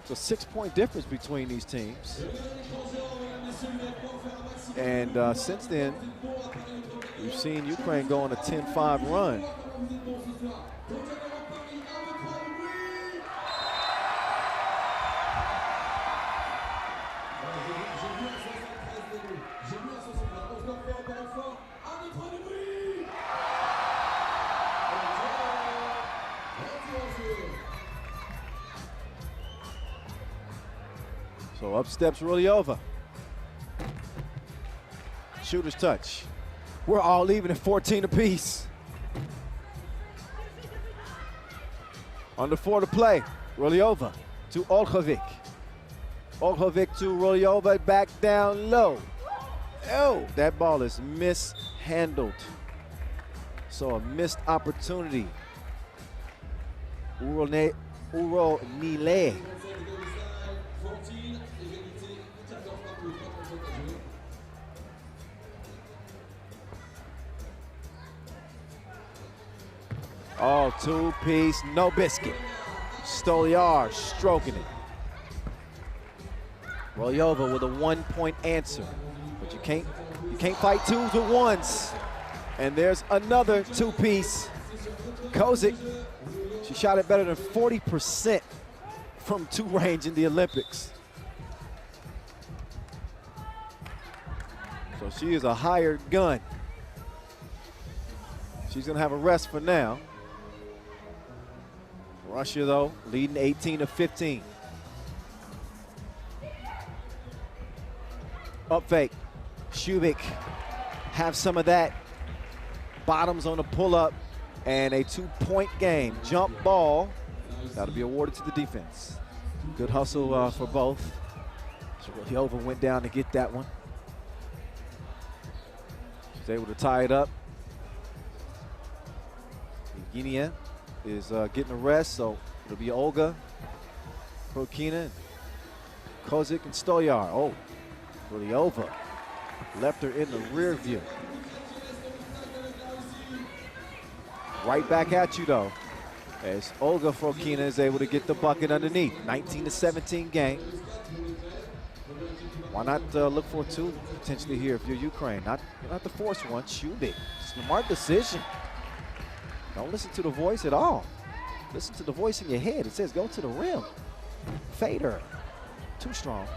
It's a 6-point difference between these teams. And since then, we've seen Ukraine go on a 10-5 run. So up steps Rulyova. Shooter's touch. We're all even at 14 apiece. Under 4 to play. Rulyova to Olkovic. Olkovic to Rulyova, back down low. Oh, that ball is mishandled. So a missed opportunity. Uronile. Oh, 2-piece, no biscuit. Stolyar stroking it. Rulyova with a 1-point answer. But you can't fight 2s with 1s. And there's another 2-piece. Kozik, she shot it better than 40% from 2 range in the Olympics. So she is a hired gun. She's gonna have a rest for now. Russia, though, leading 18-15. Up fake. Shubik have some of that. Bottoms on the pull-up. and a 2-point game. Jump ball, that'll be awarded to the defense. Good hustle for both. Shirokova went down to get that one. She's able to tie it up. Evgenia is getting a rest, so it'll be Olga, Prokina, Kozik, and Stoyar. Oh, Viliova left her in the rear view. Right back at you, though, as Olga Frokina is able to get the bucket underneath. 19-17 game. Why not look for two potentially here if you're Ukraine? Not the force one. Shoot it. Smart decision. Don't listen to the voice at all. Listen to the voice in your head. It says go to the rim. Fade her. Too strong.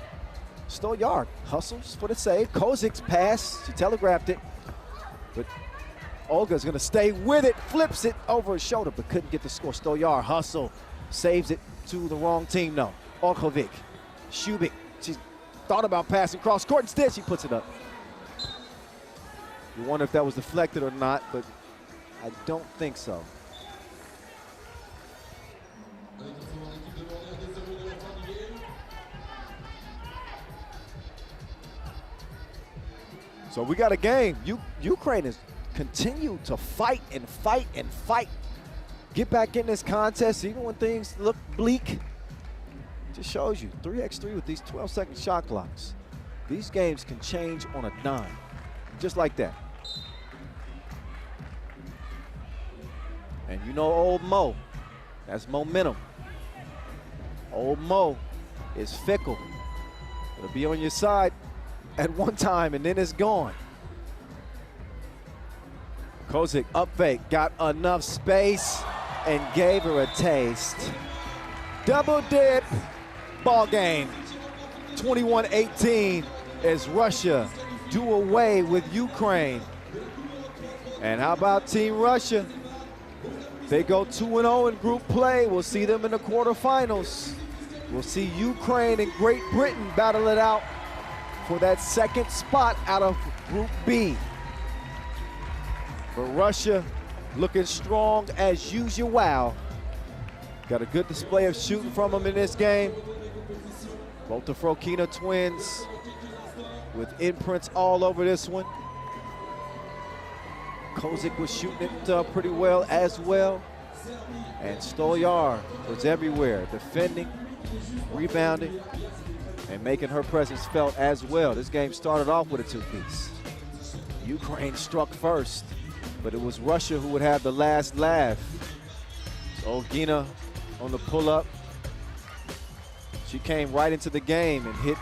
Stoyard hustles for the save. Kozik's pass. She telegraphed it. But Olga's going to stay with it. Flips it over her shoulder, but couldn't get the score. Stoyard hustle. Saves it to the wrong team, though. Olkovic. Shubik. She thought about passing cross court. Instead, she puts it up. You wonder if that was deflected or not, but I don't think so. So we got a game. Ukraine has continued to fight and fight and fight. Get back in this contest even when things look bleak. Just shows you 3x3 with these 12-second shot clocks. These games can change on a dime, just like that. And you know old Mo, that's momentum. Old Mo is fickle. It'll be on your side at one time and then it's gone. Kozik up fake, got enough space and gave her a taste. Double dip, ball game. 21-18 as Russia do away with Ukraine. And how about Team Russia? They go 2-0 in group play. We'll see them in the quarterfinals. We'll see Ukraine and Great Britain battle it out for that second spot out of Group B. But Russia looking strong as usual. Wow. Got a good display of shooting from them in this game. Both the Frokina twins with imprints all over this one. Kozik was shooting it pretty well as well. And Stoyar was everywhere, defending, rebounding, and making her presence felt as well. This game started off with a two-piece. Ukraine struck first, but it was Russia who would have the last laugh. So Olgina on the pull-up. She came right into the game and hit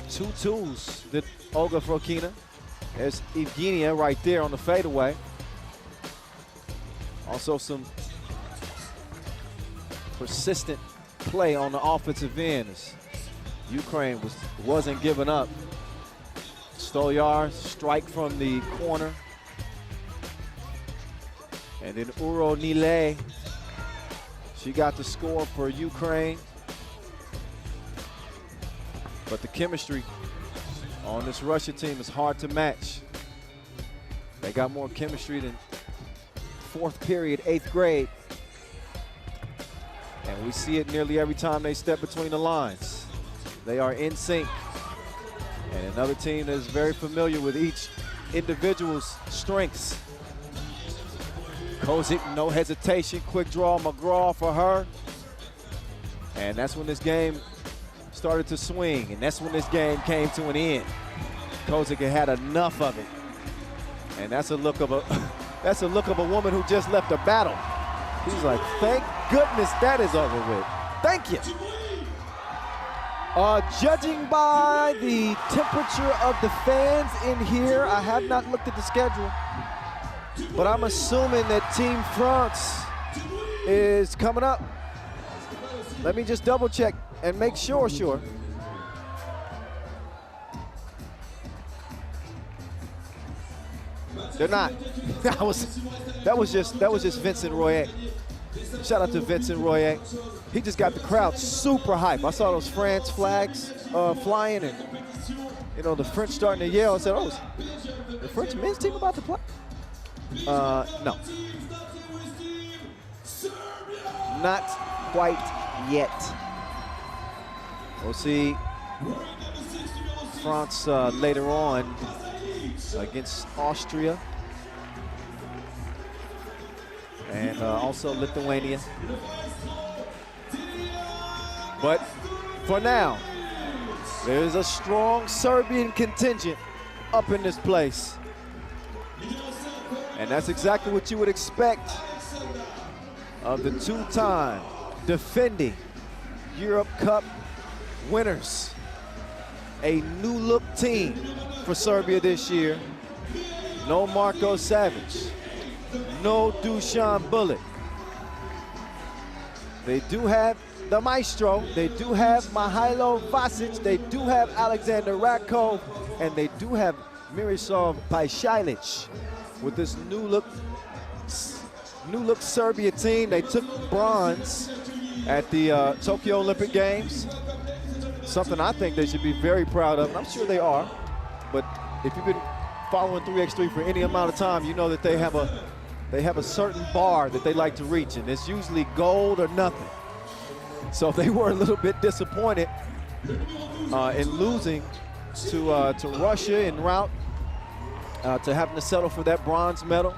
two twos, did Olga Frokina. There's Evgenia right there on the fadeaway. Also some persistent play on the offensive end as Ukraine wasn't giving up. Stoyar strike from the corner. And then Uro Nile, she got the score for Ukraine. But the chemistry on this Russia team is hard to match. They got more chemistry than fourth period, 8th grade. And we see it nearly every time they step between the lines. They are in sync. And another team that is very familiar with each individual's strengths. Kozik, no hesitation, quick draw, McGraw for her. And that's when this game started to swing, and that's when this game came to an end. Kozik had enough of it. And that's a look of a woman who just left a battle. He's like, thank goodness that is over with. Thank you. Judging by the temperature of the fans in here, I have not looked at the schedule, but I'm assuming that Team France is coming up. Let me just double check and make sure. They're not. That was just Vincent Royer. Shout out to Vincent Royer. He just got the crowd super hype. I saw those France flags flying, and the French starting to yell. I said, "Oh, is the French men's team about to play?" No. Not quite yet. We'll see France later on against Austria and also Lithuania. But for now, there's a strong Serbian contingent up in this place. And that's exactly what you would expect of the two-time defending Europe Cup winners. A new look team for Serbia this year. No Marko Savic, no Dusan Bulic. They do have the maestro, they do have Mihailo Vasic, they do have Alexander Radkov, and they do have Miroslav Pajsilic with this new look Serbia team. They took bronze at the Tokyo Olympic Games. Something I think they should be very proud of, and I'm sure they are. But if you've been following 3x3 for any amount of time, you know that they have a certain bar that they like to reach, and it's usually gold or nothing. So they were a little bit disappointed in losing to Russia en route to having to settle for that bronze medal.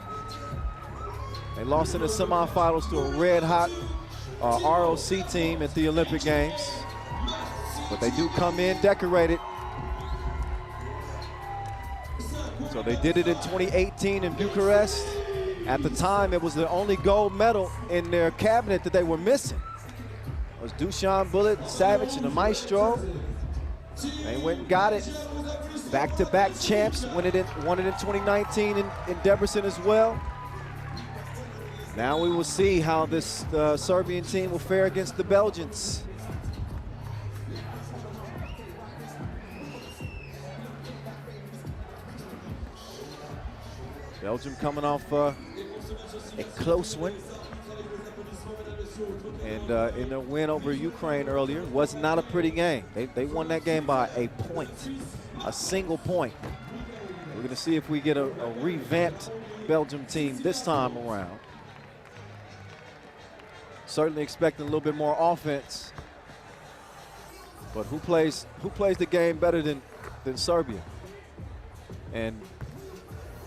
They lost in the semifinals to a red-hot ROC team at the Olympic Games. But they do come in decorated. So they did it in 2018 in Bucharest. At the time, it was the only gold medal in their cabinet that they were missing. It was Dusan Bulic, Savic, and the maestro. They went and got it. Back-to-back champs, won it in 2019 in Debrecen as well. Now we will see how this Serbian team will fare against the Belgians. Belgium coming off a close one. And in their win over Ukraine earlier, was not a pretty game. They won that game by a point, a single point. We're gonna see if we get a revamped Belgium team this time around. Certainly expecting a little bit more offense. But who plays the game better than Serbia? And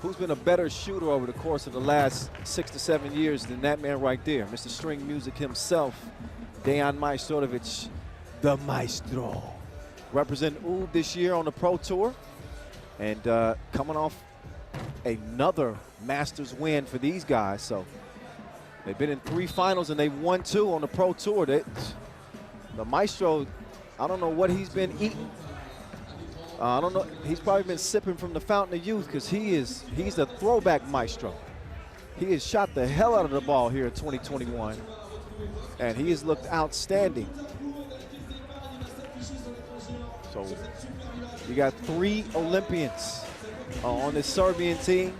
who's been a better shooter over the course of the last 6 to 7 years than that man right there, Mr. String Music himself, Dejan Majstorovic, the maestro. Representing UB this year on the Pro Tour, and coming off another Masters win for these guys. So they've been in 3 finals and they've won 2 on the Pro Tour. The maestro, I don't know what he's been eating. I don't know. He's probably been sipping from the fountain of youth, because he's a throwback maestro. He has shot the hell out of the ball here in 2021, and he has looked outstanding. So you got 3 Olympians on this Serbian team,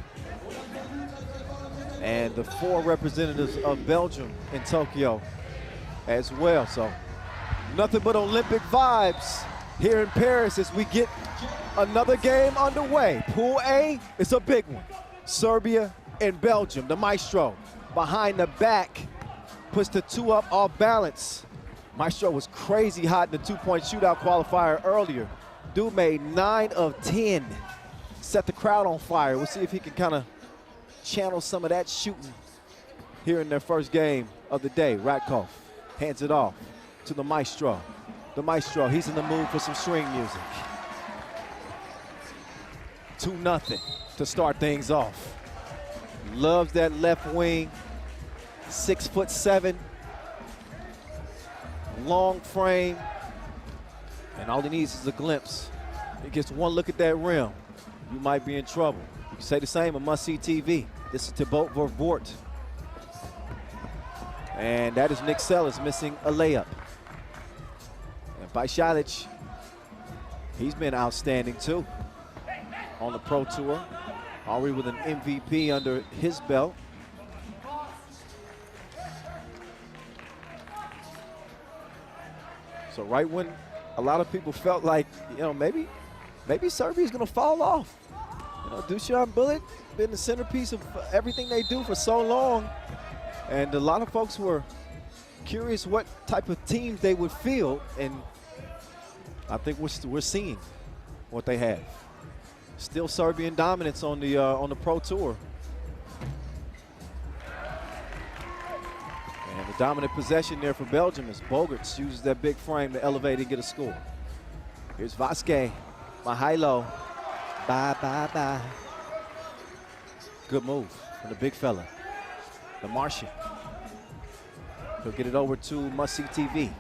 and the 4 representatives of Belgium in Tokyo as well. So nothing but Olympic vibes here in Paris as we get another game underway. Pool A is a big one. Serbia and Belgium. The maestro behind the back puts the 2 up off balance. Maestro was crazy hot in the 2-point shootout qualifier earlier. Dude made 9 of 10. Set the crowd on fire. We'll see if he can kind of channel some of that shooting here in their first game of the day. Radkov hands it off to the maestro. The maestro, he's in the mood for some string music. 2-0 to start things off. Loves that left wing. 6'7", long frame, and all he needs is a glimpse. He gets one look at that rim, you might be in trouble. You can say the same on Must See TV. This is Thibaut Vervoort. And that is Nick Sellers missing a layup. And Pajsilic, he's been outstanding too on the Pro Tour. Already with an MVP under his belt. So right when a lot of people felt like, maybe Serbia's gonna fall off. Dusan Bullet been the centerpiece of everything they do for so long. And a lot of folks were curious what type of teams they would field. And I think we're seeing what they have. Still Serbian dominance on the Pro Tour. And the dominant possession there for Belgium as Bogarts uses that big frame to elevate and get a score. Here's Vasquez, Mihailo, bye. Good move from the big fella, the Martian. He'll get it over to Must-See TV.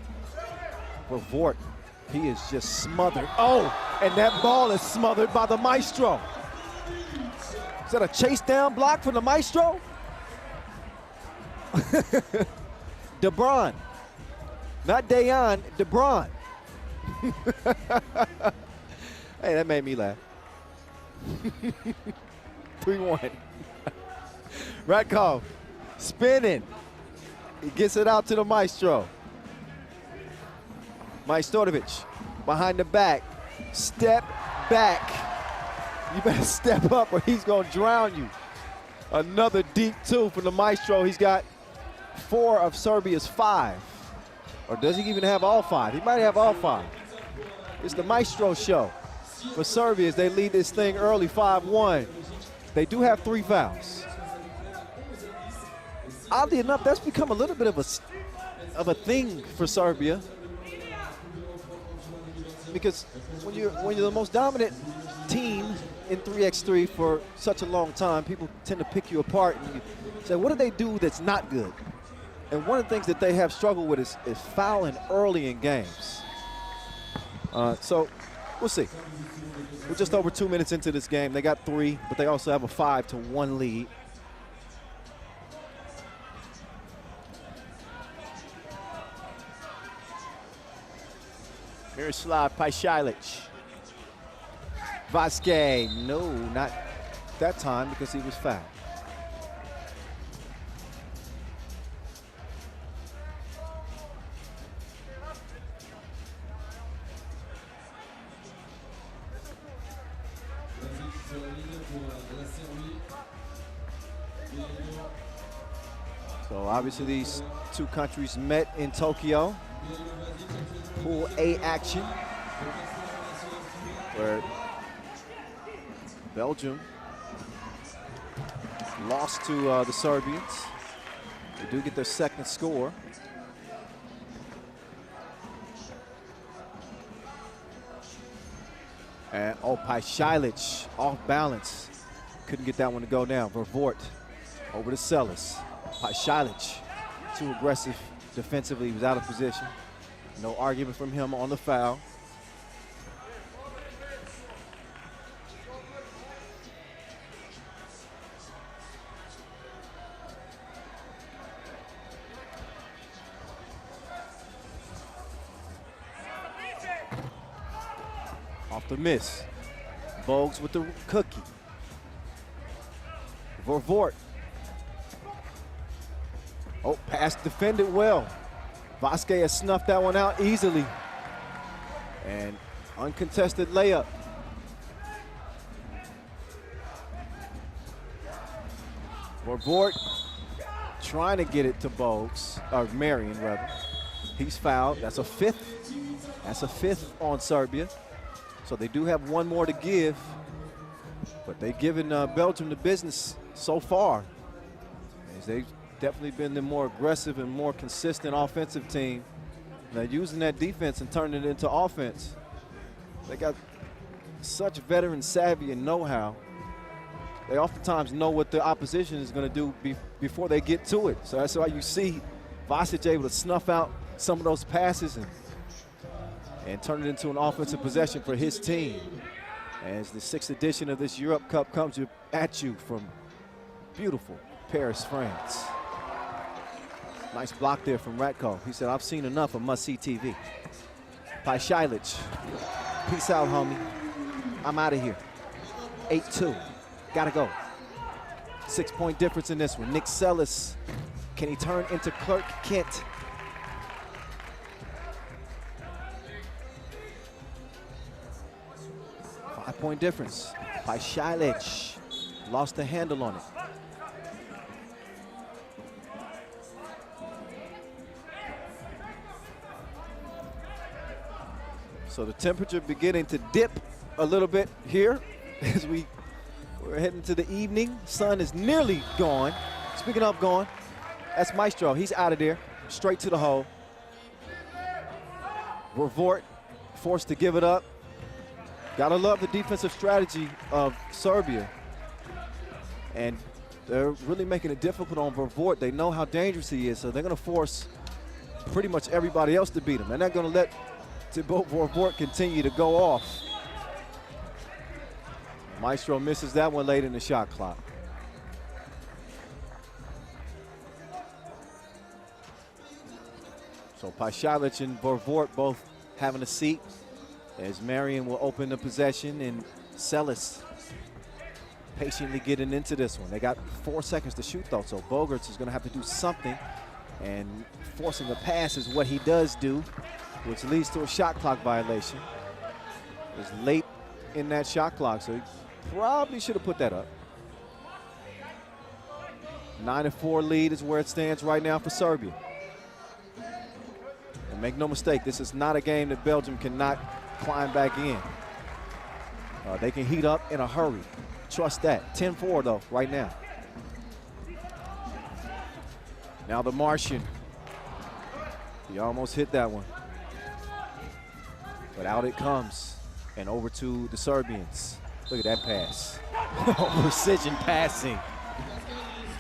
For Vort, he is just smothered. Oh, and that ball is smothered by the Maestro. Is that a chase down block from the Maestro? DeBron, not Dayon, DeBron. Hey, that made me laugh. 3-1. Ratkov spinning. He gets it out to the Maestro. Majstorovic behind the back. Step back. You better step up or he's going to drown you. Another deep two from the Maestro. He's got 4 of Serbia's 5. Or does he even have all 5? He might have all 5. It's the Maestro show for Serbia as they lead this thing early 5-1. They do have 3 fouls. Oddly enough, that's become a little bit of a thing for Serbia. Because when you're the most dominant team in 3x3 for such a long time, people tend to pick you apart and you say, what do they do that's not good? And one of the things that they have struggled with is fouling early in games. So we'll see. We're just over 2 minutes into this game. They got 3, but they also have a 5-1 lead. Miroslav Pajsilic. Vasquez, no, not that time because he was fouled. So obviously these 2 countries met in Tokyo. Pool A action where Belgium lost to the Serbians. They do get their second score. And Pajsilic off balance. Couldn't get that one to go down. Vervoort over to Sellis. Pajsilic too aggressive defensively. He was out of position. No argument from him on the foul. Off the miss. Bogues with the cookie. Vervoort. Oh, pass defended well. Vasquez has snuffed that one out easily. And uncontested layup. Vervoort trying to get it to Bogues, or Marion rather. He's fouled. That's a 5th. That's a 5th on Serbia. So they do have 1 more to give. But they've given Belgium the business so far. As they've definitely been the more aggressive and more consistent offensive team. Now using that defense and turning it into offense. They got such veteran savvy and know-how. They oftentimes know what the opposition is going to do before they get to it. So that's why you see Vasic able to snuff out some of those passes and turn it into an offensive possession for his team. As the 6th edition of this Europe Cup comes at you from beautiful Paris, France. Nice block there from Ratko. He said, I've seen enough of Must-See TV. Pajsilic, peace out, homie. I'm out of here. 8-2, gotta go. 6-point difference in this one. Nick Sellis, can he turn into Clark Kent? Five-point difference. Pajšalić lost the handle on it. So the temperature beginning to dip a little bit here as we're heading to the evening. Sun is nearly gone. Speaking of gone, that's Maestro. He's out of there, straight to the hole. Vervoort forced to give it up. Gotta love the defensive strategy of Serbia. And they're really making it difficult on Vervoort. They know how dangerous he is, so they're gonna force pretty much everybody else to beat him. They're not gonna let Thibaut Vervoort continue to go off. Maestro misses that one late in the shot clock. So Pajšalić and Vervoort both having a seat as Marion will open the possession, and Selis patiently getting into this one. They got 4 seconds to shoot though, so Bogarts is gonna have to do something, and forcing a pass is what he does do, which leads to a shot clock violation. It's late in that shot clock, so he probably should have put that up. 9-4 lead is where it stands right now for Serbia. And make no mistake, this is not a game that Belgium cannot climb back in. They can heat up in a hurry. Trust that. 10-4 though, right now. Now the Martian. He almost hit that one. But out it comes, and over to the Serbians. Look at that pass. Precision passing.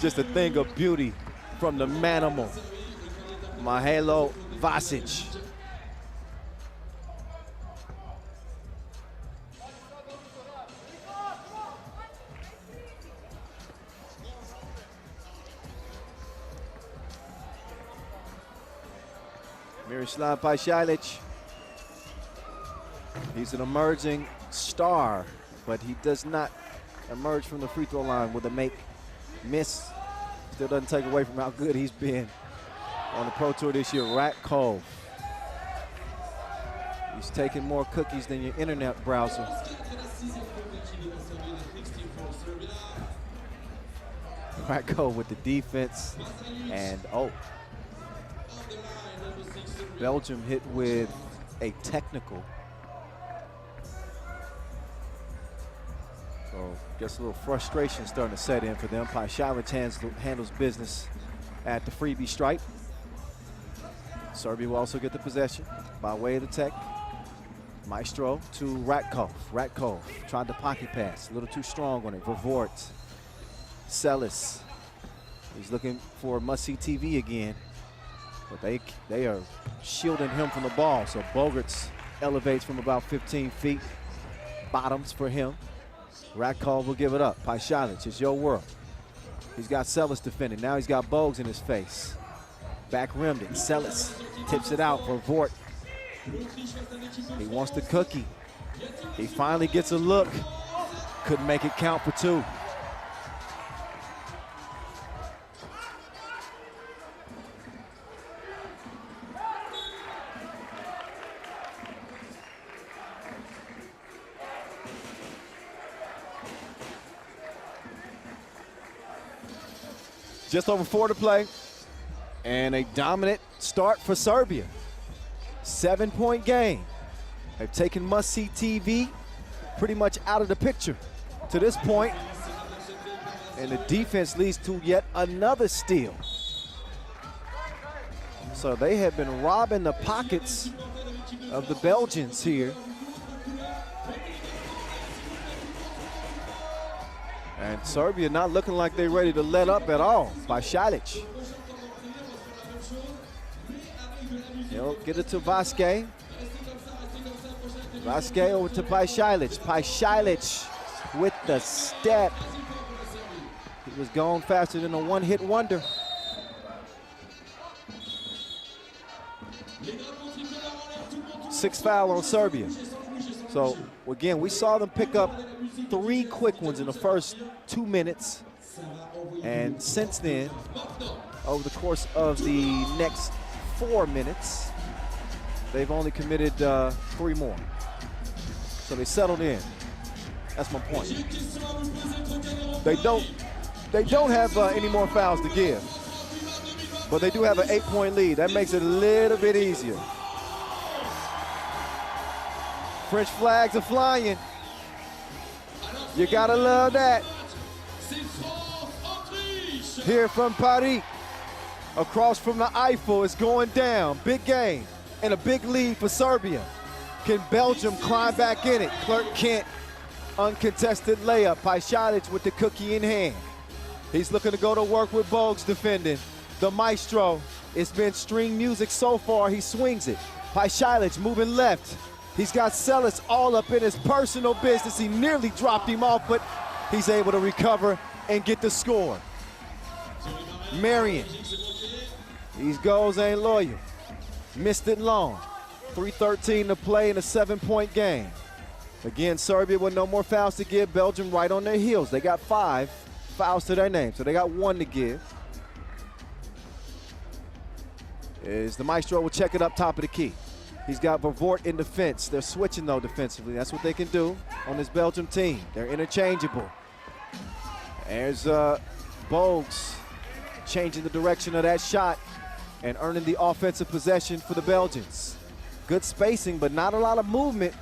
Just a thing of beauty from the manimal, Mahalo Vasic. Miroslav Pajšalić. He's an emerging star, but he does not emerge from the free throw line with a make miss. Still doesn't take away from how good he's been on the Pro Tour this year. Ratkov. He's taking more cookies than your internet browser. Ratkov with the defense, and Belgium hit with a technical. So I guess a little frustration starting to set in for them. Pajšalić handles business at the freebie stripe. Serbia will also get the possession by way of the tech. Maestro to Ratkov. Ratkov tried the pocket pass, a little too strong on it. Vervoort, Selis. He's looking for must-see TV again, but they are shielding him from the ball. So Bogarts elevates from about 15 feet. Bottoms for him. Ratkov will give it up. Pajšalić, it's your world. He's got Selis defending. Now he's got Bogues in his face. Back rimmed it. Selis tips it out for Vort. He wants the cookie. He finally gets a look. Couldn't make it count for two. Just over 4 to play, and a dominant start for Serbia. 7-point game. They've taken must-see TV pretty much out of the picture to this point, and the defense leads to yet another steal. So they have been robbing the pockets of the Belgians here. And Serbia not looking like they're ready to let up at all. Pajšalić. He'll get it to Vasquez. Vasquez over to Pajšalić. Pajšalić with the step. He was going faster than a one-hit wonder. Sixth foul on Serbia. So again, we saw them pick up 3 quick ones in the first 2 minutes. And since then, over the course of the next 4 minutes, they've only committed 3 more. So they settled in. That's my point. They don't have any more fouls to give, but they do have an 8-point lead. That makes it a little bit easier. French flags are flying. You gotta love that. Here from Paris, across from the Eiffel, is going down. Big game and a big lead for Serbia. Can Belgium climb back in it? Clark Kent, uncontested layup. Pajcic with the cookie in hand. He's looking to go to work with Bogues defending. The maestro, it's been string music so far. He swings it. Pajcic moving left. He's got Sellis all up in his personal business. He nearly dropped him off, but he's able to recover and get the score. Marion, these goals ain't loyal. Missed it long. 3:13 to play in a 7-point game. Again, Serbia with no more fouls to give. Belgium right on their heels. They got 5 fouls to their name, so they got 1 to give. Is the maestro will check it up top of the key. He's got Vervoort in defense. They're switching though defensively. That's what they can do on this Belgium team. They're interchangeable. There's Bogues changing the direction of that shot and earning the offensive possession for the Belgians. Good spacing, but not a lot of movement.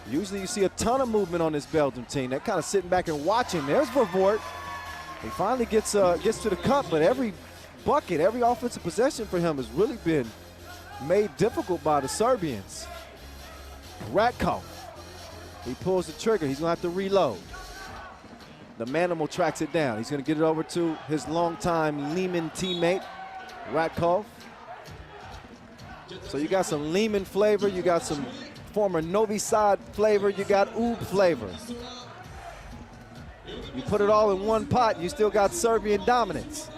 Usually you see a ton of movement on this Belgium team. They're kind of sitting back and watching. There's Vervoort. He finally gets to the cup, but every bucket, every offensive possession for him has really been made difficult by the Serbians. Ratkov, he pulls the trigger. He's gonna have to reload. The Manimal tracks it down. He's gonna get it over to his longtime Lehman teammate, Ratkov. So you got some Lehman flavor, you got some former Novi Sad flavor, you got Oob flavor. You put it all in one pot, you still got Serbian dominance.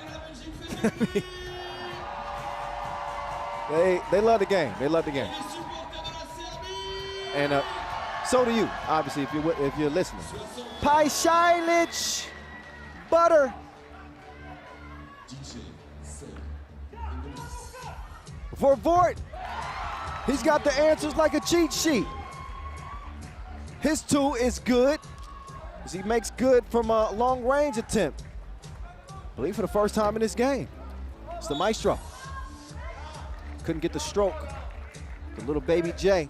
They love the game. They love the game. And so do you, obviously, if you're listening. Pajcic, butter. Vervoort, he's got the answers like a cheat sheet. His 2 is good, as he makes good from a long-range attempt. I believe for the first time in this game. It's the maestro. Couldn't get the stroke. The little baby J.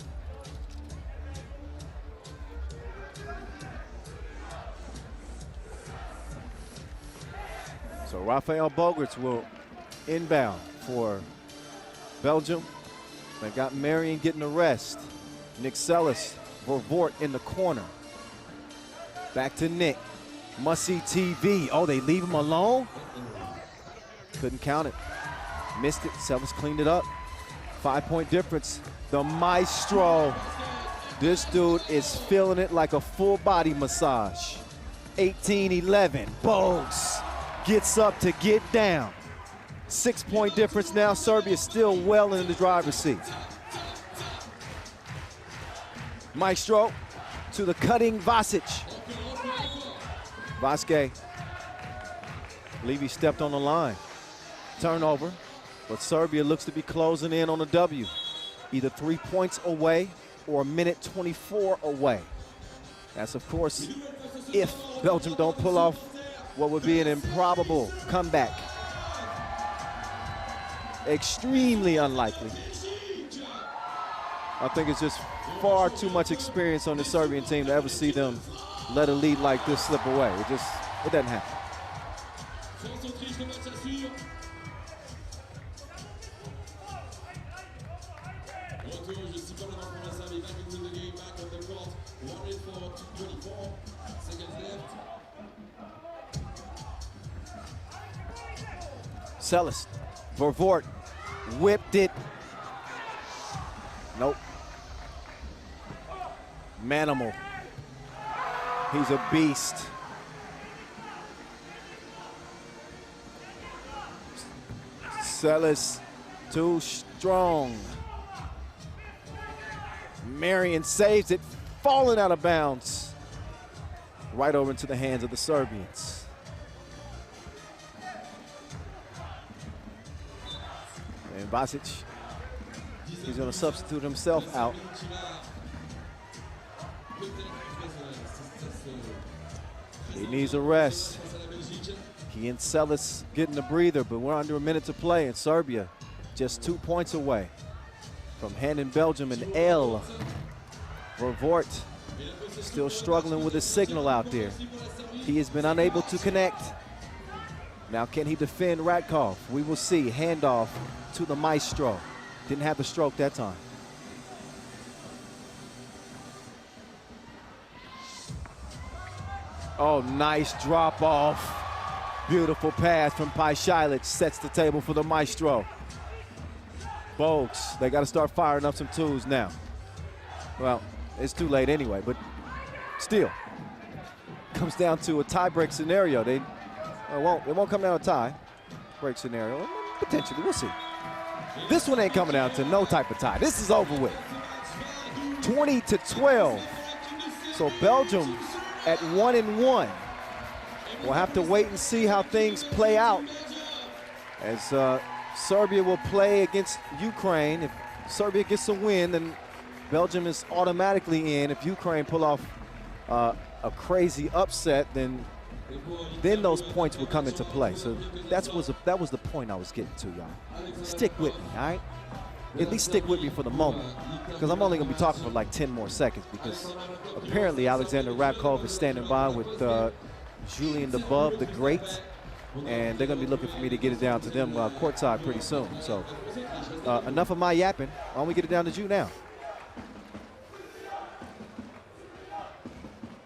So Rafael Bogarts will inbound for Belgium. They've got Marion getting the rest. Nick Sellis, Vervoort in the corner. Back to Nick. Must-see TV. Oh, they leave him alone? Couldn't count it. Missed it. Sellis cleaned it up. 5-point difference. The maestro. This dude is feeling it like a full body massage. 18-11. Bogues gets up to get down. 6-point difference now. Serbia still well in the driver's seat. Maestro to the cutting Vasic. Vasquez. Levy stepped on the line. Turnover. But Serbia looks to be closing in on a W. Either 3 points away or a minute 24 away. That's, of course, if Belgium don't pull off what would be an improbable comeback. Extremely unlikely. I think it's just far too much experience on the Serbian team to ever see them let a lead like this slip away. It doesn't happen. Sellis, Vervoort, whipped it. Nope. Manimal, he's a beast. Sellis, too strong. Marion saves it, falling out of bounds. Right over into the hands of the Serbians. And Vasic, he's going to substitute himself out. He needs a rest. He and Celis getting a breather, but we're under a minute to play, and Serbia just 2 points away from handing Belgium an L. Vervoort still struggling with his signal out there. He has been unable to connect. Now can he defend Radkov? We will see. Handoff to the Maestro. Didn't have the stroke that time. Oh, nice drop off. Beautiful pass from Paisialic, sets the table for the Maestro. Bogues, they got to start firing up some twos now. Well, it's too late anyway, but still. Comes down to a tie-break scenario. It won't come down to a tie-break scenario. Potentially, we'll see. This one ain't coming down to no type of tie. This is over with. 20-12. So Belgium at 1-1. We'll have to wait and see how things play out as Serbia will play against Ukraine. If Serbia gets a win, then Belgium is automatically in. If Ukraine pull off a crazy upset, then those points will come into play. So that was the point I was getting to, y'all. Stick with me, all right? At least stick with me for the moment, because I'm only going to be talking for like 10 more seconds, because apparently Alexander Radkov is standing by with Julian Debove, the great, and they're going to be looking for me to get it down to them courtside pretty soon. So enough of my yapping. Why don't we get it down to you now?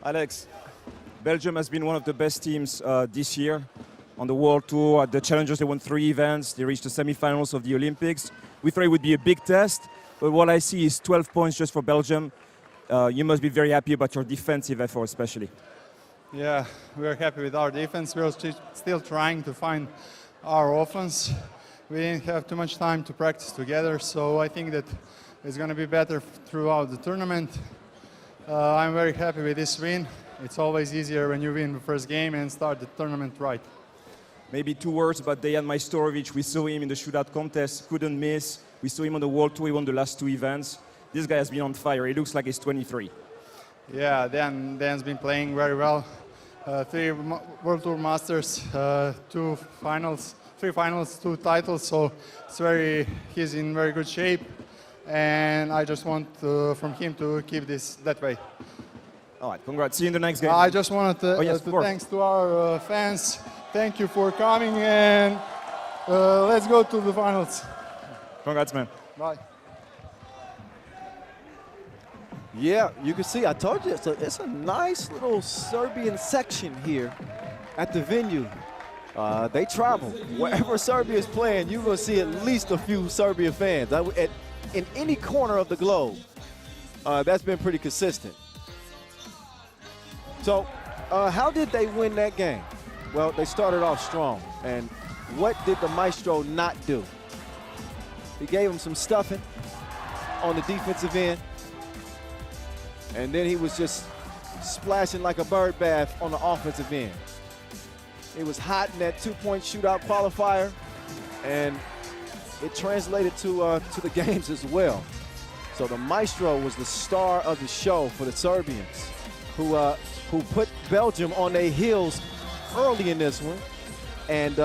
Alex, Belgium has been one of the best teams this year on the World Tour. At the Challengers, they won 3 events. They reached the semifinals of the Olympics. We thought it would be a big test, but what I see is 12 points just for Belgium. You must be very happy about your defensive effort, especially. Yeah, we're happy with our defense. We're still trying to find our offense. We didn't have too much time to practice together, so I think that it's going to be better throughout the tournament. I'm very happy with this win. It's always easier when you win the first game and start the tournament right. Maybe 2 words about Dejan Majstorovic. We saw him in the shootout contest, couldn't miss. We saw him on the World Tour, he won the last 2 events. This guy has been on fire. He looks like he's 23. Yeah, Dan's been playing very well. 3 World Tour Masters, 3 finals, 2 titles. So he's in very good shape, and I just want from him to keep this that way. All right, congrats. See you in the next game. I just wanted to thanks to our fans. Thank you for coming, and let's go to the finals. Congrats, man. Bye. Yeah, you can see, I told you, it's a nice little Serbian section here at the venue. They travel. Wherever Serbia is playing, you're going to see at least a few Serbia fans. In any corner of the globe, that's been pretty consistent. So, how did they win that game? Well, they started off strong. And what did the Maestro not do? He gave him some stuffing on the defensive end. And then he was just splashing like a bird bath on the offensive end. It was hot in that 2-point shootout qualifier, and it translated to the games as well. So the Maestro was the star of the show for the Serbians, who put Belgium on their heels early in this one, and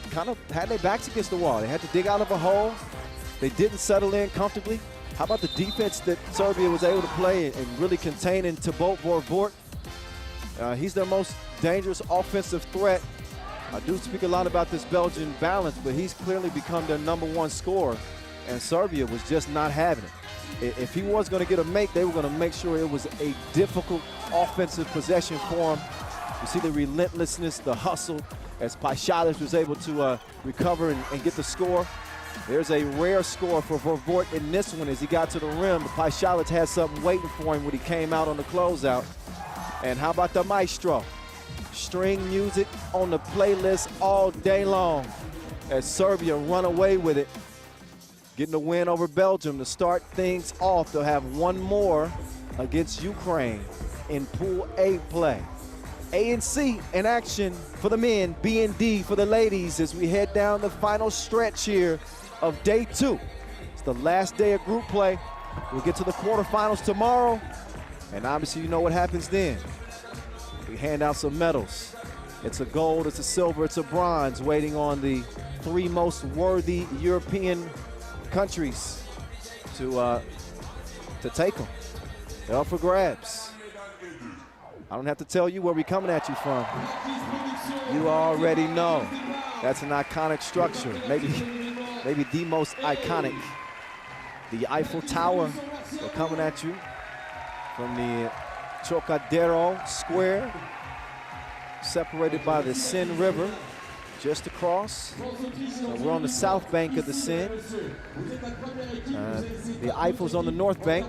kind of had their backs against the wall. They had to dig out of a hole. They didn't settle in comfortably. How about the defense that Serbia was able to play and really contain in Thibaut Vervoort? He's their most dangerous offensive threat. I do speak a lot about this Belgian balance, but he's clearly become their #1 scorer, and Serbia was just not having it. If he was going to get a make, they were going to make sure it was a difficult offensive possession for him. You see the relentlessness, the hustle, as Paisialic was able to recover and get the score. There's a rare score for Vervoort in this one as he got to the rim. But Paisialic had something waiting for him when he came out on the closeout. And how about the Maestro? String music on the playlist all day long as Serbia run away with it. Getting the win over Belgium to start things off. They'll have one more against Ukraine in Pool A play. A and C in action for the men, B and D for the ladies as we head down the final stretch here of day 2. It's the last day of group play. We'll get to the quarterfinals tomorrow, and obviously you know what happens then. We hand out some medals. It's a gold, it's a silver, it's a bronze, waiting on the 3 most worthy European countries to take them. They're up for grabs. I don't have to tell you where we're coming at you from. You already know. That's an iconic structure, maybe the most iconic. The Eiffel Tower, they're coming at you from the Trocadero Square, separated by the Seine River, just across. So we're on the south bank of the Seine. The Eiffel's on the north bank.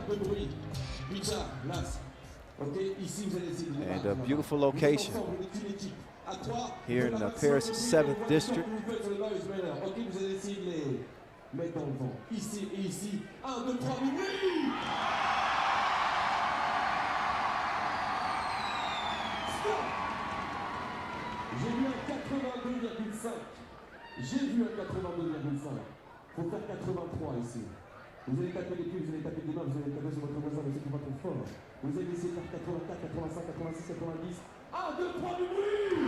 And a beautiful location here in Paris' 7th district. J'ai vu un 82,5. J'ai vu un 82,5. Faut faire 83 ici. Vous allez taper les pieds, vous allez taper des mains, vous allez taper sur votre voisin, mais c'est pas trop fort. Vous allez essayer de faire 84, 85, 86, 90. 1, 2, 3 du bruit.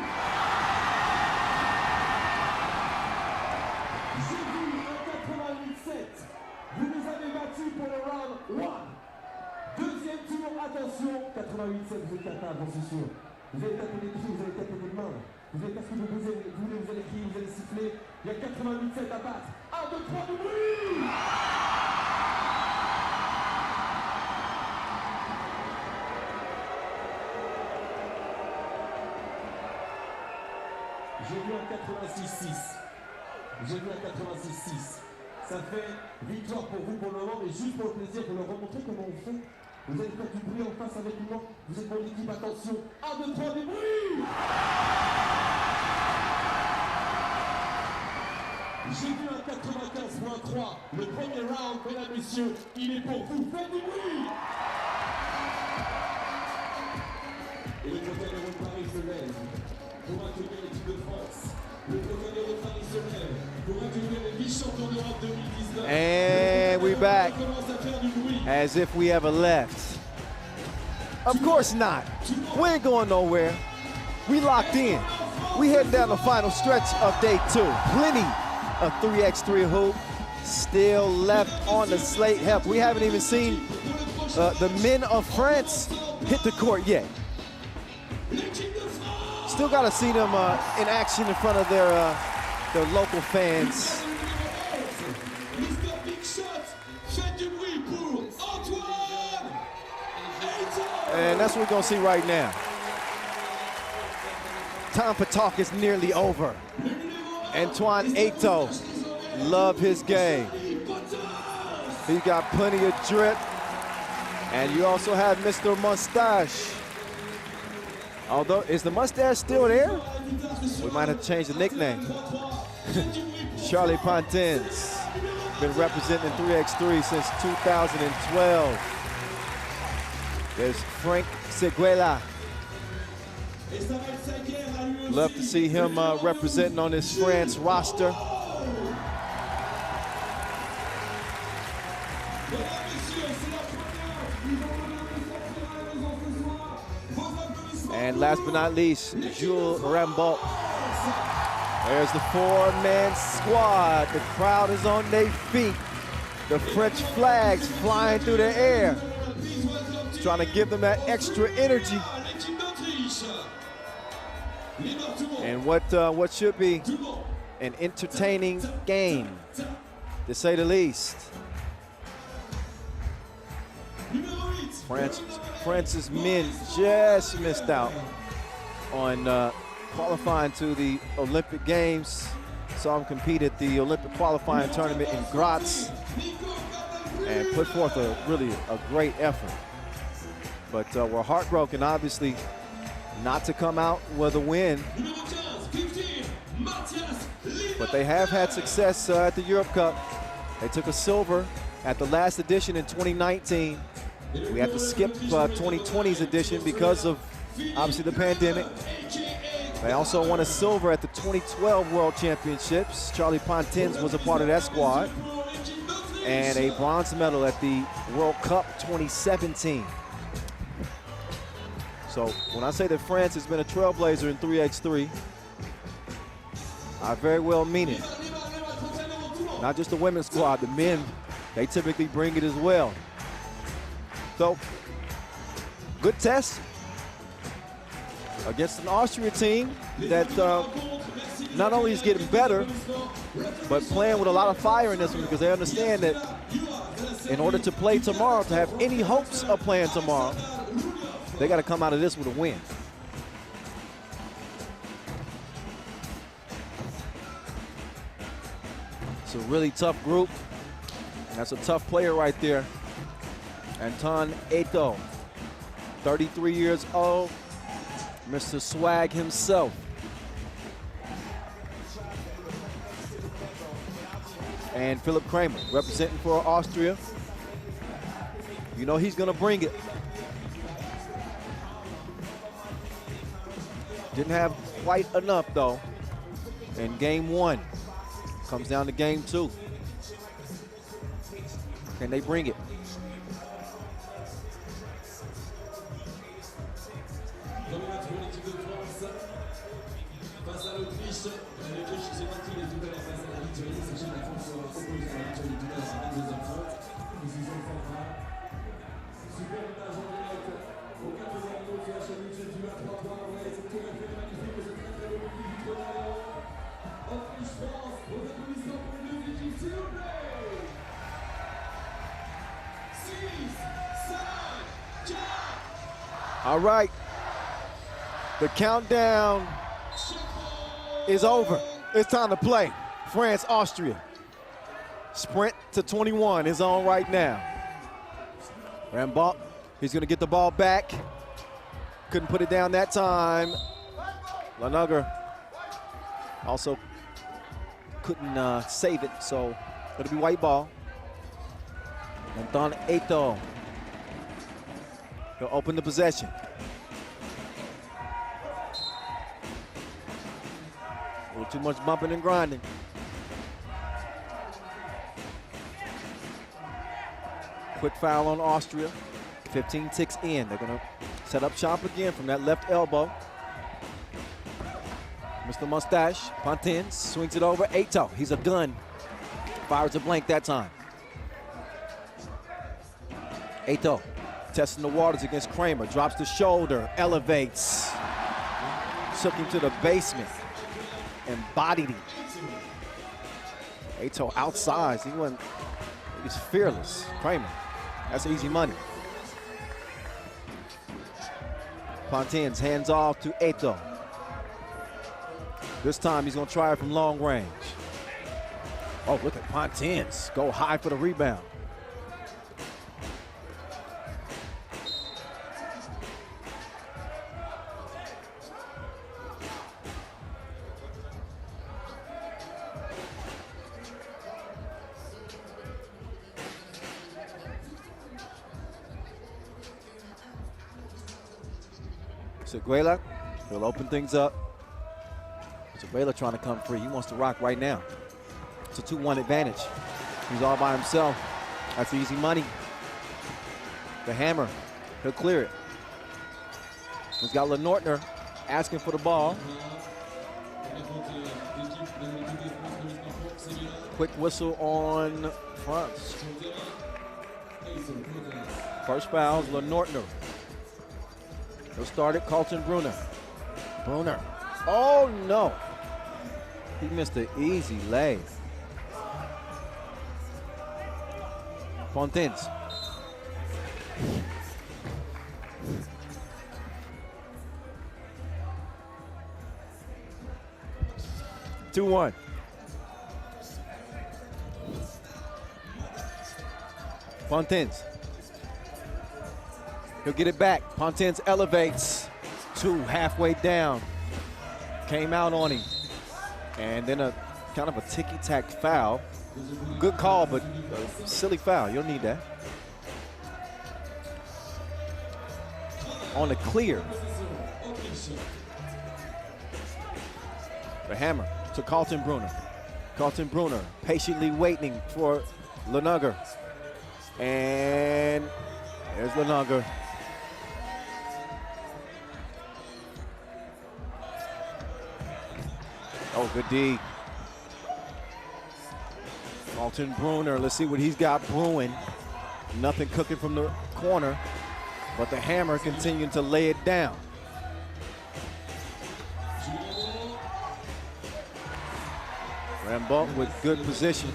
J'ai vu un 88,7. Vous nous avez battus pour le round 1. Deuxième tour, attention. 88,7, vous êtes capable, j'en suis sûr. Vous allez taper des pieds, vous allez taper des mains. Vous allez faire ce que vous voulez, vous allez crier, vous allez siffler. Il y a 88,7 à battre. 1, 2, 3 du bruit. J'ai vu un 86,6. J'ai vu un 86,6. Ça fait victoire pour vous pour le moment, mais juste pour le plaisir, pour leur remontrer comment on fait. Vous allez faire du bruit en face avec moi. Vous êtes mon équipe, attention. 1, 2, 3, du bruit. J'ai vu un 95,3. Le premier round, mesdames, messieurs, il est pour vous. Faites du bruit. Et le Trocadéro de Paris se lève pour accueillir l'équipe de France. Le Trocadéro de Paris se lève pour accueillir les vice-champions d'Europe 2019. And we're back as if we ever left. Of course not. We ain't going nowhere. We locked in. We heading down the final stretch of day 2. Plenty of 3x3 hoop still left on the slate. Heck, we haven't even seen the men of France hit the court yet. Still got to see them in action in front of their local fans. And that's what we're going to see right now. Time for talk is nearly over. Antoine Eto'o, love his game. He got plenty of drip. And you also have Mr. Mustache. Although, is the mustache still there? We might have to change the nickname. Charlie Pontin's been representing 3x3 since 2012. There's Frank Seguela. Love to see him representing on this France roster. And last but not least, Jules Rambaud. There's the 4-man squad. The crowd is on their feet. The French flags flying through the air. Trying to give them that extra energy. And what should be an entertaining game, to say the least. France's men just missed out on qualifying to the Olympic Games. Saw them compete at the Olympic qualifying tournament in Graz and put forth a great effort. But we're heartbroken, obviously, not to come out with a win. But they have had success at the Europe Cup. They took a silver at the last edition in 2019. We had to skip 2020's edition because of, obviously, the pandemic. They also won a silver at the 2012 World Championships. Charlie Pontins was a part of that squad. And a bronze medal at the World Cup 2017. So when I say that France has been a trailblazer in 3x3, I very well mean it. Not just the women's squad, the men, they typically bring it as well. So, good test against an Austria team that not only is getting better, but playing with a lot of fire in this one because they understand that in order to play tomorrow, to have any hopes of playing tomorrow, they got to come out of this with a win. It's a really tough group. And that's a tough player right there. Anton Eto, 33 years old, Mr. Swag himself. And Philipp Kramer, representing for Austria. You know he's gonna bring it. Didn't have quite enough though in game one. Comes down to game two. Can they bring it? Premier match pour l'équipe de France face à l'Autriche. Le coach s'est battu les tout à l'heure face à la Lituanie. Sachez que la France sera opposée à la Lituanie tout à l'heure à 22h30. Position centrale. Super image en direct. Au 4e minute, la chaîne YouTube du 3-3. Ouais, c'est tout à fait magnifique. C'est très très beau. Autriche-France. Vos applaudissements pour les deux équipes, s'il vous plaît. 6, 5, 4. All right. The countdown is over. It's time to play. France, Austria. Sprint to 21 is on right now. Rambach, he's gonna get the ball back. Couldn't put it down that time. Lanugger also couldn't save it, so it'll be white ball. Anton Eto, he'll open the possession. A little too much bumping and grinding. Quick foul on Austria. 15 ticks in. They're gonna set up shop again from that left elbow. Mr. Mustache, Pontins, swings it over. Eto, he's a gun. Fires a blank that time. Eto, testing the waters against Kramer. Drops the shoulder, elevates. Took him to the basement. And bodied him. Eto outsized. He was fearless. Kramer, that's easy money. Pontins hands off to Eto. This time he's gonna try it from long range. Oh, look at Pontins. Go high for the rebound. Seguela, he'll open things up. Seguela trying to come free. He wants to rock right now. It's a 2-1 advantage. He's all by himself. That's easy money. The hammer, he'll clear it. He's got Lenortner asking for the ball. Quick whistle on France. First foul's Lenortner. He'll start it, Carlton Brunner. Brunner. Oh, no. He missed an easy lay. Pontins. Two 2-1. Pontins. He'll get it back. Pontins elevates. 2 halfway down. Came out on him. And then a kind of a ticky-tack foul. Good call, but a silly foul. You don't need that. On the clear. The hammer to Carlton Brunner. Carlton Brunner patiently waiting for Lenortner. And there's Lenortner. Oh, good D. Carlton Brunner, let's see what he's got brewing. Nothing cooking from the corner, but the hammer continuing to lay it down. Rambo with good position.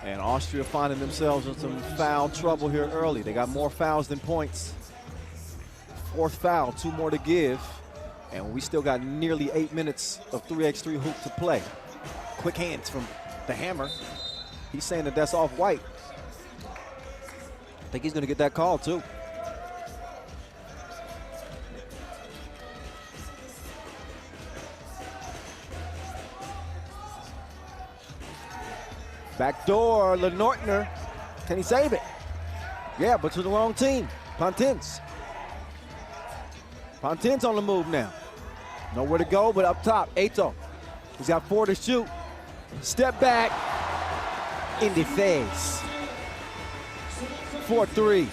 And Austria finding themselves in some foul trouble here early. They got more fouls than points. Fourth foul, 2 more to give. And we still got nearly 8 minutes of 3x3 hoop to play. Quick hands from the hammer. He's saying that that's off-white. I think he's going to get that call too. Backdoor, Lenortner. Can he save it? Yeah, but to the wrong team. Pontins. Pontins on the move now. Nowhere to go, but up top, Eto. He's got 4 to shoot. Step back. In the face. 4-3.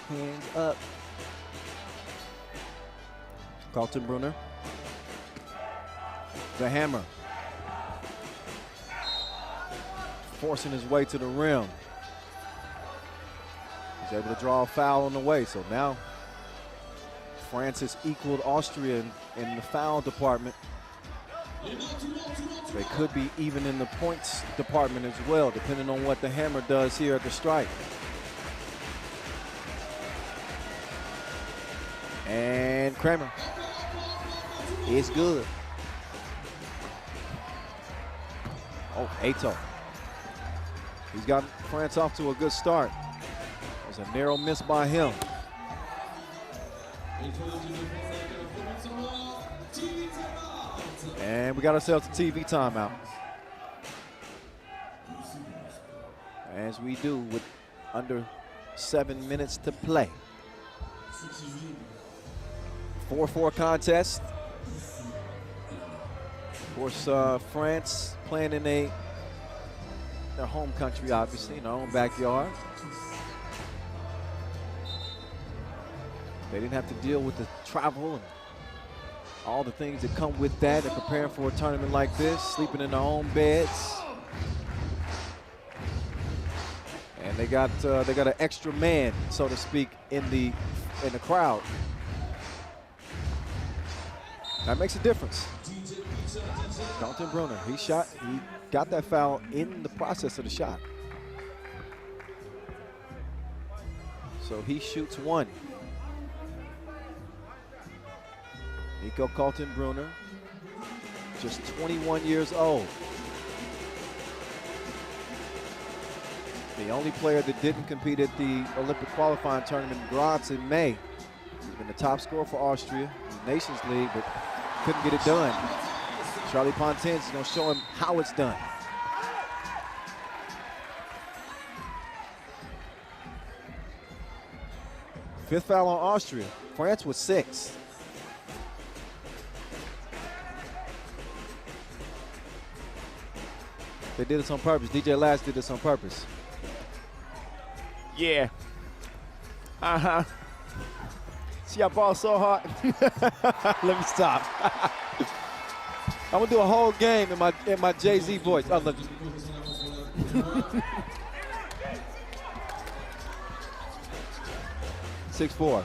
Hands up. Carlton Brunner. The hammer. Forcing his way to the rim. He's able to draw a foul on the way. So now France has equaled Austria in the foul department. They could be even in the points department as well, depending on what the hammer does here at the strike. And Kramer. It's good. Oh, Eto. He's got France off to a good start. It was a narrow miss by him. And we got ourselves a TV timeout. As we do with under 7 minutes to play. 4-4 contest. Of course, France playing in their home country, obviously, in their own backyard. They didn't have to deal with the travel and all the things that come with that. They're preparing for a tournament like this, sleeping in their own beds. And they got an extra man, so to speak, in the crowd. That makes a difference. Carlton Brunner, he got that foul in the process of the shot. So he shoots 1. Nico Carlton Brunner, just 21 years old. The only player that didn't compete at the Olympic qualifying tournament in Graz in May. He's been the top scorer for Austria in the Nations League, but couldn't get it done. Charlie Pontins is going to show him how it's done. Fifth foul on Austria. France with 6. They did this on purpose. DJ Last did this on purpose. Yeah. Uh-huh. See, I ball so hard. Let me stop. I'm gonna do a whole game in my Jay-Z voice. Oh, look. 6'4".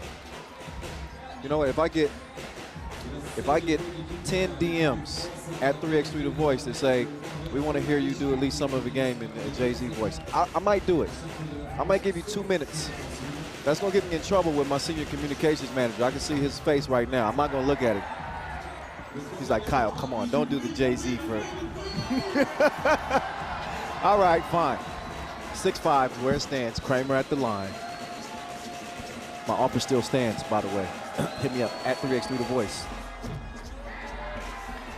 You know what? If I get 10 DMs at 3x3 The Voice that say we want to hear you do at least some of the game in Jay-Z voice, I might do it. I might give you 2 minutes. That's gonna get me in trouble with my senior communications manager. I can see his face right now. I'm not gonna look at it. He's like, Kyle, come on, don't do the Jay-Z for. All right, fine. 6'5", where it stands. Kramer at the line. My offer still stands, by the way. Hit me up at 3x3 The Voice.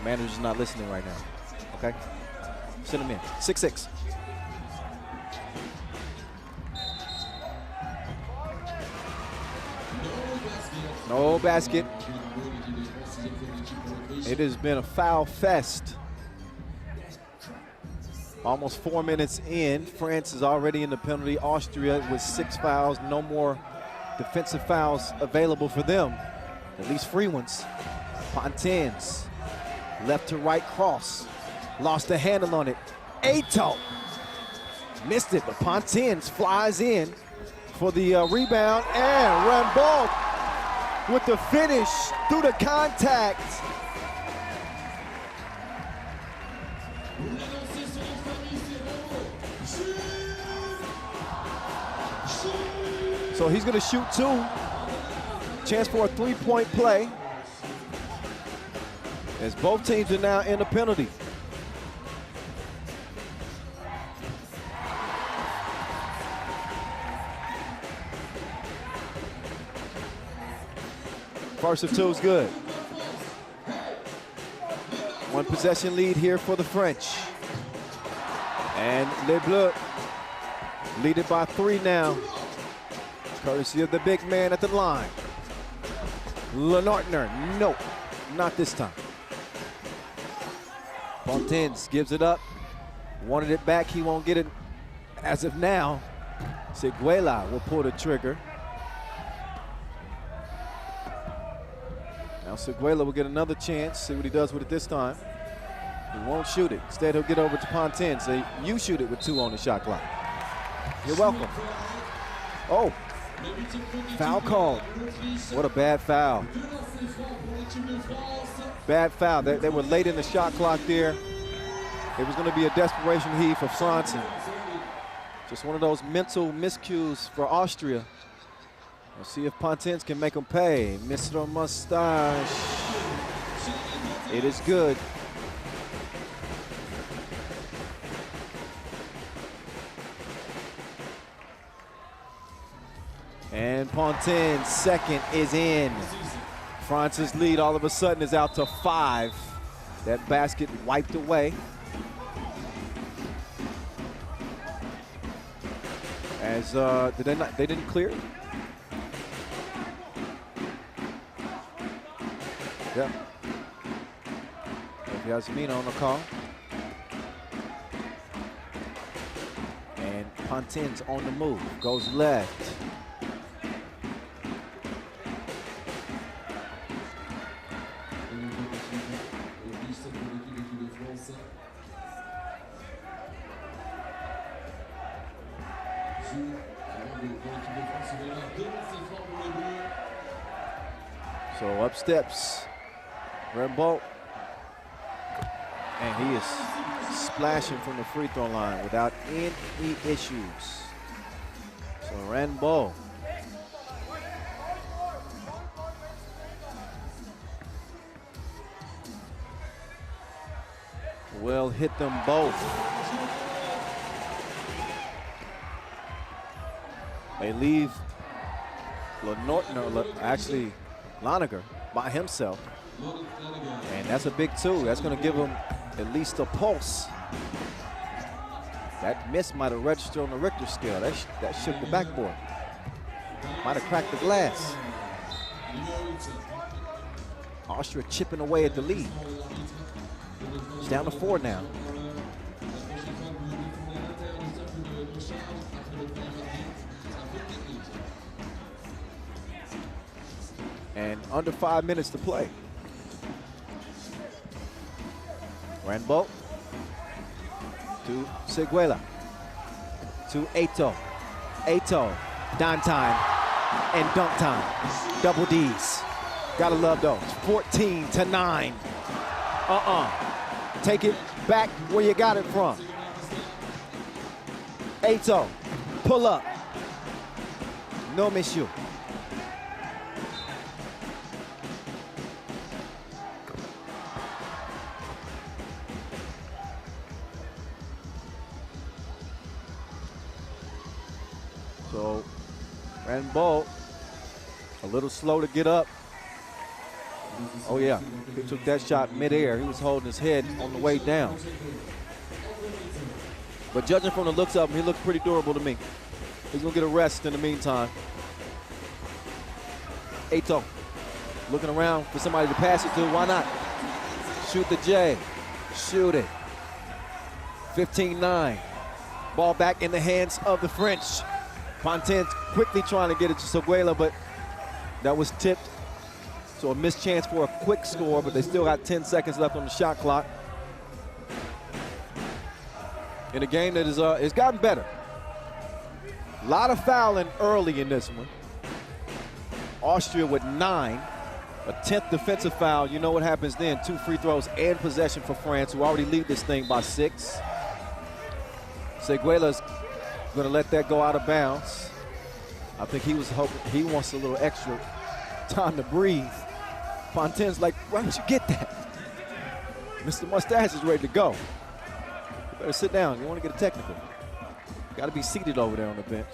Manager's not listening right now. Okay? Send him in. 6'6". No basket. It has been a foul fest. Almost 4 minutes in. France is already in the penalty. Austria with 6 fouls. No more defensive fouls available for them. At least free ones. Pontins. Left to right cross. Lost the handle on it. Ato. Missed it, but Pontins flies in for the rebound. And Rambaud with the finish through the contact. So he's going to shoot 2. Chance for a 3-point play. As both teams are now in the penalty. First of 2 is good. 1 possession lead here for the French. And Les Bleus lead it by 3 now. Courtesy of the big man at the line. Lenartner, no, not this time. Pontins gives it up. Wanted it back, he won't get it as of now. Seguela will pull the trigger. Now Seguela will get another chance, see what he does with it this time. He won't shoot it. Instead, he'll get over to Pontins. Say, you shoot it with 2 on the shot clock. You're welcome. Oh, foul called. What a bad foul. Bad foul. They were late in the shot clock there. It was going to be a desperation heave for France. Just one of those mental miscues for Austria. We'll see if Pontins can make them pay. Mr. Mustache. It is good. And Pontins' second is in. France's lead all of a sudden is out to 5. That basket wiped away. As they didn't clear it? Yeah. Yasmina on the call. And Pontins on the move, goes left. So up steps Rambaud, and he is splashing from the free throw line without any issues. So Rambaud will hit them both. They leave actually Laniger by himself. And that's a big 2. That's going to give him at least a pulse. That miss might have registered on the Richter scale. That shook the backboard. Might have cracked the glass. Austria chipping away at the lead. It's down to 4 now. And under 5 minutes to play. Rambaud to Seguela to Ato. Ato, dime time and dunk time. Double D's. Gotta love those. 14-9. Take it back where you got it from. Ato, pull up. No monsieur. So Rambaud a little slow to get up. Oh yeah, he took that shot midair. He was holding his head on the way down. But judging from the looks of him, he looked pretty durable to me. He's gonna get a rest in the meantime. Ato Looking around for somebody to pass it to. Why not? Shoot the J. Shoot it. 15-9. Ball back in the hands of the French. Pontin quickly trying to get it to Seguela, but that was tipped. So a missed chance for a quick score, but they still got 10 seconds left on the shot clock. In a game that is it's gotten better. A lot of fouling early in this one. Austria with 9, a 10th defensive foul. You know what happens then. 2 free throws and possession for France, who already lead this thing by 6. Seguela's going to let that go out of bounds. I think he was hoping, he wants a little extra time to breathe. Pontin's like, why don't you get that? Mr. Mustache is ready to go. You better sit down. You want to get a technical. Got to be seated over there on the bench.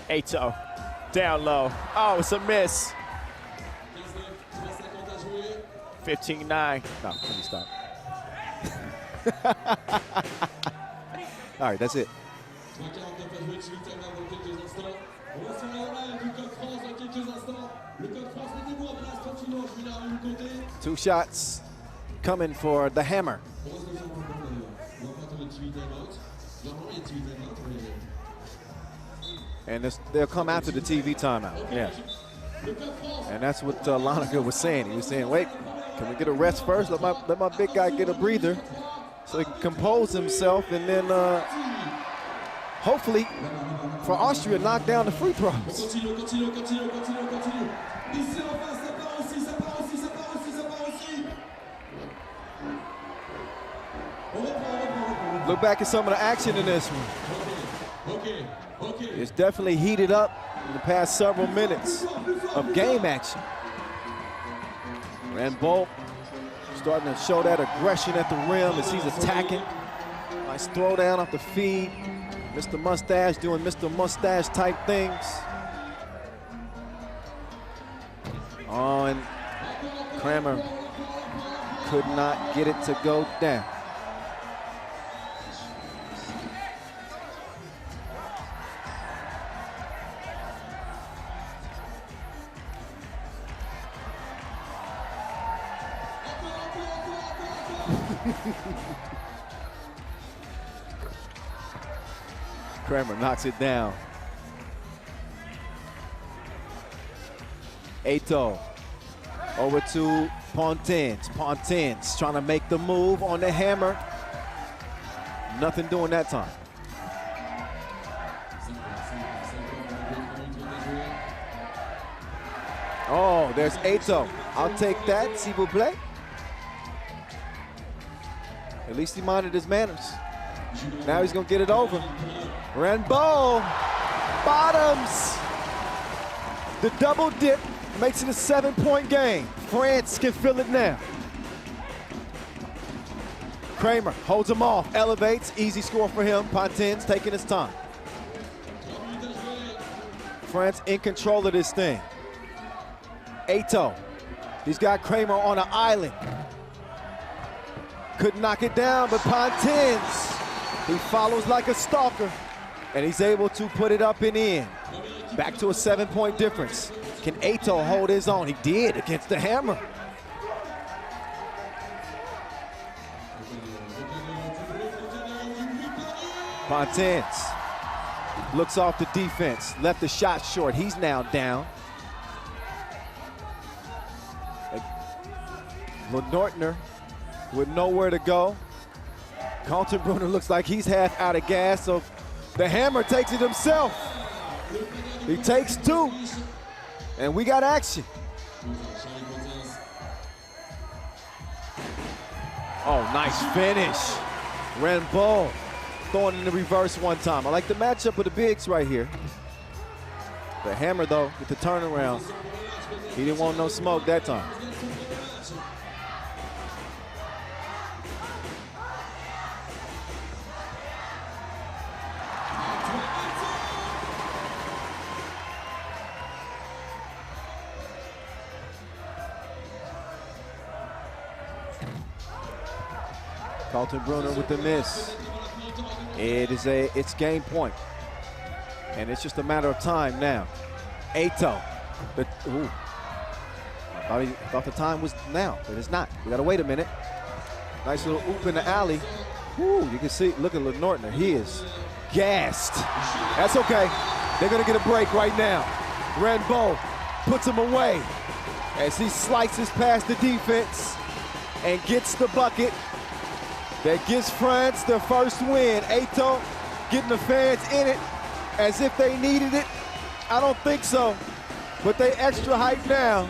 Ato, down low. Oh, it's a miss. 15-9. No, let me stop. All right, that's it. 3:49 à jouer, 18 dans quelques instants. On va se faire la main du code France dans quelques instants. Le code France, mettez-vous en place tranquillement, je vais l'arriver du côté. 2 shots coming for the Hammer. On va se faire un peu d'ailleurs. On va pas attendre le TV timeout. Normalement, il y a TV timeout, mais... And they'll come after the TV timeout. Yeah. And that's what Lonica was saying. He was saying, wait, can we get a rest first? Let my big guy get a breather so he can compose himself, and then hopefully for Austria knock down the free throws. Continue. Ici en face, ça part aussi. On reprend. Look back at some of the action in this one. Okay. It's definitely heated up in the past several minutes of game action. Rambo starting to show that aggression at the rim as he's attacking. Nice throw down off the feed. Mr. Mustache doing Mr. Mustache type things. Oh, and Kramer could not get it to go down. Kramer knocks it down. Ato over to Pontins. Pontins trying to make the move on the Hammer. Nothing doing that time. Oh, there's Ato. I'll take that, s'il vous plaît. At least he minded his manners. Now he's gonna get it over. Rambo bottoms. The double dip makes it a 7-point game. France can feel it now. Kramer holds him off, elevates, easy score for him. Pontin's taking his time. France in control of this thing. Ato, he's got Kramer on an island. Couldn't knock it down, but Pontin's, he follows like a stalker, and he's able to put it up and in. Back to a 7-point difference. Can Ato hold his own? He did against the Hammer. Pontin's looks off the defense, left the shot short. He's now down. Lenortner with nowhere to go. Kaltenbrunner looks like he's half out of gas, so the Hammer takes it himself. He takes 2, and we got action. Oh, nice finish. Rambo throwing in the reverse one time. I like the matchup with the bigs right here. The Hammer, though, with the turnaround. He didn't want no smoke that time. Kaltenbrunner with the miss. It's game point. And it's just a matter of time now. Eto'o. I thought the time was now, but it's not. We gotta wait a minute. Nice little oop in the alley. Ooh, you can see, look at Nortner. He is gassed. That's okay. They're gonna get a break right now. Renbo puts him away as he slices past the defense and gets the bucket that gives France their first win. Eto'o getting the fans in it as if they needed it. I don't think so, but they extra hype now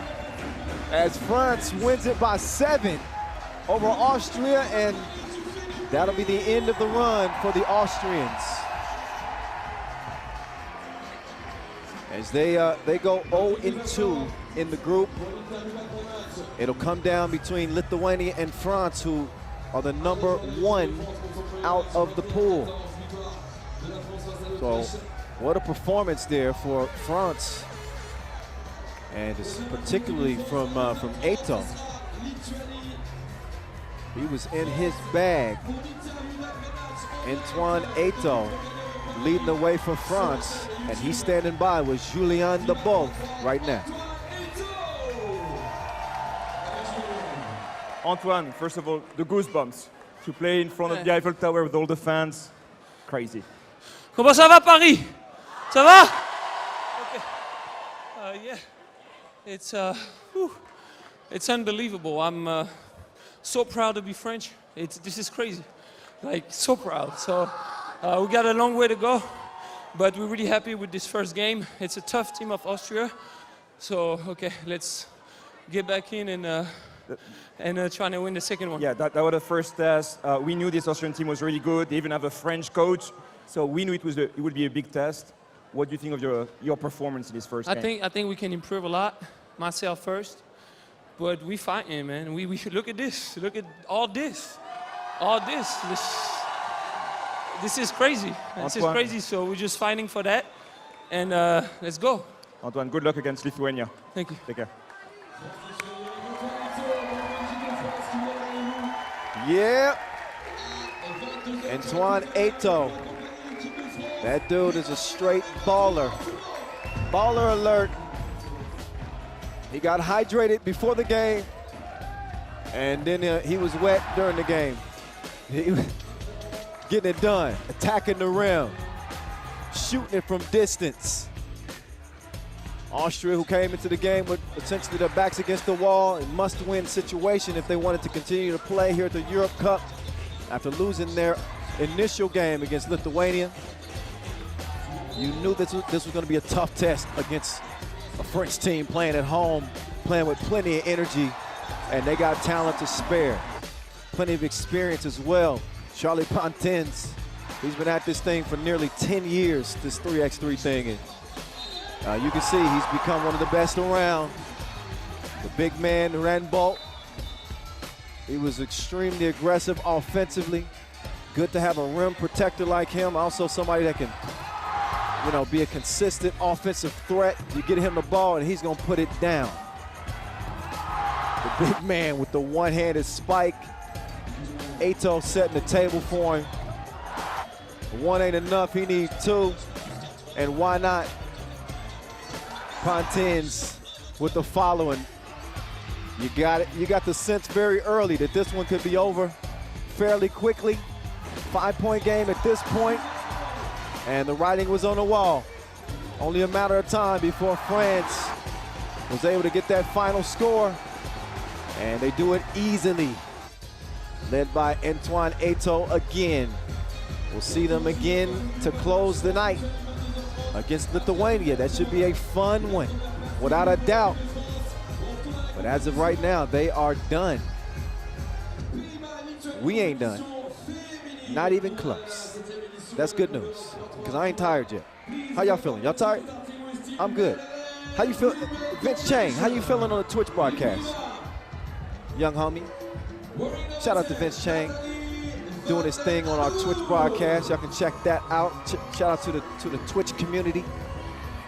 as France wins it by 7 over Austria, and that'll be the end of the run for the Austrians. As they go 0-2 in the group. It'll come down between Lithuania and France, who are the number 1 out of the pool. So what a performance there for France. And it's particularly from Eto'o. He was in his bag. Antoine Eto'o leading the way for France, and he's standing by with Julien Debove right now. Antoine, first of all, the goosebumps. To play in front of the Eiffel Tower with all the fans, crazy. Comment ça va, Paris? Ça va? Okay. Yeah. It's unbelievable. I'm so proud to be French. This is crazy. Like, so proud. So we got a long way to go, but we're really happy with this first game. It's a tough team of Austria. So, okay, let's get back in and try to win the second one. Yeah, that was the first test. We knew this Austrian team was really good. They even have a French coach. So we knew it would be a big test. What do you think of your performance in this first game? I think we can improve a lot. Myself first. But we fighting, man. We should look at this. Look at all this. All this. This is crazy. This is crazy. So we're just fighting for that. And let's go. Antoine, good luck against Lithuania. Thank you. Take care. Yeah. Antoine Eto'o. That dude is a straight baller. Baller alert. He got hydrated before the game, and then he was wet during the game. He was getting it done, attacking the rim, shooting it from distance. Austria, who came into the game with essentially their backs against the wall, a must-win situation if they wanted to continue to play here at the Europe Cup after losing their initial game against Lithuania. You knew this was going to be a tough test against a French team playing at home, playing with plenty of energy, and they got talent to spare. Plenty of experience as well. Charlie Pontins, he's been at this thing for nearly 10 years, this 3x3 thing. And you can see he's become one of the best around. The big man, Renbo, he was extremely aggressive offensively. Good to have a rim protector like him. Also somebody that can, be a consistent offensive threat. You get him the ball and he's gonna put it down. The big man with the one-handed spike. Eto'o setting the table for him. One ain't enough, he needs 2. And why not? Pontins with the following. You got it. You got the sense very early that this one could be over fairly quickly. 5-point game at this point. And the writing was on the wall. Only a matter of time before France was able to get that final score. And they do it easily. Led by Antoine Eto'o again. We'll see them again to close the night against Lithuania. That should be a fun one, without a doubt. But as of right now, they are done. We ain't done. Not even close. That's good news, because I ain't tired yet. How y'all feeling? Y'all tired? I'm good. How you feel? Vince Chang, how you feeling on the Twitch broadcast? Young homie. Shout out to Vince Chang, doing his thing on our Twitch broadcast. Y'all can check that out. Shout out to the Twitch community.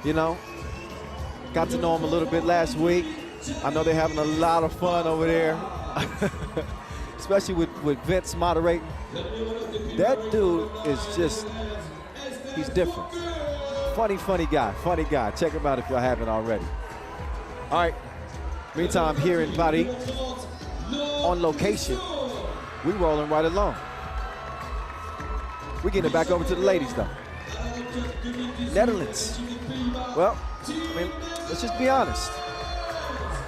Got to know him a little bit last week. I know they're having a lot of fun over there, especially with Vince moderating. That dude is just, he's different. Funny guy. Check him out if y'all haven't already. All right. Meantime, here in Paris, on location, we rolling right along. We're getting it back over to the ladies, though. Netherlands. Well, I mean, let's just be honest.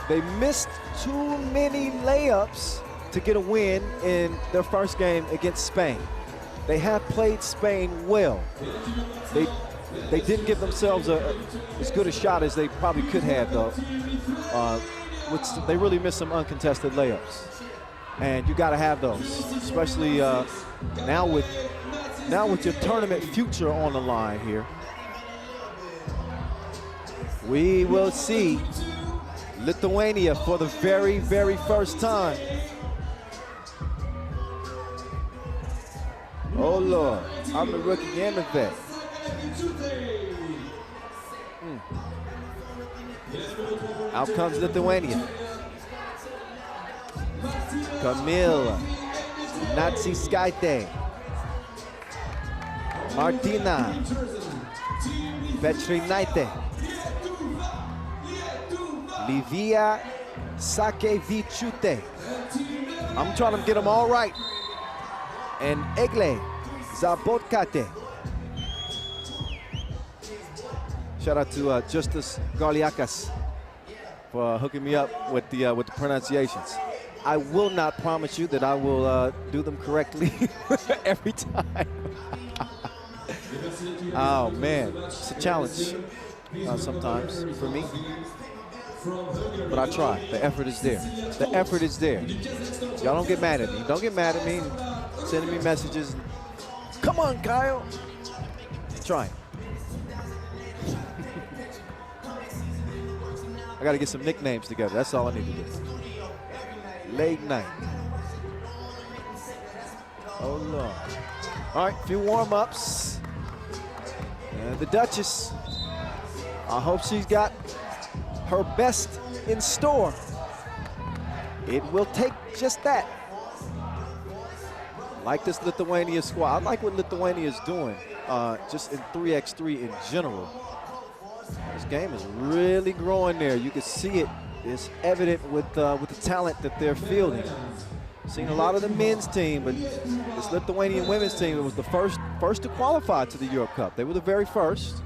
They missed too many layups to get a win in their first game against Spain. They have played Spain well. They didn't give themselves as good a shot as they probably could have, though. They really missed some uncontested layups. And you got to have those, especially now with your tournament future on the line here. We will see Lithuania for the very, very first time. Oh, Lord. I'm the rookie and the vet. Out comes Lithuania. Kamil Natsiskaite. Martina Petrinaite. Livia Sakevichute. I'm trying to get them all right. And Egle Zabotkate. Shout out to Justus Garliakas for hooking me up with the pronunciations. I will not promise you that I will do them correctly every time. Oh man, it's a challenge sometimes for me. But I try. The effort is there. The effort is there. Y'all don't get mad at me. Don't get mad at me. Sending me messages. Come on, Kyle. Try. I got to get some nicknames together. That's all I need to do. Late night. Oh, Lord. All right, a few warm-ups. And the Duchess. I hope she's got her best in store. It will take just that. Like this Lithuania squad. I like what Lithuania is doing just in 3x3 in general. This game is really growing there. You can see it. It's evident with the talent that they're fielding. Seen a lot of the men's team, but this Lithuanian women's team, it was the first to qualify to the Europe Cup. They were the very first.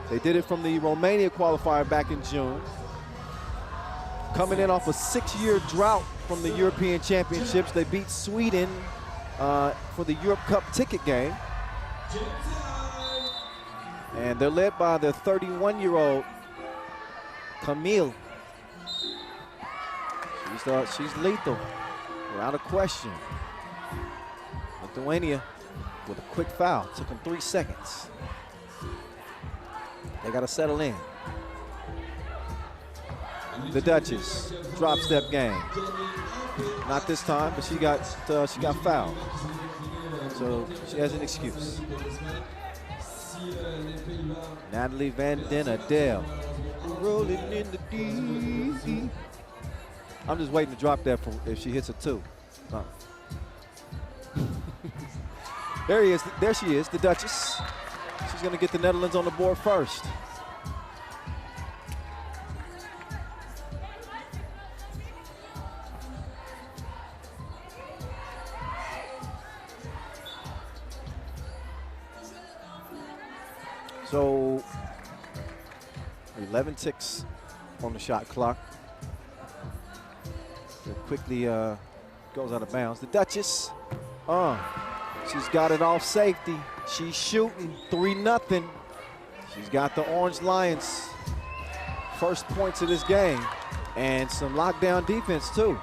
They did it from the Romania qualifier back in June. Coming in off a 6-year drought from the European Championships, they beat Sweden for the Europe Cup ticket game. And they're led by their 31-year-old Camille. She's lethal, without a question. Lithuania with a quick foul. Took them 3 seconds. They got to settle in. The Duchess, drop step game. Not this time, but she got fouled. So she has an excuse. Natalie Van Den Adel, rolling in the deep. I'm just waiting to drop that for if she hits a 2. Oh. There he is. There she is, the Duchess. She's going to get the Netherlands on the board first. So 11 ticks on the shot clock. It quickly goes out of bounds. The Duchess, she's got it off safety. She's shooting 3-0. She's got the Orange Lions first points of this game and some lockdown defense too.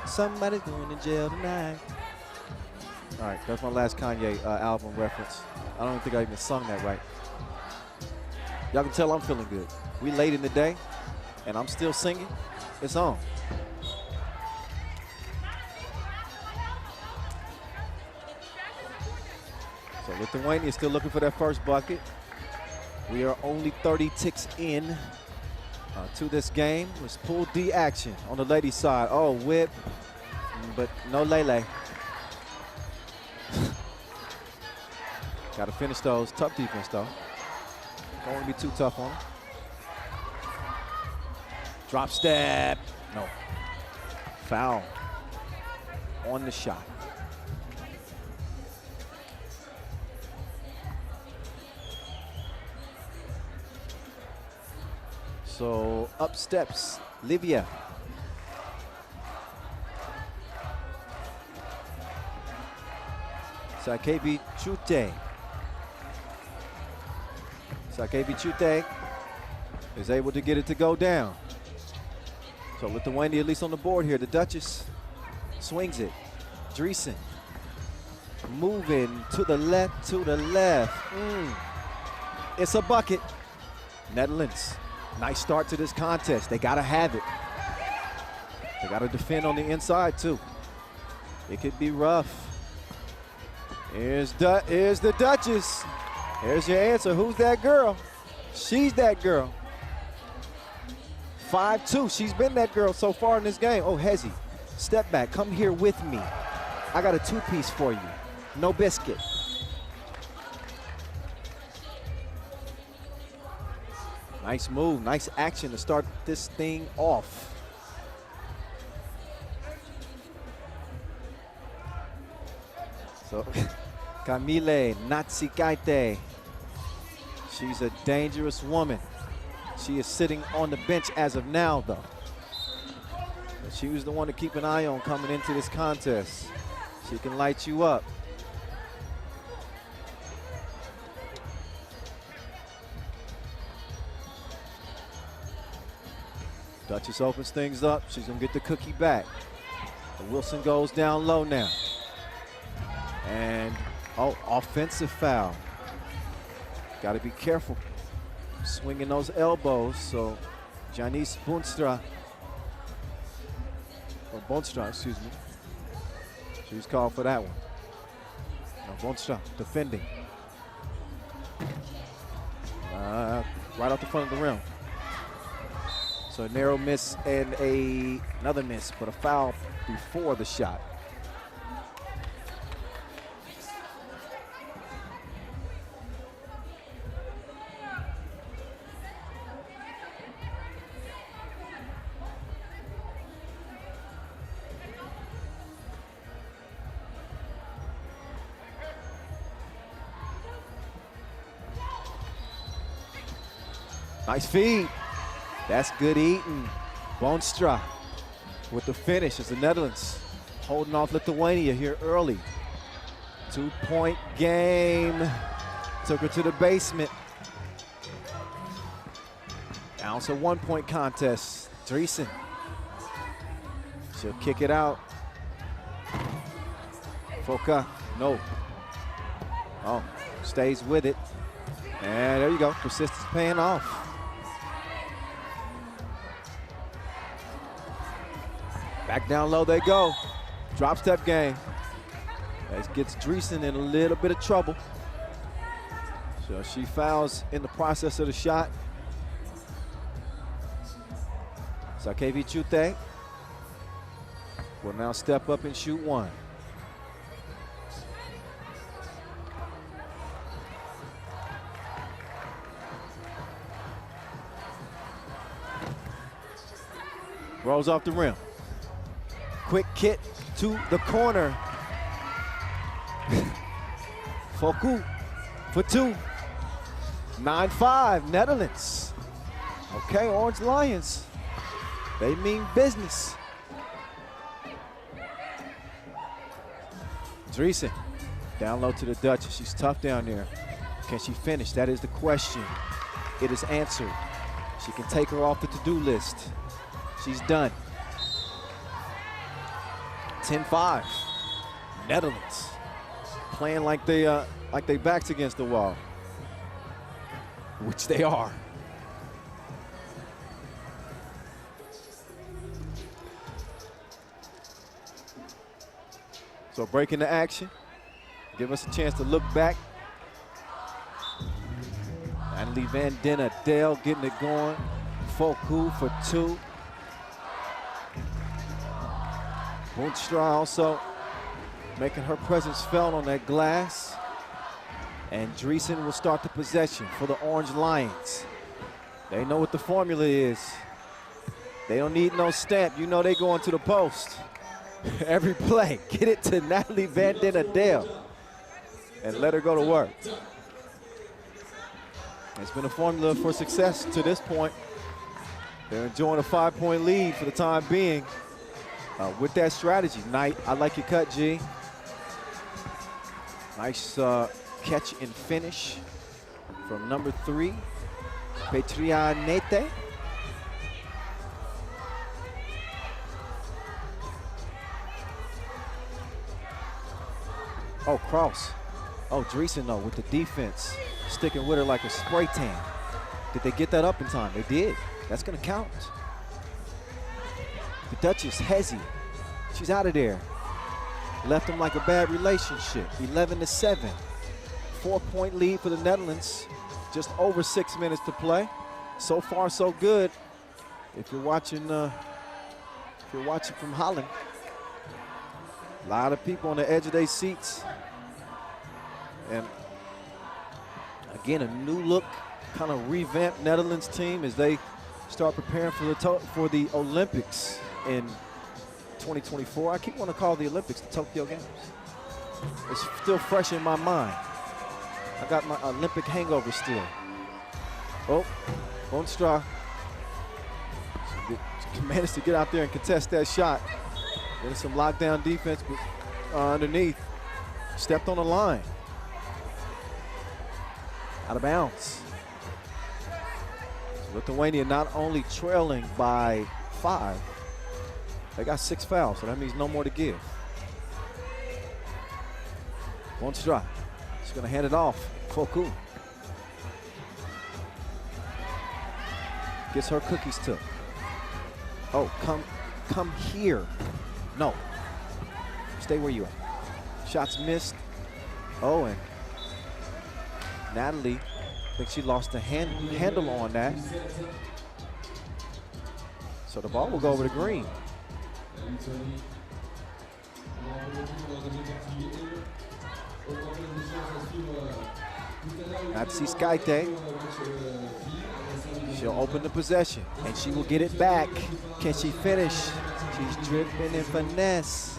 Somebody's going to jail tonight. All right, that's my last Kanye album reference. I don't think I even sung that right. Y'all can tell I'm feeling good. We late in the day, and I'm still singing. It's on. So Lithuania is still looking for that first bucket. We are only 30 ticks in to this game. It's pool D action on the ladies' side. Oh, whip, but no Lele. Got to finish those. Tough defense, though. Don't want to be too tough on him. Drop step. No. Foul on the shot. So up steps Livia. Sakebi Chute. Sakebi Chute is able to get it to go down. So Lithuania at least on the board here. The Duchess swings it. Dreesen moving to the left, It's a bucket. Netherlands, nice start to this contest. They gotta have it. They gotta defend on the inside too. It could be rough. Here's the Duchess. Here's your answer. Who's that girl? She's that girl. 5'2". She's been that girl so far in this game. Oh, Hezi, step back. Come here with me. I got a two-piece for you. No biscuit. Nice move, nice action to start this thing off. So, Camille Natsikaite. She's a dangerous woman. She is sitting on the bench as of now, though. But she was the one to keep an eye on coming into this contest. She can light you up. Duchess opens things up. She's gonna get the cookie back. But Wilson goes down low now. And, oh, offensive foul. Gotta be careful. Swinging those elbows, so Janice Bonstra, excuse me. She was called for that one. Now Bonstra defending. Right off the front of the rim. So a narrow miss and another miss, but a foul before the shot. Nice feed. That's good eating. Bonstra with the finish as the Netherlands holding off Lithuania here early. 2-point game. Took her to the basement. Now it's a 1-point contest. Dreesen. She'll kick it out. Foka, no. Oh, stays with it. And there you go, persistence paying off. Back down low they go. Drop step game. That gets Dreesen in a little bit of trouble. So she fouls in the process of the shot. Sakevi Chute will now step up and shoot one. Rolls off the rim. Quick kick to the corner. Foku for two. 9-5, Netherlands. Okay, Orange Lions. They mean business. Dreesen down low to the Duchess. She's tough down there. Can she finish? That is the question. It is answered. She can take her off the to-do list. She's done. 10-5. Netherlands playing like they backs against the wall, which they are. So breaking the action, give us a chance to look back. Natalie Van Den Adel getting it going. Foku for two. Bonstra also making her presence felt on that glass. And Driesen will start the possession for the Orange Lions. They know what the formula is. They don't need no stamp. You know they going to the post. Every play, get it to Natalie Van Den Adel and let her go to work. It's been a formula for success to this point. They're enjoying a 5-point lead for the time being with that strategy. Knight, I like your cut, G. Nice catch and finish from number 3, Petrianete. Oh, cross. Oh, Driesen, though, with the defense, sticking with her like a spray tan. Did they get that up in time? They did. That's going to count. The Duchess, Hezi, she's out of there. Left them like a bad relationship. 11-7. 4-point lead for the Netherlands. Just over 6 minutes to play. So far, so good. If you're watching from Holland, a lot of people on the edge of their seats. And again, a new look, kind of revamped Netherlands team as they start preparing for the Olympics in 2024. I keep wanting to call the Olympics the Tokyo Games. It's still fresh in my mind. I got my Olympic hangover still. Oh, Bonstra managed to get out there and contest that shot. Getting some lockdown defense underneath. Stepped on the line. Out of bounds. So Lithuania not only trailing by 5, they got 6 fouls, so that means no more to give. Bonstra, she's gonna hand it off. Foku. Gets her cookies took. Oh, come here. No. Stay where you are. Shots missed. Oh, and Natalie, I think she lost the handle on that. So the ball will go over to Green. Natsi Skaite. She'll open the possession, and she will get it back. Can she finish? She's dripping in finesse.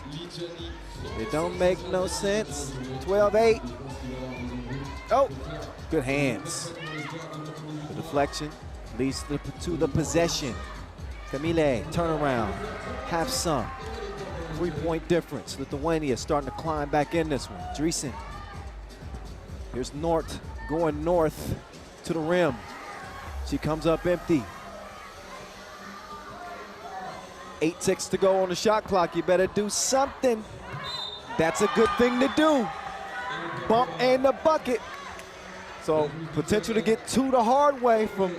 It don't make no sense. 12-8. Oh, good hands. The deflection leads to the possession. Camille, turnaround, have some. 3-point difference. Lithuania starting to climb back in this one. Driesen. Here's Nort going north to the rim. She comes up empty. 8 ticks to go on the shot clock. You better do something. That's a good thing to do. Bump and the bucket. So potential to get 2 the hard way from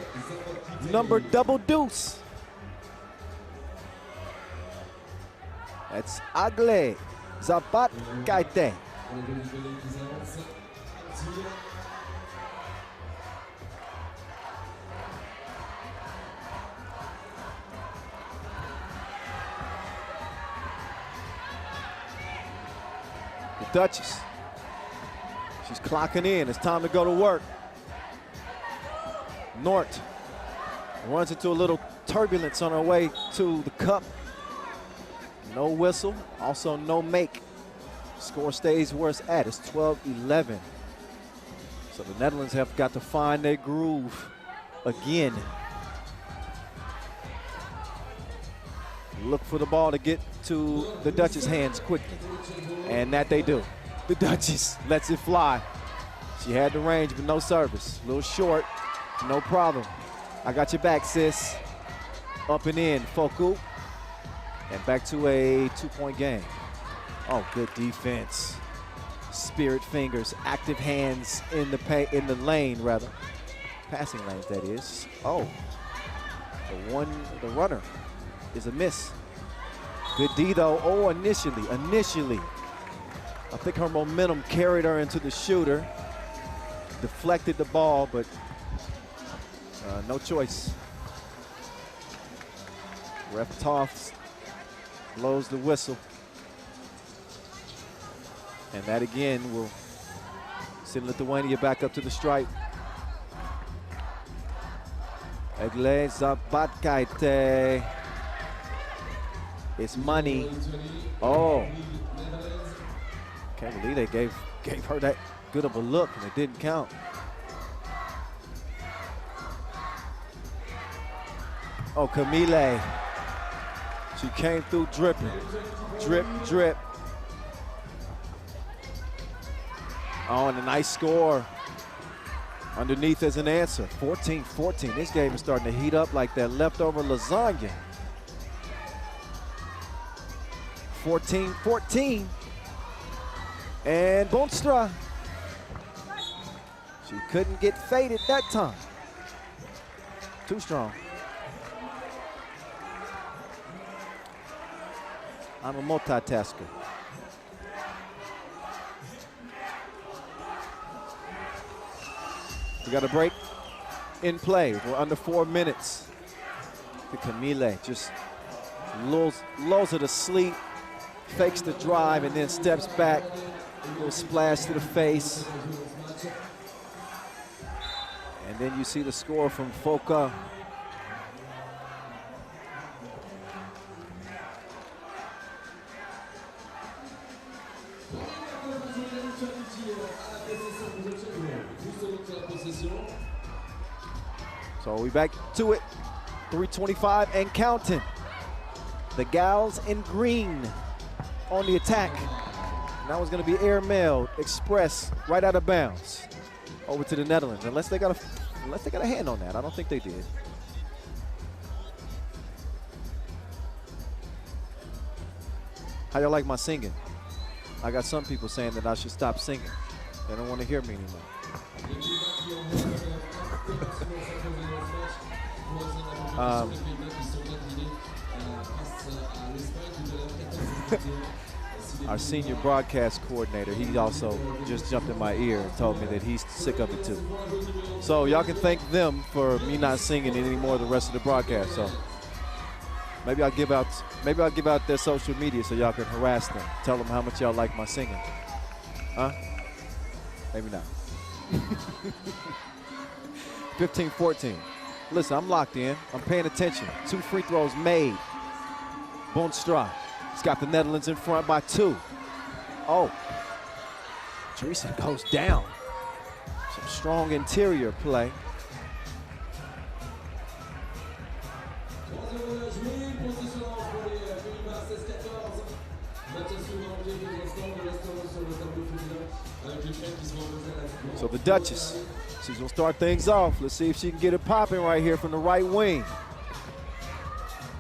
number double deuce. That's Agle Zapat Kaite. The Duchess. She's clocking in. It's time to go to work. Nort runs into a little turbulence on her way to the cup. No whistle, also no make. Score stays where it's at. It's 12-11. So the Netherlands have got to find their groove again. Look for the ball to get to the Duchess' hands quickly. And that they do. The Duchess lets it fly. She had the range, but no service. A little short, no problem. I got your back, sis. Up and in, Foku. And back to a 2-point game. Oh, good defense. Spirit fingers, active hands in the lane, rather. Passing lanes, that is. Oh, the runner is a miss. Good D, though. Oh, initially. I think her momentum carried her into the shooter. Deflected the ball, but no choice. Ref Toffs blows the whistle. And that again will Send Lithuania back up to the stripe. Egle Zabatkaite. It's money. Oh. Can't believe they gave her that good of a look and it didn't count. Oh, Camille. She came through dripping. Drip, drip. Oh, and a nice score underneath as an answer. 14-14. This game is starting to heat up like that leftover lasagna. 14-14. And Bonstra. She couldn't get faded that time. Too strong. I'm a multitasker. We got a break in play. We're under 4 minutes. The Camille just lulls her to sleep, fakes the drive, and then steps back. A little splash to the face. And then you see the score from Foka. So we back to it. 3:25 and counting. The gals in green on the attack. And that was going to be airmailed, express, right out of bounds over to the Netherlands. Unless they got a hand on that. I don't think they did. How y'all like my singing? I got some people saying that I should stop singing. They don't want to hear me anymore. Our senior broadcast coordinator, he also just jumped in my ear and told me that he's sick of it too. So y'all can thank them for me not singing anymore the rest of the broadcast. So maybe I'll give out their social media so y'all can harass them. Tell them how much y'all like my singing. Huh? Maybe not. 15-14. Listen, I'm locked in. I'm paying attention. 2 free throws made. Bonstra. He's got the Netherlands in front by 2. Oh. Dreesen goes down. Some strong interior play. So the Duchess, she's gonna start things off. Let's see if she can get it popping right here from the right wing.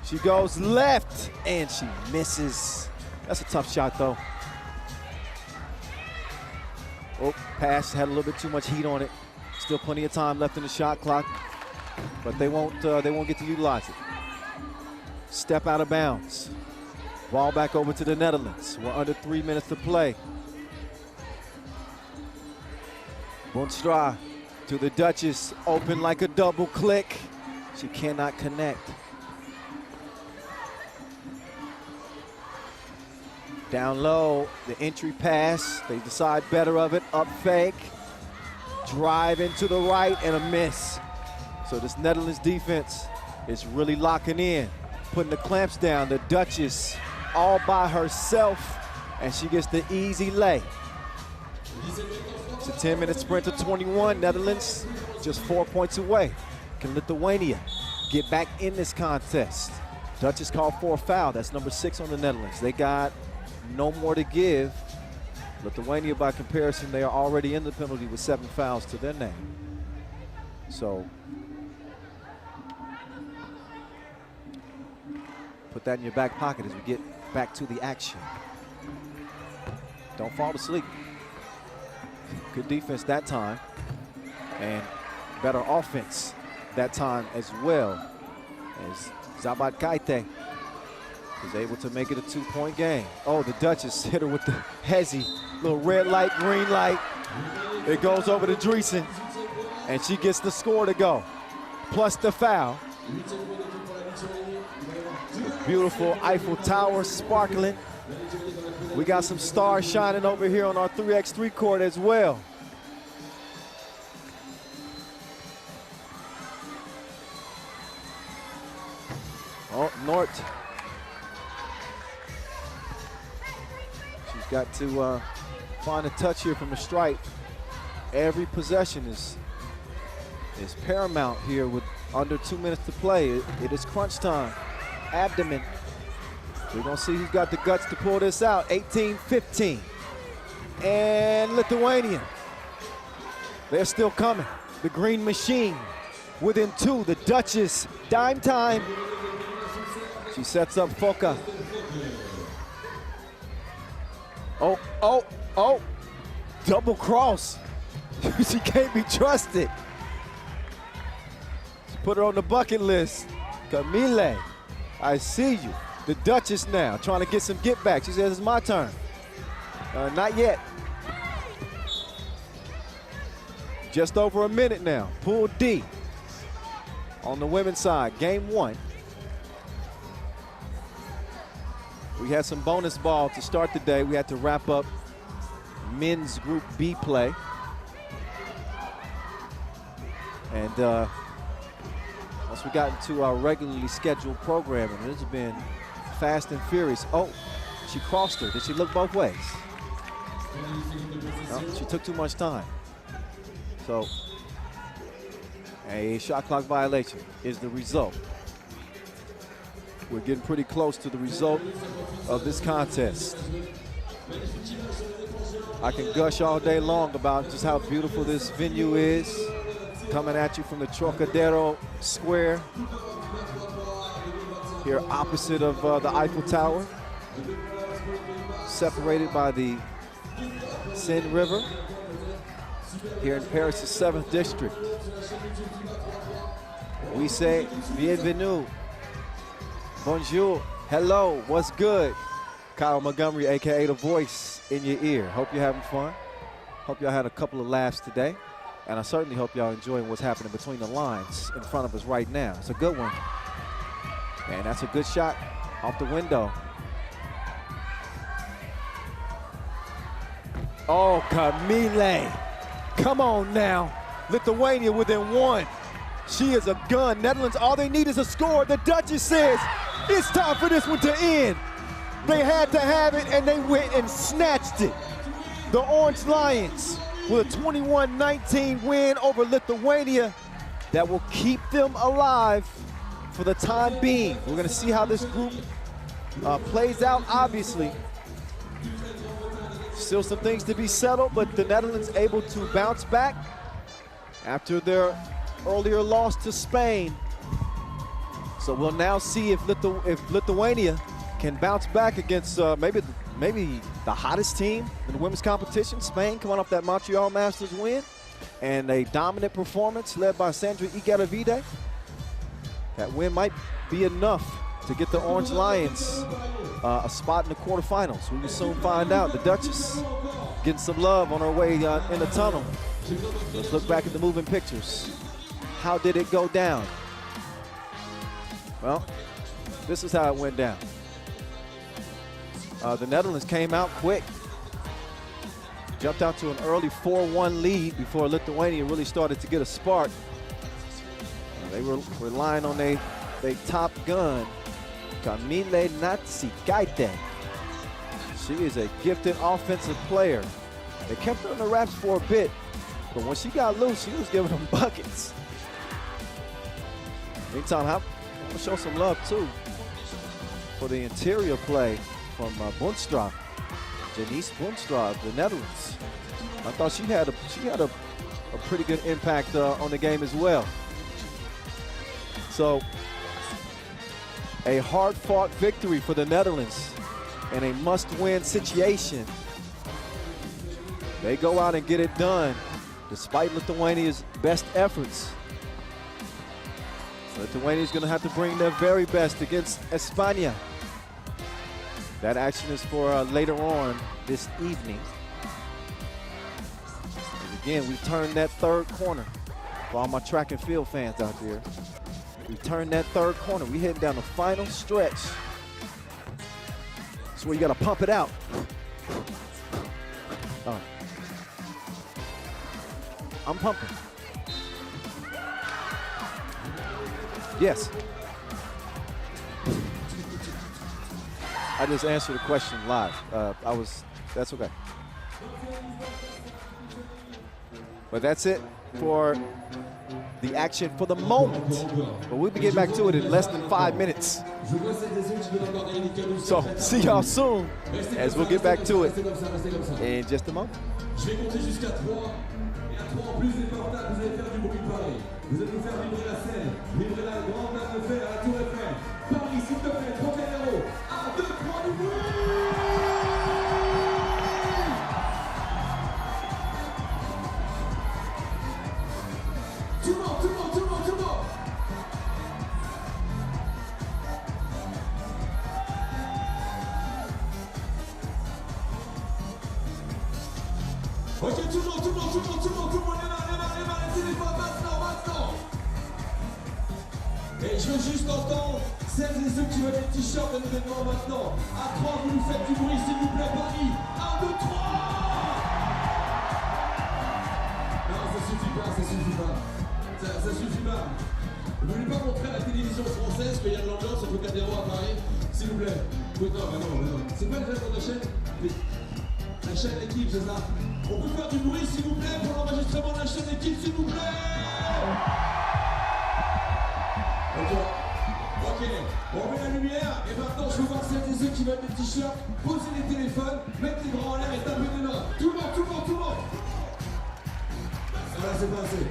She goes left and she misses. That's a tough shot though. Oh, pass had a little bit too much heat on it. Still plenty of time left in the shot clock, but they won't get to utilize it. Step out of bounds. Ball back over to the Netherlands. We're under 3 minutes to play. Bonstra to the Duchess, open like a double click. She cannot connect. Down low, the entry pass. They decide better of it, up fake. Drive into the right and a miss. So this Netherlands defense is really locking in, putting the clamps down. The Duchess all by herself, and she gets the easy lay. It's a 10-minute sprint to 21. Netherlands just 4 points away. Can Lithuania get back in this contest? Duchess called for a foul. That's number 6 on the Netherlands. They got no more to give. Lithuania, by comparison, they are already in the penalty with 7 fouls to their name. So put that in your back pocket as we get back to the action. Don't fall asleep. Good defense that time, and better offense that time as well, as Zabatkaite is able to make it a 2-point game. Oh, the Duchess hit her with the hezzy, little red light, green light. It goes over to Dreesen, and she gets the score to go, plus the foul. Beautiful Eiffel Tower sparkling. We got some stars shining over here on our 3x3 court as well. Nort. She's got to find a touch here from the stripe. Every possession is paramount here with under 2 minutes to play. It is crunch time. Abdomen. We're going to see who's got the guts to pull this out. 18-15. And Lithuania. They're still coming. The Green Machine within 2. The Duchess, dime time. She sets up Foka. Oh. Double cross. She can't be trusted. She put her on the bucket list. Camille, I see you. The Duchess now trying to get some get back. She says, it's my turn. Not yet. Just over a minute now. Pool D on the women's side, game 1. We had some bonus ball to start the day. We had to wrap up men's Group B play. And once we got into our regularly scheduled programming, it's been fast and furious. Oh, she crossed her. Did she look both ways? No, she took too much time. So a shot clock violation is the result. We're getting pretty close to the result of this contest. I can gush all day long about just how beautiful this venue is. Coming at you from the Trocadero Square, here opposite of the Eiffel Tower, separated by the Seine River, here in Paris' 7th district. We say bienvenue, bonjour, hello, what's good? Kyle Montgomery, AKA The Voice in your ear. Hope you're having fun. Hope y'all had a couple of laughs today. And I certainly hope y'all enjoying what's happening between the lines in front of us right now. It's a good one. And that's a good shot off the window. Oh, Camille. Come on now. Lithuania within 1. She is a gun. Netherlands, all they need is a score. The Duchess says it's time for this one to end. They had to have it, and they went and snatched it. The Orange Lions with a 21-19 win over Lithuania that will keep them alive for the time being. We're going to see how this group plays out, obviously. Still some things to be settled, but the Netherlands able to bounce back after their earlier loss to Spain. So we'll now see if Lithuania can bounce back against maybe the hottest team in the women's competition, Spain, coming off that Montreal Masters win, and a dominant performance led by Sandra Igaravide. That win might be enough to get the Orange Lions a spot in the quarterfinals. We will soon find out. The Duchess getting some love on her way in the tunnel. Let's look back at the moving pictures. How did it go down? Well, this is how it went down. The Netherlands came out quick. Jumped out to an early 4-1 lead before Lithuania really started to get a spark. They were relying on their top gun, Camille Natsikaite. She is a gifted offensive player. They kept her in the wraps for a bit, but when she got loose, she was giving them buckets. Meantime, I'm gonna show some love too for the interior play from Boonstra, Janice Boonstra of the Netherlands. I thought she had a pretty good impact on the game as well. So a hard-fought victory for the Netherlands in a must-win situation. They go out and get it done despite Lithuania's best efforts. Lithuania's going to have to bring their very best against Estonia. That action is for later on this evening. And again, we turned that third corner for all my track and field fans out there. We turned that third corner. We heading down the final stretch. That's where you got to pump it out. All right. I'm pumping. Yes. I just answered the question live. That's okay. But that's it for the action for the moment. But we'll be getting back to it in less than 5 minutes. So see y'all soon as we'll get back to it in just a moment. Je vais compter jusqu'à 3. Et à 3 en plus des portables, vous allez faire du bruit pareil. Vous allez nous faire vibrer la scène, vibrer la grande dame de fer à la Tour Eiffel. Paris, s'il te plaît, Trocadéro. 1, 2, 3, du bruit! Tout le monde, tout le monde, tout le monde, tout le monde! Ok, tout le monde, tout le monde, tout le monde, tout le monde, tout le monde, les mains, les téléphones, maintenant. Et je veux juste entendre celles et ceux qui veulent des t-shirts de l'événement maintenant. À 3, vous nous faites du bruit, s'il vous plaît, Paris. 1, 2, 3! Non, ça suffit pas, ça suffit pas. Ça suffit pas. Vous voulez pas montrer à la télévision française qu'il y a de l'ambiance au Trocadéro à Paris? S'il vous plaît. Oui, non, mais non. C'est pas le fait de la chaîne? La chaîne d'équipe, c'est ça? On peut faire du bruit, s'il vous plaît, pour l'enregistrement de la chaîne d'équipe, s'il vous plaît? Ok, on met la lumière, et maintenant je veux voir celles et ceux qui veulent des t-shirts, posez les téléphones, mettez les bras en l'air et tapez des mains. Tout le monde, tout le monde, tout le monde! Voilà, c'est pas assez.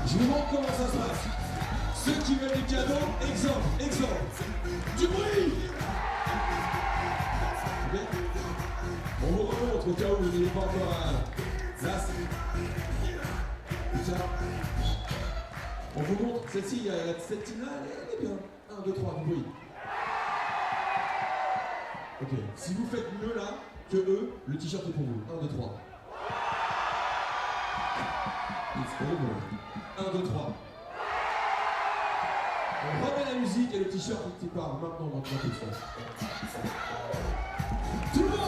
Je vous montre comment ça se passe. Ceux qui veulent des cadeaux, exemple. Du bruit! On vous remontre au cas où vous n'êtes pas encore à... Là, c'est... On vous montre, celle-ci, cette team-là, elle est bien. 1, 2, 3, du bruit. Ok, si vous faites mieux là que eux, le t-shirt est pour vous. 1, 2, 3. It's over. 1, 2, 3. On remet la musique et le t-shirt qui part maintenant dans 3 tout ça. Tout le monde!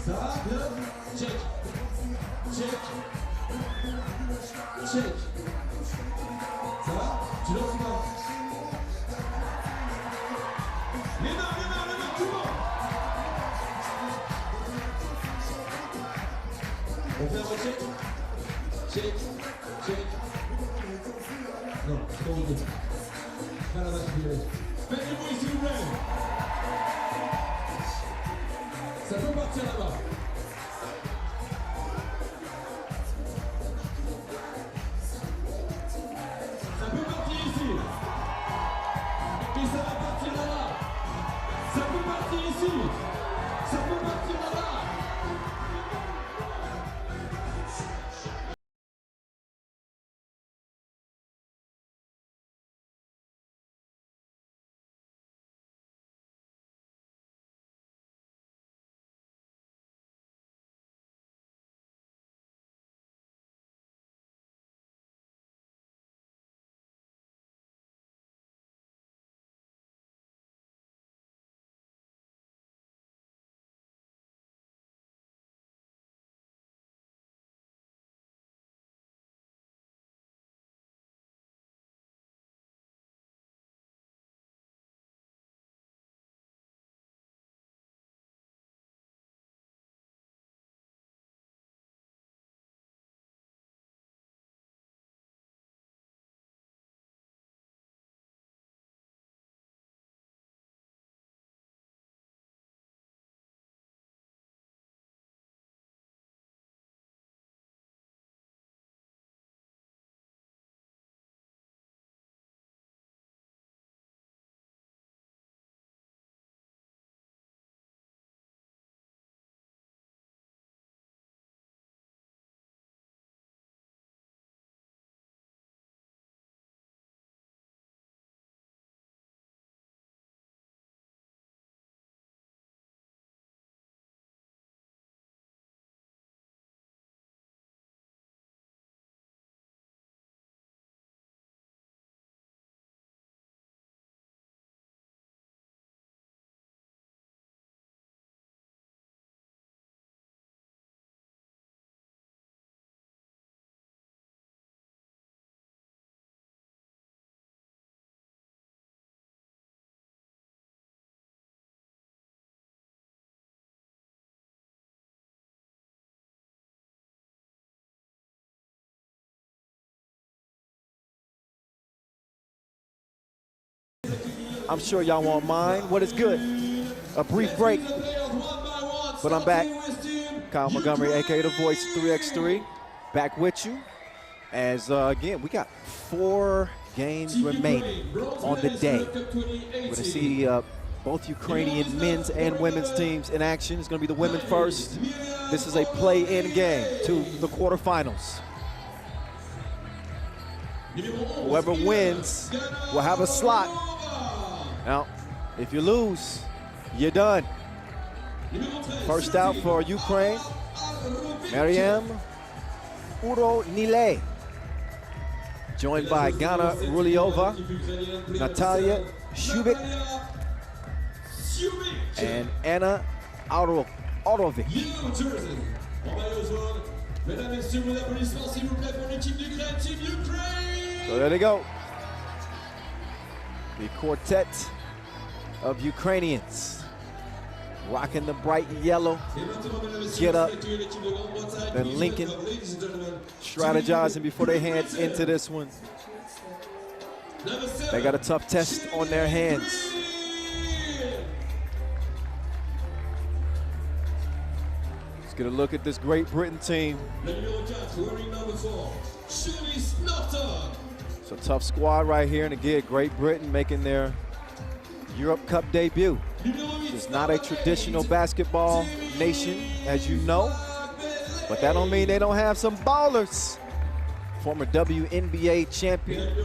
Ça va bien? Check. Ça va? Tu lances ou pas? Les mains, tout le monde! On fait un recheck? Check. Non, c'est pas bon. Pas la vache, faites du bruit s'il vous plaît! Ça peut partir là-bas. Ça peut partir ici. Et ça va partir là-bas. Ça peut partir ici. Ça peut partir là-bas. I'm sure y'all won't mind. What is good? A brief break, but I'm back. Kyle Montgomery, aka The Voice, 3x3, back with you. As again, we got 4 games remaining on the day. We're going to see both Ukrainian men's and women's teams in action. It's going to be the women first. This is a play-in game to the quarterfinals. Whoever wins will have a slot. Now, if you lose, you're done. First out for Ukraine, Mariam Uronile, joined by Gana Ruliova, Natalia Shubik, and Anna Orovic. So there they go. The quartet of Ukrainians, rocking the bright yellow. Get up. Then Lincoln strategizing before they head into this one. They got a tough test on their hands. Let's get a look at this Great Britain team. It's a tough squad right here, and again, Great Britain making their Europe Cup debut. It's not a traditional basketball nation, as you know, but that don't mean they don't have some ballers. Former WNBA champion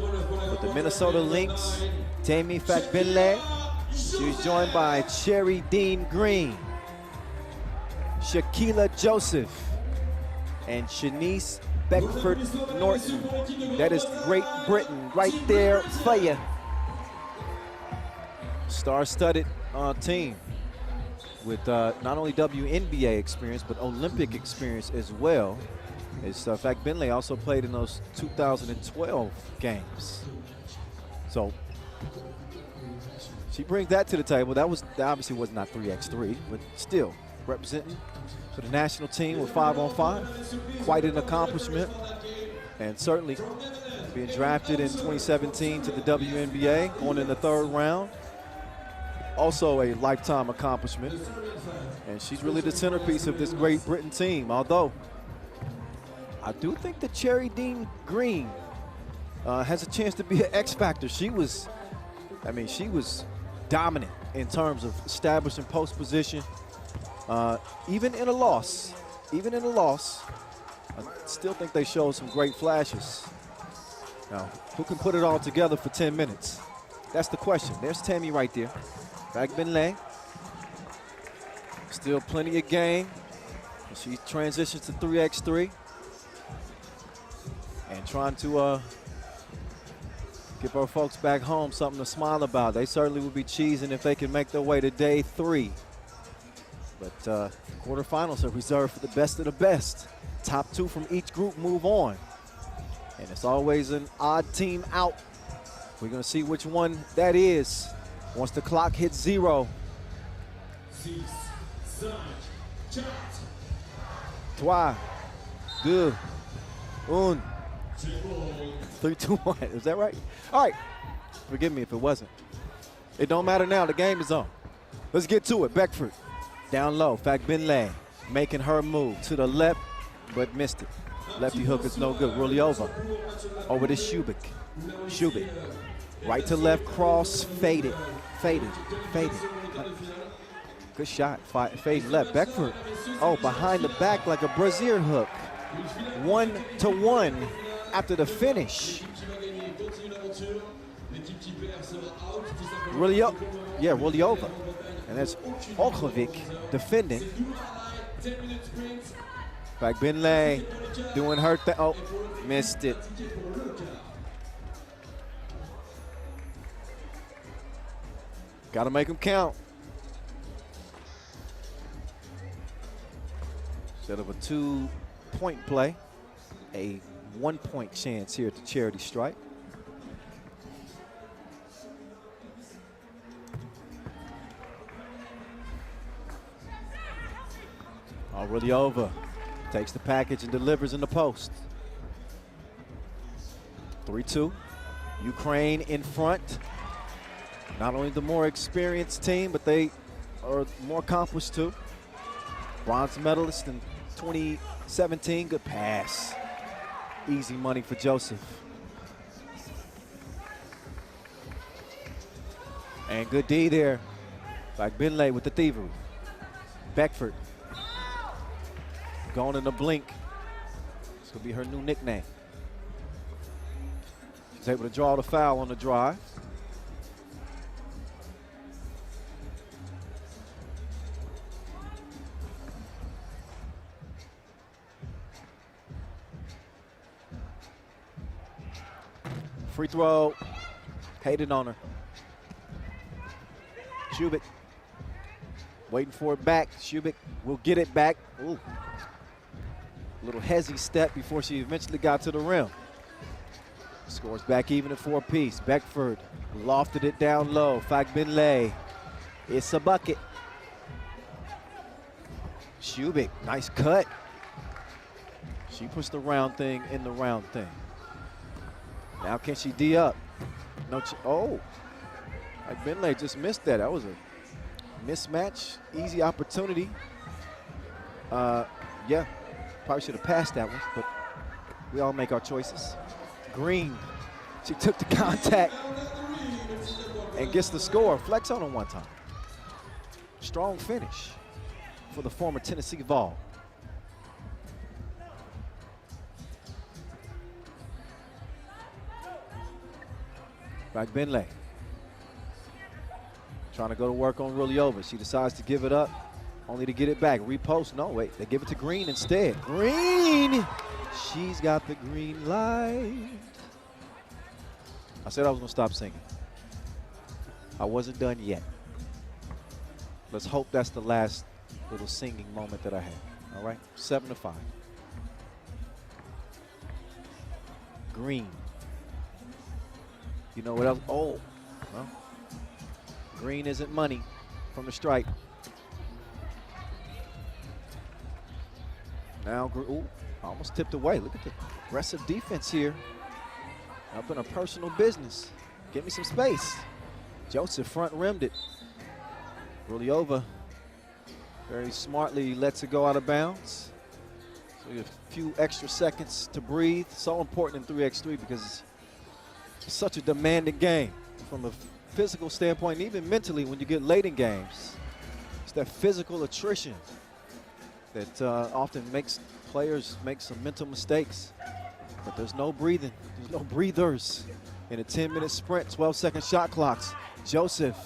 with the Minnesota Lynx, Tammy Fakbinle. She's joined by Cherry Dean Green, Shaquila Joseph, and Shanice Beckford Norton. That is Great Britain right there for you. Star-studded team with not only WNBA experience, but Olympic experience as well. As Fakbinle also played in those 2012 games. So she brings that to the table. That obviously was not 3x3, but still representing for the national team with 5-on-5. Quite an accomplishment, and certainly being drafted in 2017 to the WNBA, going in the 3rd round. Also a lifetime accomplishment, and she's really the centerpiece of this Great Britain team. Although I do think that Cherry Dean Green has a chance to be an X factor. She was dominant in terms of establishing post position. Even in a loss, I still think they showed some great flashes. Now, who can put it all together for 10 minutes? That's the question. There's Tammy right there. Fakbinle. Still plenty of game. She transitions to 3x3. And trying to give our folks back home something to smile about. They certainly would be cheesing if they can make their way to day 3. But quarterfinals are reserved for the best of the best. Top 2 from each group move on. And it's always an odd team out. We're going to see which one that is once the clock hits 0. 6, 5, 4, 3, 1. 3, 2, 1. Is that right? All right. Forgive me if it wasn't. It don't matter now. The game is on. Let's get to it. Beckford down low. Fakbinle making her move to the left, but missed it. Lefty hook is no good. Ruliova over to Shubik. Shubik. Right to left cross. Faded. Good shot. Fade left. Beckford. Oh, behind the back like a brazier hook. 1-to-1 after the finish. Ruliova. And that's Oklevic defending. Fakbinle doing her thing. Oh, missed it. Got to make them count. Instead of a 2-point play, a 1-point chance here at the charity stripe. Already over. Takes the package and delivers in the post. 3-2. Ukraine in front. Not only the more experienced team, but they are more accomplished too. Bronze medalist in 2017, good pass. Easy money for Joseph. And good D there by Binley with the thievery. Beckford going in the blink. This will be her new nickname. She's able to draw the foul on the drive. Free throw, hated on her. Shubik waiting for it back. Shubik will get it back. Ooh. Little hezzy step before she eventually got to the rim. Scores back even at 4-piece. Beckford lofted it down low. Fagbinley, it's a bucket. Shubik, nice cut. She puts the round thing in the round thing. Now can she D up? No, oh. Benley just missed that. That was a mismatch, easy opportunity. Yeah, probably should have passed that one, but we all make our choices. Green, she took the contact and gets the score. Flex on her one time. Strong finish for the former Tennessee Vol. Back Benley. Trying to go to work on Ruliova. She decides to give it up, only to get it back. Repost, no, wait, they give it to Green instead. Green, she's got the green light. I said I was gonna stop singing. I wasn't done yet. Let's hope that's the last little singing moment that I had, all right? 7-5. Green. You know what else? Oh, well. Green isn't money from the stripe. Now, ooh, almost tipped away. Look at the aggressive defense here. Up in a personal business. Give me some space. Joseph front rimmed it. Ruliova very smartly lets it go out of bounds. So you have a few extra seconds to breathe. So important in 3x3 because it's such a demanding game from a physical standpoint, and even mentally when you get late in games. It's that physical attrition that often makes players make some mental mistakes. But there's no breathing. There's no breathers in a 10-minute sprint, 12-second shot clocks. Joseph.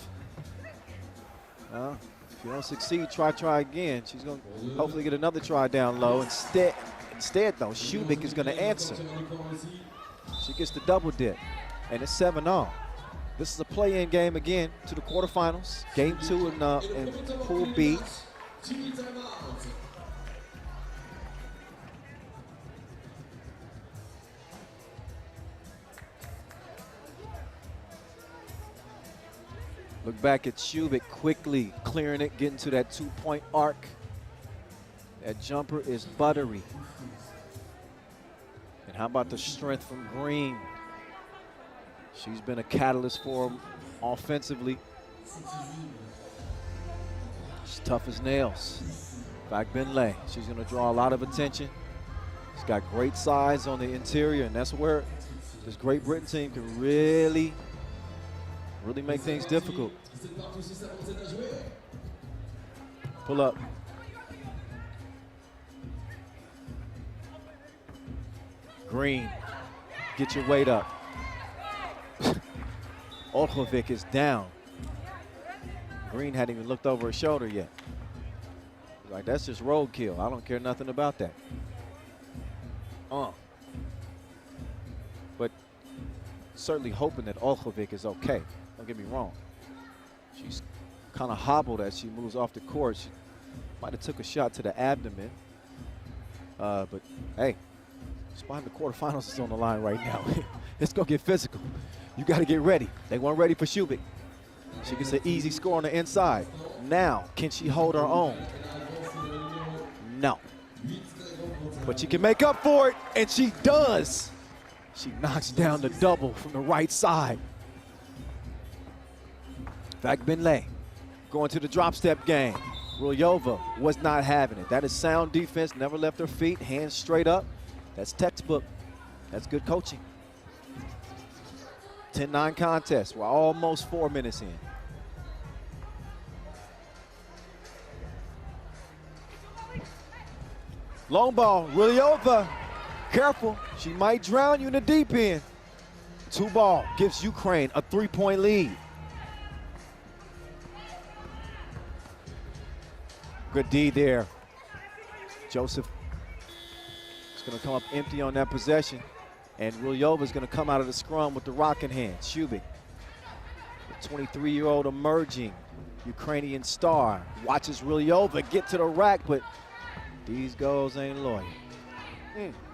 If you don't succeed, try again. She's going to hopefully get another try down low. Instead though, Shubik is going to answer. She gets the double dip, and it's 7-all. This is a play-in game again to the quarterfinals. Game 2 in Pool B. Look back at Shubik quickly clearing it, getting to that 2-point arc. That jumper is buttery. And how about the strength from Green? She's been a catalyst for him offensively. She's tough as nails. Fagbinley, she's going to draw a lot of attention. She's got great size on the interior, and that's where this Great Britain team can really make things difficult. Pull up. Green, get your weight up. Olkovic is down. Green hadn't even looked over her shoulder yet. Like, that's just roadkill. I don't care nothing about that. But certainly hoping that Olkovic is okay. Don't get me wrong. She's kind of hobbled as she moves off the court. She might have took a shot to the abdomen. But hey, spot in the quarterfinals is on the line right now. It's going to get physical. You got to get ready. They weren't ready for Shubik. She gets an easy score on the inside. Now, can she hold her own? No. But she can make up for it, and she does. She knocks down the double from the right side. Fagbinlay going to the drop step game. Rulyova was not having it. That is sound defense, never left her feet, hands straight up. That's textbook. That's good coaching. 10-9 contest. We're almost 4 minutes in. Long ball, Rulyova. Careful, she might drown you in the deep end. 2-ball gives Ukraine a 3-point lead. Good D there. Joseph is going to come up empty on that possession. And Rulyova is going to come out of the scrum with the rock in hand. Shubik, the 23-year-old emerging Ukrainian star, watches Rulyova get to the rack, but these goals ain't loyal.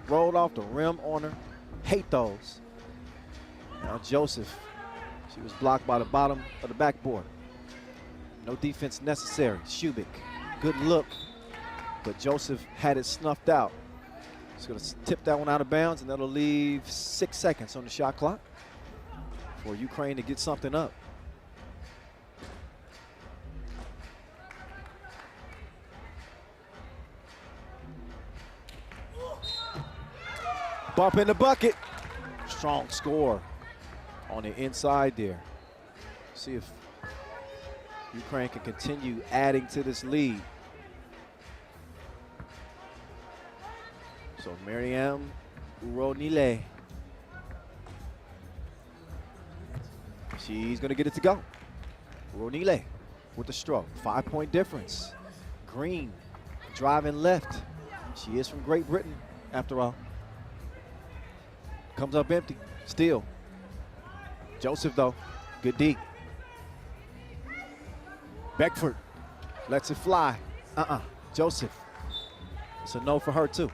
Rolled off the rim on her. Hate those. Now Joseph, she was blocked by the bottom of the backboard. No defense necessary. Shubik, good look, but Joseph had it snuffed out. He's going to tip that one out of bounds, and that'll leave 6 seconds on the shot clock for Ukraine to get something up. Bump in the bucket. Strong score on the inside there. See if Ukraine can continue adding to this lead. So Miriam Uronile. She's gonna get it to go. Uronile with the stroke, 5-point difference. Green driving left. She is from Great Britain after all. Comes up empty, still. Joseph though, good D. Beckford lets it fly. Joseph, it's a no for her too.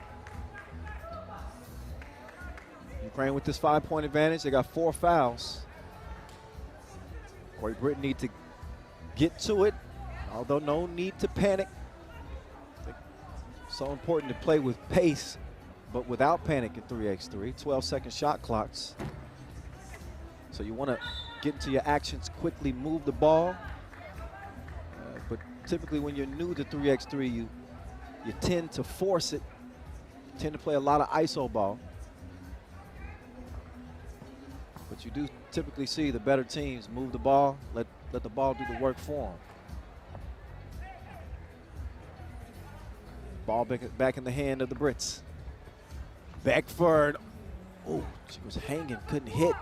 Ukraine with this 5-point advantage. They got 4 fouls. Great Britain need to get to it, although no need to panic. So important to play with pace, but without panic in 3x3. 12-second shot clocks. So you want to get into your actions quickly, move the ball. But typically when you're new to 3x3, you tend to force it, tend to play a lot of ISO ball. But you do typically see the better teams move the ball, let the ball do the work for them. Ball back in the hand of the Brits. Beckford, oh, she was hanging, couldn't hit.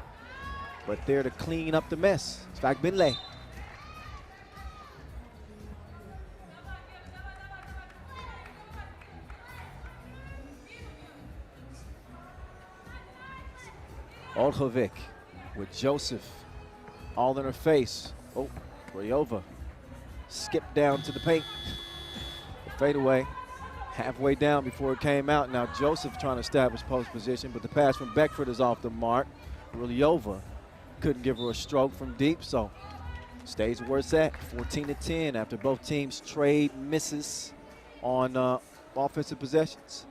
But there to clean up the mess. It's Fagbinlay. Olhovic with Joseph all in her face. Oh, Rulyova skipped down to the paint. The fadeaway halfway down before it came out. Now Joseph trying to establish post position, but the pass from Beckford is off the mark. Rulyova couldn't give her a stroke from deep, so stays where it's at, 14-10 after both teams trade misses on offensive possessions.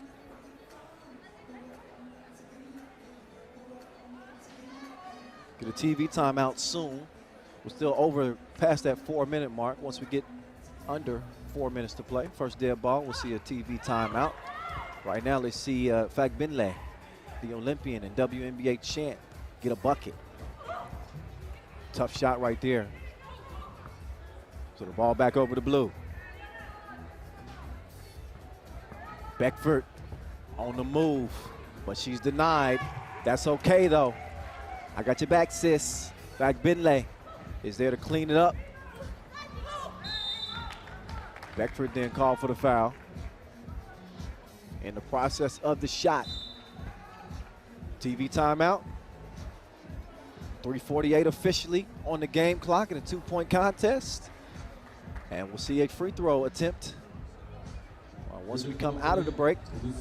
Get a TV timeout soon. We're still over past that 4-minute mark. Once we get under 4 minutes to play, first dead ball, we'll see a TV timeout. Right now, let's see Fagbinlay, the Olympian and WNBA champ, get a bucket. Tough shot right there. So the ball back over to blue. Beckford on the move, but she's denied. That's okay though. I got your back, sis. Fagbinlay is there to clean it up. Beckford then called for the foul. In the process of the shot. TV timeout. 3:48 officially on the game clock in a 2-point contest. And we'll see a free throw attempt once we come out of the break. We'll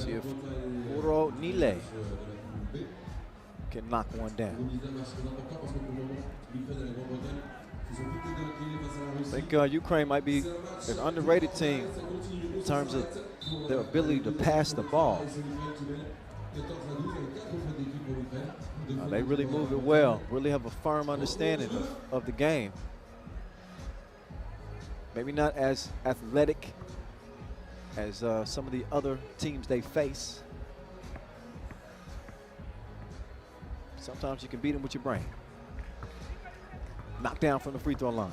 see if Uronile can knock one down. I think Ukraine might be an underrated team in terms of their ability to pass the ball. 14 à 12 avec 4 fautes d'équipe pour l'Ukraine. They really move it well, really have a firm understanding of the game. Maybe not as athletic as some of the other teams they face. Sometimes you can beat them with your brain. Knocked down from the free throw line.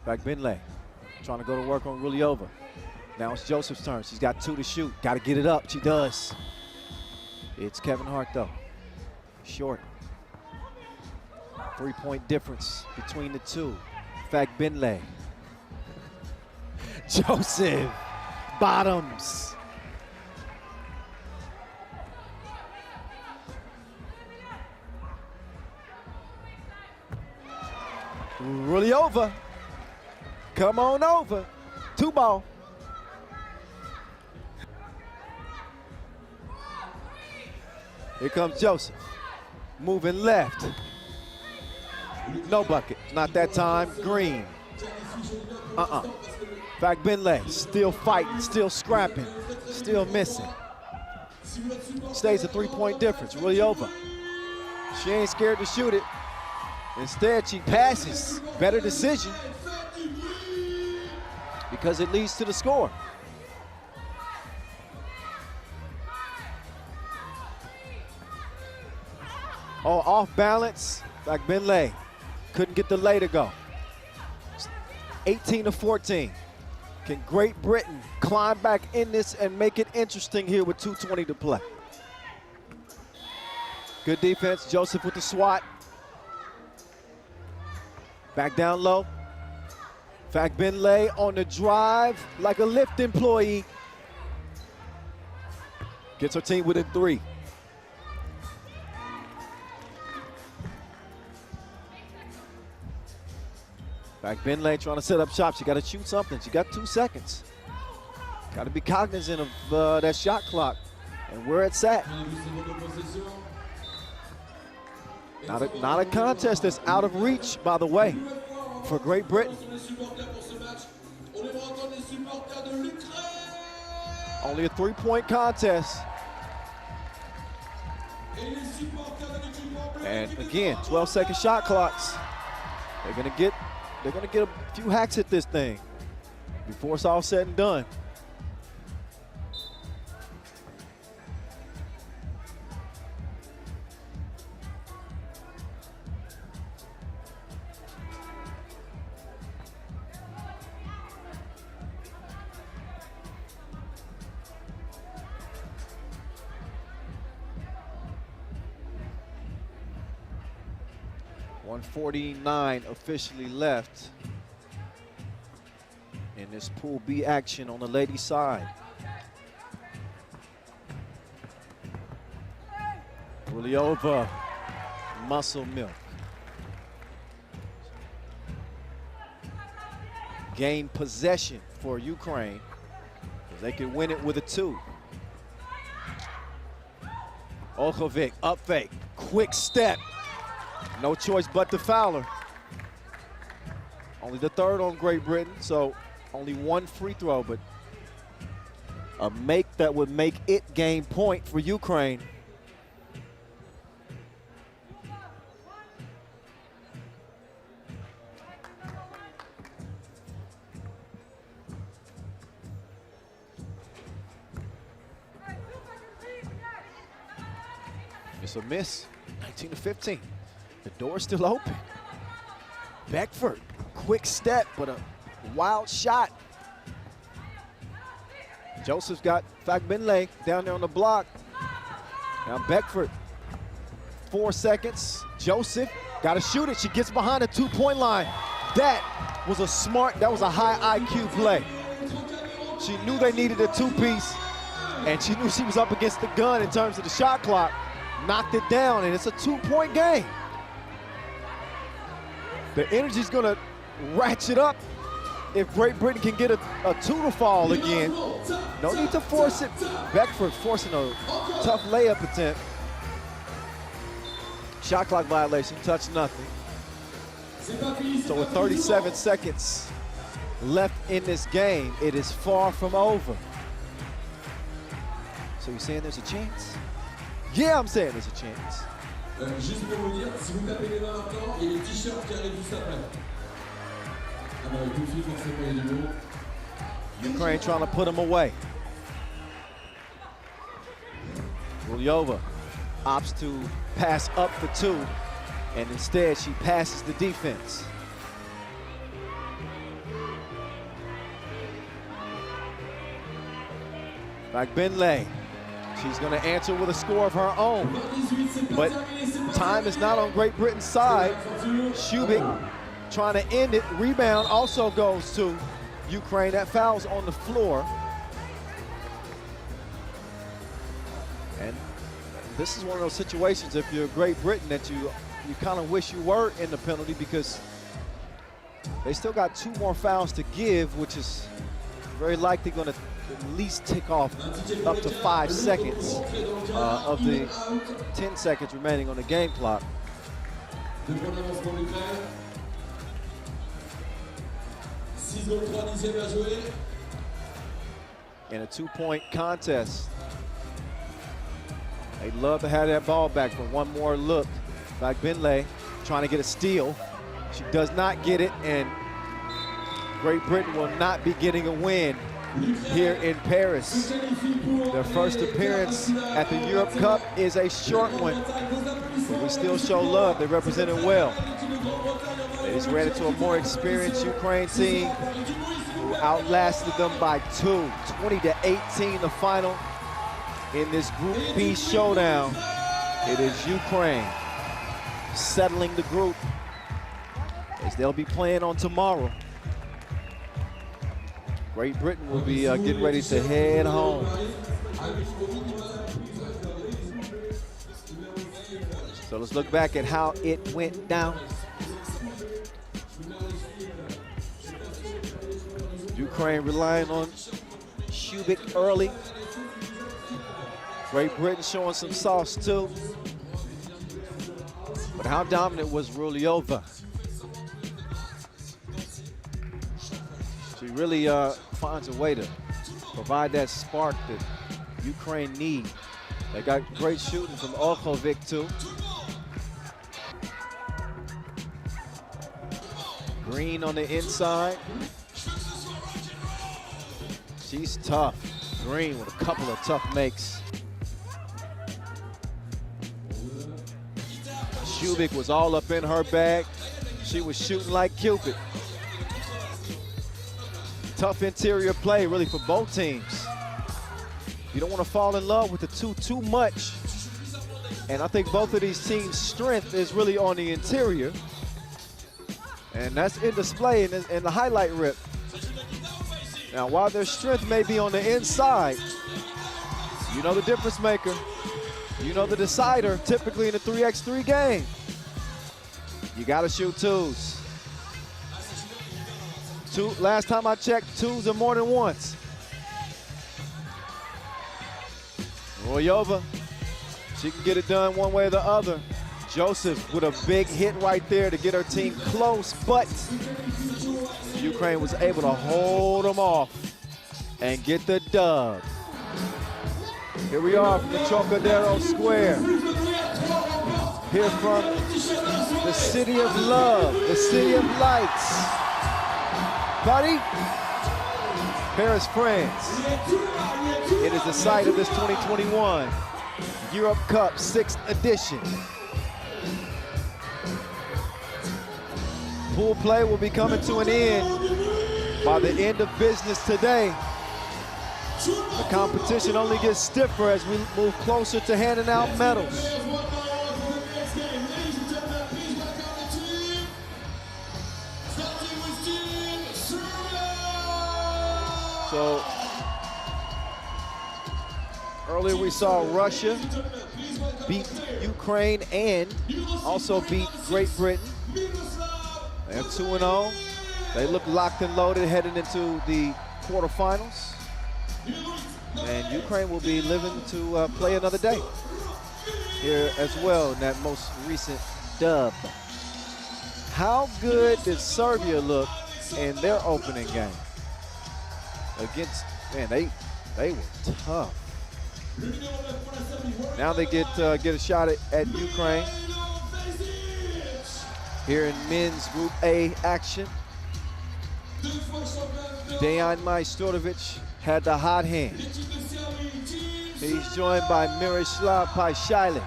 Back Benley, trying to go to work on Ruliova. Now it's Joseph's turn. She's got 2 to shoot. Got to get it up. She does. It's Kevin Hart, though. Short. 3-point difference between the two. Fact Benley. Joseph. Bottoms. Ruliova. Come on over. 2 ball. Here comes Joseph. Moving left. No bucket. Not that time. Green. Fact Benley still fighting, still scrapping, still missing. Stays a 3-point difference. Ruliova. She ain't scared to shoot it. Instead, she passes. Better decision because it leads to the score. Oh, off balance, like Benley. Couldn't get the lay to go. 18 to 14. Can Great Britain climb back in this and make it interesting here with 2:20 to play? Good defense, Joseph with the swat. Back down low. Fact Benley on the drive like a lift employee. Gets her team within 3. Back Benley trying to set up shop. She got to shoot something. She got 2 seconds. Got to be cognizant of that shot clock and where it's at. Not a contest that's out of reach, by the way, for Great Britain. Only a 3-point contest. And again, 12-second shot clocks. They're gonna get a few hacks at this thing before it's all said and done. .149 officially left in this Pool B action on the ladies' side. Ruliova, muscle milk. Gain possession for Ukraine, because they could win it with a 2. Olkovic, up fake, quick step. No choice but to foul her. Only the 3rd on Great Britain, so only 1 free throw, but a make that would make it game point for Ukraine. It's a miss, 19 to 15. The door's still open. Beckford, quick step, but a wild shot. Joseph's got Fact Benley down there on the block. Now Beckford, 4 seconds. Joseph got to shoot it. She gets behind the 2-point line. That was a high IQ play. She knew they needed a 2-piece, and she knew she was up against the gun in terms of the shot clock. Knocked it down, and it's a 2-point game. The energy's gonna ratchet up if Great Britain can get a 2 to fall again. No need to force it. Beckford forcing a tough layup attempt. Shot clock violation, touch nothing. So with 37 seconds left in this game. It is far from over. So you're saying there's a chance? Yeah, I'm saying there's a chance. Juste pour vous dire, si vous tapez les mains maintenant, il y a les t-shirts qui arrivent juste après. Ah bah tout de suite, forcément, il y a du mot. Ukraine trying to put him away. Rulyova opts to pass up for two, and instead she passes the defense. Benley, she's going to answer with a score of her own. But time is not on Great Britain's side. Shubik trying to end it. Rebound also goes to Ukraine. That foul's on the floor. And this is one of those situations, if you're Great Britain, that you kind of wish you were in the penalty, because they still got 2 more fouls to give, which is very likely going to at least tick off up to 5 seconds of the 10 seconds remaining on the game clock. In a 2-point contest, they'd love to have that ball back for one more look. Benley trying to get a steal. She does not get it, and Great Britain will not be getting a win here in Paris. Their first appearance at the Europe Cup is a short one, but we still show love. They represented well. They just ran into a more experienced Ukraine team who outlasted them by 2, 20-18 the final. In this Group B showdown, it is Ukraine settling the group, as they'll be playing on tomorrow. Great Britain will be getting ready to head home. So let's look back at how it went down. Ukraine relying on Shubik early. Great Britain showing some sauce too. But how dominant was Rulyova? She really finds a way to provide that spark that Ukraine need. They got great shooting from Olkovic too. Green on the inside. She's tough. Green with a couple of tough makes. Shubik was all up in her bag. She was shooting like Cupid. Tough interior play, really, for both teams. You don't want to fall in love with the two too much. And I think both of these teams' strength is really on the interior. And that's in display in the highlight rip. Now, while their strength may be on the inside, you know the difference maker. You know the decider, typically in a 3x3 game. You got to shoot twos. Last time I checked, twos are more than once. Rulyova, she can get it done one way or the other. Joseph with a big hit right there to get her team close, but Ukraine was able to hold them off and get the dub. Here we are from the Trocadero Square. Here from the city of love, the city of lights. Paris, Paris, France. It is the site of this 2021 Europe Cup 6th edition. Pool play will be coming to an end by the end of business today. The competition only gets stiffer as we move closer to handing out medals. So earlier we saw Russia beat Ukraine and also beat Great Britain. They're 2-0. They look locked and loaded heading into the quarterfinals. And Ukraine will be living to play another day here as well in that most recent dub. How good did Serbia look in their opening game against, man, they were tough. Now they get a shot at Ukraine here in men's Group A action. Dejan Majstorovic had the hot hand. He's joined by Miroslav Pajsilic,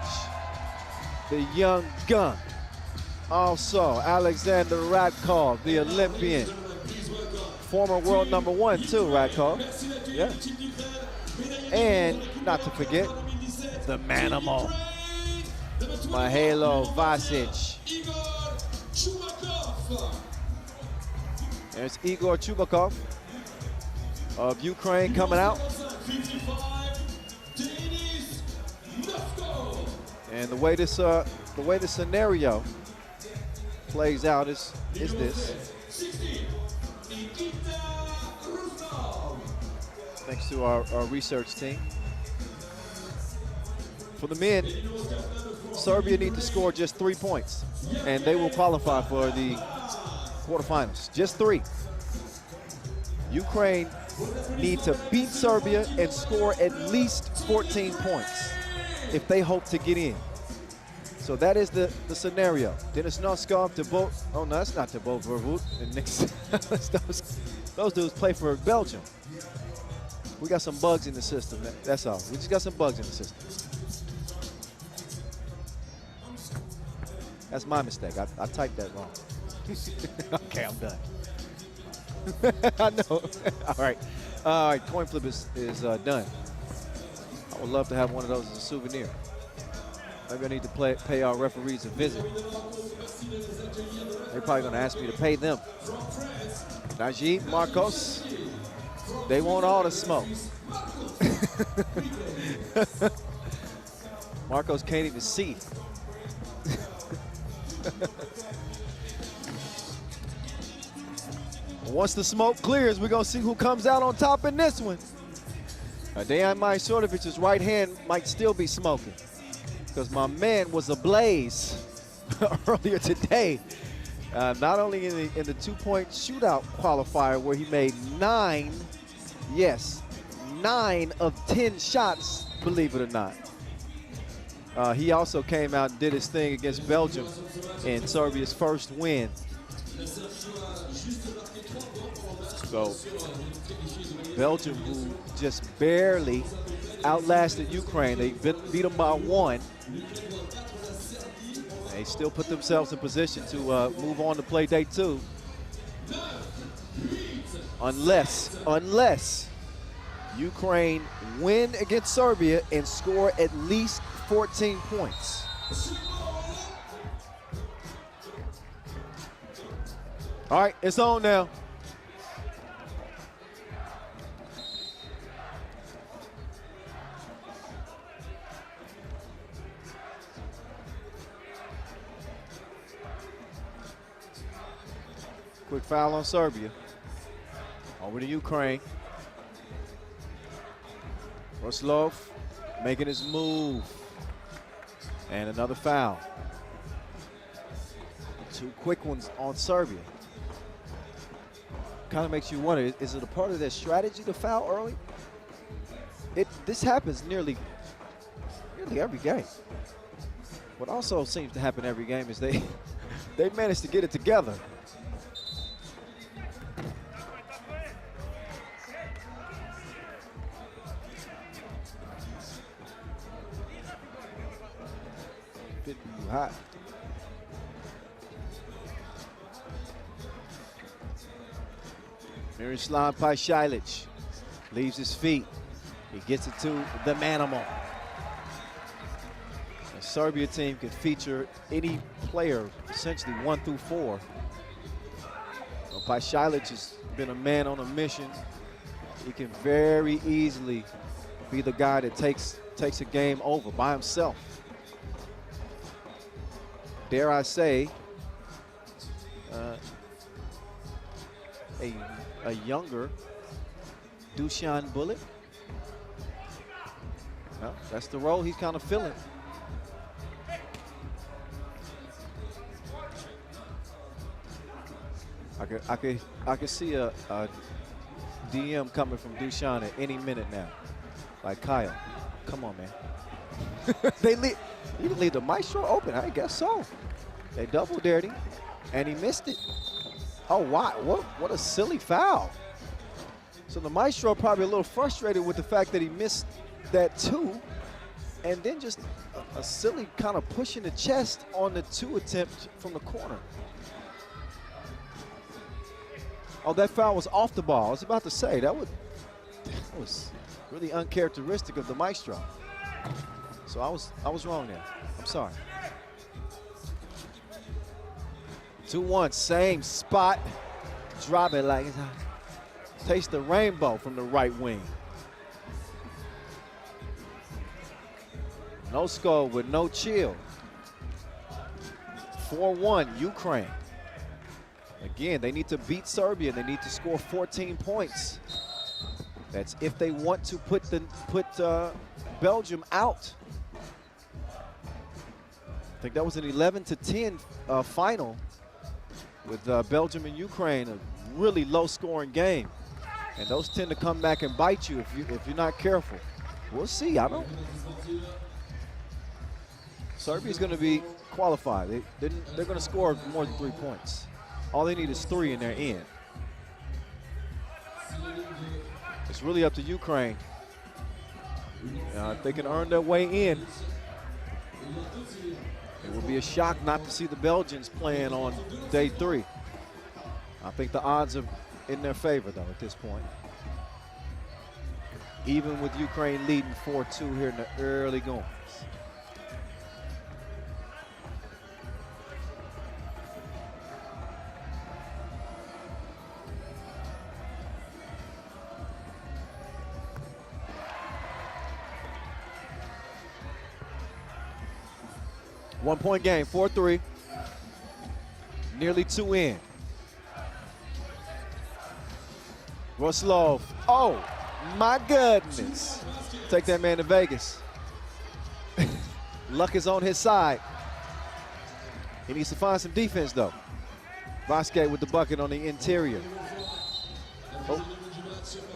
the young gun. Also, Alexander Radkov, the Olympian. Former world #1 too, Radkov. Yeah. And not to forget, the Manimal, Mihailo Vasic. There's Igor Chubakov of Ukraine coming out. And the way this scenario plays out is this. Thanks to our research team. For the men, Serbia need to score just 3 points, and they will qualify for the quarterfinals. Just 3. Ukraine need to beat Serbia and score at least 14 points if they hope to get in. So that is the scenario. Denis Noskov, Thibaut, oh no, that's not Thibaut Vervoet. And those dudes play for Belgium. We got some bugs in the system, that's all. We just got some bugs in the system. That's my mistake, I typed that wrong. Okay, I'm done. I know. All right, coin flip is done. I would love to have one of those as a souvenir. Maybe I need to pay our referees a visit. They're probably going to ask me to pay them. Najib, Marcos, they want all the smoke. Marcos can't even see. Once the smoke clears, we're going to see who comes out on top in this one. Dejan Majstorovic's right hand might still be smoking because my man was ablaze earlier today. Not only in the 2-point shootout qualifier where he made 9 of 10 shots, believe it or not. He also came out and did his thing against Belgium in Serbia's first win. So Belgium, who just barely outlasted Ukraine, they beat them by 1. They still put themselves in position to move on to play day 2. Unless Ukraine win against Serbia and score at least 14 points. All right, it's on now. Quick foul on Serbia. Over to Ukraine. Roslov making his move. And another foul. 2 quick ones on Serbia. Kind of makes you wonder, is it a part of their strategy to foul early? This happens nearly every game. What also seems to happen every game is they manage to get it together. Hot. Miroslav Pajsilic leaves his feet. He gets it to the Manimal. The Serbia team can feature any player, essentially 1 through 4. Well, Pajsilic has been a man on a mission. He can very easily be the guy that takes a game over by himself. Dare I say, a younger Dusan Bulic. Well, that's the role he's kind of filling. I could see a DM coming from Dushan at any minute now. Like, Kyle, come on, man. You can leave the Maestro open. I guess so. They double dared him, and he missed it. Oh, wow. What a silly foul. So the Maestro probably a little frustrated with the fact that he missed that 2, and then just a silly kind of push in the chest on the 2 attempt from the corner. Oh, that foul was off the ball. I was about to say, that was really uncharacteristic of the Maestro. So I was wrong there. I'm sorry. 2-1, same spot. Drop it like it's hot. Taste the rainbow from the right wing. No score with no chill. 4-1, Ukraine. Again, they need to beat Serbia. They need to score 14 points. That's if they want to put Belgium out. I think that was an 11-10 final with Belgium and Ukraine, a really low-scoring game. And those tend to come back and bite you if you're not careful. We'll see. I don't. Serbia's going to be qualified. They're going to score more than 3 points. All they need is 3 in their end. It's really up to Ukraine. If they can earn their way in, it would be a shock not to see the Belgians playing on day 3. I think the odds are in their favor, though, at this point. Even with Ukraine leading 4-2 here in the early goings. One-point game, 4-3. Nearly 2 in. Roslov. Oh, my goodness. Take that man to Vegas. Luck is on his side. He needs to find some defense, though. Vasquez with the bucket on the interior. Oh,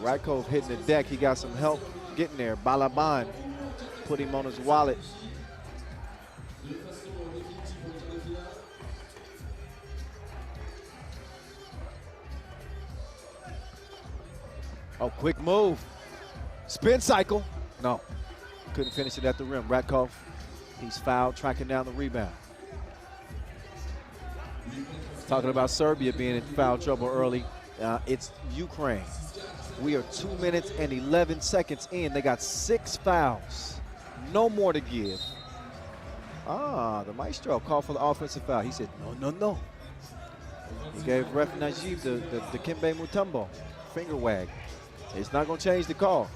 Radkov hitting the deck. He got some help getting there. Balaban put him on his wallet. Oh, quick move. Spin cycle. No, couldn't finish it at the rim. Radkov, he's fouled, tracking down the rebound. Talking about Serbia being in foul trouble early. It's Ukraine. We are 2 minutes and 11 seconds in. They got 6 fouls. No more to give. The Maestro called for the offensive foul. He said, no. He gave Ref Najib the Kimbe Mutombo finger wag. It's not going to change the call.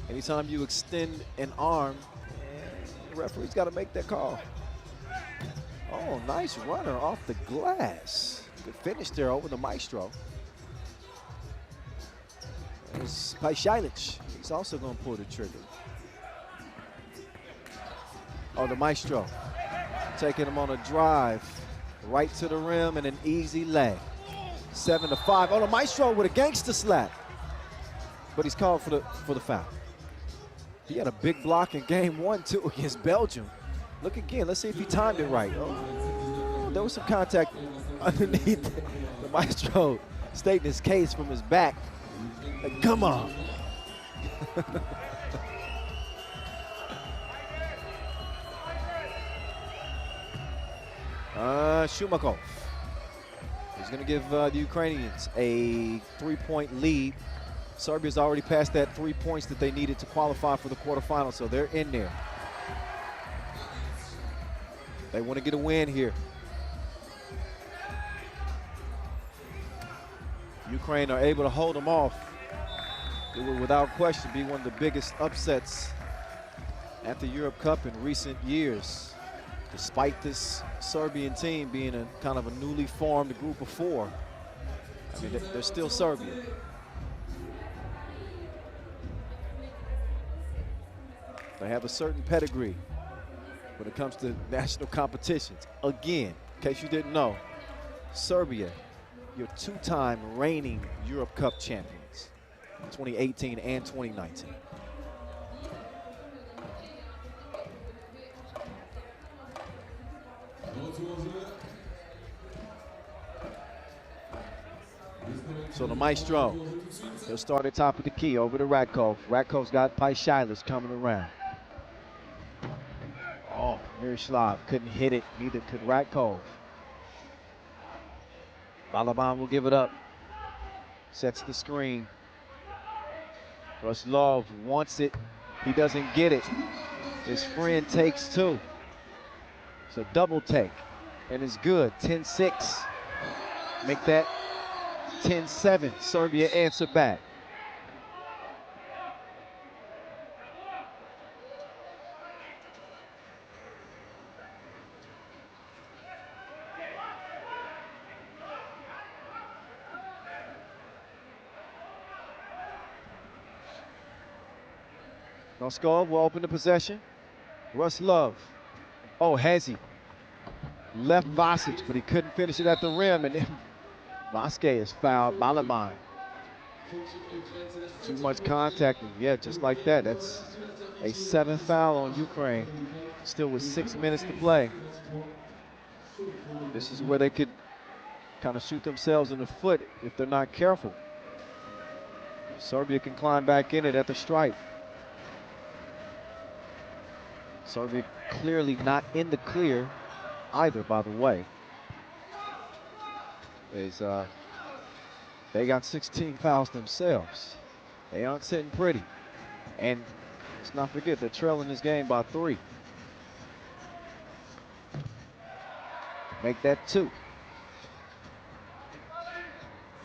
Anytime you extend an arm, the referee's got to make that call. Oh, nice runner off the glass. Good finish there over the Maestro. There's Pajsilic. He's also going to pull the trigger. Oh, the Maestro taking him on a drive right to the rim and an easy lay. 7-5. Oh, the Maestro with a gangster slap. But he's called for the foul. He had a big block in game 1, too, against Belgium. Look again. Let's see if he timed it right. Oh, there was some contact underneath the Maestro stating his case from his back. Like, come on. Shumakov. He's going to give the Ukrainians a 3-point lead. Serbia's already passed that 3 points that they needed to qualify for the quarterfinals, so they're in there. They want to get a win here. Ukraine are able to hold them off. It will, without question, be one of the biggest upsets at the Europe Cup in recent years, despite this Serbian team being a kind of a newly formed group of 4. I mean, they're still Serbia. They have a certain pedigree when it comes to national competitions. Again, in case you didn't know, Serbia, your two-time reigning Europe Cup champions, 2018 and 2019. So the maestro, he'll start at top of the key over to Radkov. Radkov's got Paishailis coming around. Oh, Miroslav couldn't hit it, neither could Radkov. Balaban will give it up. Sets the screen. Ruslov wants it. He doesn't get it. His friend takes two. It's a double take, and it's good. 10-6. Make that 10-7. Serbia answer back. Noskov will open the possession. Ruslov. Oh, has he? Left Vasic, but he couldn't finish it at the rim, and then Vasquez is fouled. Balaban. Too much contact, and yeah, just like that. That's a 7th foul on Ukraine. Still with 6 minutes to play. This is where they could kind of shoot themselves in the foot if they're not careful. Serbia can climb back in it at the stripe. Serbia clearly not in the clear either, by the way. They got 16 fouls themselves. They aren't sitting pretty. And let's not forget, they're trailing this game by 3. Make that 2.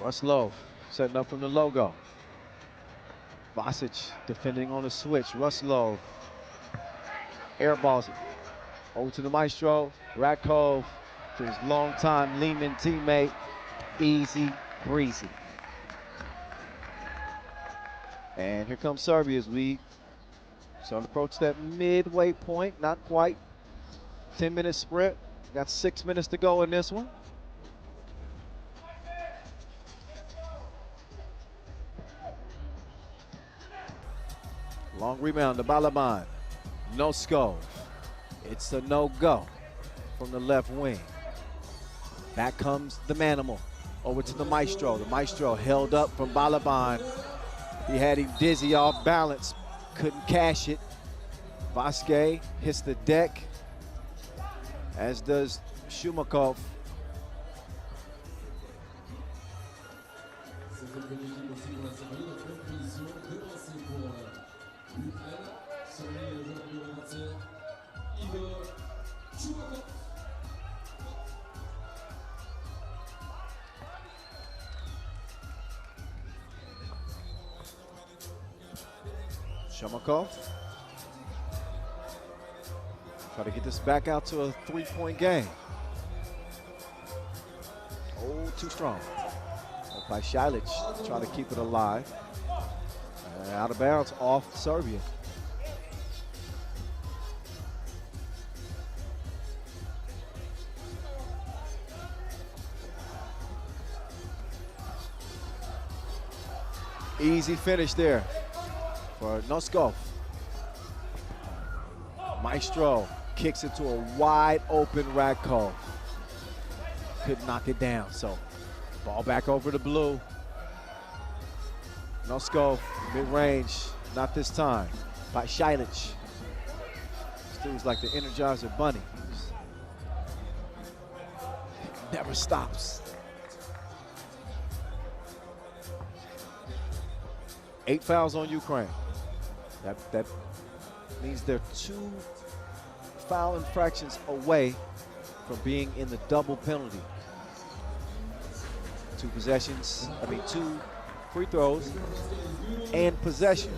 Ruslov setting up from the logo. Vasic defending on the switch. Ruslov airballs it. Over to the maestro. Radkov to his longtime Lehman teammate. Easy breezy. And here comes Serbia's lead. So approach that midway point, not quite. 10-minute sprint. Got 6 minutes to go in this one. Long rebound to Balaban. Noskov. It's a no-go from the left wing. Back comes the Manimal. Over to the maestro. The maestro held up from Balaban. He had him dizzy, off balance. Couldn't cash it. Vasquez hits the deck, as does Shumakov. Shumakov. Try to get this back out to a 3-point game. Oh, too strong. By Shilic, trying to keep it alive. Out of bounds off Serbia. Easy finish there for Noskov. Maestro kicks it to a wide open Radkov. Couldn't knock it down, so ball back over to blue. Noskov, mid-range, not this time. By Shilic. This dude's like the Energizer Bunny. Never stops. 8 fouls on Ukraine. That means they're 2 foul infractions away from being in the double penalty. 2 possessions, 2 free throws and possession.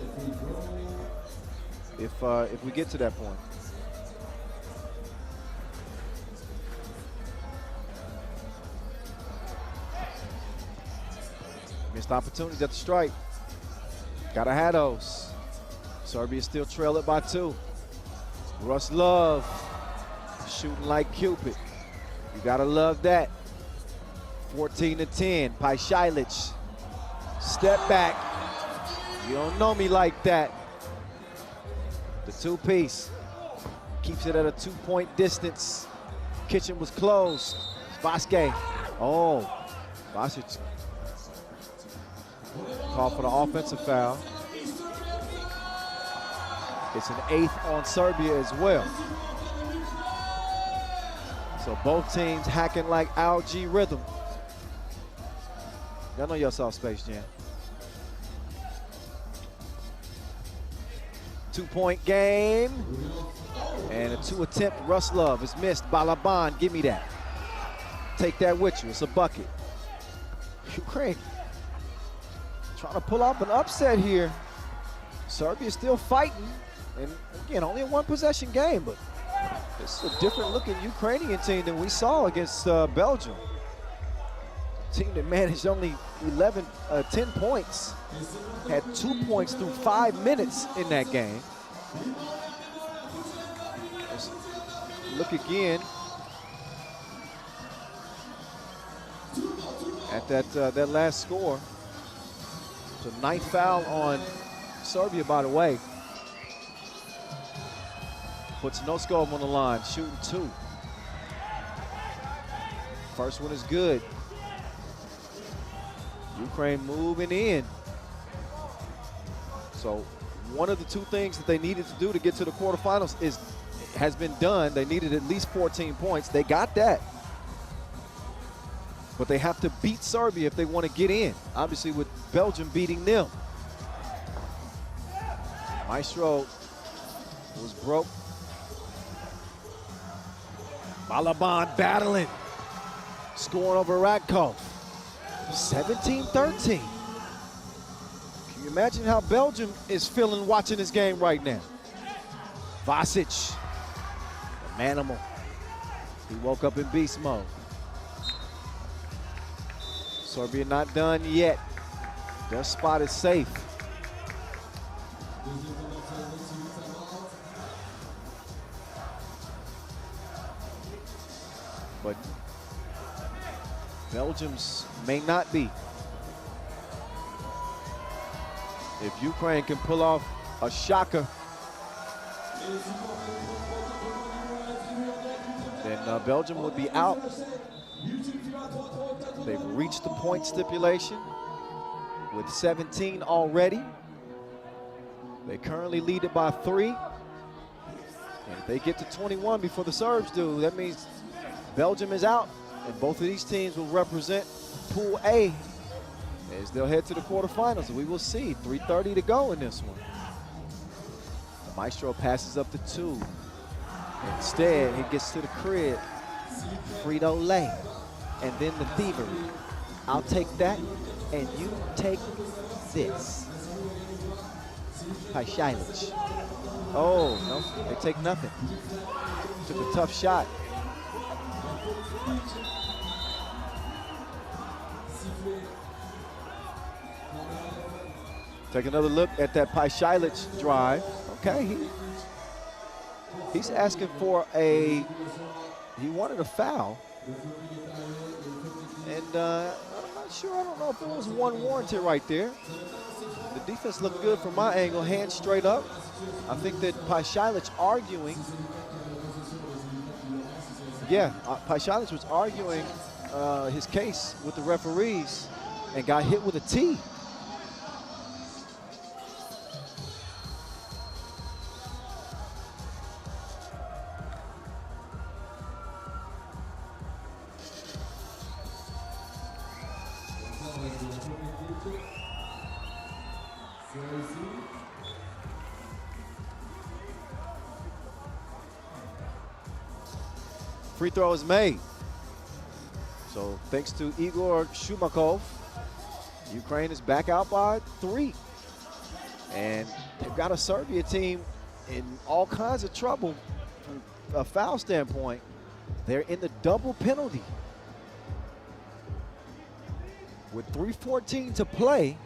If we get to that point. Missed opportunities at the stripe. Gotta have those. Serbia still trail it by 2. Ruslov shooting like Cupid. You gotta love that. 14-10, Pajsilic. Step back. You don't know me like that. The two-piece keeps it at a 2-point distance. Kitchen was closed. Vasquez. Oh, Vasic called for the offensive foul. It's an 8th on Serbia as well. So both teams hacking like algae rhythm. Y'all know y'all saw Space Jam. 2-point game. And a 2-attempt. Russ Love is missed. Balaban, give me that. Take that with you. It's a bucket. Ukraine trying to pull off an upset here. Serbia still fighting. And again, only a 1-possession game, but this is a different looking Ukrainian team than we saw against Belgium. Team that managed only 10 points. Had 2 points through 5 minutes in that game. Let's look again at that last score. It's a 9th foul on Serbia, by the way. Puts Noskov on the line, shooting 2. First one is good. Ukraine moving in. So one of the 2 things that they needed to do to get to the quarterfinals has been done. They needed at least 14 points. They got that. But they have to beat Serbia if they want to get in. Obviously with Belgium beating them. Maestro was broke. Balaban battling. Scoring over Radko. 17-13. Can you imagine how Belgium is feeling watching this game right now? Vasic, the manimal. He woke up in beast mode. Serbia not done yet. Their spot is safe. But Belgium's may not be. If Ukraine can pull off a shocker, then Belgium would be out. They've reached the point stipulation with 17 already. They currently lead it by 3. And if they get to 21 before the Serbs do, that means Belgium is out. And both of these teams will represent Pool A as they'll head to the quarterfinals. We will see. 3:30 to go in this one. Maestro passes up the 2. Instead, he gets to the crib. Frito-Lay. And then the thievery. I'll take that, and you take this. Pajsilic. Oh, no, they take nothing. Took a tough shot. Take another look at that Pajsilic drive. Okay, he's asking for he wanted a foul. And I'm not sure, I don't know if there was one warranted right there. The defense looked good from my angle, hands straight up. I think that Pajsilic arguing. Yeah, Pajsilic was arguing his case with the referees and got hit with a tee. Free throw is made. So thanks to Igor Shumakov, Ukraine is back out by 3. And they've got a Serbia team in all kinds of trouble from a foul standpoint. They're in the double penalty. With 3:14 to play,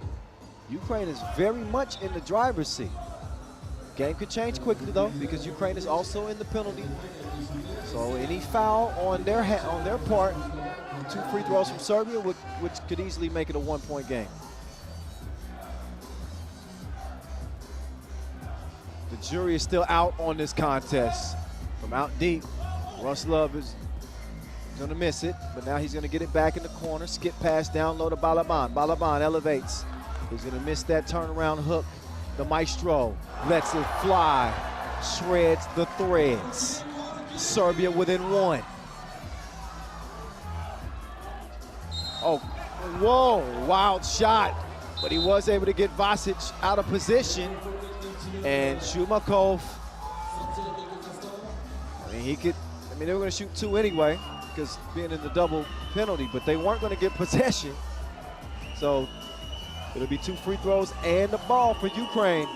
Ukraine is very much in the driver's seat. Game could change quickly though, because Ukraine is also in the penalty. So any foul on their part 2 free throws from Serbia, which could easily make it a 1-point game. The jury is still out on this contest. From out deep, Russ Love is gonna miss it, but now he's gonna get it back in the corner. Skip pass down low to Balaban. Balaban elevates. He's gonna miss that turnaround hook. The maestro lets it fly, shreds the threads. Serbia within 1. Oh, whoa, wild shot. But he was able to get Vasic out of position. And Shumakov, they were gonna shoot 2 anyway, because being in the double penalty, but they weren't gonna get possession. So it'll be 2 free throws and the ball for Ukraine.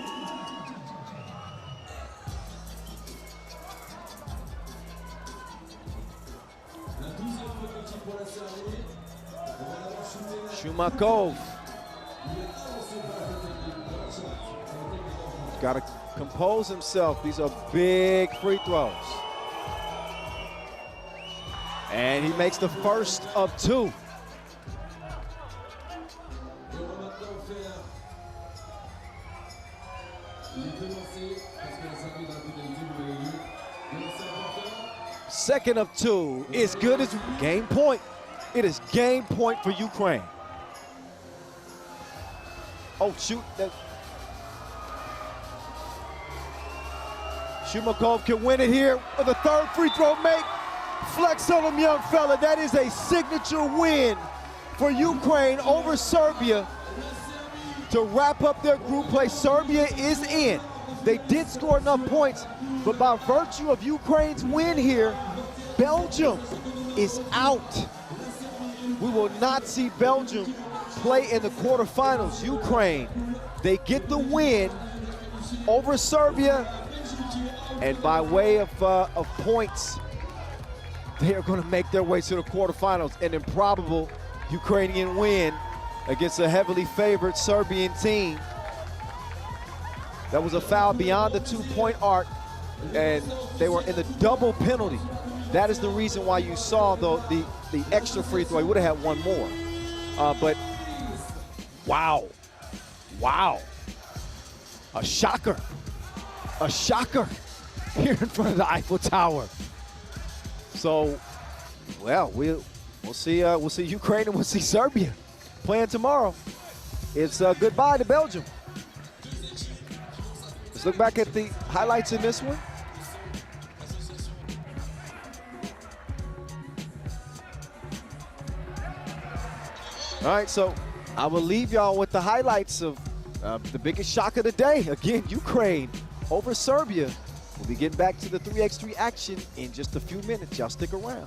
Shumakov. Got to compose himself. These are big free throws. And he makes the first of 2. Second of 2 is good as game point. It is game point for Ukraine. Oh, shoot. Shumakov can win it here with a 3rd free throw make. Flex on him, young fella. That is a signature win for Ukraine over Serbia to wrap up their group play. Serbia is in. They did score enough points, but by virtue of Ukraine's win here, Belgium is out. We will not see Belgium play in the quarterfinals. Ukraine, they get the win over Serbia, and by way of points, they are going to make their way to the quarterfinals. An improbable Ukrainian win against a heavily favored Serbian team. That was a foul beyond the 2-point arc, and they were in the double penalty. That is the reason why you saw the extra free throw. He would have had 1 more. But wow. A shocker here in front of the Eiffel Tower. So, well, we'll see Ukraine and we'll see Serbia playing tomorrow. It's goodbye to Belgium. Let's look back at the highlights in this one. All right, so I will leave y'all with the highlights of the biggest shock of the day. Again, Ukraine over Serbia. We'll be getting back to the 3x3 action in just a few minutes. Y'all stick around.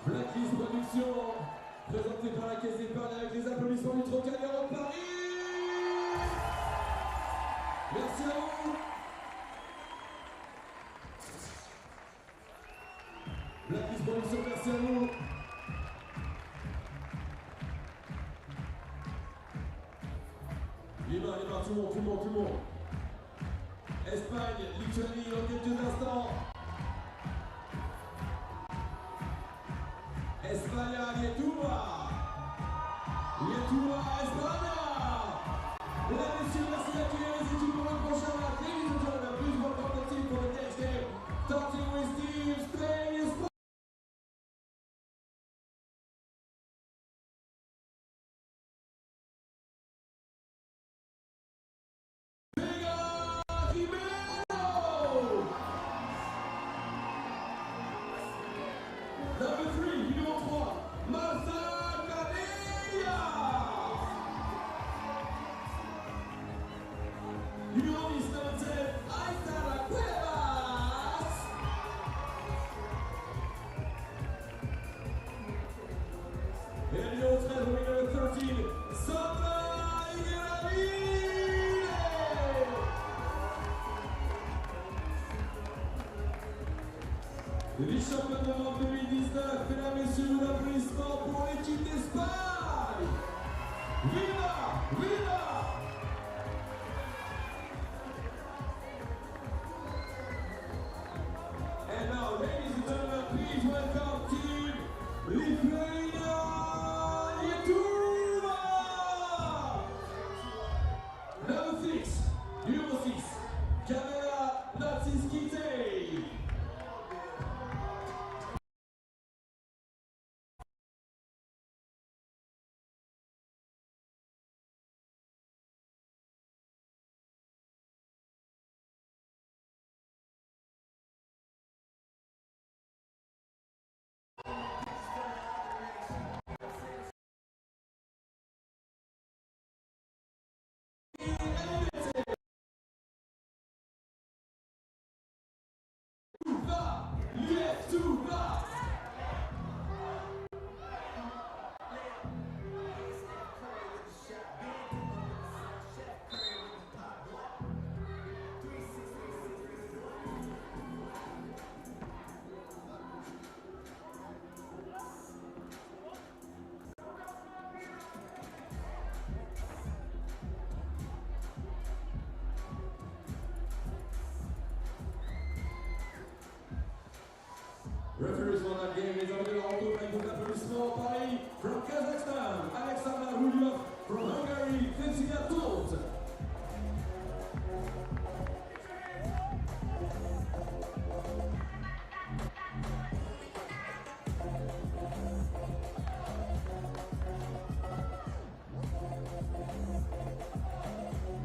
Blacklist Production, présenté par la Caisse d'épargne avec les applaudissements du Trocadéro de Paris. Merci à vous. Blacklist Production, merci à vous. Les mains, tout le monde. Espagne, Lituanie, dans quelques instants. España, Lietuva, España. Mesdames et messieurs, merci d'accueillir les équipes pour le prochain match. Ladies and gentlemen, please welcome the team for the next game. Starting with Team Spain. Number 3, numéro 3, Massa Canella. Numéro 10, number 10, Aitana Cuevas. Et numéro 13, numéro 13, Sandra Higueraville. Vice-champion d'Europe 2019, mesdames et messieurs, l'applaudissement pour l'équipe d'Espagne. Viva! Viva! And now, ladies and gentlemen, please welcome Team Lithuania, Lietuva! Number 6, numéro 6, Kamila Natsiskite. Referees for that game is under the auto avec vos applaudissements. Paris from Kazakhstan, Alexander Rulyov from Hungary, Fensiga Tolt.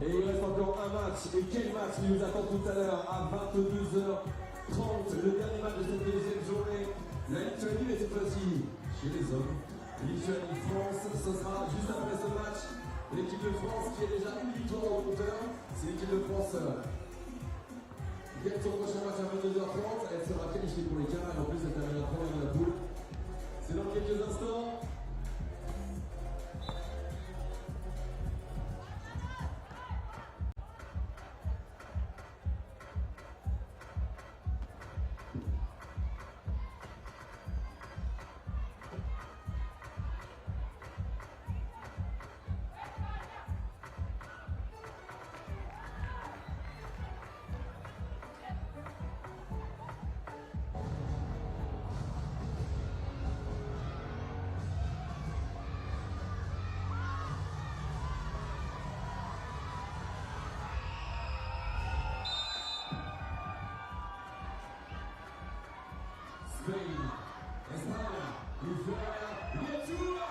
Et il reste encore un match, et quel match qui nous attend tout à l'heure à 22h30, le dernier match de cette deuxième journée. La Lituanie, mais cette fois-ci chez les hommes. Lituanie-France, ce sera juste après ce match. L'équipe de France qui est déjà une victoire au compteur. C'est l'équipe de France qui gagne son prochain match à 22h30. Elle sera qualifiée pour les quarts et en plus elle terminera première de la poule. C'est dans quelques instants. Spain, España, Lithuania, Lietuva!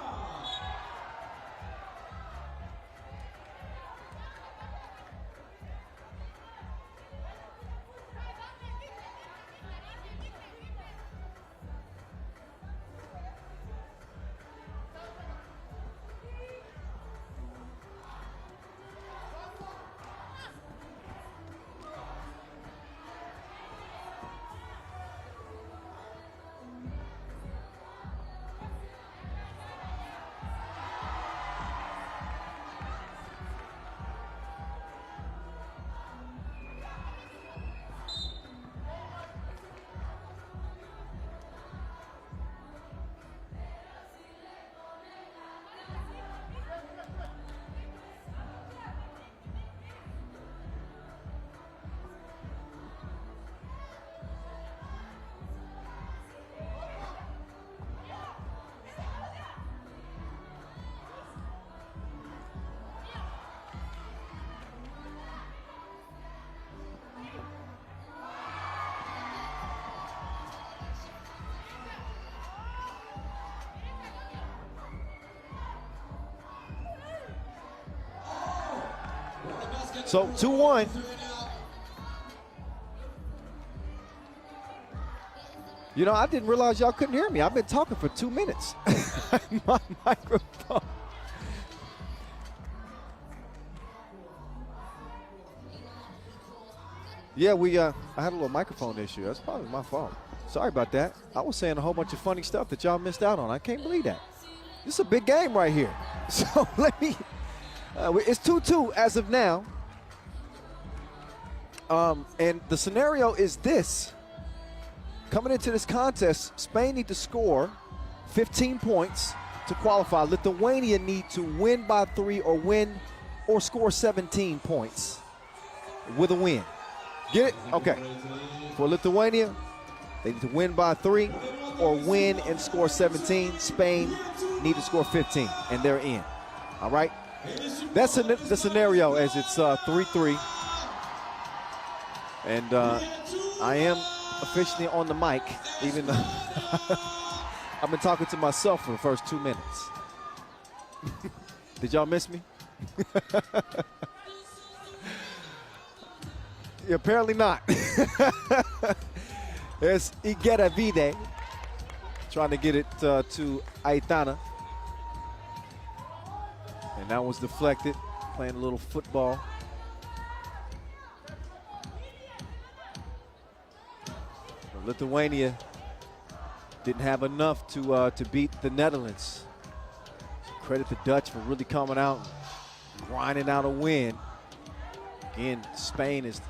So 2-1. You know, I didn't realize y'all couldn't hear me. I've been talking for 2 minutes. My microphone. Yeah, I had a little microphone issue. That's probably my fault. Sorry about that. I was saying a whole bunch of funny stuff that y'all missed out on. I can't believe that. This is a big game right here. So let me, it's 2-2 as of now. And the scenario is this. Coming into this contest, Spain need to score 15 points to qualify. Lithuania need to win by 3 or score 17 points with a win. Get it? Okay. For Lithuania, they need to win by 3 or win and score 17. Spain need to score 15, and they're in. All right? That's the scenario as it's 3-3. And I am officially on the mic, even though I've been talking to myself for the first 2 minutes. Did y'all miss me? Yeah, apparently not. There's Igedavide trying to get it to Aitana. And that was deflected, playing a little football. Lithuania didn't have enough to beat the Netherlands. Credit the Dutch for really coming out, grinding out a win. Again, Spain is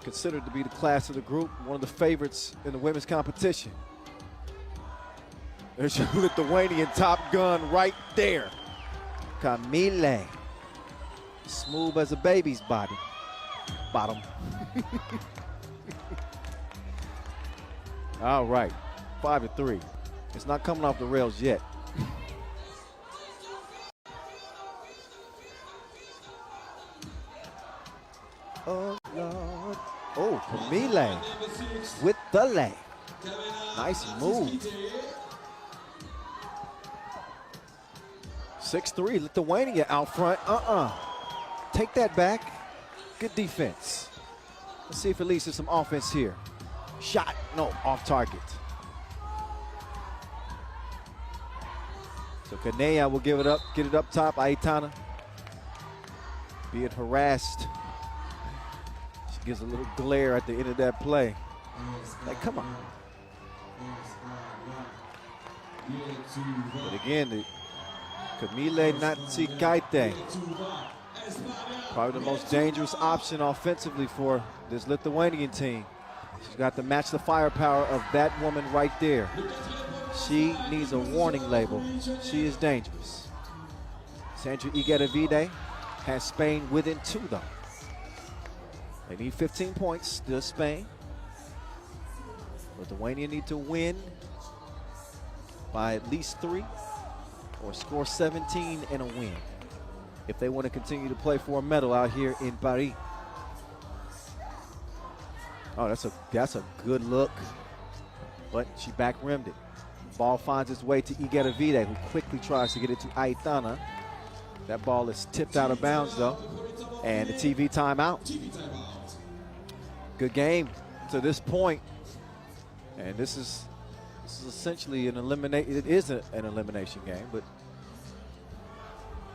considered to be the class of the group, one of the favorites in the women's competition. There's your Lithuanian top gun right there. Camille. Smooth as a baby's bottom. All right, 5-3. It's not coming off the rails yet. Oh, Lord. Oh, Camille with the lay. Nice move. 6-3, Lithuania out front. Take that back. Good defense. Let's see if at least there's some offense here. Shot, no, off target. So Kanea will get it up top. Aitana being harassed. She gives a little glare at the end of that play. Like, come on. But again, Camille Natsikaite, probably the most dangerous option offensively for this Lithuanian team. She's got to match the firepower of that woman right there. She needs a warning label. She is dangerous. Sandra Igedavide has Spain within 2, though. They need 15 points, does Spain. Lithuania need to win by at least 3 or score 17 and a win if they want to continue to play for a medal out here in Paris. Oh, that's a good look, but she back rimmed it. Ball finds its way to Igedavide, who quickly tries to get it to Aitana. That ball is tipped out of bounds, though, and the TV timeout. Good game to this point, and this is essentially an elimination. It is an elimination game, but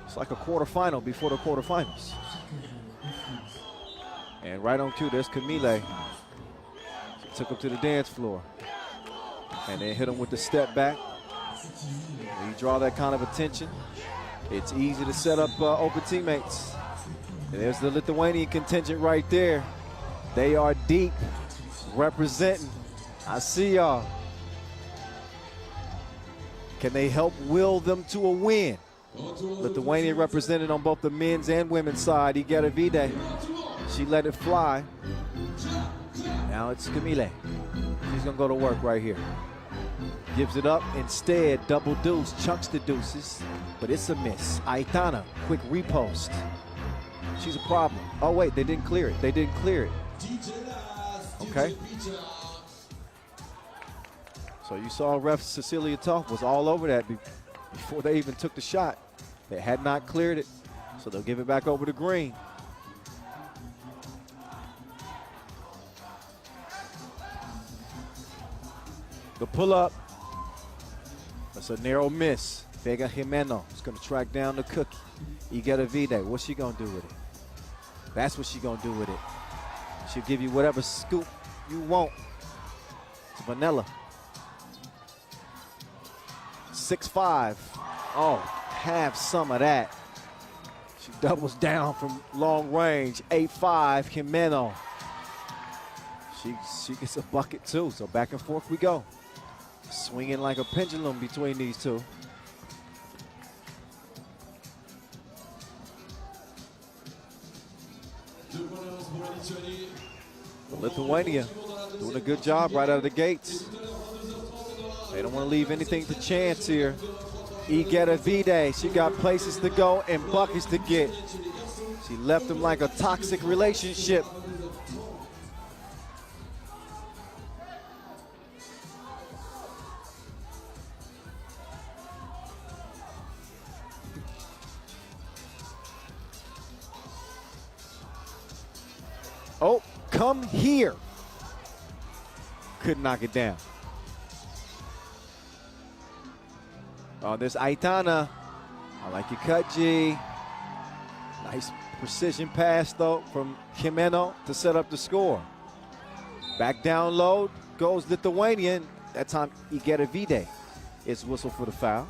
it's like a quarterfinal before the quarterfinals. And right on cue, there's Camille. Took him to the dance floor and then hit him with the step back. When you draw that kind of attention, it's easy to set up open teammates. And there's the Lithuanian contingent right there. They are deep, representing. I see y'all. Can they help will them to a win? Lithuania represented on both the men's and women's side. Igedavide, she let it fly. Now it's Camille. She's gonna go to work right here. Gives it up, instead double deuce, chunks the deuces, but it's a miss. Aitana, quick repost. She's a problem. Oh wait, they didn't clear it. They didn't clear it. Okay. So you saw ref Cecilia Toth was all over that before they even took the shot. They had not cleared it, so they'll give it back over to Green. The pull-up. That's a narrow miss. Vega Jimeno is going to track down the cookie. Igedavide, what's she going to do with it? That's what she's going to do with it. She'll give you whatever scoop you want. It's vanilla. 6'5". Oh, have some of that. She doubles down from long range. 8'5", Jimeno. She gets a bucket too, so back and forth we go. Swinging like a pendulum between these two. Lithuania doing a good job right out of the gates. They don't want to leave anything to chance here. Igedavide, she got places to go and buckets to get. She left them like a toxic relationship. Oh, come here. Couldn't knock it down. Oh, there's Aitana. I like your cut, G. Nice precision pass, though, from Jimeno to set up the score. Back down low goes Lithuania. That time, Igedavide is whistled for the foul.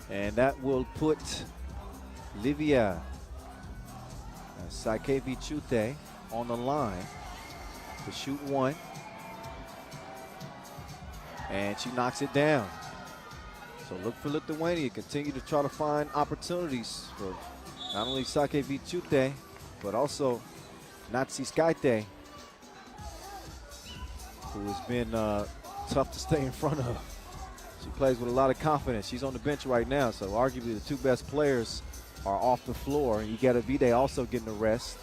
And that will put Livia Sakevichute on the line to shoot one. And she knocks it down. So look for Lithuania. Continue to try to find opportunities for not only Sakevichute, but also Natsiskaite, who has been tough to stay in front of. She plays with a lot of confidence. She's on the bench right now, so arguably the two best players are off the floor. Igedavide also getting a rest.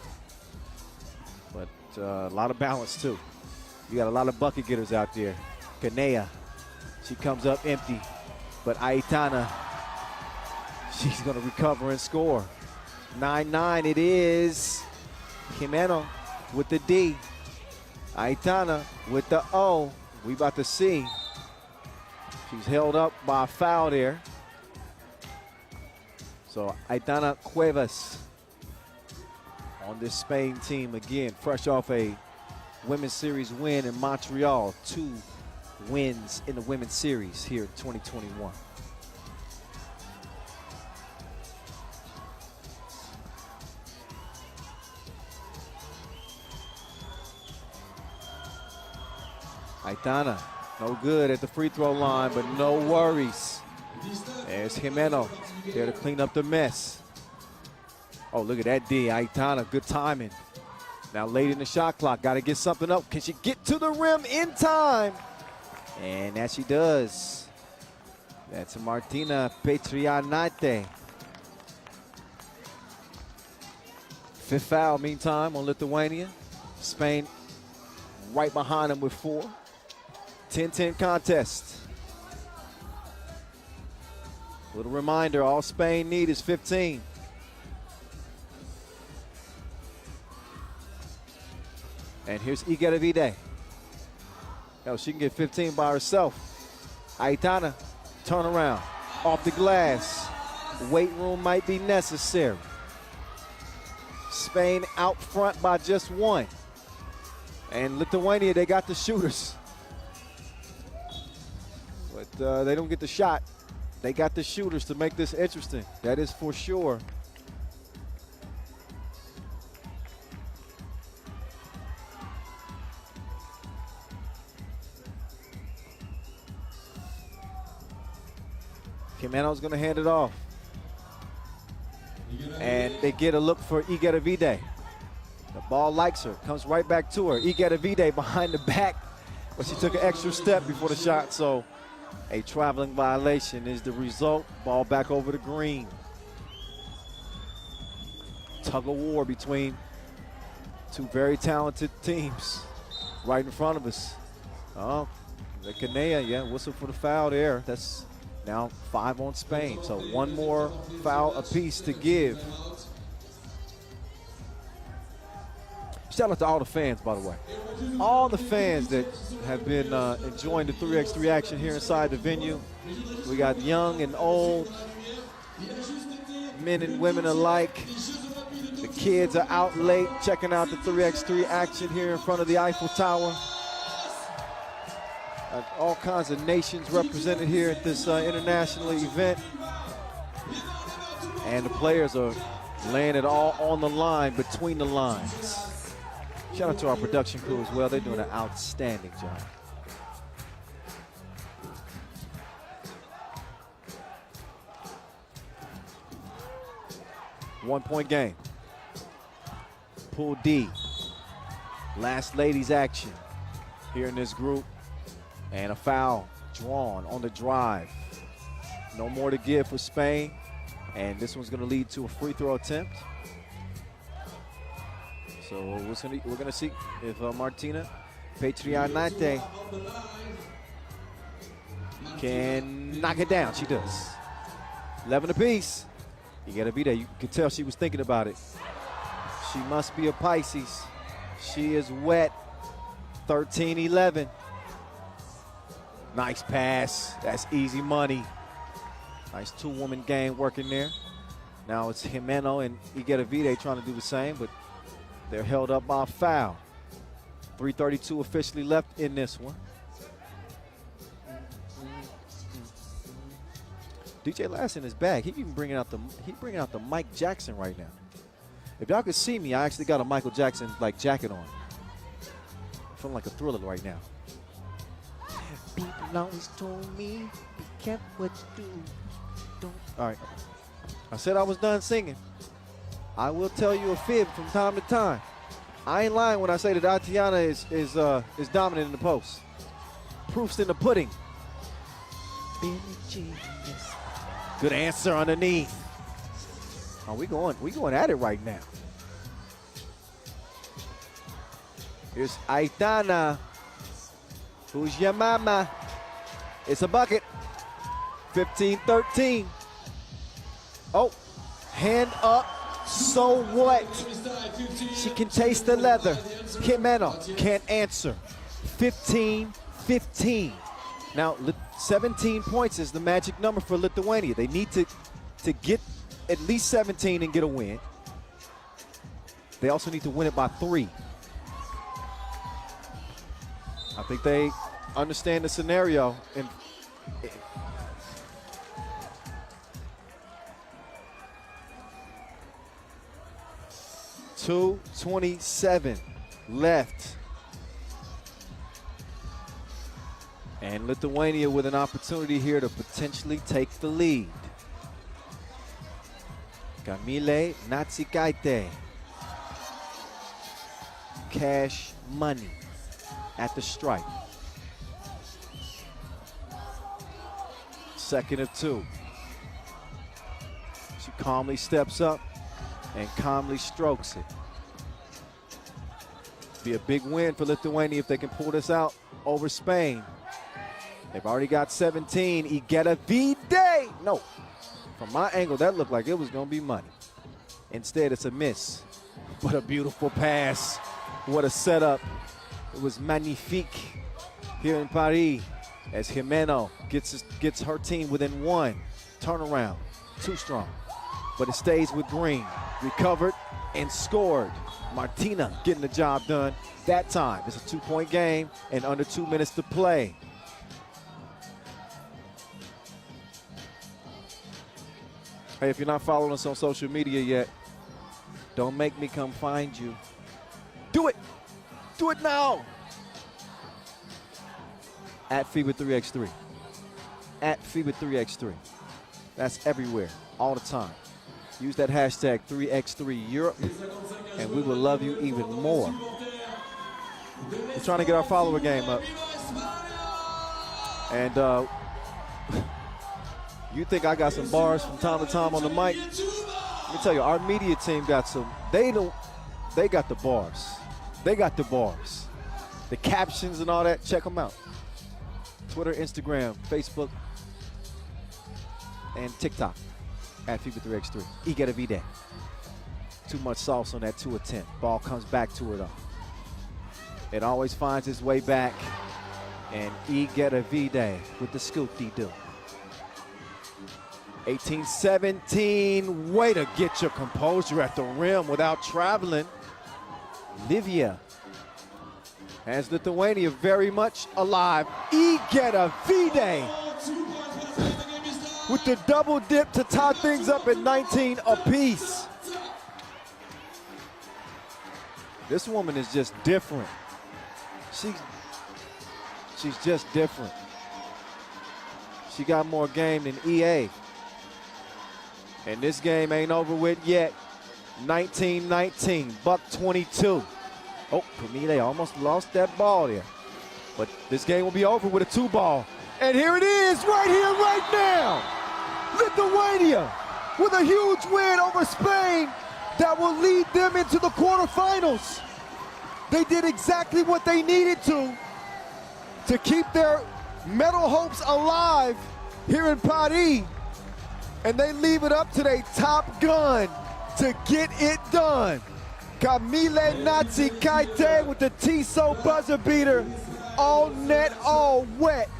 But a lot of balance, too. You got a lot of bucket getters out there. Kanea, she comes up empty. But Aitana, she's going to recover and score. 9-9 it is. Jimeno with the D. Aitana with the O. We about to see. She's held up by a foul there. So Aitana Cuevas on this Spain team again, fresh off a Women's Series win in Montreal. 2 wins in the Women's Series here in 2021. Aitana, no good at the free throw line, but no worries. There's Jimeno there to clean up the mess. Oh, look at that D. Aitana, good timing. Now late in the shot clock, got to get something up. Can she get to the rim in time? And that she does. That's Martina Petrianate. 5th foul, meantime, on Lithuania. Spain right behind them with 4. 10-10 contest. Little reminder, all Spain need is 15. And here's Igedavide. Hell, she can get 15 by herself. Aitana, turn around, off the glass. Weight room might be necessary. Spain out front by just 1. And Lithuania, they got the shooters. But they don't get the shot. They got the shooters to make this interesting. That is for sure. Jimeno's going to hand it off. And they get a look for Igedavide. The ball likes her, comes right back to her. Igedavide behind the back, but she took an extra step before the shot, so a traveling violation is the result. Ball back over the green. Tug of war between two very talented teams right in front of us. Oh, the Kanea, yeah, whistle for the foul there. That's now 5 on Spain, so 1 more foul apiece to give. Shout out to all the fans, by the way. All the fans that have been enjoying the 3x3 action here inside the venue. We got young and old, men and women alike. The kids are out late checking out the 3x3 action here in front of the Eiffel Tower. All kinds of nations represented here at this international event. And the players are laying it all on the line, between the lines. Shout out to our production crew as well. They're doing an outstanding job. One-point game. Pool D. Last ladies action here in this group. And a foul drawn on the drive. No more to give for Spain. And this one's going to lead to a free throw attempt. So we're going to see if Martina Petrianate can knock it down. She does. 11 apiece. You got to be there. You can tell she was thinking about it. She must be a Pisces. She is wet. 13-11. Nice pass. That's easy money. Nice two-woman game working there. Now it's Jimeno and Igueravide trying to do the same, but they're held up by a foul. 3:32 officially left in this one. DJ Lassen is back. He's bringing out the Mike Jackson right now. If y'all could see me, I actually got a Michael Jackson like jacket on. I'm feeling like a Thriller right now. People always told me, be careful what you do. All right, I said I was done singing. I will tell you a fib from time to time. I ain't lying when I say that Tatiana is dominant in the post. Proof's in the pudding. Good answer underneath. Oh, we going at it right now. Here's Aitana. Who's your mama? It's a bucket. 15-13. Oh, hand up. So what? She can taste the leather. Jimeno can't answer. 15-15. Now, 17 points is the magic number for Lithuania. They need to get at least 17 and get a win. They also need to win it by 3. I think they understand the scenario. And 2:27 left. And Lithuania with an opportunity here to potentially take the lead. Camille Natsikaite. Cash money at the stripe. Second of 2. She calmly steps up and calmly strokes it. Be a big win for Lithuania if they can pull this out over Spain. They've already got 17. Igueravide. No. From my angle, that looked like it was going to be money. Instead, it's a miss. But a beautiful pass. What a setup. It was magnifique here in Paris as Jimeno gets her team within 1. Turnaround. Too strong. But it stays with Green. Recovered and scored. Martina getting the job done that time. It's a 2-point game and under 2 minutes to play. Hey, if you're not following us on social media yet, don't make me come find you. Do it. Do it now. At FIBA 3x3. At FIBA 3x3. That's everywhere, all the time. Use that hashtag 3x3 Europe, and we will love you even more. We're trying to get our follower game up. And you think I got some bars from time to time on the mic? Let me tell you, our media team got some. They got the bars. They got the bars. The captions and all that, check them out. Twitter, Instagram, Facebook, and TikTok at FIBA 3x3. Igueravide. Too much sauce on that 2 attempt. Ball comes back to her though. it always finds its way back. And E get a V-Day with the scoop-dee-doo. 18-17, way to get your composure at the rim without traveling. Livia has Lithuania very much alive. E get a V-Day with the double dip to tie things up at 19 apiece. This woman is just different. She's just different. She got more game than EA. And this game ain't over with yet. 19-19, buck 22. Oh, Camille almost lost that ball there. But this game will be over with a 2-ball. And here it is, right here, right now. Lithuania with a huge win over Spain that will lead them into the quarterfinals. They did exactly what they needed to keep their medal hopes alive here in Paris. And they leave it up to their top gun to get it done. Camille Natsi-Kaite with the Tissot buzzer beater, all net, all wet.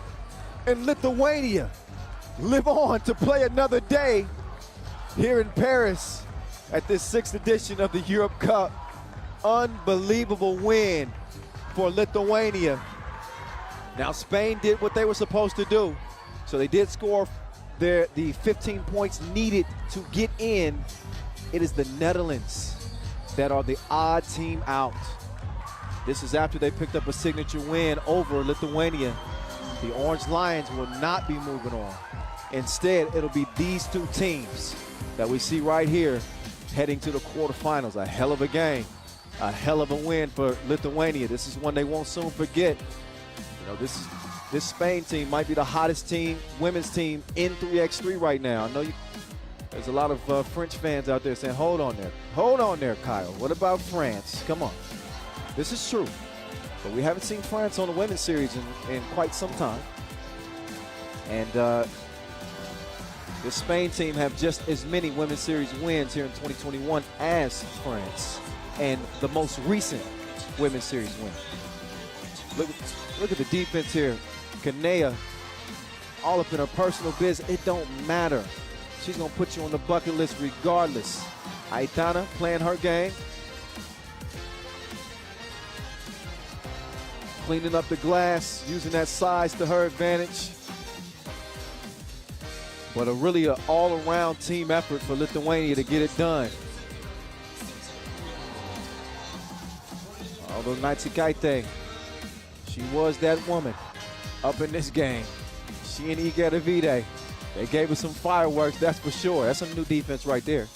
And Lithuania live on to play another day here in Paris at this 6th edition of the Europe Cup. Unbelievable win for Lithuania. Now Spain did what they were supposed to do. So they did score the 15 points needed to get in. It is the Netherlands that are the odd team out. This is after they picked up a signature win over Lithuania. The Orange Lions will not be moving on. Instead, it'll be these two teams that we see right here heading to the quarterfinals. A hell of a game, a hell of a win for Lithuania. This is one they won't soon forget. You know, this Spain team might be the hottest team, women's team in 3x3 right now. I know there's a lot of French fans out there saying, hold on there, Kyle. What about France? Come on. This is true. But we haven't seen France on the women's series in quite some time. And the Spain team have just as many women's series wins here in 2021 as France, and the most recent women's series win. Look at the defense here. Kanea, all up in her personal business. It don't matter. She's going to put you on the bucket list regardless. Aitana playing her game. Cleaning up the glass, using that size to her advantage. But really an all-around team effort for Lithuania to get it done. Although Natsi-Kaite, she was that woman up in this game. She and Iga Davide, they gave us some fireworks, that's for sure. That's some new defense right there.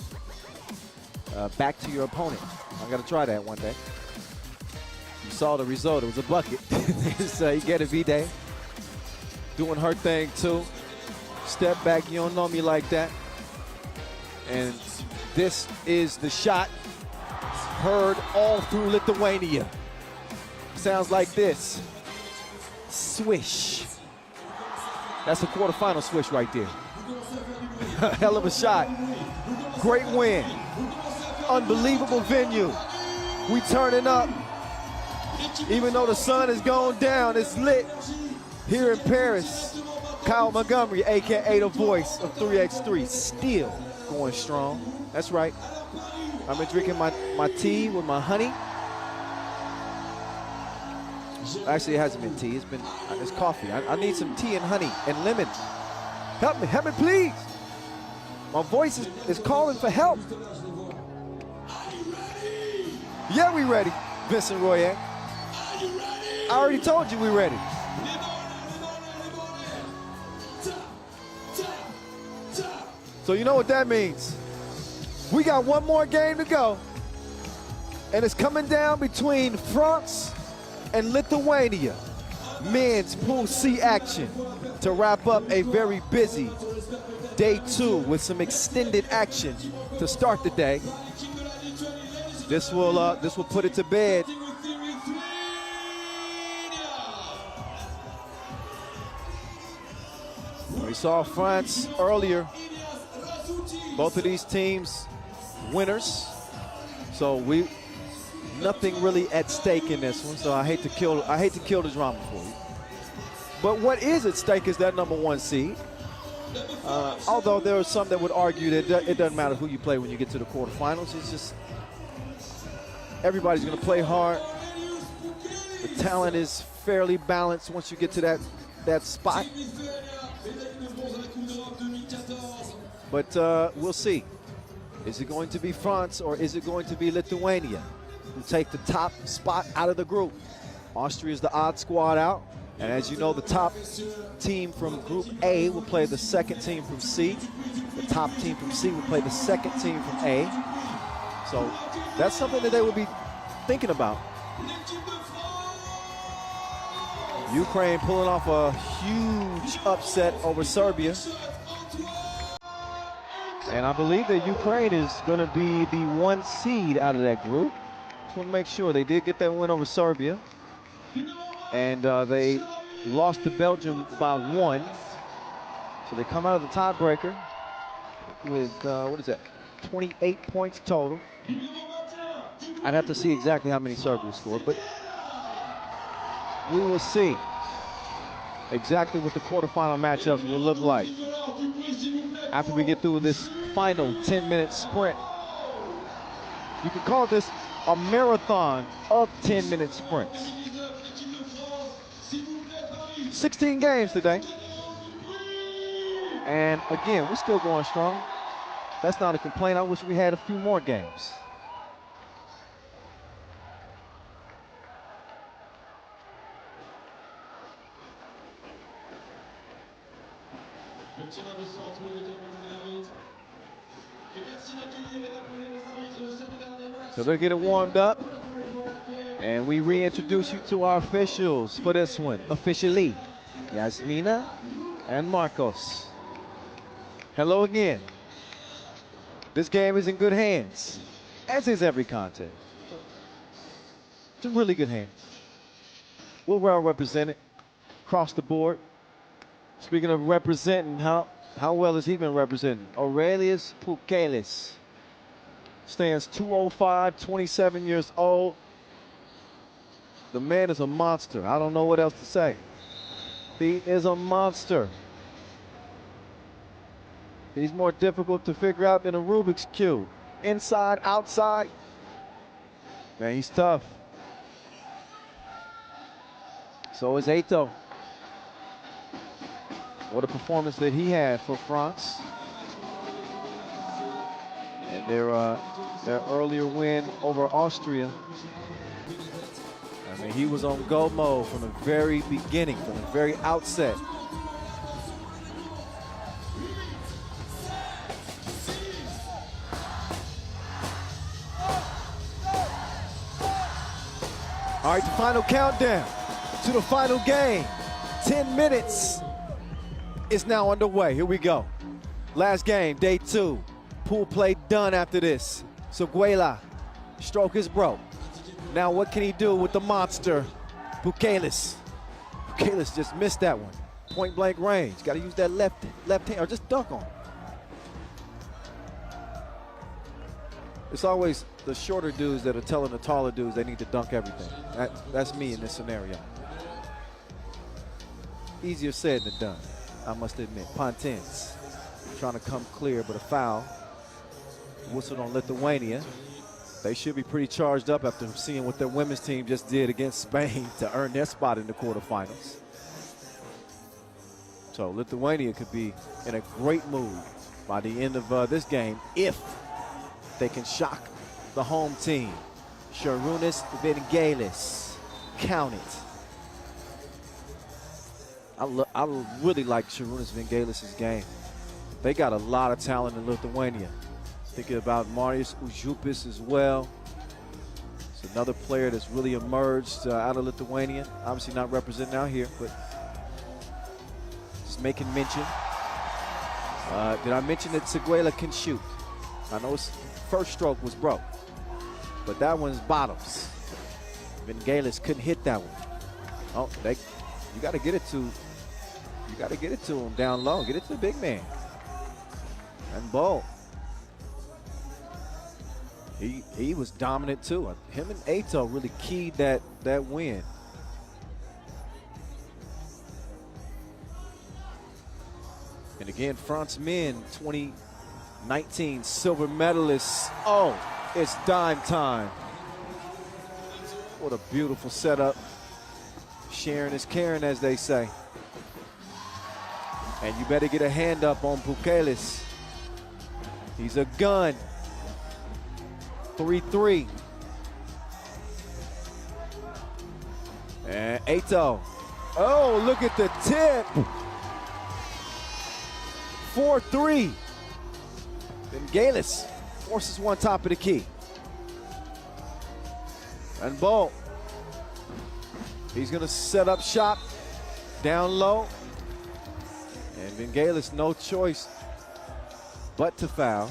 Back to your opponent. I got to try that one day. You saw the result. It was a bucket. It's Iga Davide doing her thing too. Step back, you don't know me like that. And this is the shot heard all through Lithuania. Sounds like this. Swish. That's a quarterfinal swish right there. Hell of a shot. Great win. Unbelievable venue. We turning up. Even though the sun is going down, it's lit here in Paris. Kyle Montgomery, a.k.a. the voice of 3x3, still going strong. That's right. I've been drinking my tea with my honey. Actually, it hasn't been tea. It's coffee. I need some tea and honey and lemon. Help me, please. My voice is calling for help. Yeah, we ready, Vincent Royer. I already told you we ready. So you know what that means. We got one more game to go. And it's coming down between France and Lithuania. Men's Pool C action to wrap up a very busy day 2 with some extended action to start the day. This will put it to bed. We saw France earlier. Both of these teams winners. So nothing really at stake in this one, so I hate to kill the drama for you. But what is at stake is that #1 seed. Although there are some that would argue that it doesn't matter who you play when you get to the quarterfinals. It's just everybody's going to play hard. The talent is fairly balanced once you get to that spot. But we'll see. Is it going to be France or is it going to be Lithuania who take the top spot out of the group? Austria is the odd squad out. And as you know, the top team from Group A will play the second team from C. The top team from C will play the second team from A. So that's something that they will be thinking about. Ukraine pulling off a huge upset over Serbia. And I believe that Ukraine is going to be the 1 seed out of that group. Just want to make sure they did get that win over Serbia. And they lost to Belgium by 1. So they come out of the tiebreaker with, 28 points total. I'd have to see exactly how many Serbia scored, but we will see exactly what the quarterfinal matchups will look like after we get through this final 10-minute sprint. You can call this a marathon of 10-minute sprints. 16 games today. And again, we're still going strong. That's not a complaint. I wish we had a few more games. So they'll get it warmed up. And we reintroduce you to our officials for this one. Officially, Yasmina and Marcos. Hello again. This game is in good hands, as is every contest. It's in really good hands. We're well represented across the board. Speaking of representing, how well has he been representing? Aurelius Pukelis stands 205, 27 years old. The man is a monster. I don't know what else to say. He is a monster. He's more difficult to figure out than a Rubik's Cube. Inside, outside. Man, he's tough. So is Eto. What a performance that he had for France. And their earlier win over Austria. I mean, he was on go mode from the very beginning, from the very outset. All right, the final countdown to the final game. 10 minutes is now underway. Here we go. Last game, day 2. Pool play done after this. Seguela, stroke is broke. Now what can he do with the monster, Pukelis? Pukelis just missed that one. Point blank range. Got to use that left hand or just dunk on him. It's always the shorter dudes that are telling the taller dudes they need to dunk everything. That's me in this scenario. Easier said than done, I must admit. Pontins trying to come clear, but a foul. Whistled on Lithuania. They should be pretty charged up after seeing what their women's team just did against Spain to earn their spot in the quarterfinals. So Lithuania could be in a great mood by the end of this game if they can shock the home team. Šarūnas Vingelis, count it. I really like Šarūnas Vingelis' game. They got a lot of talent in Lithuania. Thinking about Marius Užupis as well. It's another player that's really emerged out of Lithuania. Obviously not representing out here, but just making mention. Did I mention that Seguela can shoot? I know his first stroke was broke, but that one's bottoms. Vingelis couldn't hit that one. Oh, you got to get it to him down low. Get it to the big man. And Bo. He was dominant too. Him and Eto really keyed that win. And again, France men 2019 silver medalists. Oh, it's dime time. What a beautiful setup. Sharing is caring, as they say. And you better get a hand up on Pukelis. He's a gun. 3-3. And Eto. Oh, look at the tip. 4-3. Then Galis forces one top of the key. And Bo. He's going to set up shop down low. And Vingalis, no choice but to foul.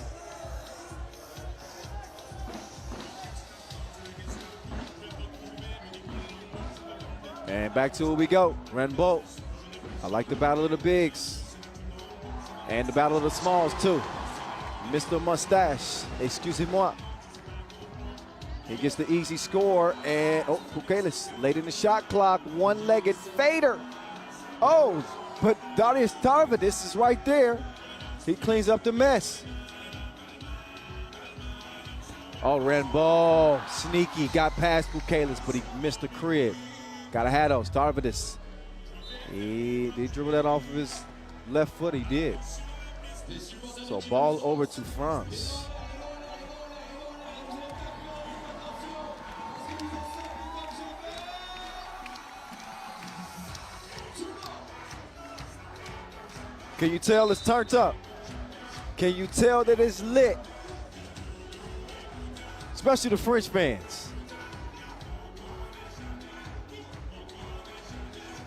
And back to it we go. Renbo. I like the battle of the bigs. And the battle of the smalls, too. Mr. Mustache, excusez-moi. He gets the easy score, and Pukelis late in the shot clock, one-legged fader. Oh, but Darius Tarvidis is right there. He cleans up the mess. Oh, Renbo, sneaky, got past Pukelis, but he missed the crib. Gotta have those, Tarvidis. He dribbled that off of his left foot, he did. So ball over to France. Can you tell it's turned up? Can you tell that it's lit? Especially the French fans.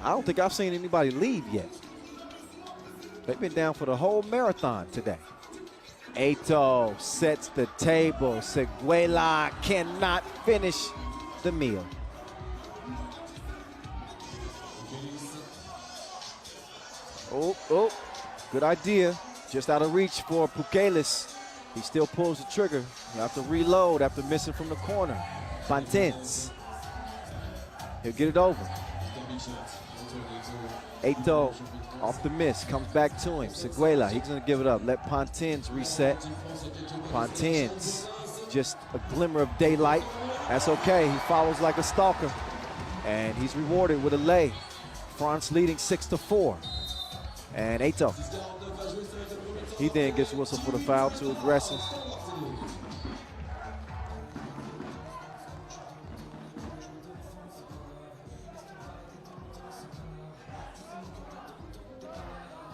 I don't think I've seen anybody leave yet. They've been down for the whole marathon today. Eto sets the table. Seguela cannot finish the meal. Oh, good idea. Just out of reach for Pukelis. He still pulls the trigger. He'll have to reload after missing from the corner. Pantins. He'll get it over. Eto off the miss, comes back to him. Seguela, he's gonna give it up. Let Pantins reset. Pantins, just a glimmer of daylight. That's okay, he follows like a stalker. And he's rewarded with a lay. France leading 6-4. And Eto, he then gets whistled for the foul, too aggressive.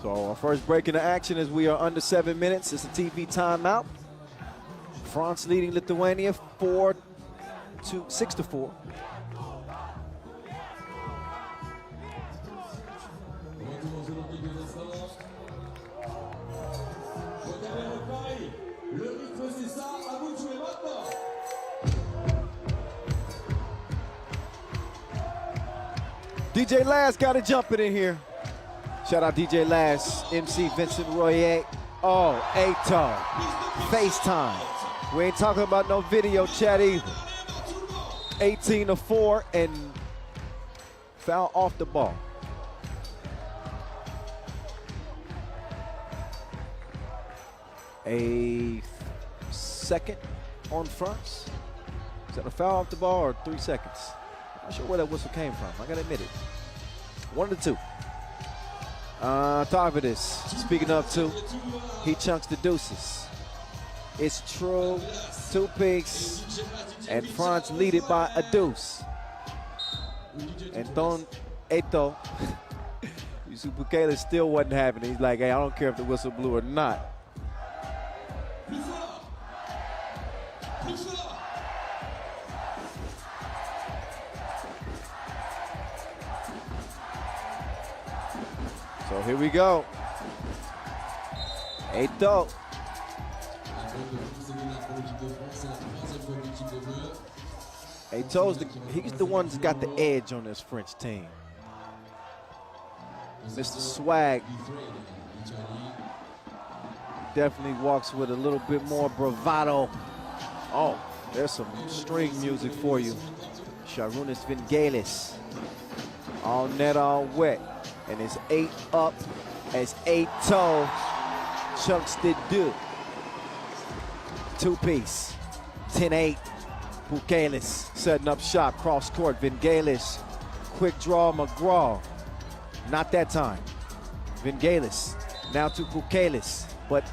So our first break in the action as we are under 7 minutes. It's a TV timeout. France leading Lithuania 6-4. DJ Last got to jump it in here. Shout out DJ Last, MC Vincent Royer. Oh, Eto, FaceTime. We ain't talking about no video chat either. 18-4 and foul off the ball. A second on France. Is that a foul off the ball or 3 seconds? I'm not sure where that whistle came from. I gotta admit it. 1 of the 2. Tarvidis, speaking of 2, he chunks the deuces. It's true, 2 picks, and France lead it by a deuce. And Don Eto, Yusuf Bukele still wasn't having it. He's like, hey, I don't care if the whistle blew or not. So here we go. Eto. He's the one that's got the edge on this French team. Mr. Swag definitely walks with a little bit more bravado. Oh, There's some string music for you. Sharunas Vingelis. All net, all wet. And it's 8 up as 8-toe. Chunks the do. 2-piece. 10-8. Pukelis setting up shop. Cross court. Vingelis. Quick draw McGraw. Not that time. Vingelis. Now to Pukelis. But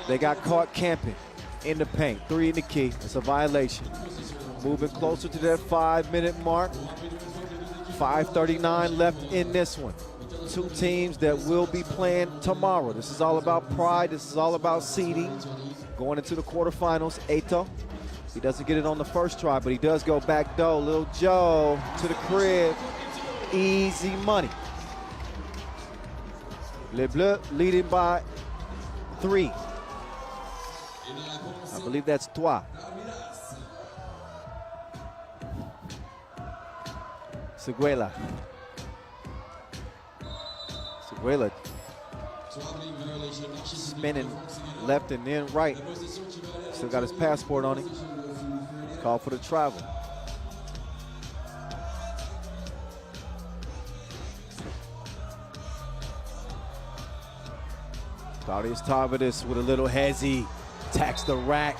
they got caught camping in the paint. 3 in the key. It's a violation. Moving closer to that 5-minute mark. 5:39 left in this one. 2 teams that will be playing tomorrow. This is all about pride. This is all about seeding. Going into the quarterfinals, Eto. He doesn't get it on the first try, but he does go back door. Little Joe to the crib. Easy money. Les Bleus leading by 3. I believe that's 3. Seguela. Seguela spinning left and then right. Still got his passport on him. Call for the travel. Claudius Tarvidis with a little hezzy. Attacks the rack.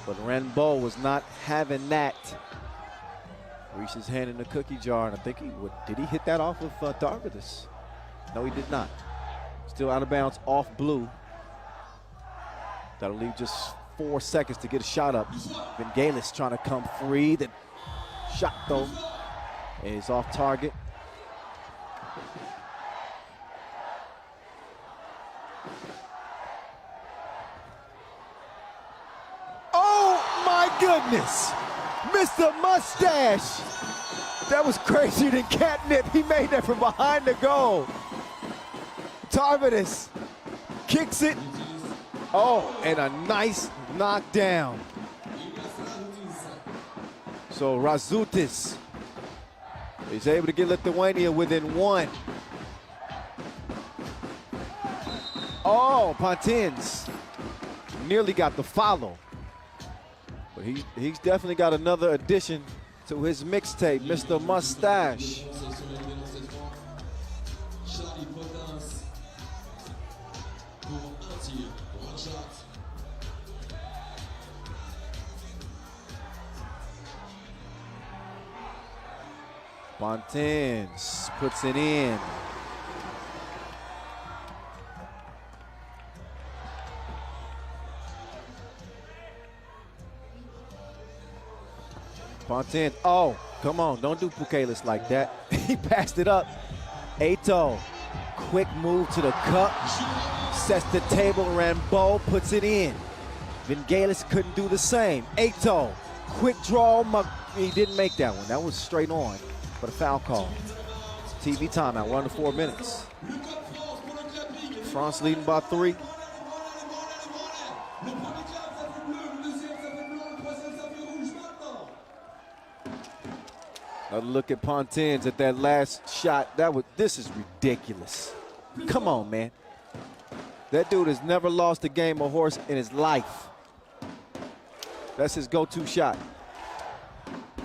But Renbo was not having that. Reached his hand in the cookie jar, and I think did he hit that off of Tarvidis? No, he did not. Still out of bounds off blue. That'll leave just 4 seconds to get a shot up. Vingelis trying to come free. The shot, though, is off target. Oh, my goodness. Mr. Mustache. That was crazier than catnip. He made that from behind the goal. Tarvidis kicks it. Oh, and a nice knockdown. So Razutis is able to get Lithuania within 1. Oh, Pontins nearly got the follow. But he's definitely got another addition to his mixtape, Mr. Mustache. Pontins puts it in. Pontins, oh, come on, don't do Pukelis like that. He passed it up. Eto, quick move to the cup, sets the table, Rambo puts it in. Vingelis couldn't do the same. Eto, quick draw, he didn't make that one. That was straight on, but a foul call. TV timeout, we're under 4 minutes. France leading by 3. Another look at Pontins at that last shot. This is ridiculous. Come on, man. That dude has never lost a game of horse in his life. That's his go-to shot.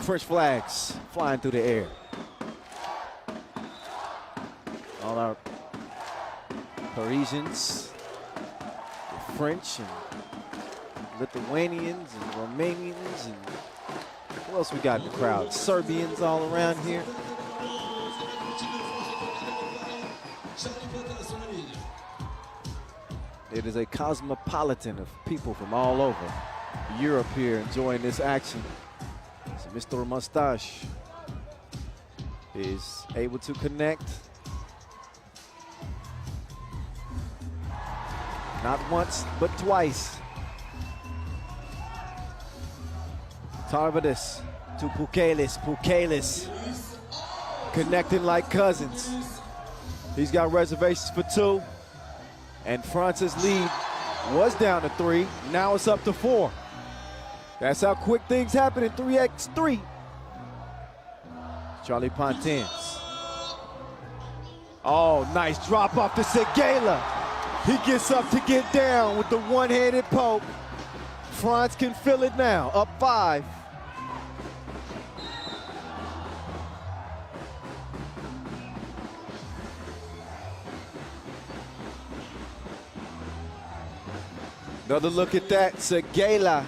French flags flying through the air. All our Parisians, the French and Lithuanians and Romanians and who else we got in the crowd? Serbians all around here. It is a cosmopolitan of people from all over Europe here enjoying this action. So Mr. Mustache is able to connect. Not once, but twice. Tarvidis to Pukelis. Pukelis connecting like cousins. He's got reservations for 2. And France's lead was down to 3. Now it's up to 4. That's how quick things happen in 3x3. Charlie Pontins. Oh, nice drop off to Seguela. He gets up to get down with the one-handed poke. France can feel it now, up 5. Another look at that, Segela.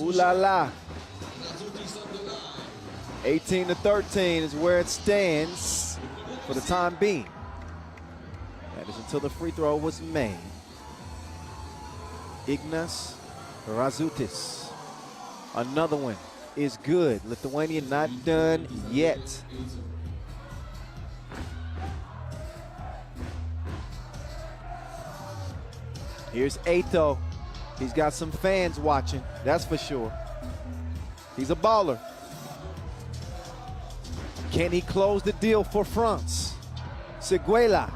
Ooh la la. 18-13 is where it stands for the time being. That is until the free throw was made. Ignas Razutis. Another one is good. Lithuania not done yet. Here's Ato. He's got some fans watching, that's for sure. He's a baller. Can he close the deal for France? Seguela.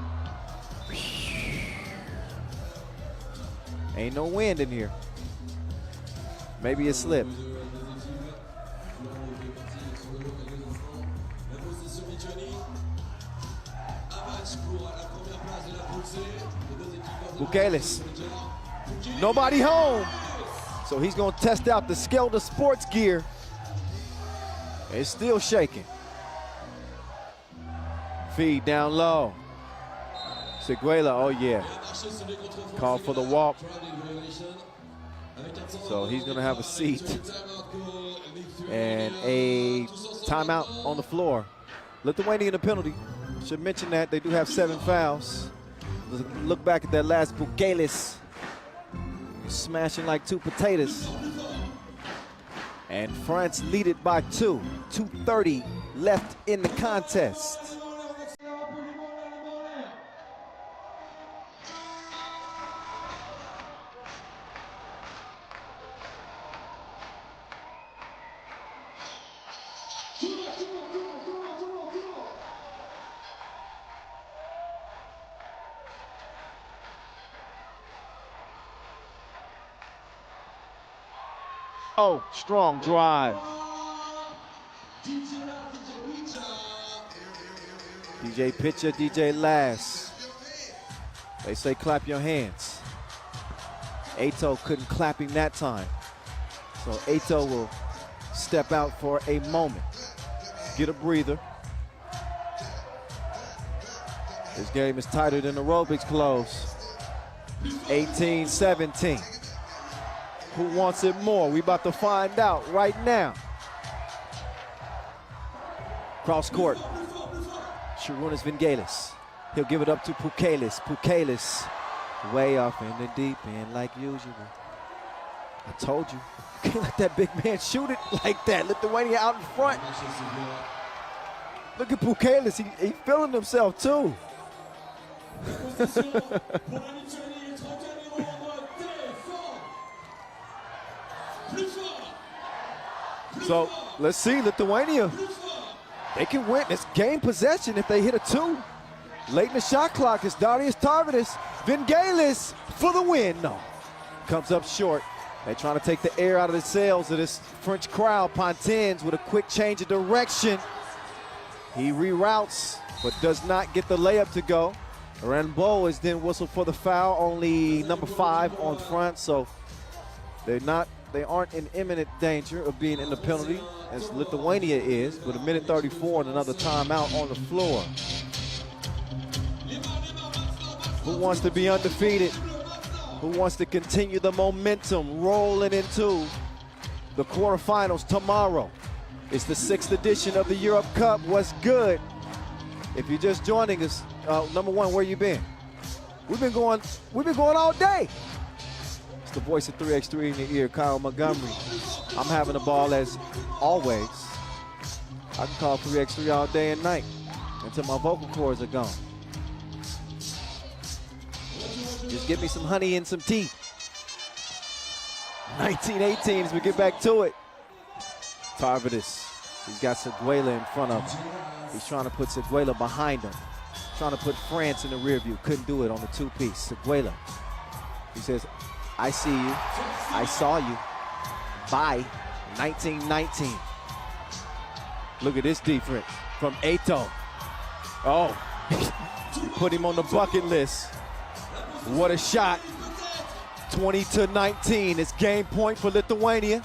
Ain't no wind in here. Maybe it slipped. Bukelis. Nobody home. So he's going to test out the Skelda sports gear. It's still shaking. Feed down low. Seguela, oh yeah. Call for the walk. So he's going to have a seat. And a timeout on the floor. Lithuania in the penalty. Should mention that they do have 7 fouls. Look back at that last Bukelis. Smashing like 2 potatoes. And France lead it by 2. 2:30 left in the contest. Oh, strong drive. DJ Pitcher, DJ Lass. They say clap your hands. Ato couldn't clap him that time. So Ato will step out for a moment. Get a breather. This game is tighter than aerobics clothes. 18-17. Who wants it more? We about to find out right now. Cross court. Sharunas Vingelis. He'll give it up to Pukelis. Pukelis way off in the deep end like usual. I told you. You can't let that big man shoot it like that. Lithuania out in front. Look at Pukelis. He feeling himself too. So let's see, Lithuania, they can win this game possession if they hit a 2. Late in the shot clock is Darius Tarvidis. Vingelis for the win. No, comes up short. They're trying to take the air out of the sails of this French crowd. Pontins with a quick change of direction. He reroutes, but does not get the layup to go. Rambeau is then whistled for the foul, only number 5 on front, so they aren't in imminent danger of being in the penalty, as Lithuania is, with 1:34 and another timeout on the floor. Who wants to be undefeated? Who wants to continue the momentum rolling into the quarterfinals tomorrow? It's the 6th edition of the Europe Cup. What's good? If you're just joining us, number one, where you been? We've been going all day. It's the voice of 3x3 in your ear, Kyle Montgomery. I'm having a ball as always. I can call 3x3 all day and night until my vocal cords are gone. Just give me some honey and some tea. 19-18 as we get back to it. Tarvidis, he's got Seguela in front of him. He's trying to put Seguela behind him. Trying to put France in the rear view. Couldn't do it on the 2-piece. Seguela, he says, I see you. I saw you. Bye. 19-19. Look at this defense from Ato. Oh, put him on the bucket list. What a shot. 20-19. It's game point for Lithuania,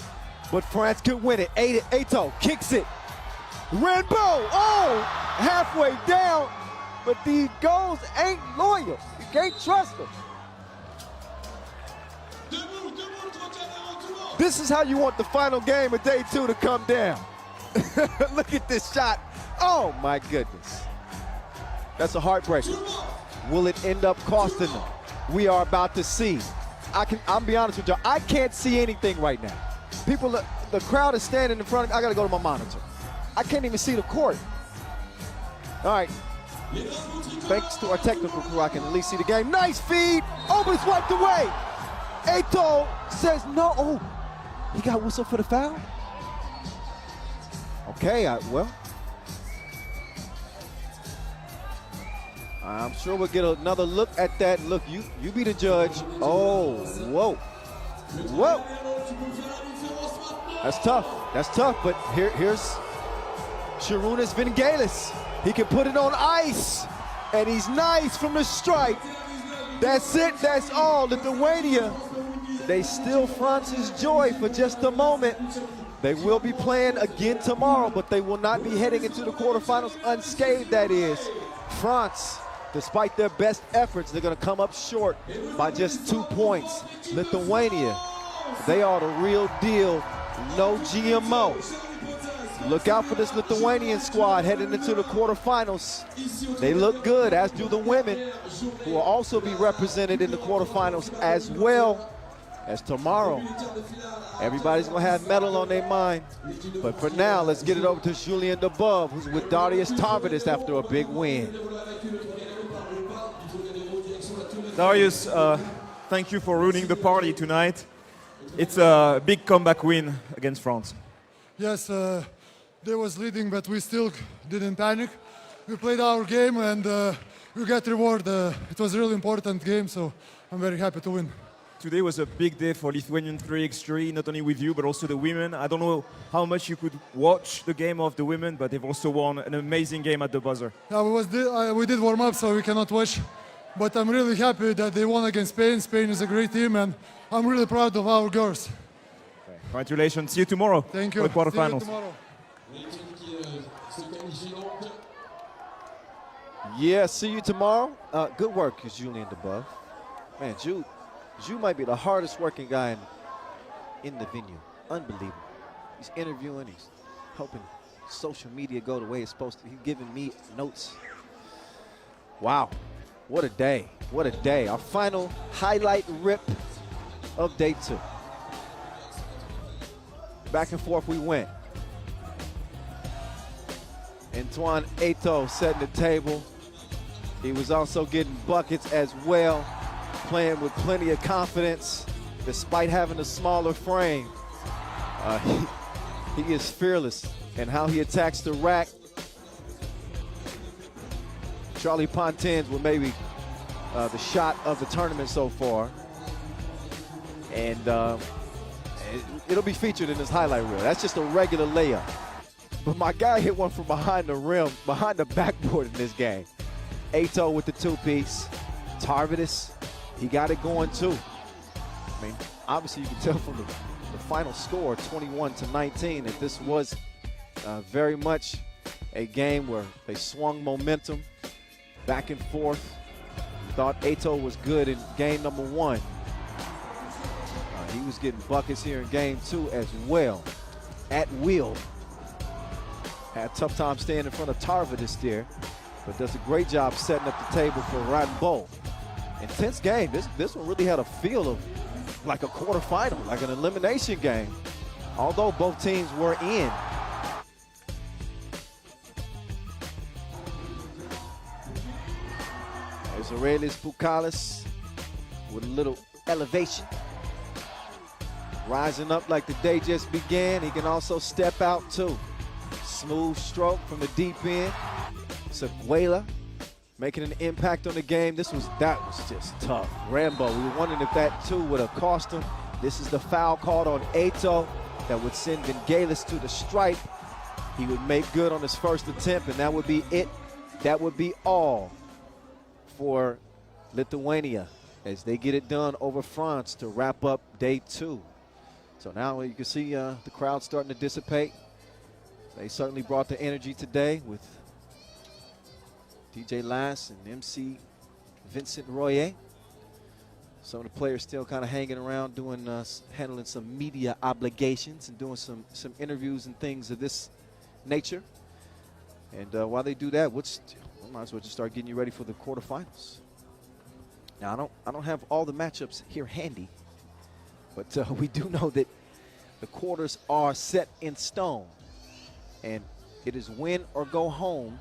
but France could win it. Ato kicks it. Rainbow, oh, halfway down, but these goals ain't loyal. You can't trust them. This is how you want the final game of day 2 to come down. Look at this shot. Oh my goodness. That's a heartbreaker. Will it end up costing them? We are about to see. I'll be honest with you, I can't see anything right now. People, the crowd is standing in front of me. I gotta go to my monitor. I can't even see the court. All right. Thanks to our technical crew, I can at least see the game. Nice feed. Oh, but it's wiped away. Ato says no. Oh, he got whistled for the foul? Okay, well. I'm sure we'll get another look at that. Look, you be the judge. Oh, whoa. Whoa. That's tough, but here's Sharunas Vingelis. He can put it on ice, and he's nice from the stripe. That's it, that's all. Lithuania, they steal France's joy for just a moment. They will be playing again tomorrow, but they will not be heading into the quarterfinals unscathed, that is. France, despite their best efforts, they're gonna come up short by just 2 points. Lithuania, they are the real deal, no GMO. Look out for this Lithuanian squad heading into the quarterfinals. They look good, as do the women, who will also be represented in the quarterfinals as well. As tomorrow, everybody's gonna have medal on their mind. But for now, let's get it over to Julien Debove, who's with Darius Tarvidis after a big win. Darius, thank you for ruining the party tonight. It's a big comeback win against France. Yes, they was leading, but we still didn't panic. We played our game and we got reward. It was a really important game, so I'm very happy to win. Today was a big day for Lithuanian 3x3, not only with you, but also the women. I don't know how much you could watch the game of the women, but they've also won an amazing game at the buzzer. Yeah, we did warm up, so we cannot watch. But I'm really happy that they won against Spain. Spain is a great team, and I'm really proud of our girls. Okay. Congratulations. See you tomorrow. Thank you. For the quarterfinals. See you tomorrow. Yeah, see you tomorrow. Good work, Julien Debove. Man, Jude might be the hardest working guy in the venue. Unbelievable. He's interviewing, he's helping social media go the way it's supposed to. He's giving me notes. Wow, what a day, what a day. Our final highlight rip of day 2. Back and forth we went. Antoine Ato setting the table. He was also getting buckets as well, playing with plenty of confidence despite having a smaller frame. He is fearless in how he attacks the rack. Charlie Pontins with maybe the shot of the tournament so far. And it'll be featured in this highlight reel. That's just a regular layup. But my guy hit one from behind the rim, behind the backboard in this game. Ato with the 2-piece. Tarvidis, he got it going too. I mean, obviously you can tell from the final score, 21-19, that this was very much a game where they swung momentum back and forth. Thought Ato was good in game number 1. He was getting buckets here in game 2 as well, at will. Had a tough time staying in front of Tarvidis there, but does a great job setting up the table for Radboud. Intense game. This one really had a feel of like a quarterfinal, like an elimination game, although both teams were in. There's Aurelius Pukalis with a little elevation. Rising up like the day just began. He can also step out too. Smooth stroke from the deep end. Seguela making an impact on the game. That was just tough. Rambo, we were wondering if that too would have cost him. This is the foul called on Ato that would send Vingelis to the stripe. He would make good on his first attempt, and that would be it. That would be all for Lithuania. as they get it done over France to wrap up day 2. So now you can see the crowd starting to dissipate. They certainly brought the energy today with DJ Lass and MC Vincent Royer. Some of the players still kind of hanging around doing, handling some media obligations and doing some interviews and things of this nature. And while they do that, we might as well just start getting you ready for the quarterfinals. Now, I don't have all the matchups here handy, but we do know that the quarters are set in stone. And it is win or go home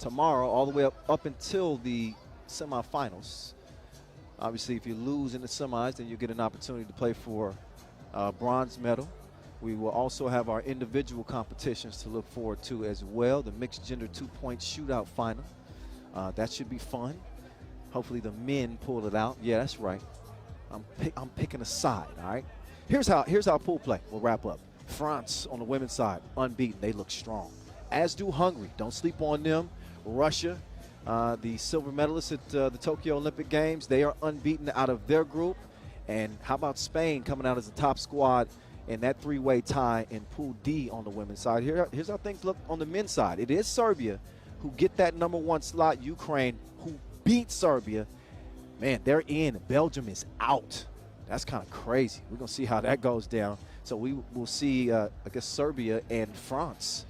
tomorrow all the way up until the semifinals. Obviously, if you lose in the semis, then you get an opportunity to play for a bronze medal. We will also have our individual competitions to look forward to as well. The mixed gender 2-point shootout final. That should be fun. Hopefully the men pull it out. Yeah, that's right. I'm picking a side, all right? Here's how pool play. We'll wrap up. France on the women's side, unbeaten. They look strong, as do Hungary. Don't sleep on them. Russia, the silver medalists at the Tokyo Olympic Games, they are unbeaten out of their group. And how about Spain coming out as the top squad in that 3-way tie in Pool D on the women's side? Here's how things look on the men's side. It is Serbia who get that #1 slot. Ukraine, who beat Serbia. Man, they're in. Belgium is out. That's kind of crazy. We're going to see how that goes down. So we will see, I guess, Serbia and France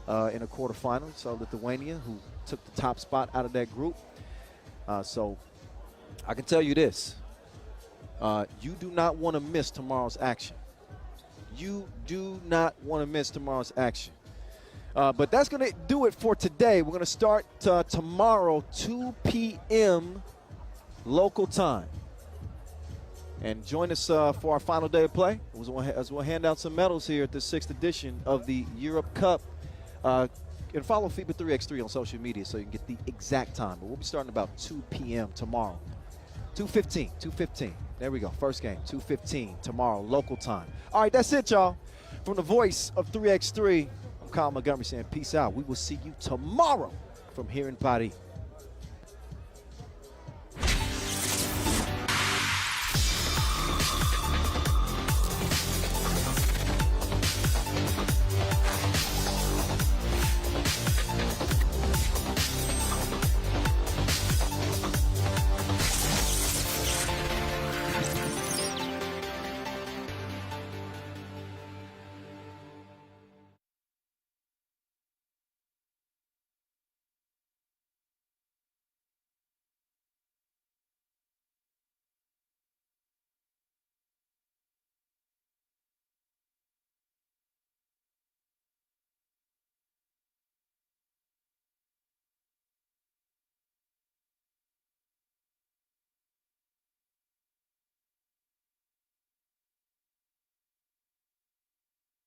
in a quarterfinal. So Lithuania, who took the top spot out of that group. So I can tell you this. You do not want to miss tomorrow's action. You do not want to miss tomorrow's action. But that's going to do it for today. We're going to start tomorrow, 2 p.m. local time. And join us for our final day of play as we'll hand out some medals here at the 6th edition of the Europe Cup. And follow FIBA 3x3 on social media so you can get the exact time. But we'll be starting about 2 p.m. tomorrow. 2:15. There we go. First game, 2:15 tomorrow, local time. All right, that's it, y'all. From the voice of 3x3, I'm Kyle Montgomery saying peace out. We will see you tomorrow from here in Paris.